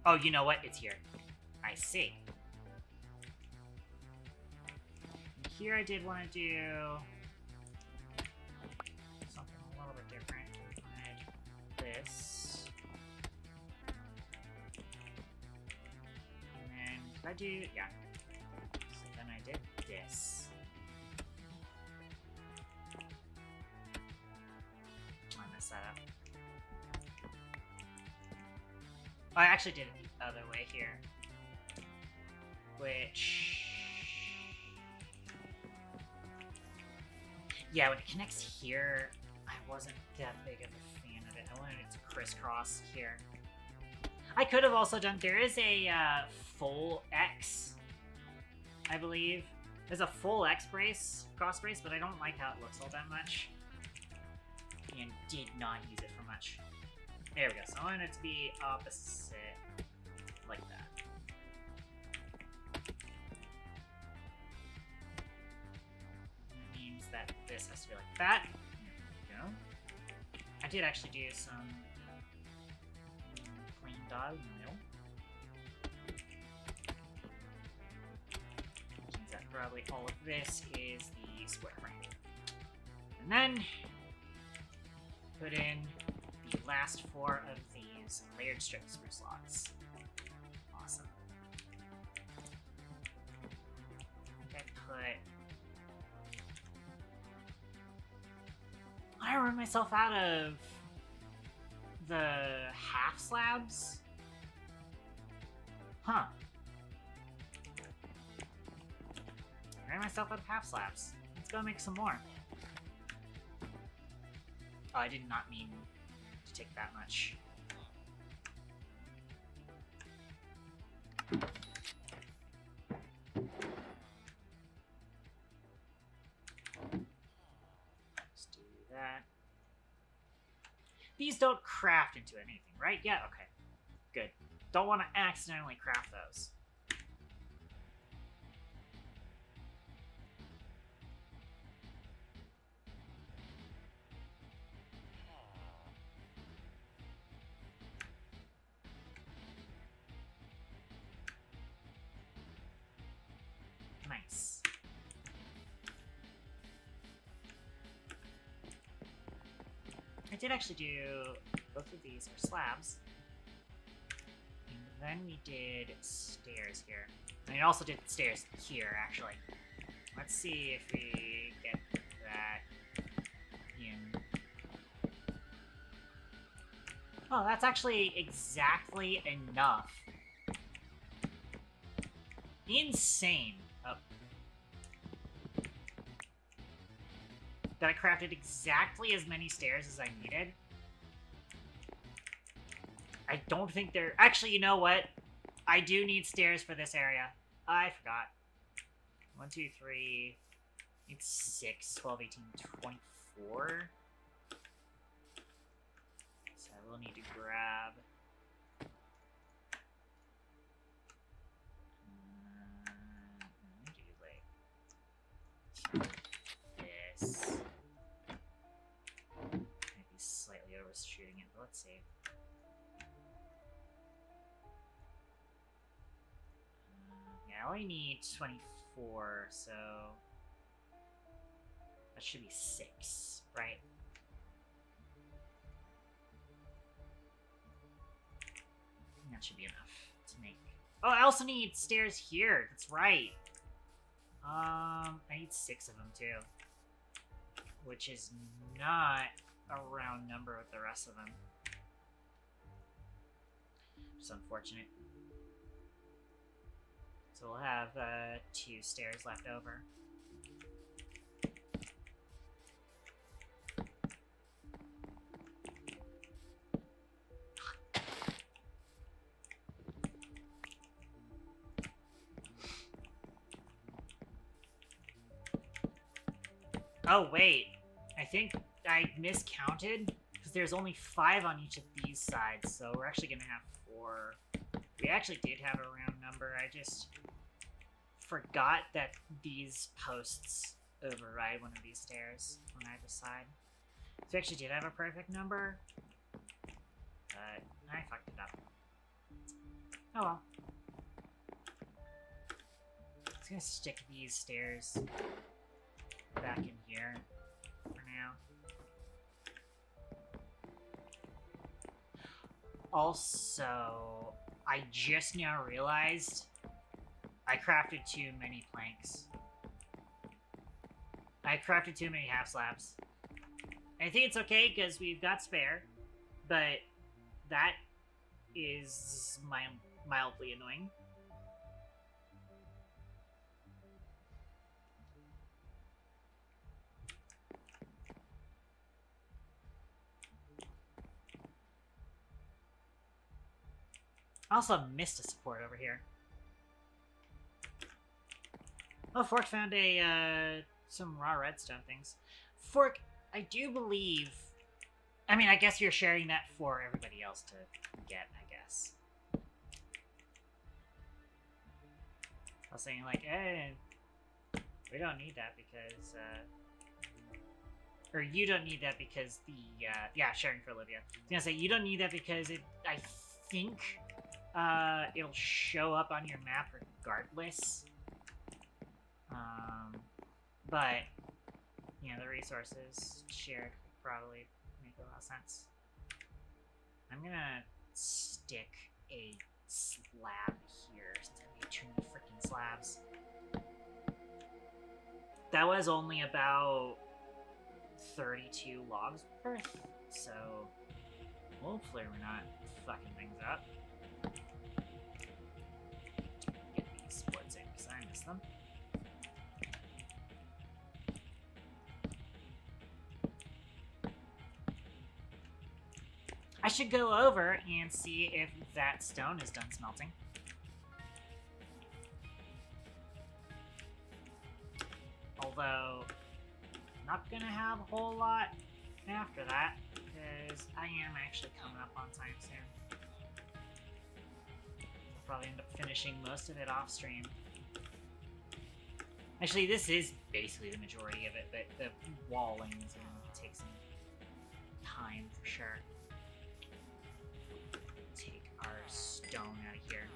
Oh, you know what? It's here. I see. And here I did want to do something a little bit different. I did this. And then did I do? Yeah. So then I did this. That up. Oh, I actually did it the other way here. Which... yeah, when it connects here, I wasn't that big of a fan of it. I wanted it to crisscross here. I could have also done... there is a full X, I believe. There's a full X brace, cross brace, but I don't like how it looks all that much. And did not use it for much. There we go. So I want it to be opposite, like that. That means that this has to be like that. There we go. I did actually do some plain dog in the middle. Means that probably all of this is the square frame. And then put in the last 4 of these layered strip spruce logs. Awesome. I run myself out of the half slabs? Huh. I ran myself out of half slabs. Let's go make some more. Oh, I did not mean to take that much. Let's do that. These don't craft into anything, right? Yeah, okay. Good. Don't want to accidentally craft those. Nice. I did actually do both of these are slabs. And then we did stairs here. And I also did stairs here, actually. Let's see if we get that in. Oh, that's actually exactly enough. Insane. Oh. That I crafted exactly as many stairs as I needed. I don't think they're... actually, you know what? I do need stairs for this area. I forgot. 1, 2, 3... it's 6, 12, 18, 24. So I will need to grab... this. Might be slightly overshooting it, but let's see. Yeah, I only need 24, so that should be 6, right? That should be enough to make. Oh, I also need stairs here. That's right. I need 6 of them too, which is not a round number with the rest of them. It's unfortunate. So we'll have 2 stairs left over. Oh wait, I think I miscounted because there's only 5 on each of these sides, so we're actually gonna have 4. We actually did have a round number. I just forgot that these posts override one of these stairs on either side. So we actually did have a perfect number, but I fucked it up. Oh well. I'm just gonna stick these stairs back in here for now. Also, I just now realized I crafted too many planks. I crafted too many half slabs. I think it's okay because we've got spare, but that is mildly annoying. I also missed a support over here. Oh, Fork found some raw redstone things. Fork, I do believe... I mean, I guess you're sharing that for everybody else to get, I guess. I was saying, like, hey, we don't need that because, or you don't need that because the, yeah, sharing for Olivia. I was gonna say, you don't need that because I think, it'll show up on your map regardless. But, you know, the resources shared probably make a lot of sense. I'm gonna stick a slab here instead of too many freaking slabs. That was only about 32 logs worth, so hopefully we're not fucking things up. Get these sports in because I miss them. I should go over and see if that stone is done smelting. Although, not gonna have a whole lot after that, because I am actually coming up on time soon. I'll probably end up finishing most of it off stream. Actually, this is basically the majority of it, but the walling is gonna take some time for sure. Take our stone out of here.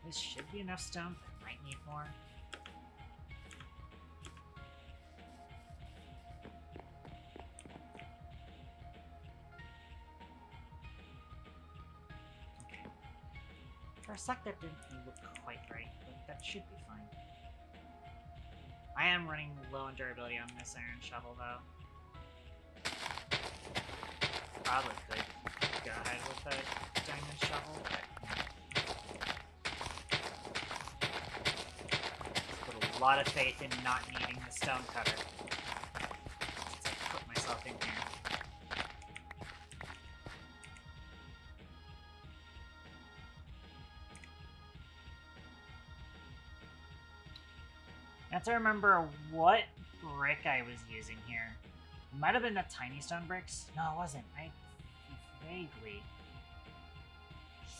This should be enough stone, but I might need more. Okay. For a sec that didn't look quite right, but that should be fine. I am running low on durability on this iron shovel, though. Probably could go ahead with a diamond shovel, but put a lot of faith in not needing the stone cutter. Since I put myself in here. I have to remember what brick I was using here. It might have been the tiny stone bricks. No, it wasn't. I vaguely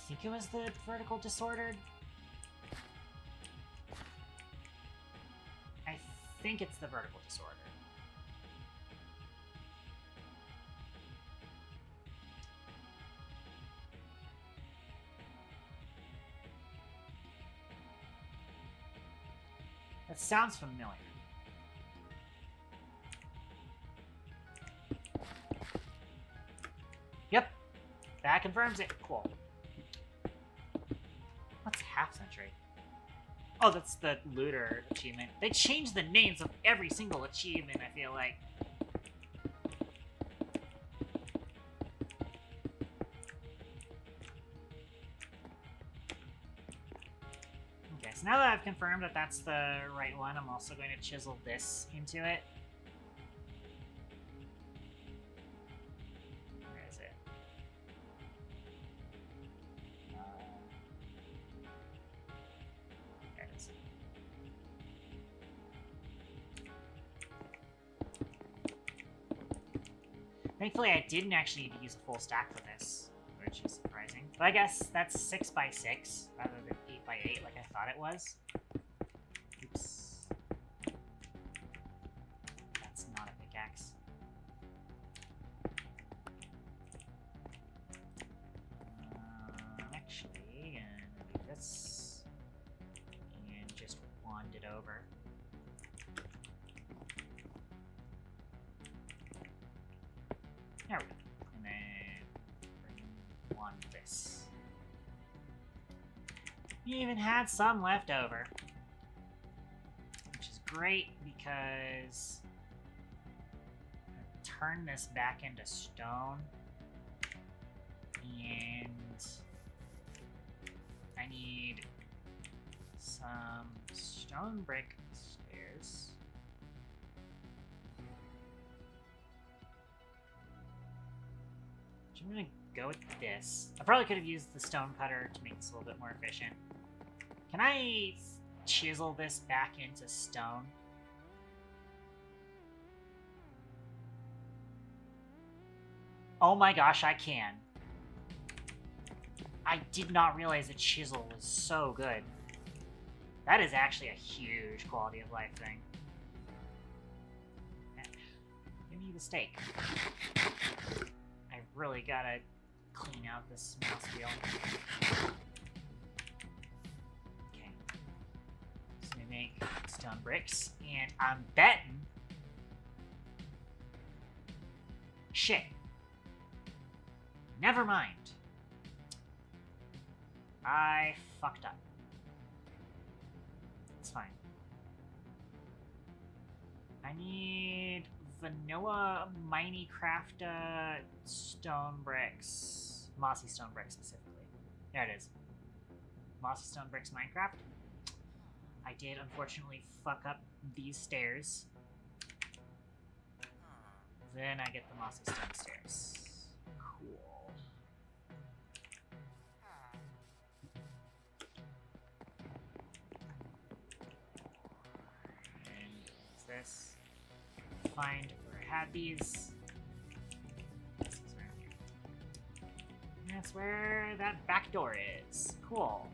think it was the vertical disordered. I think it's the vertical disorder. That sounds familiar. confirms it. Cool. What's half century? Oh, that's the looter achievement. They changed the names of every single achievement, I feel like. Okay, so now that I've confirmed that that's the right one, I'm also going to chisel this into it. Where is it? There it is. Thankfully, I didn't actually need to use a full stack for this, which is surprising. But I guess that's 6x6 rather than 8x8 like I thought it was. Oops. That's not a pickaxe. Actually, gonna do this and just wand it over. There we go. And then wand this. You even had some left over, which is great because I'm gonna turn this back into stone, and I need some stone brick stairs. I'm gonna go with this. I probably could have used the stone cutter to make this a little bit more efficient. Can I chisel this back into stone? Oh my gosh, I can. I did not realize the chisel was so good. That is actually a huge quality of life thing. Give me the steak. I really gotta clean out this mouse wheel. Okay. So we make stone bricks, and I'm betting. Shit. Never mind. I fucked up. It's fine. I need vanilla Minecraft stone bricks. Mossy stone bricks specifically. There it is. Mossy stone bricks Minecraft. I did unfortunately fuck up these stairs. Then I get the mossy stone stairs. Cool. And what's this? Find where I had these. This is right here. And that's where that back door is. Cool.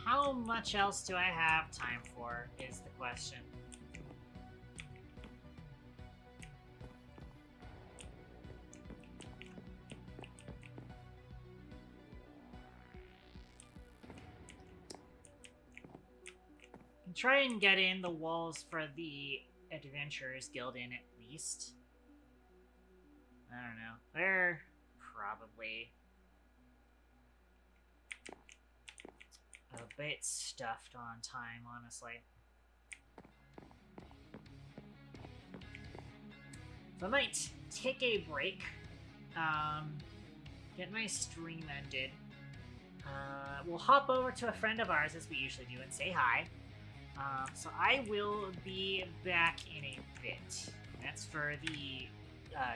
How much else do I have time for is the question. Try and get in the walls for the Adventurers Guild in at least. I don't know. They're probably a bit stuffed on time, honestly. So I might take a break, get my stream ended. We'll hop over to a friend of ours, as we usually do, and say hi. So I will be back in a bit. That's for the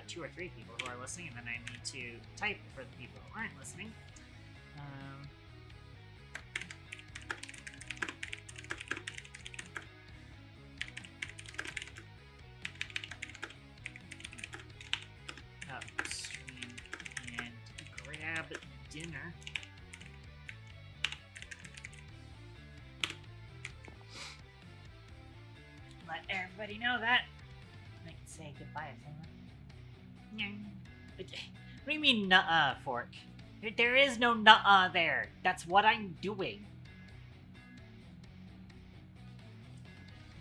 2 or 3 people who are listening, and then I need to type for the people who aren't listening. Stream and grab dinner. Let everybody know that. I can say goodbye if they want. What do you mean, nuh-uh, Fork? There is no nuh-uh there. That's what I'm doing.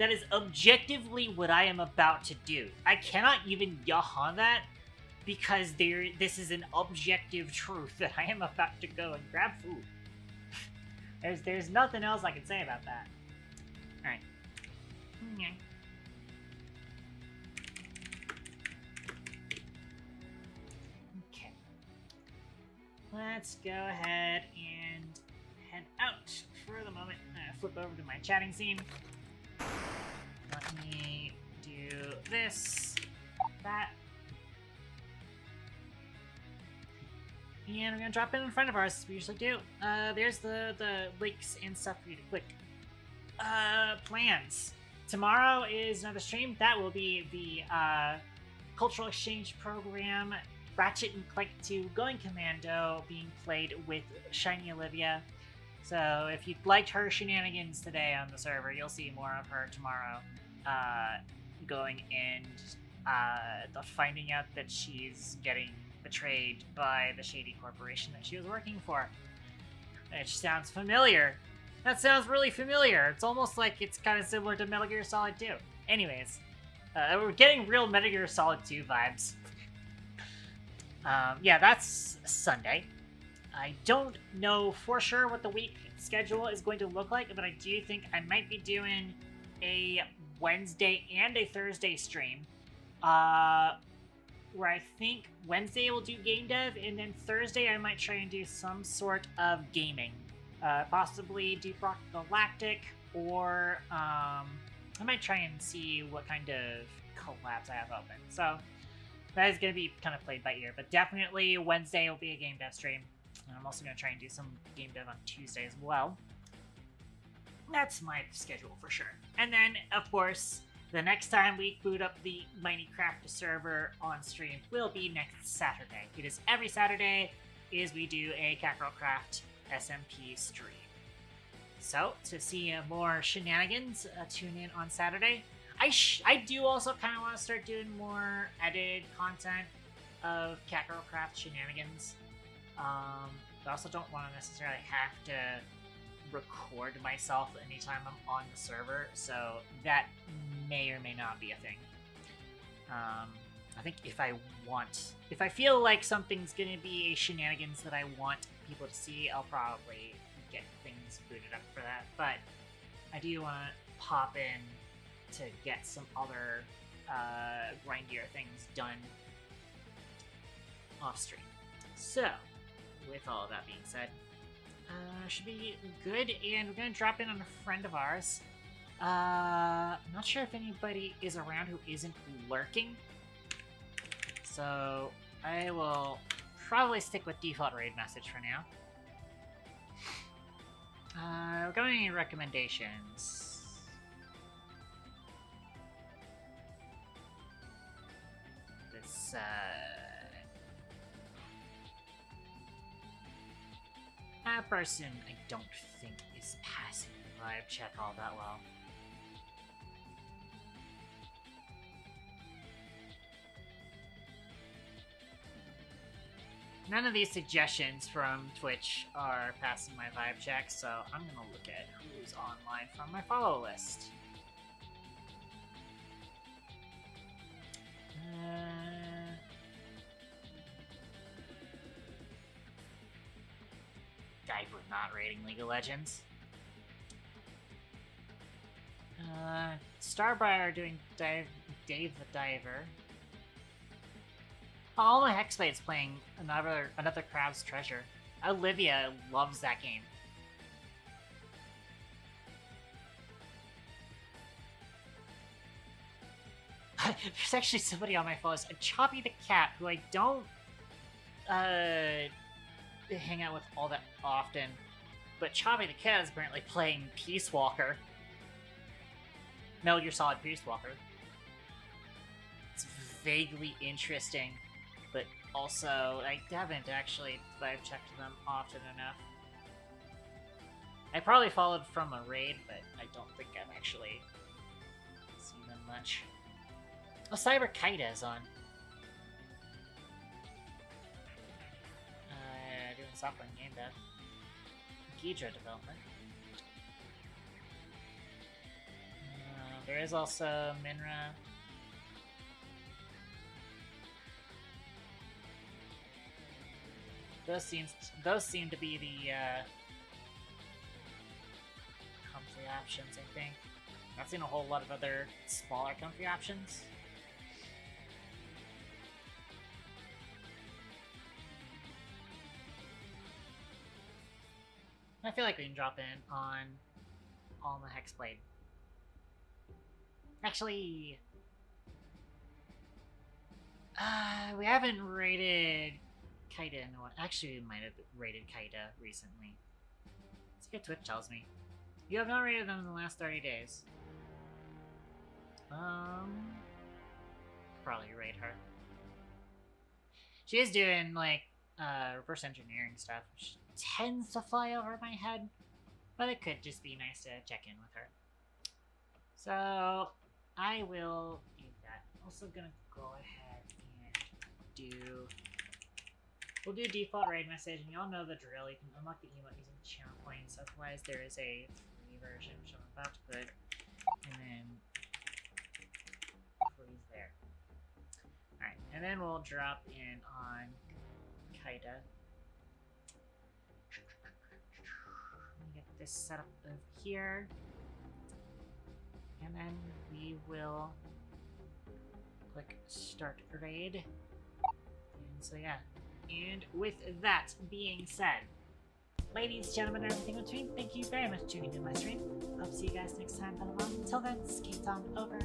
That is objectively what I am about to do. I cannot even yuh on that because this is an objective truth that I am about to go and grab food. There's nothing else I can say about that. All right. Okay. Let's go ahead and head out for the moment. Flip over to my chatting scene. Let me do this, that. And we're gonna drop in front of ours as we usually do. There's the links and stuff for you to click. Plans. Tomorrow is another stream. That will be the cultural exchange program, Ratchet and Clank 2 Going Commando, being played with Shiny Olivia. So if you liked her shenanigans today on the server, you'll see more of her tomorrow. Going and finding out that she's getting betrayed by the shady corporation that she was working for. Which sounds familiar. That sounds really familiar. It's almost like it's kind of similar to Metal Gear Solid 2. Anyways, we're getting real Metal Gear Solid 2 vibes. Yeah, that's Sunday. I don't know for sure what the week schedule is going to look like, but I do think I might be doing a Wednesday and a Thursday stream. Where I think Wednesday we'll do game dev, and then Thursday I might try and do some sort of gaming. Possibly Deep Rock Galactic, or I might try and see what kind of collabs I have open. So that is going to be kind of played by ear, but definitely Wednesday will be a game dev stream. And I'm also going to try and do some game dev on Tuesday as well. That's my schedule for sure. And then, of course, the next time we boot up the Minecraft server on stream will be next Saturday. It is every Saturday is we do a CatGirlCraft SMP stream. So, to see more shenanigans, tune in on Saturday. I do also kind of want to start doing more edited content of CatGirlCraft shenanigans. I also don't want to necessarily have to record myself anytime I'm on the server, so that may or may not be a thing. I think if I feel like something's gonna be a shenanigans that I want people to see, I'll probably get things booted up for that, but I do want to pop in to get some other grindier things done off stream. So, with all of that being said, should be good, and we're gonna drop in on a friend of ours. I'm not sure if anybody is around who isn't lurking, so I will probably stick with default raid message for now. We're going any recommendations? This, that person I don't think is passing the vibe check all that well. None of these suggestions from Twitch are passing my vibe check, so I'm gonna look at who's online from my follow list. Guy for not rating League of Legends. Starbriar doing Dave the Diver. All my Hexblade's playing another Crab's Treasure. Olivia loves that game. There's actually somebody on my phone, Choppy the Cat, who I don't hang out with all that often, but Choppy the Cat is apparently playing Peace Walker. Metal Gear Solid Peace Walker. It's vaguely interesting, but also I haven't actually vibe checked them often enough. I probably followed from a raid, but I don't think I've actually seen them much. Oh, Cyber Kaida is on. Doing software and game dev. Ghidra development. There There is also Minra. Those seem to be the comfy options, I think. Not seen a whole lot of other smaller comfy options. I feel like we can drop in on Alma Hexblade. Actually, we haven't rated Kaida in a while. Actually, we might have rated Kaida recently. Let's see what Twitch tells me. You have not rated them in the last 30 days. Probably rate her. She is doing, like, reverse engineering stuff, which tends to fly over my head, but it could just be nice to check in with her. So, I will do that. Also gonna go ahead and we'll do default raid message, and y'all know the drill. You can unlock the emote using channel points, otherwise there is a free version, which I'm about to put, and then freeze there. Alright, and then we'll drop in on Kaida. Let me get this set up over here. And then we will click start raid. And so yeah. And with that being said, ladies, gentlemen, and everything in between, thank you very much for tuning in my stream. Hope to see you guys next time. Until then, this is Kbity over.